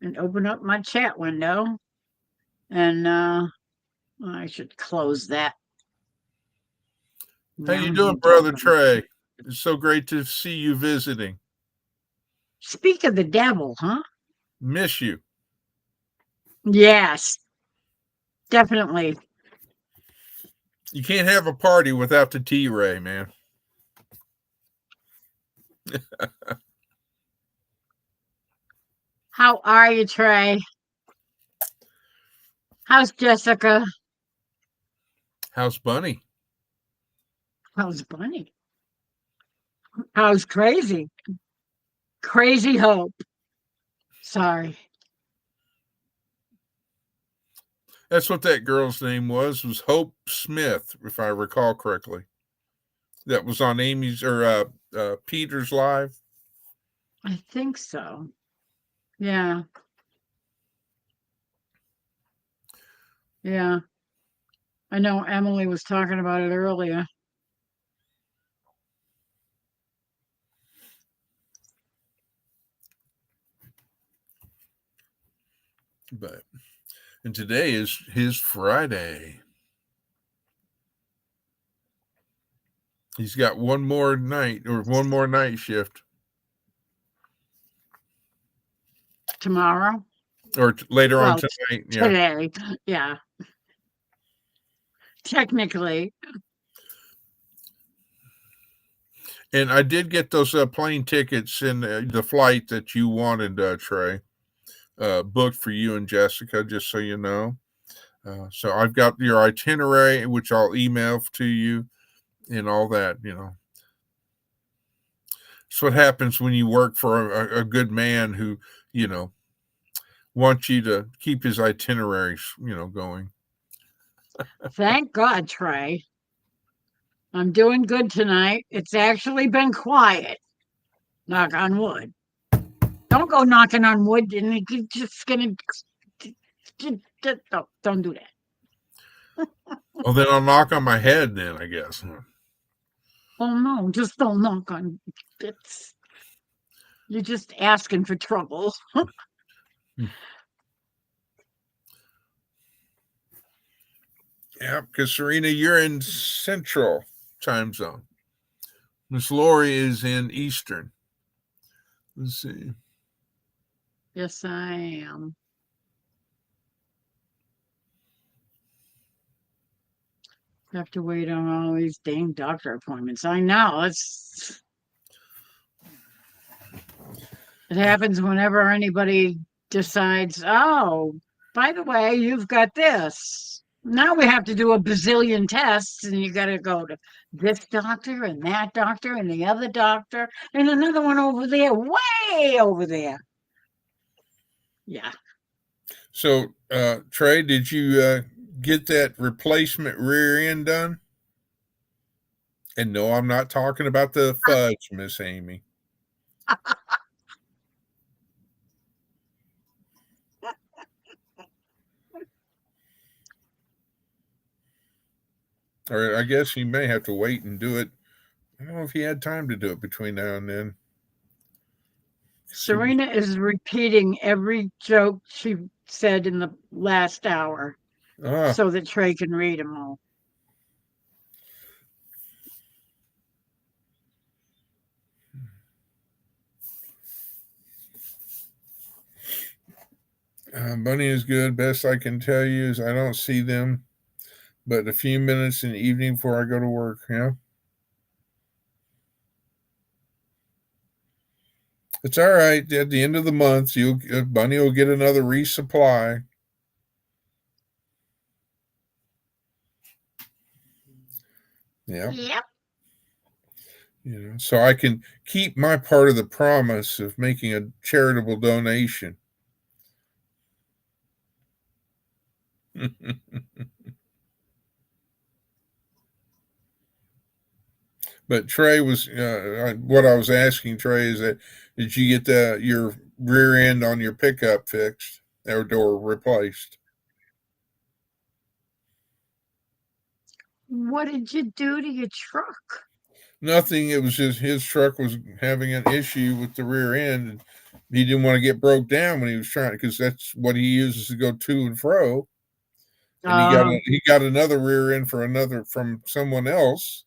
Speaker 1: and open up my chat window. And I should close that.
Speaker 6: How
Speaker 1: Now
Speaker 6: you
Speaker 1: I
Speaker 6: doing,
Speaker 1: need to
Speaker 6: brother
Speaker 1: open-
Speaker 6: Trey? It's so great to see you visiting.
Speaker 1: Speak of the devil, huh?
Speaker 6: Miss you.
Speaker 1: Yes, definitely.
Speaker 6: You can't have a party without the T-Ray, man.
Speaker 1: How are you, Trey? How's Jessica?
Speaker 6: How's Bunny?
Speaker 1: How's Bunny? How's Crazy? Crazy Hope. Sorry.
Speaker 6: That's what that girl's name was Hope Smith, if I recall correctly. That was on Amy's or Peter's live.
Speaker 1: I think so. Yeah. Yeah. I know Emily was talking about it earlier.
Speaker 6: And today is his Friday. He's got one more night shift.
Speaker 1: Tomorrow?
Speaker 6: Or later on
Speaker 1: Well,
Speaker 6: tonight. Yeah.
Speaker 1: today. Yeah. Technically.
Speaker 6: And I did get those plane tickets in the flight that you wanted, Trey, booked for you and Jessica, just so you know. So I've got your itinerary, which I'll email to you and all that, you know. It's what happens when you work for a good man who, you know, wants you to keep his itineraries, you know, going.
Speaker 1: Thank God, Trey. I'm doing good tonight. It's actually been quiet. Knock on wood. Don't go knocking on wood, and you're just gonna. Don't do that.
Speaker 6: Well, then I'll knock on my head then, I guess.
Speaker 1: Oh no, just don't knock on. It's you're just asking for trouble.
Speaker 6: Yeah, because Serena, you're in Central time zone. Miss Lori is in Eastern. Let's see.
Speaker 1: Yes, I am. Have to wait on all these dang doctor appointments. I know it happens whenever anybody decides, oh, by the way, you've got this. Now we have to do a bazillion tests, and you got to go to this doctor and that doctor and the other doctor and another one over there, way over there. Yeah.
Speaker 6: So, Trey, did you get that replacement rear end done? And no, I'm not talking about the fudge, Miss Amy. Or I guess you may have to wait and do it. I don't know if he had time to do it between now and then.
Speaker 1: Serena is repeating every joke she said in the last hour so that Trey can read them all.
Speaker 6: Bunny is good. Best I can tell you is I don't see them, but a few minutes in the evening before I go to work. Yeah. It's all right. At the end of the month, Bunny will get another resupply. Yeah.
Speaker 1: Yep.
Speaker 6: You know, so I can keep my part of the promise of making a charitable donation. But Trey was what I was asking Trey is that did you get your rear end on your pickup fixed or door replaced?
Speaker 1: What did you do to your truck?
Speaker 6: Nothing. It was just his truck was having an issue with the rear end, and he didn't want to get broke down when he was trying, because that's what he uses to go to and fro. And he got another rear end from someone else,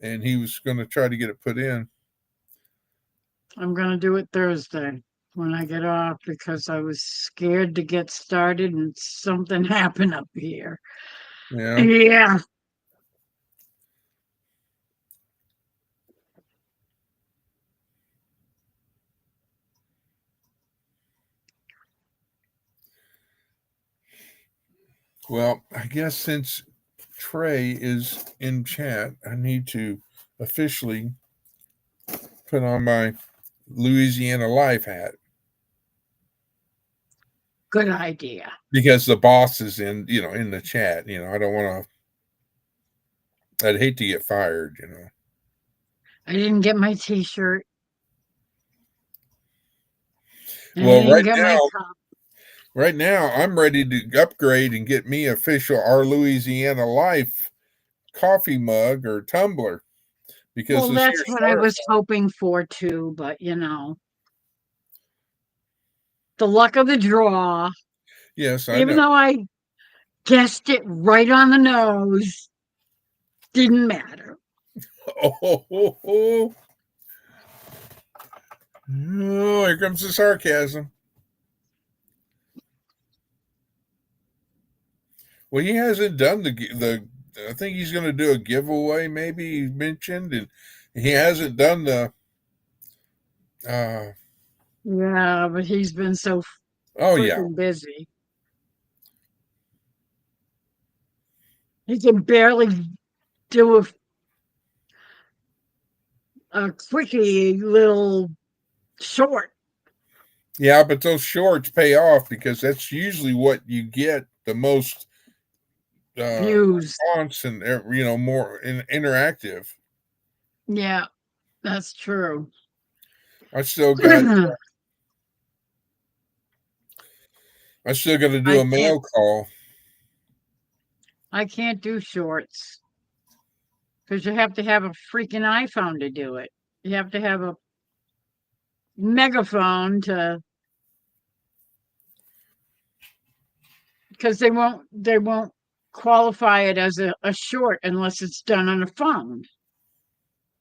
Speaker 6: and he was going to try to get it put in.
Speaker 1: I'm going to do it Thursday when I get off because I was scared to get started and something happened up here.
Speaker 6: Yeah.
Speaker 1: Yeah.
Speaker 6: Well, I guess since Trey is in chat, I need to officially put on my Louisiana Life hat.
Speaker 1: Good idea.
Speaker 6: Because the boss is in the chat. I don't want to, I'd hate to get fired,
Speaker 1: I didn't get my t-shirt.
Speaker 6: Well,
Speaker 1: I didn't get my cup.
Speaker 6: right now, I'm ready to upgrade and get me official Our Louisiana Life coffee mug or tumbler. Because
Speaker 1: Well, that's what I was hoping for too, but the luck of the draw.
Speaker 6: Yes, I
Speaker 1: Even
Speaker 6: know.
Speaker 1: though I guessed it right on the nose, didn't matter.
Speaker 6: Oh, here comes the sarcasm. Well, he hasn't done the. I think he's going to do a giveaway. Maybe he mentioned, and He hasn't done the.
Speaker 1: Yeah, but he's been so
Speaker 6: Oh yeah,
Speaker 1: freaking busy. He can barely do a quickie little short
Speaker 6: yeah. But those shorts pay off because that's usually what you get the most
Speaker 1: views.
Speaker 6: response and more interactive.
Speaker 1: Yeah, that's true.
Speaker 6: I still got. I still got to do
Speaker 1: I
Speaker 6: a
Speaker 1: can't
Speaker 6: mail call.
Speaker 1: I can't do shorts because you have to have a freaking iPhone to do it. You have to have a megaphone to because they won't qualify it as a short unless it's done on a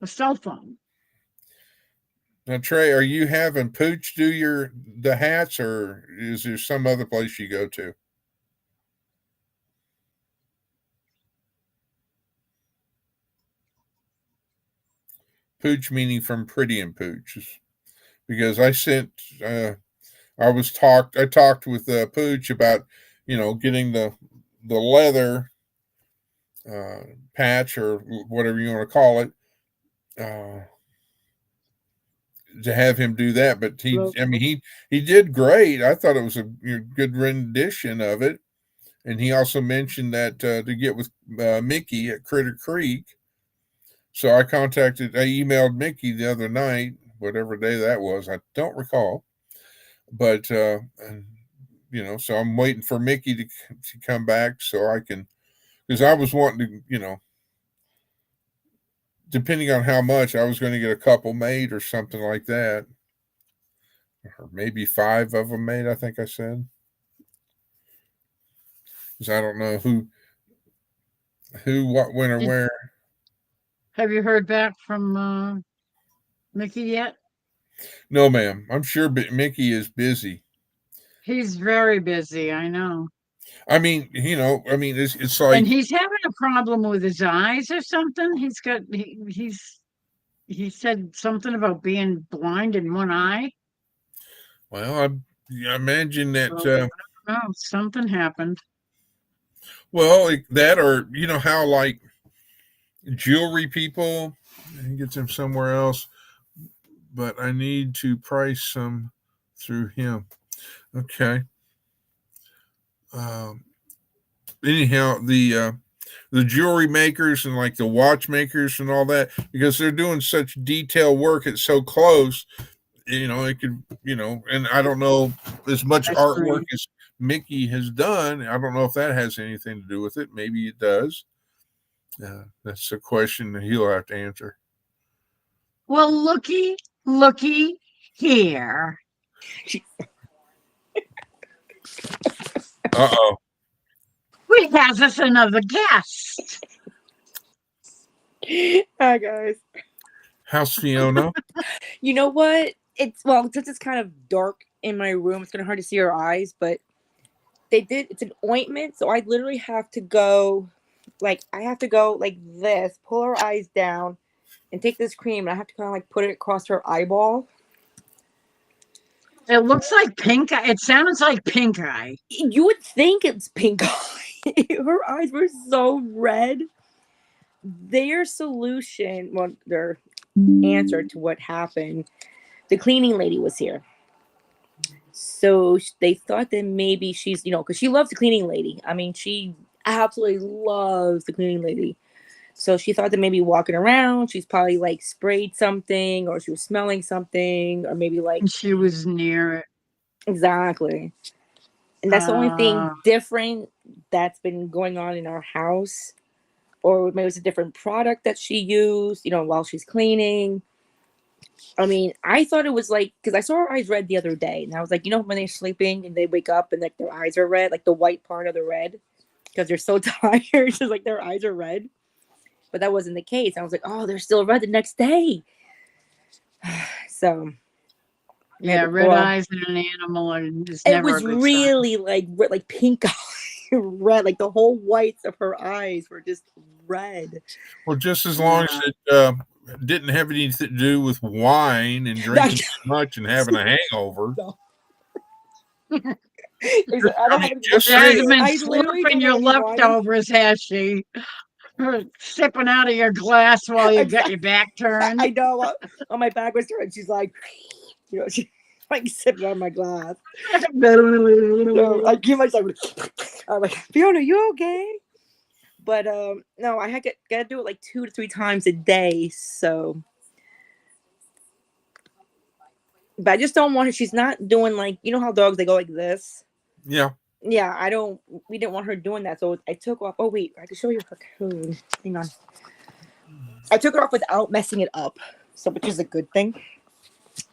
Speaker 1: cell phone.
Speaker 6: Now, Trey, are you having Pooch do the hats, or is there some other place you go to? Pooch meaning from Pretty and Pooch, because I sent. I talked with Pooch about getting the leather patch or whatever you want to call it. To have him do that, but he did great. I thought it was a good rendition of it, and he also mentioned that to get with Mickey at Critter Creek. So I emailed Mickey the other night, whatever day that was, I don't recall, but so I'm waiting for Mickey to come back so I can, because I was wanting to, depending on how much, I was going to get a couple made or something like that. Or maybe 5 of them made, I think I said. Because I don't know who, what, when, or where.
Speaker 1: Have you heard back from Mickey yet?
Speaker 6: No, ma'am. I'm sure Mickey is busy.
Speaker 1: He's very busy, I know.
Speaker 6: I mean, it's like.
Speaker 1: And he's having a problem with his eyes or something. He said something about being blind in one eye.
Speaker 6: Well, I imagine that.
Speaker 1: I don't know, something happened.
Speaker 6: Well, that, or how like jewelry people, he gets them somewhere else. But I need to price some through him. Okay. Anyhow, the jewelry makers and like the watchmakers and all that, because they're doing such detailed work, it's so close. It could, and I don't know as much artwork as Mickey has done. I don't know if that has anything to do with it. Maybe it does. That's a question that he'll have to answer.
Speaker 1: Well, looky here.
Speaker 6: Uh-oh.
Speaker 1: We have us another guest.
Speaker 7: Hi, guys.
Speaker 6: How's Fiona?
Speaker 7: You know what? Since it's kind of dark in my room, it's kind of hard to see her eyes, but it's an ointment, so I literally have to go like this, pull her eyes down, and take this cream, and I have to kind of like put it across her eyeball.
Speaker 1: It looks like pink eye. It sounds like pink eye.
Speaker 7: You would think it's pink eye. Her eyes were so red. Their answer to what happened, the cleaning lady was here. So they thought that maybe she's, because she loves the cleaning lady. I mean, she absolutely loves the cleaning lady. So she thought that maybe walking around, she's probably like sprayed something, or she was smelling something, or maybe like.
Speaker 1: And she was near it.
Speaker 7: Exactly. And that's the only thing different that's been going on in our house. Or maybe it's a different product that she used, while she's cleaning. I mean, I thought it was like, because I saw her eyes red the other day, and I was like, when they're sleeping and they wake up and like their eyes are red, like the white part of the red, because they're so tired, just like their eyes are red. But that wasn't the case. I was like, oh, they're still red the next day. So.
Speaker 1: Yeah, red eyes in an animal is never a good sign.
Speaker 7: It was really like pink red, like the whole whites of her eyes were just red.
Speaker 6: Well, just as long as it didn't have anything to do with wine and drinking too much and having a hangover.
Speaker 7: No. I don't have any
Speaker 6: Just
Speaker 1: She hasn't been
Speaker 7: I literally
Speaker 1: slurping
Speaker 7: don't
Speaker 1: your
Speaker 7: have any wine.
Speaker 1: leftovers, has she? Sipping out of your glass while you got
Speaker 7: Exactly.
Speaker 1: your back turned.
Speaker 7: I know. On my back was turned. She's like, she's like sipping out of my glass. So I give myself. I'm like, Fiona, you okay? But no, I gotta do it like 2 to 3 times a day. So, but I just don't want her. She's not doing like, you know how dogs, they go like this.
Speaker 6: Yeah.
Speaker 7: Yeah, we didn't want her doing that. So I took off. Oh wait, I can show you her cone. Hang on. I took her off without messing it up. So, which is a good thing.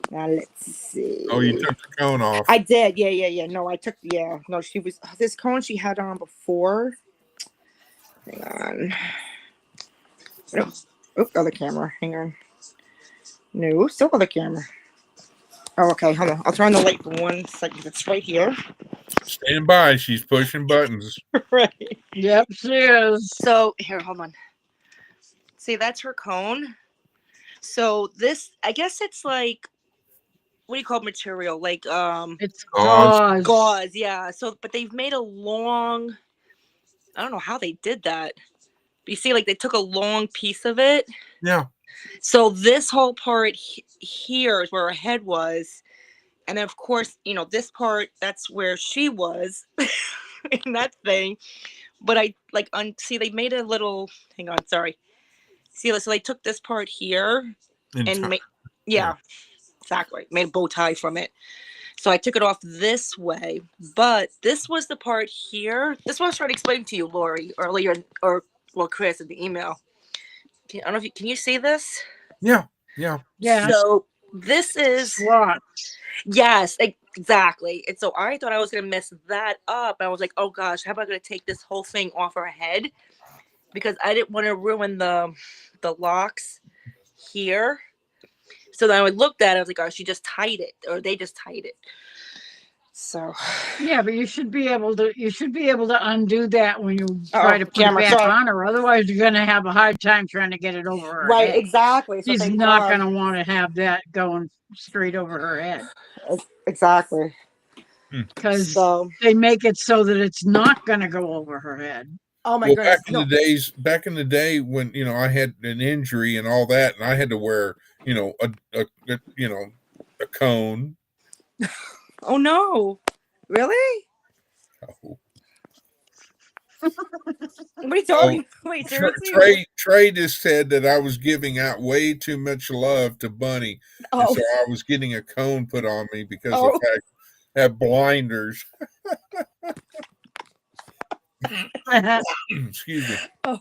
Speaker 7: Now let's see.
Speaker 6: Oh, you took the cone off.
Speaker 7: I did. Yeah. No, I took. Yeah. No, she was this cone she had on before. Hang on. No. Oh, other camera. Hang on. No, still other camera. Oh, okay. Hold on. I'll turn on the light for 1 second. It's right here.
Speaker 6: Stand by. She's pushing buttons.
Speaker 7: Right.
Speaker 1: Yep, she is.
Speaker 7: So here, hold on. See, that's her cone. So this, I guess it's like, what do you call material? Like
Speaker 1: It's
Speaker 6: Gauze.
Speaker 7: gauze. Yeah. So, but they've made a long. I don't know how they did that. But you see, like they took a long piece of it.
Speaker 6: Yeah.
Speaker 7: So this whole part here is where her head was. And then, of course, this part, that's where she was in that thing. But I see, they made a little, hang on, sorry. See, so they took this part here and made, yeah, exactly. Made a bow tie from it. So I took it off this way. But this was the part here. This was I was trying to explain to you, Lori, earlier, Chris, in the email. I don't know if can you see this?
Speaker 6: Yeah. Yeah.
Speaker 1: Yeah.
Speaker 7: So this is
Speaker 1: What?
Speaker 7: yes, exactly. And so I thought I was gonna mess that up. I was like, oh gosh, how am I gonna take this whole thing off her head? Because I didn't want to ruin the locks here. So then I looked at it, I was like, oh, she just tied it, or they just tied it. So
Speaker 1: Yeah, but you should be able to undo that when you try to put
Speaker 7: camera,
Speaker 1: it back
Speaker 7: sorry.
Speaker 1: on her. Otherwise, you're gonna have a hard time trying to get it over her
Speaker 7: right,
Speaker 1: head.
Speaker 7: exactly. So
Speaker 1: She's
Speaker 7: thank
Speaker 1: not
Speaker 7: God.
Speaker 1: gonna want to have that going straight over her head
Speaker 7: Exactly.
Speaker 1: because
Speaker 7: So
Speaker 1: they make it so that it's not gonna go over her head.
Speaker 7: oh my
Speaker 6: Well,
Speaker 7: goodness.
Speaker 6: back in the day when I had an injury and all that, and I had to wear a cone.
Speaker 7: Oh no. Really?
Speaker 6: Oh.
Speaker 7: What are you talking? Wait, seriously?
Speaker 6: Trey just said that I was giving out way too much love to Bunny, and so I was getting a cone put on me because of the fact I have blinders. Excuse me.
Speaker 7: Oh.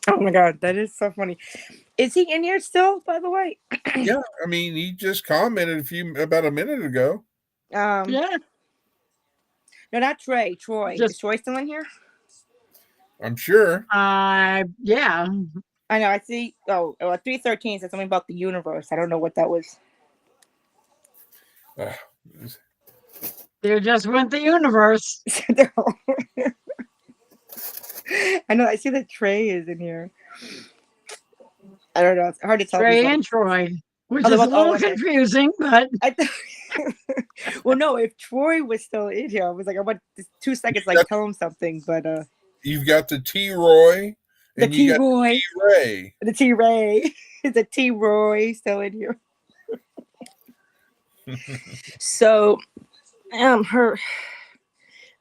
Speaker 7: Oh my God, that is so funny. Is he in here still, by the way?
Speaker 6: Yeah, I mean, he just commented about a minute ago.
Speaker 1: Yeah.
Speaker 7: No, not Trey. Troy. Is Troy still in here?
Speaker 6: I'm sure.
Speaker 1: Yeah.
Speaker 7: I know. I see. Oh, 313 said something about the universe. I don't know what that was.
Speaker 1: There just went the universe.
Speaker 7: I know. I see that Trey is in here. I don't know. It's hard to tell.
Speaker 1: Trey and Troy, which is a little confusing, but
Speaker 7: well, no. If Troy was still in here, I was like, I want 2 seconds, like tell him something. But
Speaker 6: you've got the T Roy,
Speaker 7: the T Roy,
Speaker 6: the T Ray,
Speaker 7: the T Roy still in here. So, her.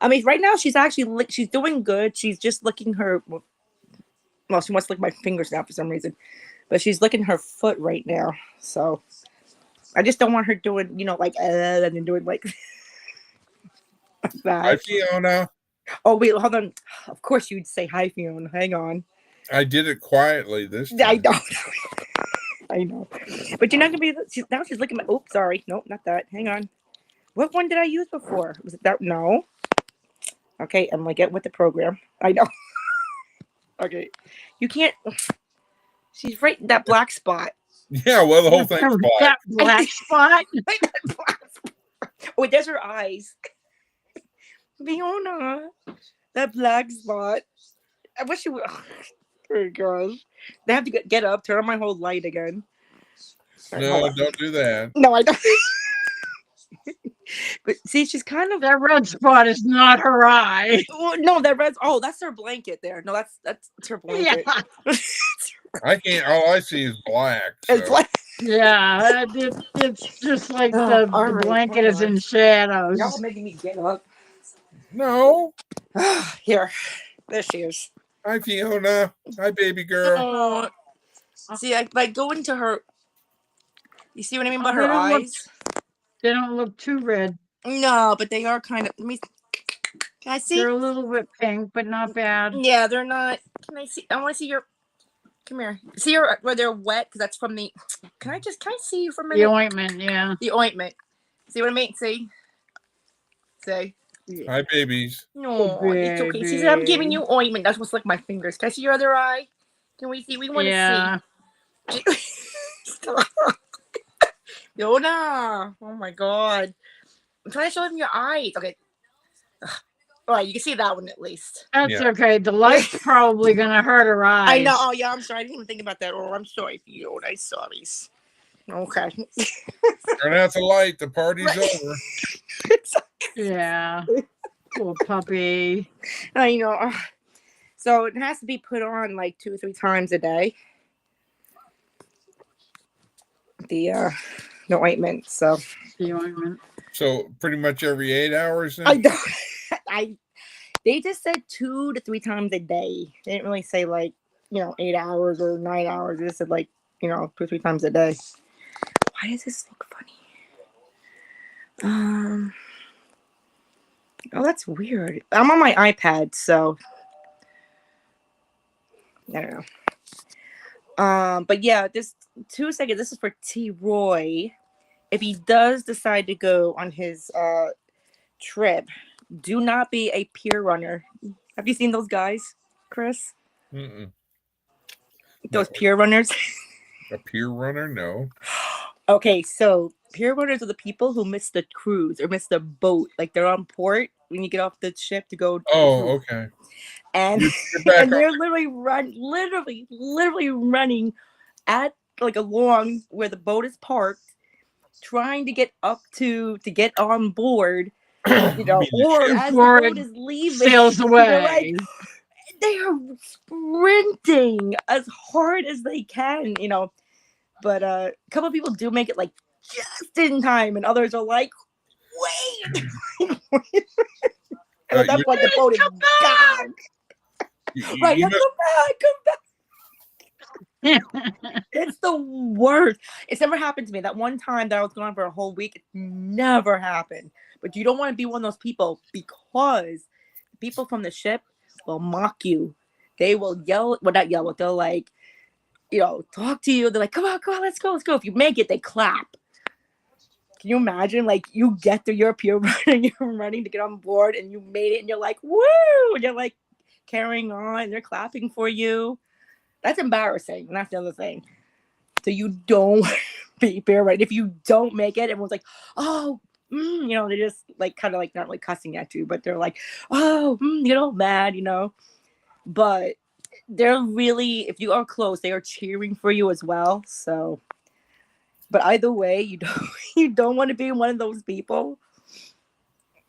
Speaker 7: I mean, right now she's actually she's doing good. She's just licking her. Well, she wants to lick my fingers now for some reason, but she's licking her foot right now. So I just don't want her doing, like and then doing like that.
Speaker 6: Hi, Fiona.
Speaker 7: Oh wait, hold on. Of course you'd say hi, Fiona. Hang on.
Speaker 6: I did it quietly this time.
Speaker 7: I don't. I know, but you're not gonna be. Now she's looking at. Oops, sorry. Nope, not that. Hang on. What one did I use before? Was it that? No. Okay, I'm gonna get with the program. I know. Okay, you can't. She's right in that black spot.
Speaker 6: Yeah, well, the whole thing's black.
Speaker 1: That black spot.
Speaker 7: Oh, there's her eyes. Fiona, that black spot. I wish you would. Oh gosh, they have to get up, turn on my whole light again. All right, hold
Speaker 6: No,
Speaker 7: on.
Speaker 6: don't do that.
Speaker 7: No, I don't. But see, she's kind of.
Speaker 1: That red spot is not her eye.
Speaker 7: Oh, no, that red. Oh, that's her blanket there. No, that's her
Speaker 1: Yeah,
Speaker 7: blanket.
Speaker 6: I can't. All I see is black.
Speaker 7: It's
Speaker 6: So.
Speaker 7: like.
Speaker 1: yeah. It's just like
Speaker 7: Oh, all
Speaker 1: the
Speaker 7: right,
Speaker 1: blanket
Speaker 7: hold
Speaker 1: is
Speaker 7: on.
Speaker 1: in shadows.
Speaker 7: Y'all making me get up.
Speaker 6: No.
Speaker 7: Here, there she is.
Speaker 6: Hi, Fiona. Hi, baby girl.
Speaker 7: Oh, see, I go into her. You see what I mean by
Speaker 1: Oh,
Speaker 7: her eyes?
Speaker 1: they don't look too red.
Speaker 7: No, but they are kind of. Let me. Can I see?
Speaker 1: They're a little bit pink, but not bad.
Speaker 7: Yeah, they're not. Can I see? I want to see your. Come here. See your where they're wet because that's from the. Can I see you for a
Speaker 1: The
Speaker 7: minute?
Speaker 1: ointment, yeah.
Speaker 7: The ointment. See what I mean? See. See.
Speaker 6: Hi, babies.
Speaker 7: No,
Speaker 1: Oh,
Speaker 7: it's okay. She said I'm giving
Speaker 1: baby.
Speaker 7: you ointment. That's what's like my fingers. Can I see your other eye? Can we see? We want to
Speaker 1: Yeah.
Speaker 7: see. Stop. Yona. Oh my god. I'm trying to show them your eyes. Okay. All right, you can see that one at least.
Speaker 1: That's
Speaker 6: Yeah.
Speaker 1: okay. The light's probably gonna hurt her eyes.
Speaker 7: I know. Oh yeah, I'm sorry. I didn't even think about that. Oh, I'm sorry, Fiona. I'm sorry. Okay.
Speaker 6: Turn out the light. The party's over.
Speaker 1: Yeah. Poor puppy.
Speaker 7: I know. So it has to be put on like 2 or 3 times a day. The ointment. So
Speaker 1: The ointment.
Speaker 6: So pretty much every 8 hours. Then?
Speaker 7: I don't. They just said 2 to 3 times a day. They didn't really say like 8 hours or 9 hours. They just said like 2 or 3 times a day. Why does this look funny? Oh, that's weird. I'm on my iPad, so I don't know. But yeah, this 2 seconds. This is for T. Roy. If he does decide to go on his trip, do not be a peer runner. Have you seen those guys, Chris?
Speaker 6: Mm-mm.
Speaker 7: Those
Speaker 6: No.
Speaker 7: peer runners.
Speaker 6: A peer runner? No.
Speaker 7: Okay, so peer runners are the people who miss the cruise or miss the boat. Like they're on port when you get off the ship to go.
Speaker 6: Oh, okay.
Speaker 7: And
Speaker 6: You're back
Speaker 7: and they're literally running at like along where the boat is parked, trying to get get on board.
Speaker 6: on.
Speaker 7: You know,
Speaker 6: the
Speaker 7: or
Speaker 6: ship.
Speaker 7: as the
Speaker 1: Before
Speaker 7: boat
Speaker 1: it
Speaker 7: is leaving,
Speaker 1: sails
Speaker 7: they're like
Speaker 1: away.
Speaker 7: they are sprinting as hard as they can. But a couple of people do make it like just in time, and others are like, wait. And at that
Speaker 6: You,
Speaker 7: point, the boat is
Speaker 1: Come
Speaker 7: gone. Right?
Speaker 6: you
Speaker 7: Yeah,
Speaker 6: know,
Speaker 7: come back. It's the worst. It's never happened to me. That one time that I was gone for a whole week, it never happened. But you don't want to be one of those people because people from the ship will mock you. They will yell, well, not yell, but they'll like, talk to you. They're like, come on, let's go. If you make it, they clap. Can you imagine? Like, you get to your peer running, you're running to get on board, and you made it, and you're like, woo! And you're like carrying on, and they're clapping for you. That's embarrassing. And that's the other thing. So you don't be peer running. If you don't make it, everyone's like, oh, they just like kind of like not like cussing at you, but they're like, oh, mad, But they're really, if you are close, they are cheering for you as well. So, but either way, you don't want to be one of those people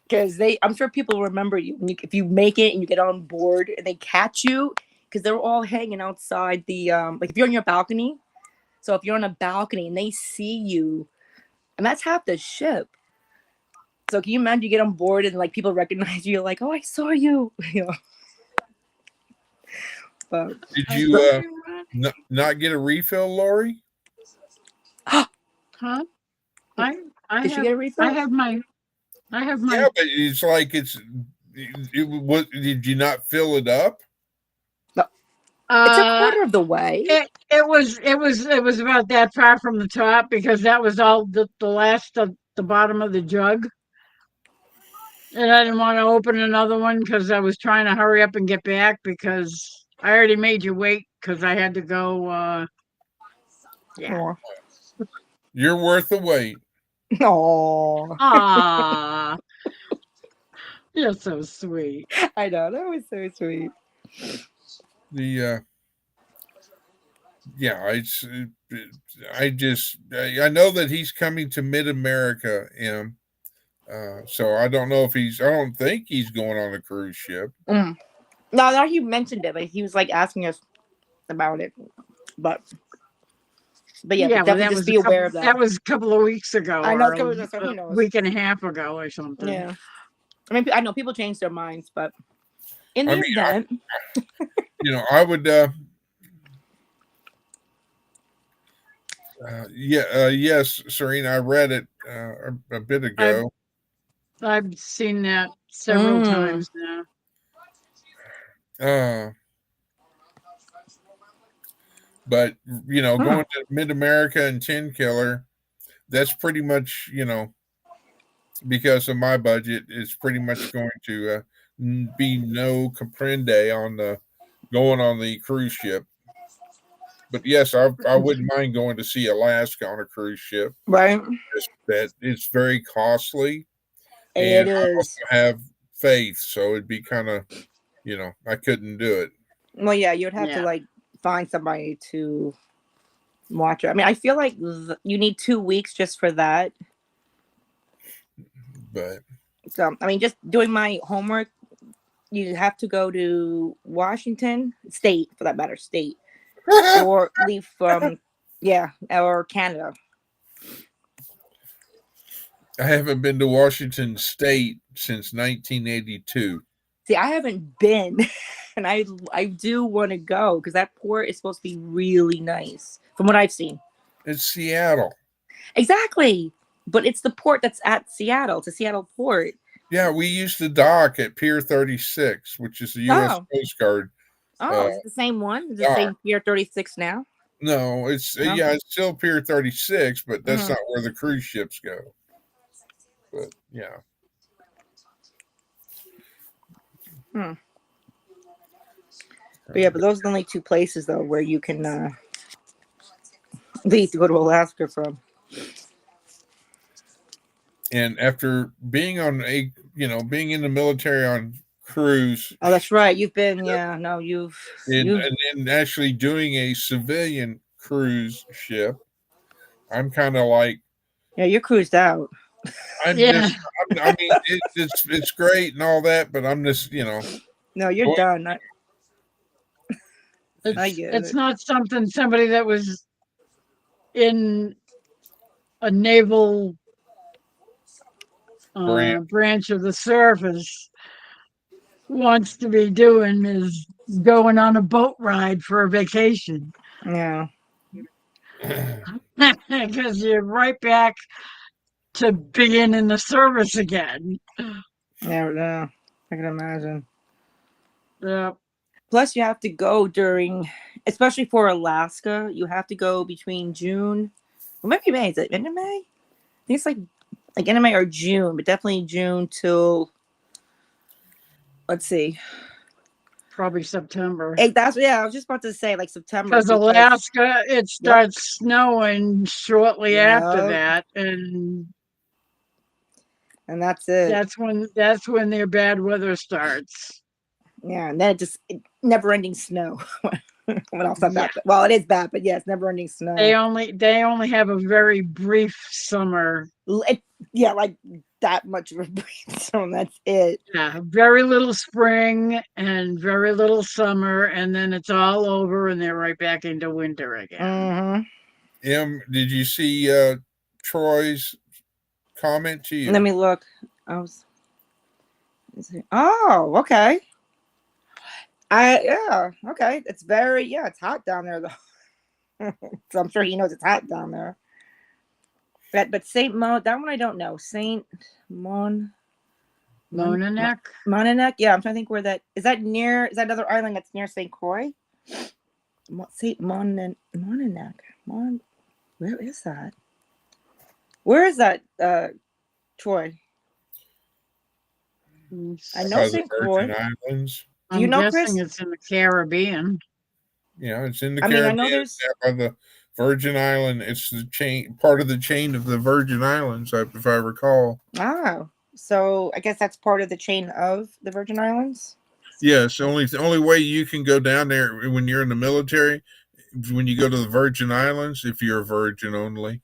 Speaker 7: because I'm sure people remember you if you make it and you get on board and they catch you because they're all hanging outside the like if you're on your balcony. So if you're on a balcony and they see you, and that's half the ship. So can you imagine you get on board and like people recognize you, like, oh, I saw you, But
Speaker 6: did you not get a refill, Lori?
Speaker 1: Huh? I
Speaker 7: did she
Speaker 1: have
Speaker 7: get a refill?
Speaker 1: I have my
Speaker 6: Yeah, but it's like what? Did you not fill it up?
Speaker 7: It's a quarter of the way.
Speaker 1: It was about that far from the top because that was all the last of the bottom of the jug. And I didn't want to open another one because I was trying to hurry up and get back because I already made you wait because I had to go yeah.
Speaker 6: You're worth the wait.
Speaker 7: Aww.
Speaker 1: Ah, you're so sweet.
Speaker 7: I know, that was so sweet.
Speaker 6: the I know that he's coming to Mid America, so I don't know if I don't think he's going on a cruise ship.
Speaker 7: No, no, he mentioned it. Like he was like asking us about it, but yeah,
Speaker 1: Yeah,
Speaker 7: but
Speaker 1: well,
Speaker 7: definitely just be aware of that.
Speaker 1: that was a couple of weeks ago,
Speaker 7: I know,
Speaker 1: or
Speaker 7: so who knows?
Speaker 1: week and a half ago, or something.
Speaker 7: Yeah, I mean, I know people change their minds, but in the
Speaker 6: I mean,
Speaker 7: event,
Speaker 6: I would. Yes, Serena, I read it a bit ago.
Speaker 1: I've seen that several times now.
Speaker 6: But going to Mid America and 10 Killer, that's pretty much because of my budget, it's pretty much going to be no comprende on going on the cruise ship. But yes, I wouldn't mind going to see Alaska on a cruise ship.
Speaker 7: right?
Speaker 6: Just that it's very costly,
Speaker 7: It
Speaker 6: and I
Speaker 7: is.
Speaker 6: also have faith, so it'd be kind of, I couldn't do it.
Speaker 7: Well, yeah, you'd have to
Speaker 1: Yeah.
Speaker 7: like find somebody to watch it. I mean, I feel like you need 2 weeks just for that.
Speaker 6: But
Speaker 7: So, I mean, just doing my homework, you have to go to Washington State, for that matter, state, or leave from, or Canada.
Speaker 6: I haven't been to Washington State since 1982.
Speaker 7: See, I haven't been, and I do want to go because that port is supposed to be really nice, from what I've seen.
Speaker 6: It's Seattle.
Speaker 7: Exactly, but it's the port that's at Seattle. It's a Seattle port.
Speaker 6: Yeah, we used to dock at Pier 36, which is the U.S. Coast Guard.
Speaker 7: Oh, is it the same one? Is it the same Pier 36 now?
Speaker 6: No, it's it's still Pier 36, but that's not where the cruise ships go. But yeah.
Speaker 7: But yeah, but those are the only 2 places though where you can leave to go to Alaska from.
Speaker 6: And after being on being in the military on cruise.
Speaker 7: Oh, that's right. You've been,
Speaker 6: and then actually doing a civilian cruise ship. I'm kind of like,
Speaker 7: you're cruised out.
Speaker 6: I mean, it's great and all that, but I'm just,
Speaker 7: No, you're done. I get
Speaker 1: It's
Speaker 7: it.
Speaker 1: not somebody that was in a naval branch of the service wants to be doing, is going on a boat ride for a vacation.
Speaker 7: Yeah.
Speaker 1: Because you're right back to being in the service again.
Speaker 7: Yeah, I can imagine.
Speaker 1: Yeah.
Speaker 7: Plus, you have to go during, especially for Alaska, you have to go between June, well, maybe May. Is it end of May? I think it's like end of May or June, but definitely June till, let's see.
Speaker 1: Probably September.
Speaker 7: I was just about to say like September.
Speaker 1: Because Alaska, it starts snowing shortly after that, and
Speaker 7: that's it.
Speaker 1: That's when their bad weather starts.
Speaker 7: Yeah, and then it never ending snow. Well, it's not that bad. Well, it is bad, but yeah, it's never ending snow.
Speaker 1: They only have a very brief summer.
Speaker 7: Like that much of a brief summer. That's it.
Speaker 1: Yeah, very little spring and very little summer, and then it's all over, and they're right back into winter again.
Speaker 6: Did you see Troy's comment to you?
Speaker 7: Let me look. Oh, okay. Okay. It's it's hot down there though. So I'm sure he knows it's hot down there. But Saint Mo, that one I don't know. Saint
Speaker 1: Monanek.
Speaker 7: Monanek. Yeah, I'm trying to think where that is. That near? Is that another island that's near Saint Croix? Saint Monanek. Where is that? Where is that? Troy. I know Saint Croix.
Speaker 6: Islands.
Speaker 7: Do you know,
Speaker 1: guessing
Speaker 7: Chris?
Speaker 1: It's in the Caribbean.
Speaker 6: Yeah, it's in the Caribbean.
Speaker 7: I know there's
Speaker 6: by the Virgin Island. It's part of the chain of the Virgin Islands, if I recall.
Speaker 7: Oh, so I guess that's part of the chain of the Virgin Islands.
Speaker 6: Yes, the only way you can go down there when you're in the military, when you go to the Virgin Islands, if you're a virgin only.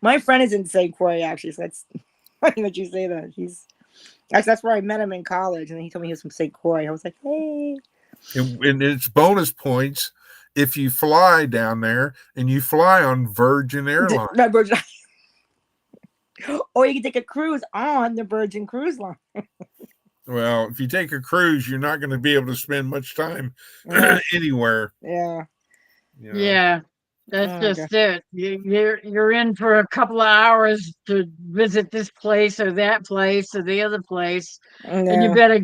Speaker 7: My friend is in St. Croix, actually, so that's funny that you say that. That's where I met him in college, and he told me he was from St. Croix. I was like, hey.
Speaker 6: And it's bonus points if you fly down there and you fly on Virgin Airlines.
Speaker 7: Not Virgin. Or you can take a cruise on the Virgin Cruise Line.
Speaker 6: Well, if you take a cruise, you're not going to be able to spend much time
Speaker 7: Yeah.
Speaker 6: anywhere.
Speaker 7: Yeah.
Speaker 6: You know?
Speaker 1: Yeah, that's
Speaker 7: Oh,
Speaker 1: just it. You're in for a couple of hours to visit this place or that place or the other place, and you
Speaker 7: yeah.
Speaker 1: better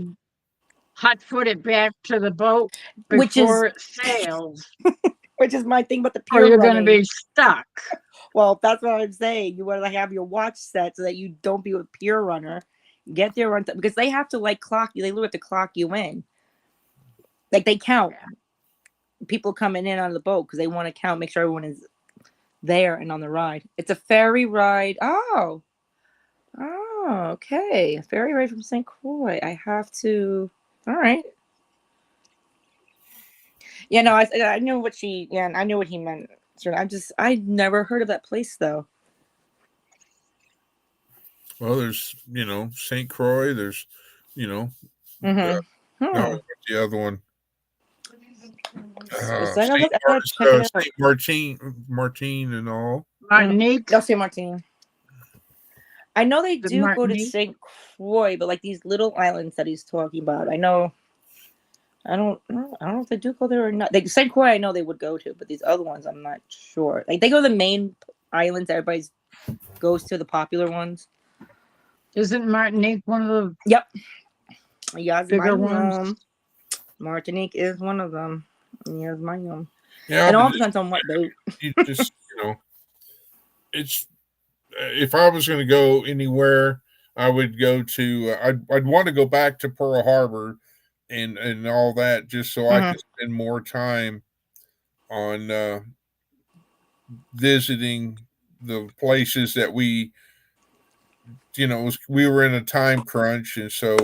Speaker 1: hot foot it back to the boat
Speaker 7: Which is
Speaker 1: before it sails,
Speaker 7: my thing about the
Speaker 1: or
Speaker 7: pier
Speaker 1: you're going to
Speaker 7: running.
Speaker 1: be stuck.
Speaker 7: Well, that's what I'm saying. You want to have your watch set so that you don't be a pier runner. Get there on time because they have to clock you. They literally have to clock you in. Like they count people coming in on the boat because they want to count, make sure everyone is there and on the ride. It's a ferry ride. Oh, okay. A ferry ride from St. Croix. I have to. All right. Yeah, no, I knew what she. Yeah, I knew what he meant. I never heard of that place though.
Speaker 6: Well, there's St. Croix. There's
Speaker 7: Mm-hmm.
Speaker 6: no, what's the other one?
Speaker 7: So I gotta check it out.
Speaker 6: Saint Martin and all.
Speaker 1: Martinique,
Speaker 7: I'll say Martine. I know they
Speaker 1: the
Speaker 7: do go to
Speaker 1: Martinique.
Speaker 7: St. Croix, but like these little islands that he's talking about, I know. I don't know if they do go there or not. Like St. Croix, I know they would go to, but these other ones, I'm not sure. Like they go to the main islands, everybody goes to the popular ones.
Speaker 1: Isn't Martinique one of the
Speaker 7: Yep. Yes,
Speaker 1: bigger ones?
Speaker 7: Martinique is one of them. Yes, mine.
Speaker 6: Yeah,
Speaker 7: It all
Speaker 6: but
Speaker 7: depends on what boat.
Speaker 6: you just it's if I was going to go anywhere, I would go to. I'd want to go back to Pearl Harbor, and all that, just so I could spend more time on visiting the places that we were in a time crunch, and so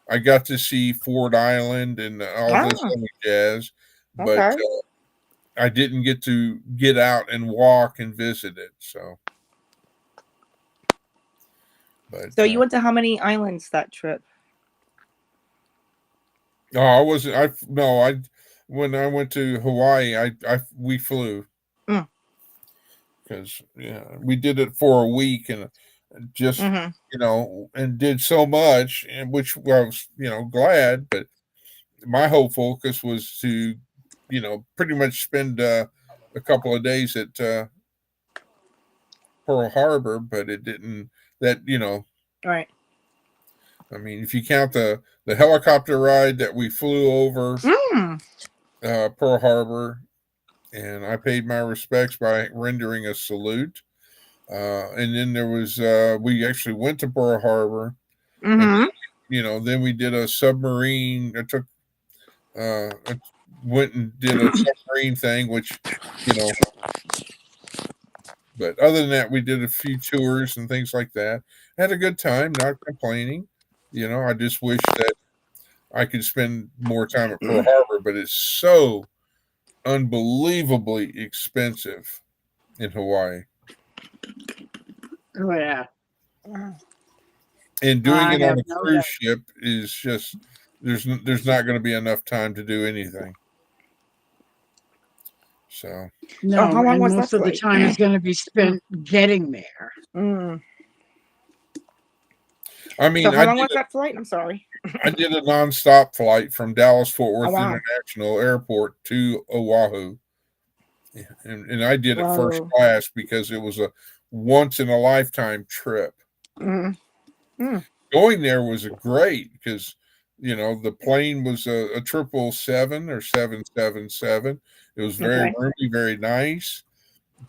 Speaker 6: I got to see Ford Island and all this
Speaker 7: Ah,
Speaker 6: other jazz, but
Speaker 7: okay.
Speaker 6: I didn't get to get out and walk and visit it. So, but
Speaker 7: So you went to how many islands that trip?
Speaker 6: no, I wasn't. When I went to Hawaii, we flew
Speaker 7: Mm.
Speaker 6: because we did it for a week and just and did so much, and which I was glad, but my whole focus was to pretty much spend a couple of days at Pearl Harbor, but it didn't.
Speaker 7: Right.
Speaker 6: I mean, if you count the helicopter ride that we flew over Pearl Harbor, and I paid my respects by rendering a salute. And then there was we actually went to Pearl Harbor, and then we did a submarine. I went and did a submarine thing, which but other than that, we did a few tours and things like that. Had a good time, not complaining. I just wish that I could spend more time at Pearl Harbor, but it's so unbelievably expensive in Hawaii.
Speaker 1: Oh yeah.
Speaker 6: And doing
Speaker 1: I
Speaker 6: it on
Speaker 1: have
Speaker 6: a
Speaker 1: no
Speaker 6: cruise
Speaker 1: doubt.
Speaker 6: ship is just there's not going to be enough time to do anything. So
Speaker 1: No,
Speaker 7: how long
Speaker 1: and
Speaker 7: was
Speaker 1: most
Speaker 7: that
Speaker 1: of the
Speaker 7: flight?
Speaker 1: time is going to be spent getting there.
Speaker 6: I mean,
Speaker 7: So how long was that flight? I'm sorry.
Speaker 6: I did a nonstop flight from Dallas Fort Worth
Speaker 7: Oh, wow.
Speaker 6: International Airport to Oahu, and I did it first
Speaker 7: Whoa.
Speaker 6: class because it was a once in a lifetime trip. Going there was great because the plane was a 777 or 777. It was very
Speaker 7: Okay.
Speaker 6: roomy, very nice.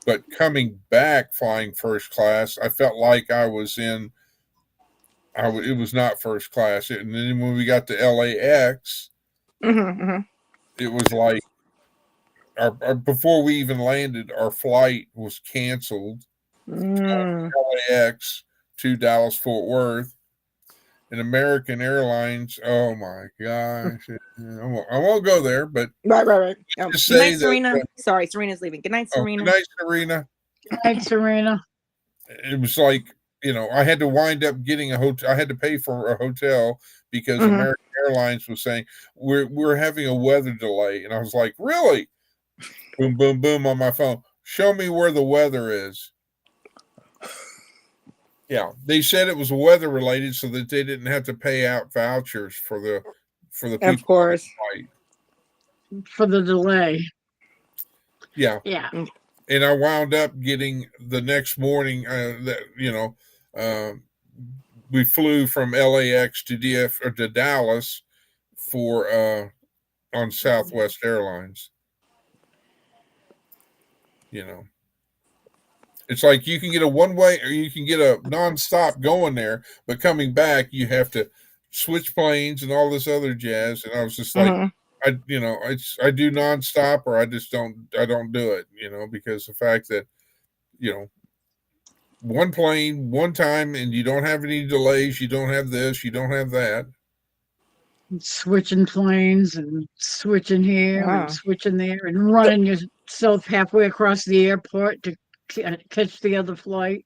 Speaker 6: But coming back flying first class, I felt like I was in. It was not first class. And then when we got to LAX, it was like our before we even landed, our flight was canceled from LAX to Dallas Fort Worth. and American Airlines. Oh my gosh, I won't go there, but
Speaker 7: Right.
Speaker 6: just
Speaker 7: Good night,
Speaker 6: say that.
Speaker 7: Serena. Sorry, Serena's leaving. Good night,
Speaker 6: Oh,
Speaker 7: Serena.
Speaker 6: good night, Serena.
Speaker 1: Thanks, Serena.
Speaker 6: It was like, I had to wind up getting a hotel. I had to pay for a hotel because
Speaker 7: Mhm.
Speaker 6: American Airlines was saying we're having a weather delay, and I was like, really? Boom, boom, boom on my phone. Show me where the weather is. Yeah, they said it was weather related, so that they didn't have to pay out vouchers for the
Speaker 7: Of
Speaker 6: people
Speaker 7: course.
Speaker 6: on the flight.
Speaker 1: For the delay.
Speaker 6: Yeah,
Speaker 1: Yeah.
Speaker 6: and I wound up getting the next morning. We flew from LAX to to Dallas for on Southwest Airlines. It's like you can get a one way or you can get a nonstop going there, but coming back you have to switch planes and all this other jazz. And I was just like, I do nonstop, or I don't do it, because the fact that one plane, one time, and you don't have any delays, you don't have this, you don't have that.
Speaker 1: Switching planes and switching here
Speaker 7: Wow.
Speaker 1: and switching there and running yourself halfway across the airport to catch the other flight.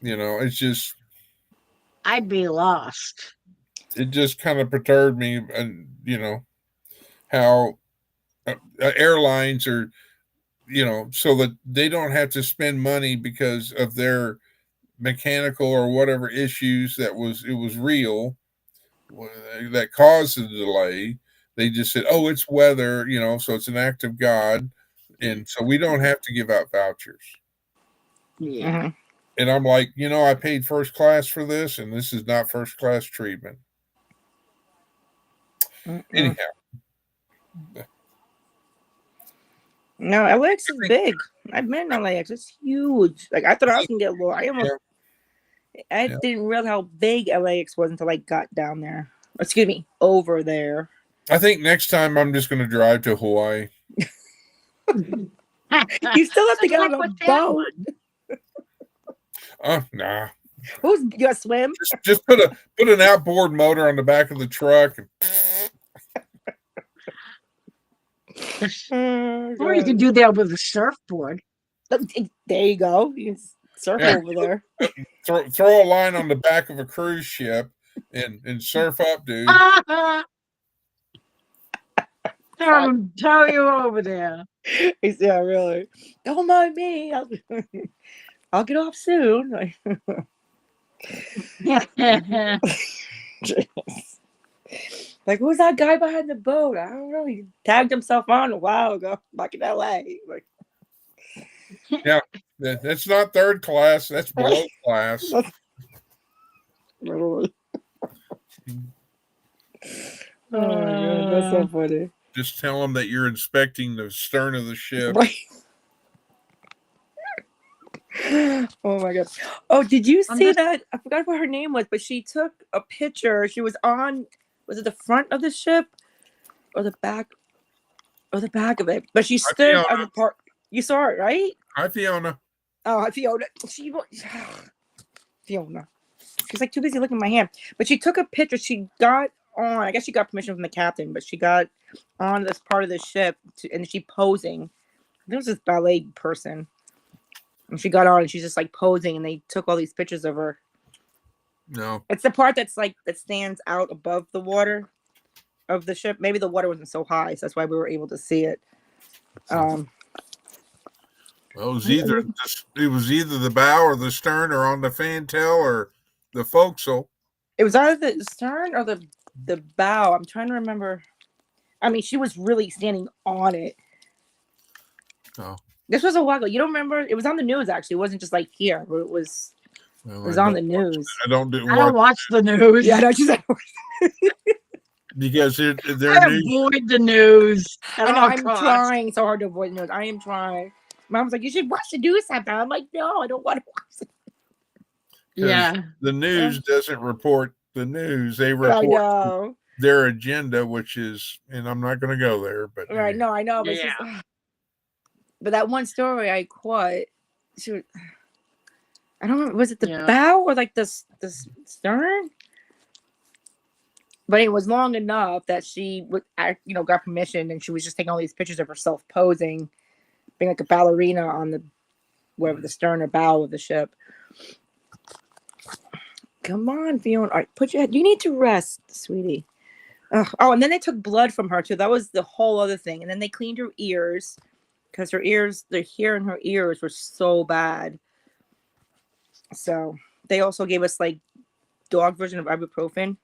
Speaker 6: It's just,
Speaker 1: I'd be lost.
Speaker 6: it just kind of perturbed me, and how airlines are, so that they don't have to spend money because of their mechanical or whatever issues it was real that caused the delay. They just said, oh, it's weather, so it's an act of God, and so we don't have to give out vouchers.
Speaker 1: Yeah.
Speaker 6: And I'm like, I paid first class for this, and this is not first class treatment. Anyhow.
Speaker 7: No, LAX is big. I've been in LAX. It's huge. Like, I thought I was gonna get low. I didn't realize how big LAX was until I got down there. Excuse me, over there.
Speaker 6: I think next time I'm just going to drive to Hawaii.
Speaker 7: You still have to get on a boat.
Speaker 6: Nah.
Speaker 7: You gonna swim?
Speaker 6: Just put an outboard motor on the back of the truck.
Speaker 1: Or you could do that with a surfboard.
Speaker 7: There you go. You can surf over there.
Speaker 6: Throw a line on the back of a cruise ship and surf up, dude.
Speaker 1: Tow you over there.
Speaker 7: Yeah, really. Don't mind me. I'll get off soon. Like, who's that guy behind the boat? I don't know. He tagged himself on a while ago, back in LA. Like,
Speaker 6: yeah, that's not third class. That's below class.
Speaker 7: Oh my God, that's so funny.
Speaker 6: Just tell them that you're inspecting the stern of the ship.
Speaker 7: Right. Oh my God. Oh, did you see that? I forgot what her name was, but she took a picture. She was it the front of the ship or the back? Or the back of it. But she stood on the part. You saw it, right?
Speaker 6: Hi, Fiona.
Speaker 7: Oh, Fiona. Fiona. She's like too busy looking at my hand. But she took a picture. She got on. I guess she got permission from the captain, but she got on this part of the ship and she posing. There was this ballet person. And she got on and she's just like posing, and they took all these pictures of her.
Speaker 6: No.
Speaker 7: It's the part that stands out above the water of the ship. Maybe the water wasn't so high, so that's why we were able to see it.
Speaker 6: Well, it was either the bow or the stern, or on the fantail or the forecastle.
Speaker 7: It was either the stern or the bow. I'm trying to remember. I mean, she was really standing on it.
Speaker 6: Oh.
Speaker 7: This was a while ago. You don't remember? It was on the news, actually. It wasn't just like here, but it was on the news.
Speaker 6: I don't
Speaker 1: watch the news.
Speaker 7: Yeah, no, she's like,
Speaker 6: because they're
Speaker 1: avoid the news.
Speaker 7: I'm trying so hard to avoid the news. I am trying. Mom's like, you should watch the news sometime. I'm like, no, I don't want to watch it.
Speaker 1: Yeah.
Speaker 6: The news doesn't report the news. They report their agenda, which is, and I'm not going to go there, but
Speaker 7: right. No, I know, but but that one story I caught, I don't remember. Was it the bow or like the stern? But it was long enough that she would, got permission, and she was just taking all these pictures of herself posing, being like a ballerina on the the stern or bow of the ship. Come on, Fiona. All right, put your head. You need to rest, sweetie. Ugh. Oh, and then they took blood from her too. That was the whole other thing. And then they cleaned her ears because her ears, the hair in her ears were so bad. So they also gave us like dog version of ibuprofen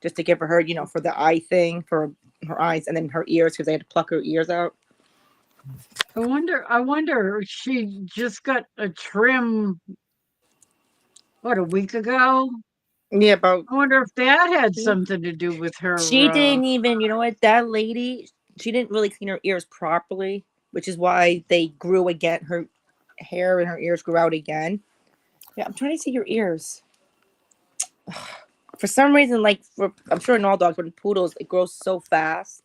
Speaker 7: just to give her, for the eye thing, for her eyes, and then her ears because they had to pluck her ears out.
Speaker 1: I wonder, she just got a trim, what, a week ago?
Speaker 7: Yeah, about
Speaker 1: I wonder if that had something to do with her.
Speaker 7: she didn't even, that lady, she didn't really clean her ears properly, which is why they grew again. Her hair and her ears grew out again. Yeah, I'm trying to see your ears. For some reason, I'm sure in all dogs, but in poodles, it grows so fast.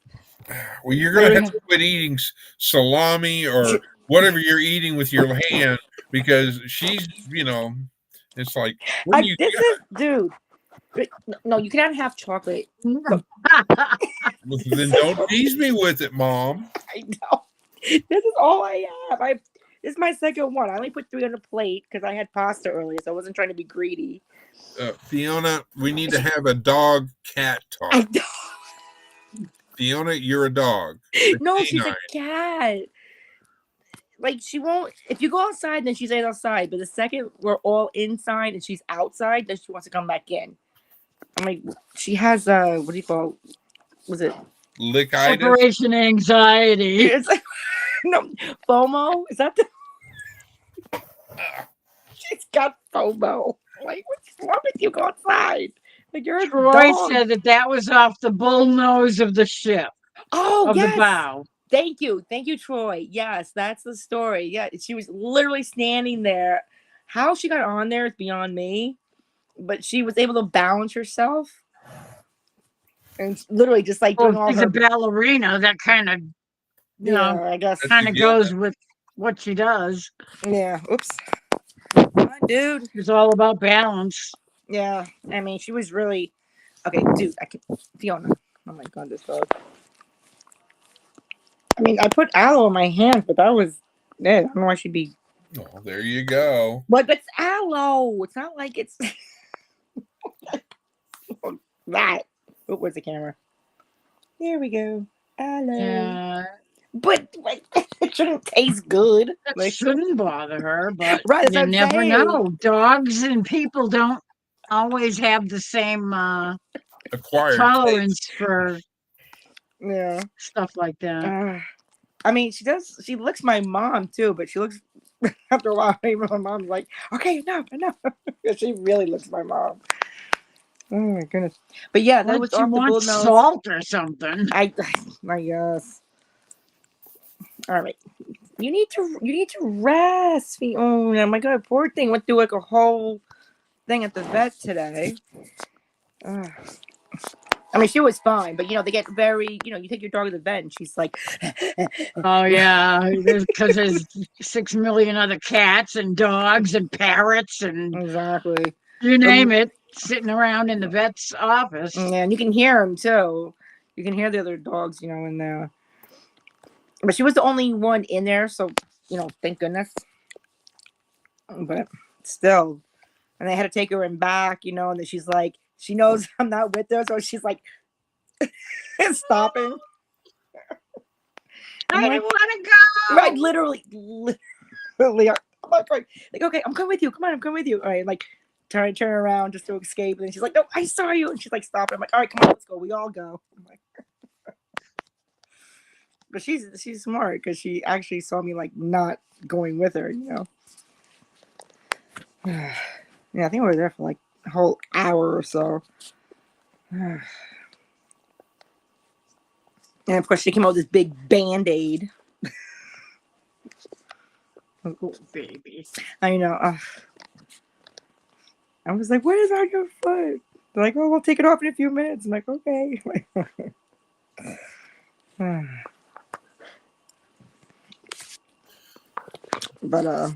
Speaker 6: Well, you're going to have to quit eating salami or whatever you're eating with your hand because she's, it's like,
Speaker 7: dude. No, you cannot have chocolate.
Speaker 6: Then don't tease me with it, Mom.
Speaker 7: I know. This is all I have. This is my second one. I only put 3 on the plate because I had pasta earlier, so I wasn't trying to be greedy.
Speaker 6: Fiona, we need to have a dog-cat talk. Fiona, you're a dog.
Speaker 7: No, she's a cat. Like, she won't. If you go outside, then she stays outside. But the second we're all inside and she's outside, then she wants to come back in. I'm like, she has what do you call? Was it
Speaker 6: lickitis?
Speaker 1: Separation anxiety.
Speaker 7: It's like, no, FOMO. Is that the? She's got FOMO. Like, what's wrong with you? Go outside. Like, you're a
Speaker 1: Troy
Speaker 7: dog.
Speaker 1: said that was off the bull nose of the ship.
Speaker 7: Oh,
Speaker 1: of
Speaker 7: yes.
Speaker 1: the bow.
Speaker 7: Thank you, Troy. Yes, that's the story. Yeah, she was literally standing there. How she got on there is beyond me, but she was able to balance herself, and literally just like doing all
Speaker 1: she's
Speaker 7: her.
Speaker 1: a ballerina. That kind of,
Speaker 7: I guess,
Speaker 1: kind of goes with what she does.
Speaker 7: Yeah. Oops. Hi, dude.
Speaker 1: It's all about balance.
Speaker 7: Yeah, I mean, she was really okay, dude. Fiona. Oh my god, this dog. I mean, I put aloe in my hand, but that was it. I don't know why she'd be.
Speaker 6: Oh, there you go.
Speaker 7: But it's aloe. It's not like it's that. Oh, where's the camera? There we go. Aloe.
Speaker 1: Yeah.
Speaker 7: But it shouldn't taste good.
Speaker 1: That shouldn't bother her, but
Speaker 7: right,
Speaker 1: you never know. Dogs and people don't always have the same
Speaker 6: acquired
Speaker 1: tolerance
Speaker 6: taste
Speaker 1: for stuff like that.
Speaker 7: I mean, she does. She licks my mom too, but she looks after a while. Even my mom's like, "Okay, enough." She really licks my mom. Oh my goodness! But yeah, that was
Speaker 1: she wants salt or something.
Speaker 7: I guess. All right, you need to rest. Oh my god, poor thing went through like a whole thing at the vet today. I mean, she was fine, but they get very, you take your dog to the vet and she's like,
Speaker 1: oh yeah, because there's 6 million other cats and dogs and parrots and
Speaker 7: exactly,
Speaker 1: you name it, sitting around in the vet's office.
Speaker 7: Yeah, and you can hear them too. You can hear the other dogs, in there. But she was the only one in there, so thank goodness. But still, and they had to take her in back, and then she's like, she knows I'm not with her, so she's like stopping.
Speaker 1: I didn't want to go.
Speaker 7: Right, literally. I'm like, okay, I'm coming with you. Come on, I'm coming with you. All right, like turn around just to escape, and then she's like, no, I saw you, and she's like stopping. I'm like, all right, come on, let's go. We all go. I'm like, but she's smart because she actually saw me like not going with her, Yeah, I think we were there for like a whole hour or so. And of course, she came out with this big Band-Aid.
Speaker 1: Oh, baby.
Speaker 7: I know. I was like, what is on your foot? They're like, oh, we'll take it off in a few minutes. I'm like, okay. But,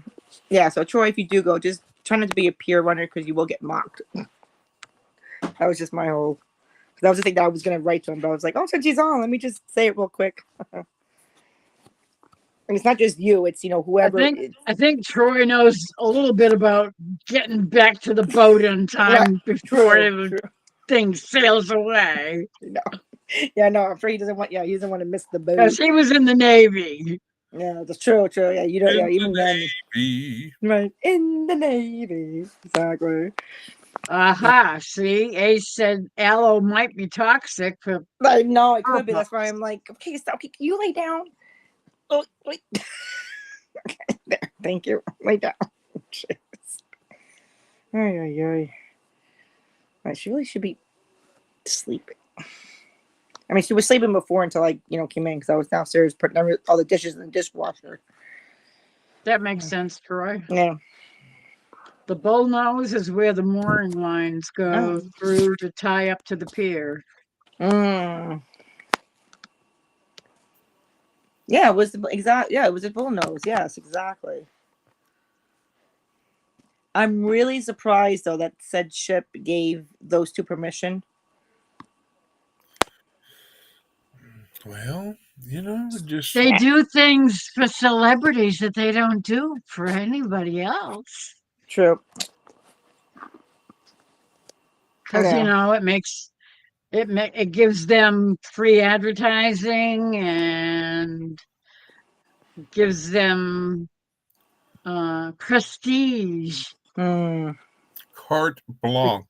Speaker 7: yeah, so Troy, if you do go, just try not to be a peer runner because you will get mocked. That was just my whole That was the thing that I was gonna write to him, but I was like, oh, since he's on, let me just say it real quick. And it's not just you; it's whoever.
Speaker 1: I think Troy knows a little bit about getting back to the boat in
Speaker 7: Right.
Speaker 1: time before the thing sails away.
Speaker 7: No. Yeah, no, I'm sure he doesn't want. Yeah, he doesn't want to miss the boat.
Speaker 1: Because he was in the Navy.
Speaker 7: Yeah, that's true. True. Yeah, you don't. Yeah, even then.
Speaker 6: Navy.
Speaker 7: Right in the Navy. Exactly.
Speaker 1: Aha, see, Ace said aloe might be toxic. But
Speaker 7: I know it could be. That's why I'm like, okay, stop. Okay, can you lay down? Oh, wait. Okay, there. Thank you. Lay down. Jeez. Ay, ay, ay. Right, she really should be sleeping. I mean, she was sleeping before until I, came in because I was downstairs putting all the dishes in the dishwasher.
Speaker 1: that makes sense, Troy.
Speaker 7: Yeah.
Speaker 1: The bullnose is where the mooring lines go through to tie up to the pier.
Speaker 7: Mm. Yeah, it was exact. Yeah, it was a bullnose. Yes, exactly. I'm really surprised though that said ship gave those two permission.
Speaker 6: Well, just
Speaker 1: They do things for celebrities that they don't do for anybody else.
Speaker 7: True.
Speaker 1: Because it gives them free advertising and gives them prestige.
Speaker 7: Mm.
Speaker 6: carte blanche.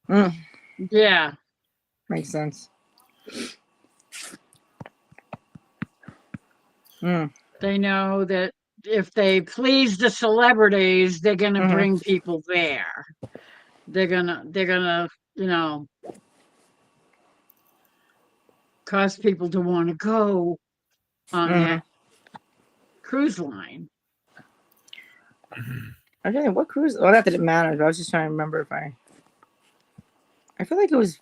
Speaker 7: Mm.
Speaker 1: Yeah.
Speaker 7: Makes sense. Mm.
Speaker 1: They know that if they please the celebrities, they're gonna
Speaker 7: Mhm.
Speaker 1: bring people there. They're gonna, cause people to want to go on that cruise line.
Speaker 7: I don't know what cruise. Well, that didn't matter. But I was just trying to remember if I feel like it was.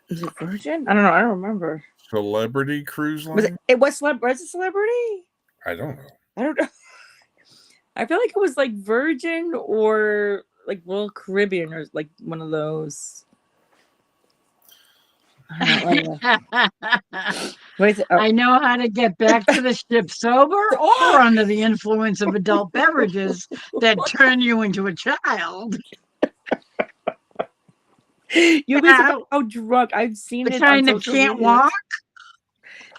Speaker 7: Was it Virgin? I don't know. I don't remember.
Speaker 6: Celebrity cruise line?
Speaker 7: Was it was it celebrity?
Speaker 6: I don't know.
Speaker 7: I don't know. I feel like it was like Virgin or like Royal Caribbean or like one of those. I don't know. What is it? Oh.
Speaker 1: I know how to get back to the ship sober or under the influence of adult beverages that turn you into a child.
Speaker 7: You guys are how drunk. I've seen
Speaker 1: The
Speaker 7: it
Speaker 1: kind
Speaker 7: on
Speaker 1: that
Speaker 7: social
Speaker 1: can't
Speaker 7: media.
Speaker 1: walk.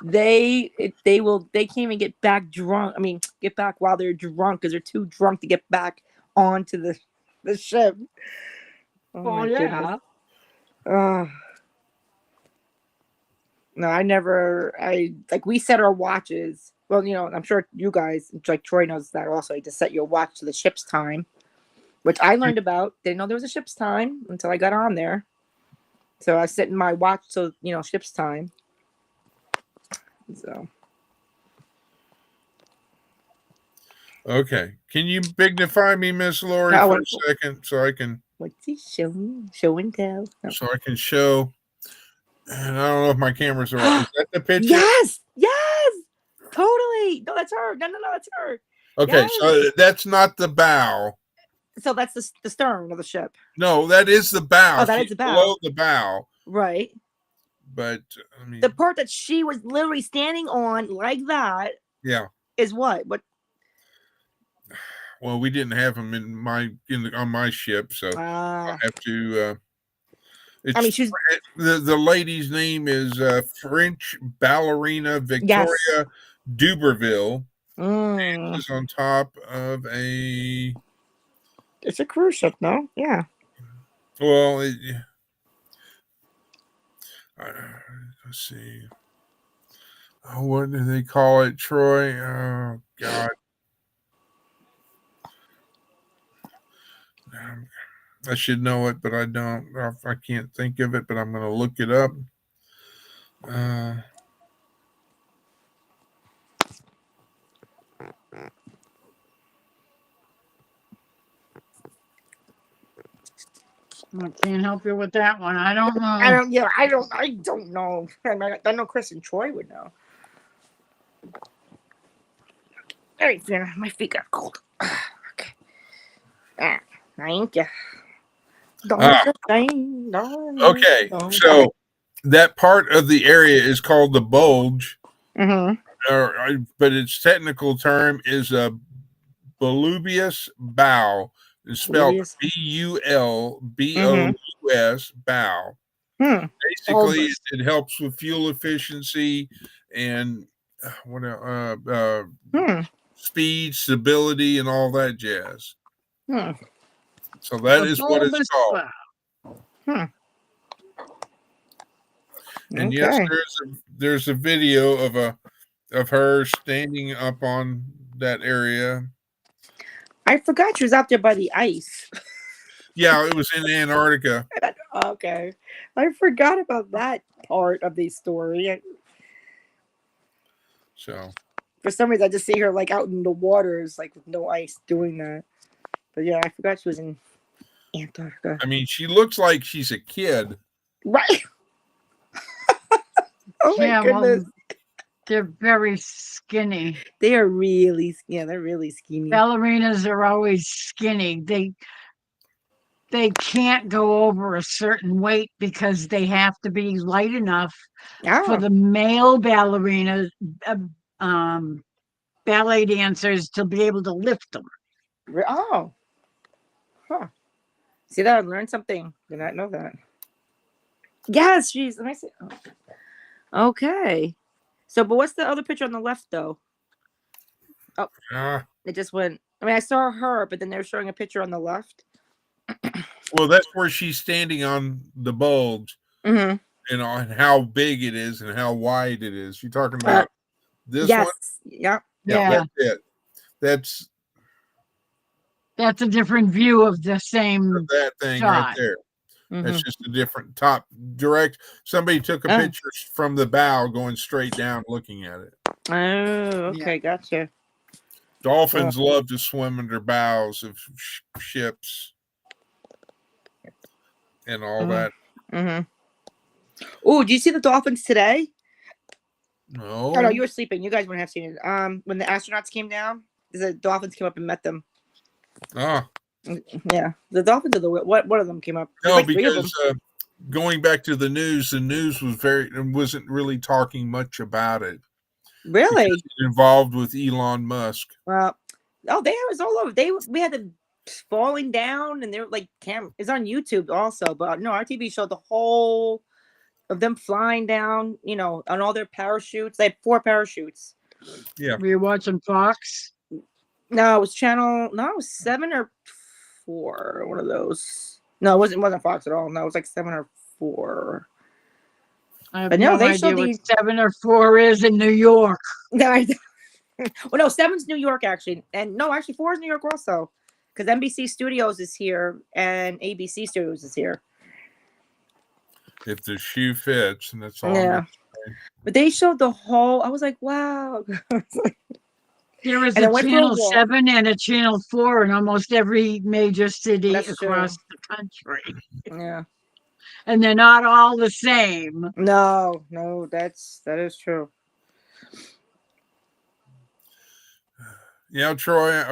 Speaker 7: They can't even get back drunk. I mean, get back while they're drunk because they're too drunk to get back onto the ship. Oh my goodness. No, I we set our watches. Well, I'm sure you guys, like Troy knows that also. You just set your watch to the ship's time, which I learned about. Didn't know there was a ship's time until I got on there. So I set my watch to, ship's time. So.
Speaker 6: Okay. Can you magnify me, Miss Lori, for a second so I can.
Speaker 7: What's he showing? Show and tell. No.
Speaker 6: So I can show. And I don't know if my cameras are right. Is that the picture?
Speaker 7: Yes. Totally. No, that's her. No, that's her.
Speaker 6: Okay,
Speaker 7: yes.
Speaker 6: so that's not the bow.
Speaker 7: So that's the stern of the ship.
Speaker 6: No, that is the bow.
Speaker 7: Oh, that is the bow.
Speaker 6: Below the bow.
Speaker 7: Right.
Speaker 6: But I mean,
Speaker 7: the part that she was literally standing on like that.
Speaker 6: Yeah.
Speaker 7: Is what? What?
Speaker 6: Well, we didn't have them on my ship, so I have to. She's the lady's name is French ballerina Victoria Duberville. It's on top of a.
Speaker 7: It's a cruise ship, no? Yeah.
Speaker 6: Well, let's see. Oh, what do they call it, Troy? Oh God. I should know it, but I don't. I can't think of it, but I'm going to look it up.
Speaker 1: I can't help you with that one. I don't know.
Speaker 7: I don't know. I know Chris and Troy would know. All right, Fiona, my feet got cold. Okay. Thank you.
Speaker 6: Okay, so that part of the area is called the bulge, but its technical term is a bulbous bow. It's spelled
Speaker 7: Bulbous.
Speaker 6: BULBOUS bow. Basically,
Speaker 1: Bulbous.
Speaker 6: it helps with fuel efficiency and speed, stability, and all that jazz. So that
Speaker 1: A
Speaker 6: is what it's
Speaker 1: bulbous
Speaker 6: called.
Speaker 1: bow.
Speaker 6: And yes, there's a video of her standing up on that area.
Speaker 7: I forgot she was out there by the ice.
Speaker 6: Yeah, it was in Antarctica.
Speaker 7: Okay. I forgot about that part of the story.
Speaker 6: So
Speaker 7: For some reason, I just see her like out in the waters, like with no ice, doing that. But yeah, I forgot she was in Antarctica.
Speaker 6: I mean, she looks like she's a kid.
Speaker 7: Right. Oh my goodness.
Speaker 1: Well, they're very skinny.
Speaker 7: They are really, they're really skinny.
Speaker 1: Ballerinas are always skinny. They can't go over a certain weight because they have to be light enough for the male ballerinas, ballet dancers to be able to lift them.
Speaker 7: Oh. Huh. See that? I learned something. Did not know that. Yes, she's. Let me see. Okay. So, but what's the other picture on the left, though? Oh, it just went. I mean, I saw her, but then they were showing a picture on the left.
Speaker 6: Well, that's where she's standing on the bulge, and on how big it is and how wide it is. You're talking about this one?
Speaker 7: Yeah.
Speaker 1: Yeah.
Speaker 6: That's it.
Speaker 1: That's a different view of the same
Speaker 6: that thing
Speaker 1: shot.
Speaker 6: right there. That's just a different top direct. Somebody took a picture from the bow going straight down looking at it.
Speaker 7: Oh, okay, gotcha.
Speaker 6: Dolphins love to swim under bows of ships and all that.
Speaker 7: Oh, do you see the dolphins today?
Speaker 6: No.
Speaker 7: Oh no, you were sleeping. You guys wouldn't have seen it. When the astronauts came down, the dolphins came up and met them. Yeah, the dolphins are the one of them came up.
Speaker 6: No, like because going back to the news wasn't really talking much about it.
Speaker 7: Really?
Speaker 6: It involved with Elon Musk.
Speaker 7: Well, they was all over. We had them falling down, and they were like it's on YouTube also. But no, our TV showed the whole of them flying down. On all their parachutes. They had 4 parachutes.
Speaker 6: Yeah.
Speaker 1: Were you watching Fox?
Speaker 7: No, it was channel. No, it was 7 or 4. One of those. No, it wasn't Fox at all. No, it was like 7 or 4.
Speaker 1: I have no
Speaker 7: they
Speaker 1: idea what 7 or 4 is in New York.
Speaker 7: Well, no, 7's New York actually, and no, actually 4 is New York also, because NBC Studios is here and ABC Studios is here.
Speaker 6: If the shoe fits, and that's all.
Speaker 7: Yeah, but they showed the whole. I was like, wow.
Speaker 1: There was a channel 7 and a channel 4 in almost every major city across the country.
Speaker 7: Yeah.
Speaker 1: And they're not all the same.
Speaker 7: No, that is true.
Speaker 6: Yeah, Troy.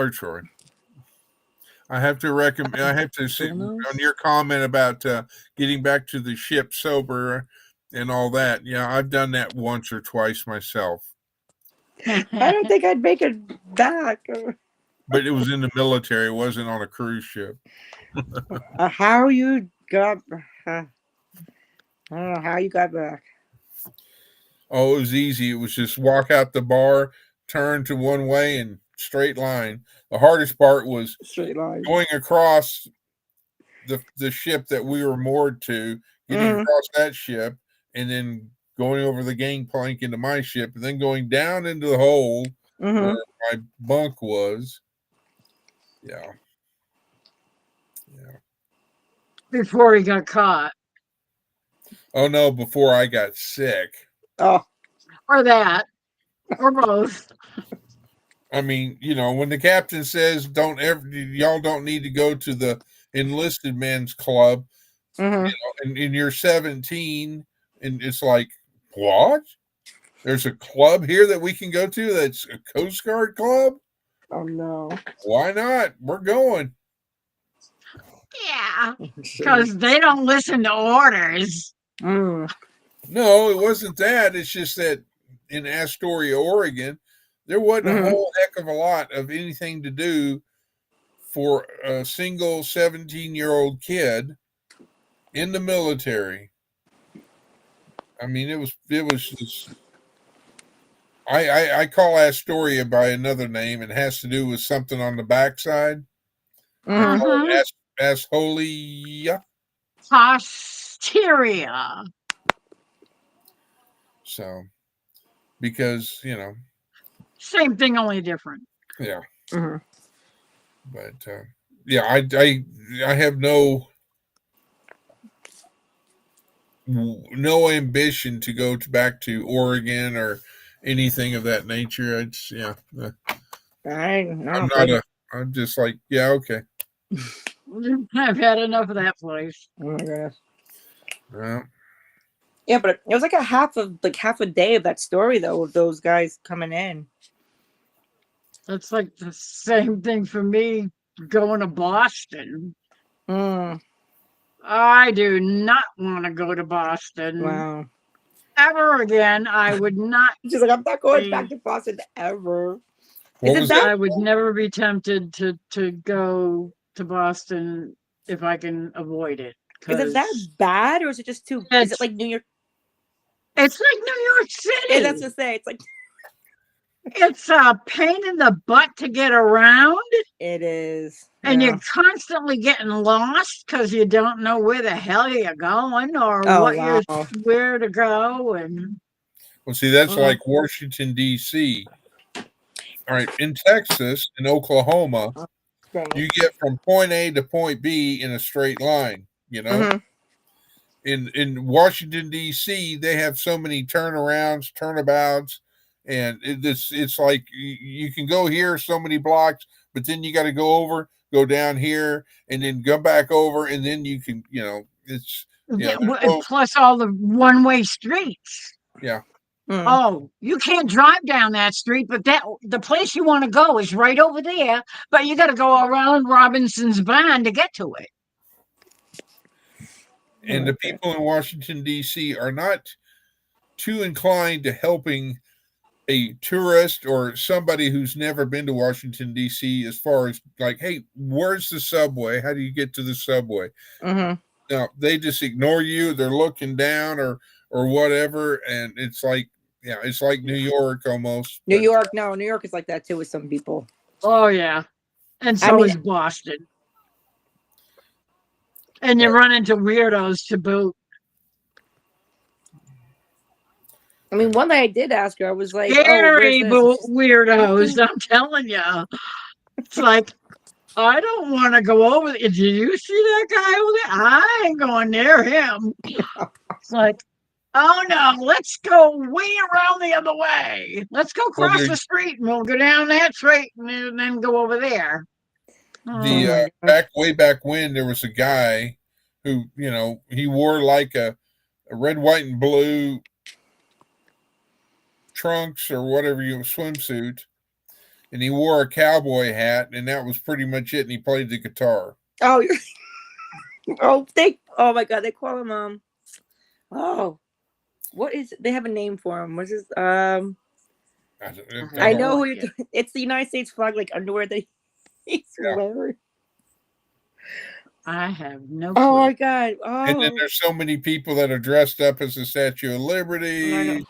Speaker 6: I have to recommend. I have to say on your comment about getting back to the ship sober and all that. Yeah, I've done that once or twice myself.
Speaker 7: I don't think I'd make it back.
Speaker 6: But it was in the military. It wasn't on a cruise ship.
Speaker 7: How you got? I don't know how you got back.
Speaker 6: Oh, it was easy. It was just walk out the bar, turn to one way, and straight line. The hardest part was
Speaker 7: straight line
Speaker 6: going across the ship that we were moored to, getting across that ship, and then going over the gangplank into my ship, and then going down into the hole where my bunk was. Yeah.
Speaker 1: Before he got caught.
Speaker 6: Oh no, before I got sick.
Speaker 7: Oh.
Speaker 1: Or that. Or both.
Speaker 6: I mean, when the captain says y'all don't need to go to the enlisted men's club, and you're 17, and it's like, what? There's a club here that we can go to that's a Coast Guard club?
Speaker 7: Oh no.
Speaker 6: Why not? We're going.
Speaker 1: Yeah, because they don't listen to orders.
Speaker 7: Mm.
Speaker 6: No, it wasn't that. It's just that in Astoria, Oregon, there wasn't a
Speaker 7: Mhm.
Speaker 6: whole heck of a lot of anything to do for a single 17-year-old kid in the military. I mean, it was just. I call Astoria by another name. It has to do with something on the backside. I
Speaker 7: Mhm.
Speaker 6: call
Speaker 1: Mhm.
Speaker 6: it Asholia.
Speaker 1: Posterior.
Speaker 6: So because
Speaker 1: Same thing, only different.
Speaker 6: yeah,
Speaker 7: Mhm.
Speaker 6: but yeah, I have no ambition to go back to Oregon or anything of that nature. It's
Speaker 7: No,
Speaker 6: I'm not
Speaker 7: but
Speaker 6: a. I'm just like okay.
Speaker 1: I've had enough of that place.
Speaker 7: oh my goodness.
Speaker 6: Well,
Speaker 7: Yeah, but it was like half a day of that story though, of those guys coming in.
Speaker 1: That's like the same thing for me going to Boston.
Speaker 7: Mm.
Speaker 1: I do not want to go to Boston
Speaker 7: Wow.
Speaker 1: ever again. I would not
Speaker 7: She's like, I'm not going back
Speaker 1: be,
Speaker 7: to Boston ever.
Speaker 6: what
Speaker 7: Is it
Speaker 6: was
Speaker 7: that?
Speaker 6: that?
Speaker 1: I would never be tempted to go to Boston if I can avoid it.
Speaker 7: Is it that
Speaker 1: Because
Speaker 7: bad, or is it just too? Is it like New York?
Speaker 1: it's like New York
Speaker 7: Yeah, that's
Speaker 1: City.
Speaker 7: to say. It's like
Speaker 1: It's a pain in the butt to get around.
Speaker 7: it is.
Speaker 1: And
Speaker 7: Yeah.
Speaker 1: you're constantly getting lost because you don't know where the hell you're going or
Speaker 7: Oh
Speaker 1: what
Speaker 7: wow.
Speaker 1: where to go. And
Speaker 6: Well, see, that's
Speaker 1: uh,
Speaker 6: like Washington D.C. All right, in Texas and Oklahoma,
Speaker 7: Dang
Speaker 6: you
Speaker 7: it.
Speaker 6: get from point A to point B in a straight line.
Speaker 7: Mhm.
Speaker 6: In Washington D.C., they have so many turnarounds, turnabouts, and it's like you can go here so many blocks, but then you got to go down here, and then go back over, and then you can it's
Speaker 1: yeah,
Speaker 6: there's no
Speaker 1: plus all the one-way streets.
Speaker 6: yeah.
Speaker 7: Mm.
Speaker 1: Oh, you can't drive down that street, but the place you want to go is right over there. But you got to go around Robinson's Bend to get to it.
Speaker 6: And the
Speaker 7: Okay.
Speaker 6: people in Washington D.C. are not too inclined to helping a tourist or somebody who's never been to Washington D.C. as far as like, hey, where's the subway? How do you get to the subway?
Speaker 7: Mhm.
Speaker 6: No, they just ignore you. They're looking down or whatever, and it's like it's like New York almost.
Speaker 7: New
Speaker 6: But
Speaker 7: York, no, New York is like that too with some people.
Speaker 1: Oh yeah, and
Speaker 7: I
Speaker 1: so
Speaker 7: mean,
Speaker 1: is Boston. And you run into weirdos to boot.
Speaker 7: one day I did ask her. I was like, "Oh, where's
Speaker 1: Scary
Speaker 7: this?" And she's
Speaker 1: weirdos. I'm telling you. It's like I don't want to go over there. Did you see that guy over there? I ain't going near him. It's like, oh no, let's go way around the other way. Let's go
Speaker 6: well,
Speaker 1: cross the street and we'll go down that street and then go over there.
Speaker 7: oh
Speaker 6: the
Speaker 7: my gosh.
Speaker 6: way back when there was a guy who he wore like a red, white, and blue trunks or whatever swimsuit, and he wore a cowboy hat, and that was pretty much it. And he played the guitar.
Speaker 7: Oh, oh my god, they call him oh, what is? They have a name for him. What's his?
Speaker 6: I
Speaker 7: I
Speaker 6: don't.
Speaker 7: know who you're. It's the United States flag, like underwear that he's
Speaker 6: Yeah.
Speaker 7: wearing.
Speaker 1: I have no
Speaker 7: Oh
Speaker 1: clue.
Speaker 7: my god.
Speaker 6: And then
Speaker 7: Oh,
Speaker 6: there's so many people that are dressed up as the Statue of
Speaker 7: I know.
Speaker 6: Liberty.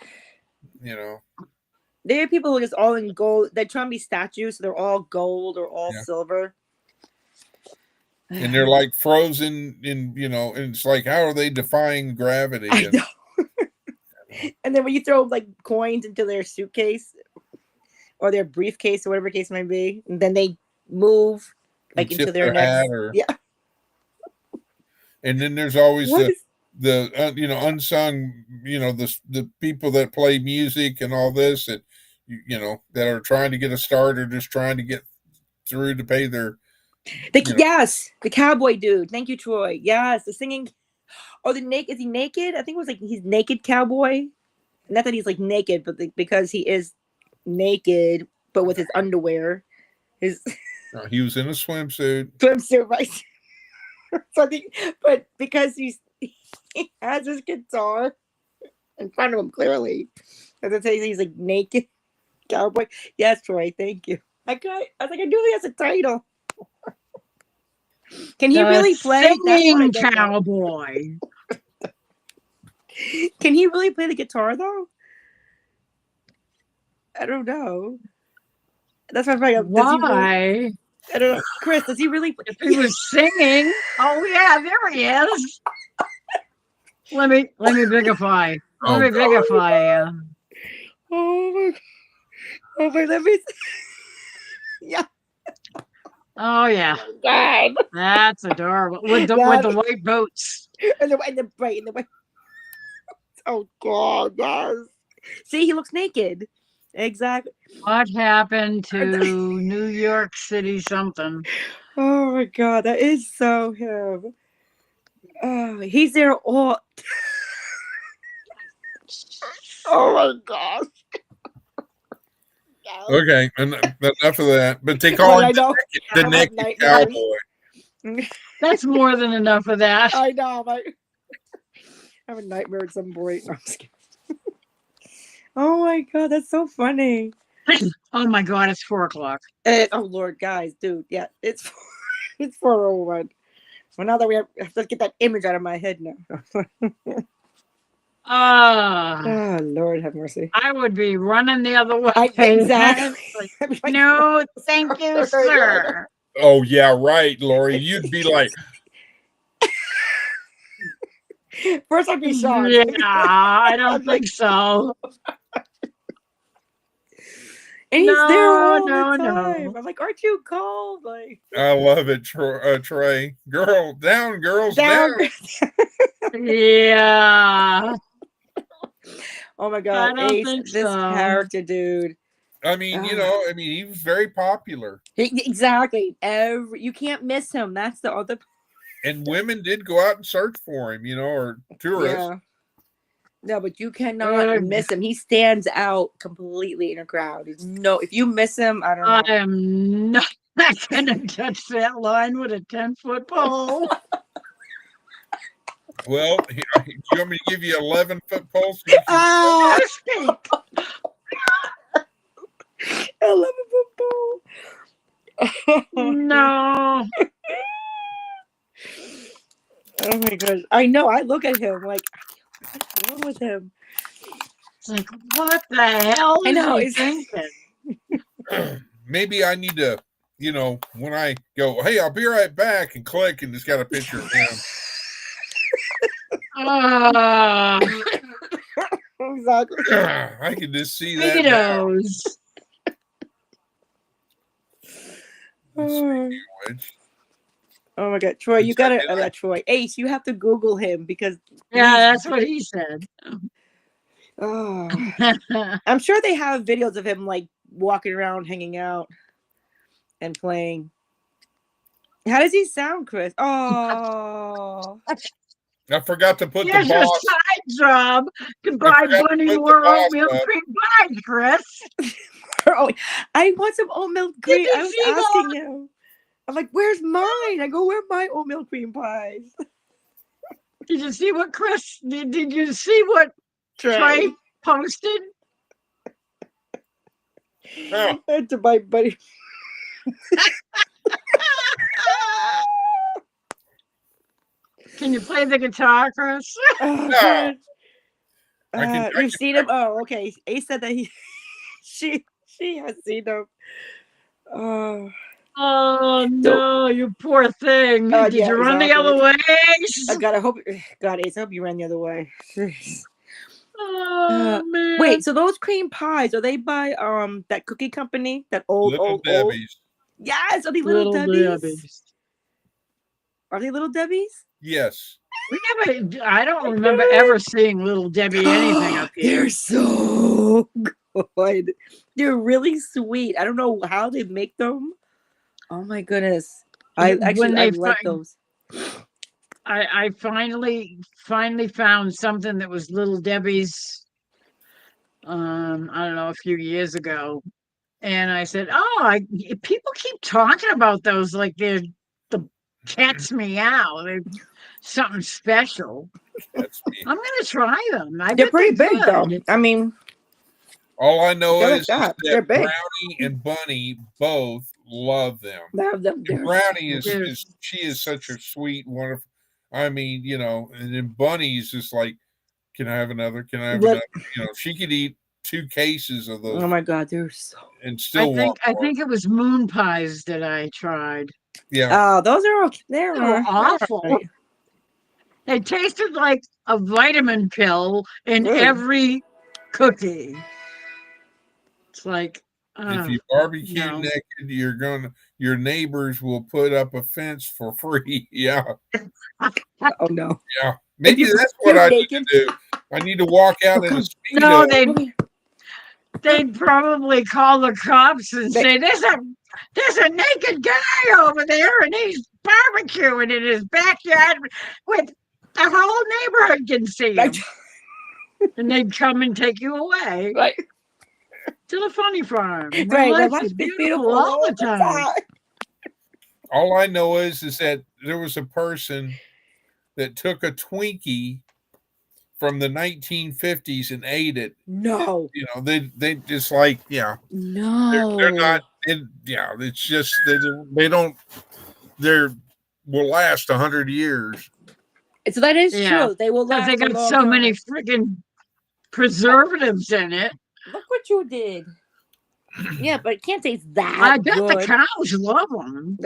Speaker 7: There are people who are just all in gold. They're trying to be statues, so they're all gold or all
Speaker 6: Yeah.
Speaker 7: silver.
Speaker 6: And they're like frozen in, and it's like, how are they defying gravity?
Speaker 7: I know. And then when you throw like coins into their suitcase or their briefcase or whatever case might be, and then they move like
Speaker 6: and
Speaker 7: into
Speaker 6: tip
Speaker 7: their
Speaker 6: their hat
Speaker 7: next. Yeah.
Speaker 6: and then there's always
Speaker 7: What is?
Speaker 6: the unsung, the people that play music and all this that that are trying to get a start or just trying to get through to pay their
Speaker 7: Yes, the cowboy dude. Thank you, Troy. Yes, the singing. Oh, the naked. Is he naked? I think it was like he's naked cowboy. Not that he's like naked, but because he is naked, but with his underwear, his
Speaker 6: he was in a swimsuit.
Speaker 7: swimsuit, right? So I think, but because he has his guitar in front of him, clearly, as I say, he's like naked cowboy. Yes, Troy, thank you. I was like, I knew he has a title. Can he
Speaker 1: The
Speaker 7: really play? That's what I
Speaker 1: singing
Speaker 7: don't know.
Speaker 1: cowboy.
Speaker 7: Can he really play the guitar though? I don't know. That's my point. Does he really?
Speaker 1: Why?
Speaker 7: I don't know. Chris, does he really?
Speaker 1: If he was singing, oh yeah, there he is. Let me bigify. Let
Speaker 6: Oh,
Speaker 1: me bigify.
Speaker 7: Oh my! Oh my! Let me. Yeah.
Speaker 1: Oh yeah,
Speaker 7: God.
Speaker 1: that's adorable. With the white boots.
Speaker 7: And the right in the way. Oh God, yes. See, he looks naked. Exactly.
Speaker 1: What happened to New York City something?
Speaker 7: Oh my God, that is so him. Oh, he's there all. Oh my gosh.
Speaker 6: okay. Enough of that. But they
Speaker 7: Oh,
Speaker 6: call him
Speaker 7: I know.
Speaker 6: the
Speaker 7: I have
Speaker 6: naked
Speaker 7: nightmares.
Speaker 6: cowboy.
Speaker 1: That's more than enough of that.
Speaker 7: I know. I have a nightmare at some point. No, I'm just kidding. Oh my God, that's so funny.
Speaker 1: Oh my God, it's 4:00.
Speaker 7: Oh Lord, guys, dude, yeah, it's 4:01. Well, now that we have to get that image out of my head now. Oh Lord, have mercy.
Speaker 1: I would be running the other way.
Speaker 7: Exactly.
Speaker 1: Like, no, thank you, sir.
Speaker 6: Oh yeah, right, Lori. You'd be like,
Speaker 7: First, I'd be shocked.
Speaker 1: Yeah, I don't
Speaker 7: I'm like,
Speaker 1: think so.
Speaker 7: and he's there all
Speaker 1: No,
Speaker 7: the
Speaker 1: no,
Speaker 7: time.
Speaker 1: no.
Speaker 7: I'm like, aren't you cold? Like,
Speaker 6: I love it, Trey. Girls down.
Speaker 7: down.
Speaker 1: Yeah,
Speaker 7: Oh my
Speaker 1: I
Speaker 7: God,
Speaker 1: don't
Speaker 7: Ace,
Speaker 1: think
Speaker 7: this
Speaker 1: so.
Speaker 7: character, dude.
Speaker 6: I mean, he was very popular.
Speaker 7: Exactly. You can't miss him. That's the other.
Speaker 6: And women did go out and search for him, or tourists.
Speaker 7: Yeah. No, but you cannot miss him. He stands out completely in a crowd. If you miss him, I don't know.
Speaker 1: I am not gonna touch that line with a 10-foot pole.
Speaker 6: Well, do you want me to give you 11-foot pole? So you can...
Speaker 7: Ah,
Speaker 1: Speak.
Speaker 7: 11-foot pole.
Speaker 1: No.
Speaker 7: Oh my gosh. I know. I look at him like, what's wrong with him?
Speaker 1: It's like, what the hell
Speaker 7: I
Speaker 1: is
Speaker 7: know.
Speaker 1: he thinking?
Speaker 6: Maybe I need to, when I go, hey, I'll be right back, and click, and it's got a picture of him.
Speaker 7: Exactly.
Speaker 6: I can just see that now.
Speaker 1: Tomatoes.
Speaker 7: Oh my God, Troy, you gotta, Troy, Ace, you have to Google him because
Speaker 1: Yeah, that's what he said.
Speaker 7: oh, I'm sure they have videos of him like walking around, hanging out, and playing. How does he sound, Chris? Oh,
Speaker 6: I forgot to put
Speaker 1: Here's
Speaker 6: the
Speaker 1: your
Speaker 6: boss.
Speaker 1: side job to buy Bunny more oatmeal cream pies, Chris.
Speaker 7: Oh, I want some oatmeal cream.
Speaker 1: you
Speaker 7: I was
Speaker 1: see
Speaker 7: asking him. I'm like, where's mine? I go, where are my oatmeal cream pies?
Speaker 1: Did you see what Chris did you see what Trey posted?
Speaker 6: Oh.
Speaker 7: To my buddy.
Speaker 1: Can you play the guitar, Chris?
Speaker 7: Oh,
Speaker 6: No.
Speaker 7: you've seen him? Oh, okay. Ace said that she has seen him.
Speaker 1: Oh no, you poor thing. Did
Speaker 7: yeah,
Speaker 1: you run
Speaker 7: exactly.
Speaker 1: the other way?
Speaker 7: God, Ace, I hope you ran the other way.
Speaker 1: Oh man.
Speaker 7: Wait, so those cream pies, are they by that cookie company? That old.
Speaker 6: Debbie's.
Speaker 7: Yes, are they little Debbie's?
Speaker 1: Debbie's.
Speaker 7: Are they little Debbie's?
Speaker 6: Yes.
Speaker 1: I don't remember ever seeing Little Debbie anything up here.
Speaker 7: They're so good. They're really sweet. I don't know how they make them. Oh my goodness. I like those.
Speaker 1: I finally found something that was Little Debbie's I don't know, a few years ago. And I said, people keep talking about those like they're the cats meow. They're something special.
Speaker 6: That's me.
Speaker 1: I'm gonna try them. I
Speaker 7: They're
Speaker 1: bet
Speaker 7: pretty
Speaker 1: they're
Speaker 7: big, though.
Speaker 1: good.
Speaker 7: I mean,
Speaker 6: All I know
Speaker 7: they're like
Speaker 6: is
Speaker 7: that.
Speaker 6: that
Speaker 7: They're big.
Speaker 6: Brownie and Bunny both love them.
Speaker 7: They're
Speaker 6: And Brownie
Speaker 1: They're-
Speaker 6: she is such a sweet, wonderful. I mean, you know, and then Bunny's just like, can I have another? Can I have
Speaker 7: Look-
Speaker 6: another? You know, she could eat 2 cases of those
Speaker 7: Oh my God, they're so.
Speaker 6: and still
Speaker 1: I
Speaker 6: want more.
Speaker 1: think it was moon pies that I tried.
Speaker 6: Yeah,
Speaker 7: Oh, those are okay. They're
Speaker 1: They were awful.
Speaker 7: alright.
Speaker 1: They tasted like a vitamin pill in
Speaker 7: Really?
Speaker 1: every cookie. It's like,
Speaker 6: if you barbecue
Speaker 1: no.
Speaker 6: naked, your neighbors will put up a fence for free. Yeah,
Speaker 7: Oh no.
Speaker 6: yeah. Maybe
Speaker 7: you-
Speaker 6: that's what
Speaker 7: you're
Speaker 6: I need
Speaker 7: naked?
Speaker 6: to do. I need to walk out in a speedo.
Speaker 1: No, they'd probably call the cops and say, there's a naked guy over there and he's barbecuing in his backyard with the whole neighborhood can see him.
Speaker 7: Right.
Speaker 1: And they'd come and take you away
Speaker 7: Right.
Speaker 1: to the funny farm. My
Speaker 7: Right.
Speaker 1: life
Speaker 7: Life
Speaker 1: is
Speaker 7: is
Speaker 1: beautiful all the time.
Speaker 6: All I know is that there was a person that took a Twinkie from the 1950s and ate it.
Speaker 7: No.
Speaker 6: You know, they just like, yeah,
Speaker 7: No.
Speaker 6: they're not. Yeah, it's just they don't. They're will last 100 years.
Speaker 7: So that is
Speaker 1: Yeah.
Speaker 7: true. They will
Speaker 1: Because
Speaker 7: last.
Speaker 1: they
Speaker 7: a
Speaker 1: got
Speaker 7: long
Speaker 1: so many
Speaker 7: time.
Speaker 1: freaking preservatives in it.
Speaker 7: Look what you did. Yeah, but it can't taste that
Speaker 1: I bet
Speaker 7: good.
Speaker 1: the cows love them.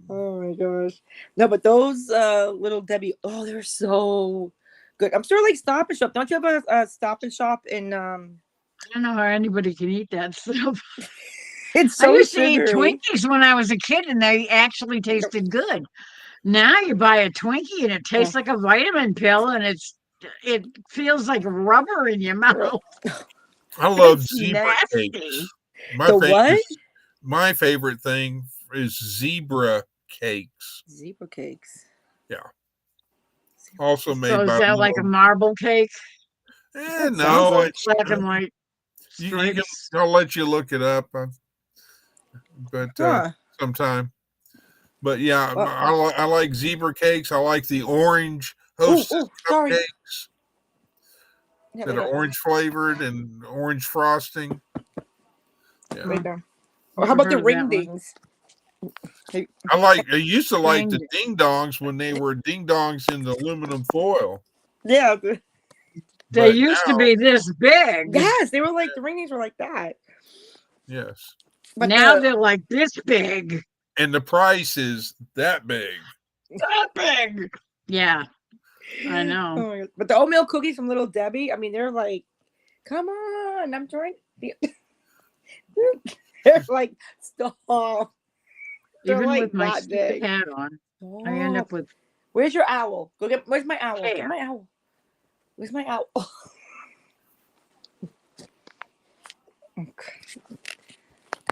Speaker 7: Oh my gosh. No, but those little Debbie, oh, they're so good. I'm sure like Stop and Shop. Don't you have a Stop and Shop in
Speaker 1: I don't know how anybody can eat that stuff.
Speaker 7: it's
Speaker 1: I
Speaker 7: so
Speaker 1: used to eat
Speaker 7: sugary.
Speaker 1: Twinkies when I was a kid and they actually tasted good. Now you buy a Twinkie and it tastes like a vitamin pill and it feels like rubber in your mouth.
Speaker 6: I love
Speaker 1: It's
Speaker 6: zebra
Speaker 1: nasty.
Speaker 6: cakes. My favorite thing is zebra cakes.
Speaker 7: Zebra cakes.
Speaker 6: Also made
Speaker 1: So is
Speaker 6: by
Speaker 1: that like a marble cake?
Speaker 7: That sounds
Speaker 6: no,
Speaker 7: like-
Speaker 6: it's
Speaker 1: Black and white
Speaker 6: you can,
Speaker 1: stripes?
Speaker 6: I'll let you look it up, but
Speaker 7: Huh.
Speaker 6: sometime. But yeah,
Speaker 7: Well-
Speaker 6: I like zebra cakes. I like the orange
Speaker 7: Ooh,
Speaker 6: Hostess
Speaker 7: sorry.
Speaker 6: cupcakes
Speaker 7: Yeah,
Speaker 6: that
Speaker 7: right
Speaker 6: are orange flavored and orange frosting. Yeah.
Speaker 7: right there. Or how
Speaker 1: Never
Speaker 7: about the
Speaker 1: heard of
Speaker 7: ring
Speaker 1: that one.
Speaker 7: dings?
Speaker 6: I used to like the
Speaker 1: Dang.
Speaker 6: ding dongs when they were ding dongs in the aluminum foil.
Speaker 7: Yeah.
Speaker 1: They
Speaker 6: But
Speaker 1: used to
Speaker 6: now-
Speaker 1: be this big.
Speaker 7: Yes, they were like the ring dings were like that.
Speaker 6: Yes.
Speaker 7: But
Speaker 1: Now
Speaker 7: the-
Speaker 1: they're like this big.
Speaker 6: And the price is that big.
Speaker 1: That big. Yeah, I know.
Speaker 7: Oh my God. But the oatmeal cookies from Little Debbie, I mean, they're like, come on, I'm trying. They're like, stop. They're
Speaker 1: Even
Speaker 7: like
Speaker 1: with my
Speaker 7: that
Speaker 1: stupid
Speaker 7: big.
Speaker 1: hat on, I end
Speaker 7: Stop.
Speaker 1: up with
Speaker 7: Where's your owl? Where's my owl? Get
Speaker 1: Hair.
Speaker 7: my owl. Where's my owl? Okay.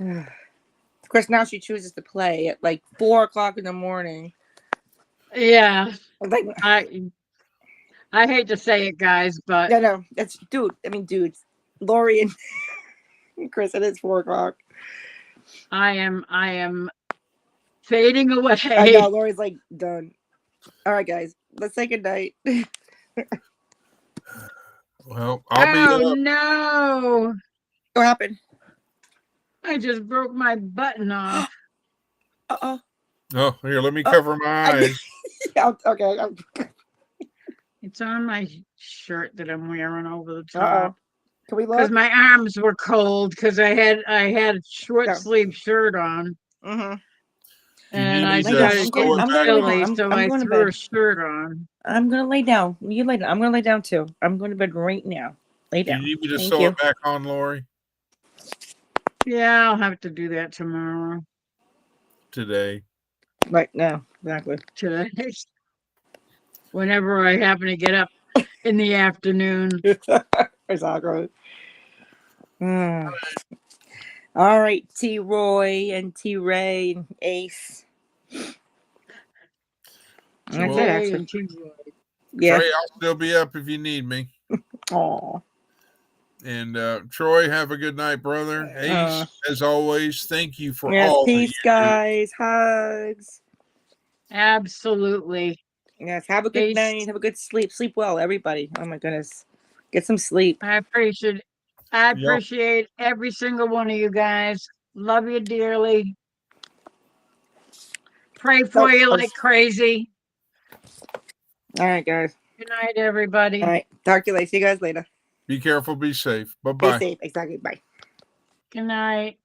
Speaker 7: Of course, now she chooses to play at like 4:00 in the morning.
Speaker 1: yeah.
Speaker 7: Like,
Speaker 1: I hate to say it, guys, but
Speaker 7: no, that's dude. I mean, dudes, Lori and Chris, it is 4:00.
Speaker 1: I am fading away.
Speaker 7: I know Lori's like done. All right, guys, let's say good night.
Speaker 6: Well, I'll be
Speaker 1: Oh
Speaker 6: up.
Speaker 1: no!
Speaker 7: What happened?
Speaker 1: I just broke my button off.
Speaker 7: Uh-oh.
Speaker 6: Oh, here, let me cover my eyes.
Speaker 7: Okay.
Speaker 1: It's on my shirt that I'm wearing over the
Speaker 7: Uh-oh.
Speaker 1: top
Speaker 7: Can we
Speaker 1: because
Speaker 7: look?
Speaker 1: my arms were cold because I had a short
Speaker 7: Yeah.
Speaker 1: sleeve shirt on
Speaker 7: Mm-hmm.
Speaker 1: and
Speaker 6: need
Speaker 1: I
Speaker 6: me
Speaker 7: to
Speaker 1: started
Speaker 7: sew
Speaker 1: getting
Speaker 7: it back
Speaker 1: chilly,
Speaker 7: on?
Speaker 1: so
Speaker 7: I'm
Speaker 1: I
Speaker 7: going to
Speaker 1: threw a
Speaker 7: bed.
Speaker 1: shirt on.
Speaker 7: I'm gonna lay down. You lay down. I'm gonna lay down too. I'm going to bed right now. Lay
Speaker 6: Do you
Speaker 7: down.
Speaker 6: need me to
Speaker 7: Thank
Speaker 6: sew
Speaker 7: you.
Speaker 6: it back on, Lori?
Speaker 1: Yeah, I'll have to do that tomorrow.
Speaker 6: Today.
Speaker 7: Right now, exactly.
Speaker 1: Today, whenever I happen to get up in the afternoon.
Speaker 7: Exactly. All right, T. Roy and T. Ray and Ace. That's
Speaker 6: Well,
Speaker 7: it, actually. Yeah.
Speaker 6: Trey, I'll still be up if you need me.
Speaker 7: Aw.
Speaker 6: And Troy, have a good night, brother. Ace, as always, thank you for
Speaker 7: Yes,
Speaker 6: all that
Speaker 7: peace,
Speaker 6: you do.
Speaker 7: guys. Hugs.
Speaker 1: Absolutely.
Speaker 7: Yes. Have a good
Speaker 1: They,
Speaker 7: night. Have a good sleep. Sleep well, everybody. Oh my goodness. Get some sleep.
Speaker 1: I appreciate every single one of you guys. Love you dearly. Pray for
Speaker 7: Oh,
Speaker 1: you
Speaker 7: oh,
Speaker 1: like crazy.
Speaker 7: all right, guys.
Speaker 1: Good night, everybody.
Speaker 7: All right. Talk to you later. See you guys later.
Speaker 6: Be careful. Be safe. Bye
Speaker 7: Be
Speaker 6: bye.
Speaker 7: safe. Exactly. Bye.
Speaker 1: Good night.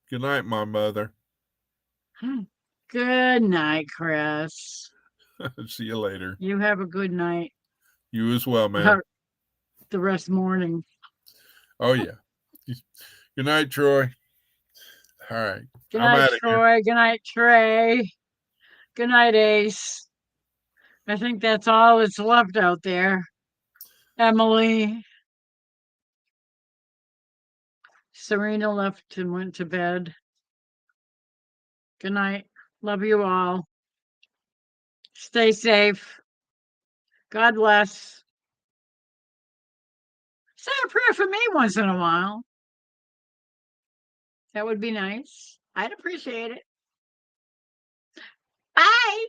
Speaker 6: Good night, my mother.
Speaker 1: Good night, Chris.
Speaker 6: See you later.
Speaker 1: You have a good night.
Speaker 6: You as well, man.
Speaker 1: The rest morning.
Speaker 6: Oh yeah. Good night, Troy. All right.
Speaker 1: Good
Speaker 6: I'm
Speaker 1: night,
Speaker 6: out of here.
Speaker 1: Troy. Good night, Trey. Good night, Ace. I think that's all that's left out there. Emily. Serena left and went to bed. Good night. Love you all. Stay safe. God bless. Say a prayer for me once in a while. That would be nice. I'd appreciate it. Bye.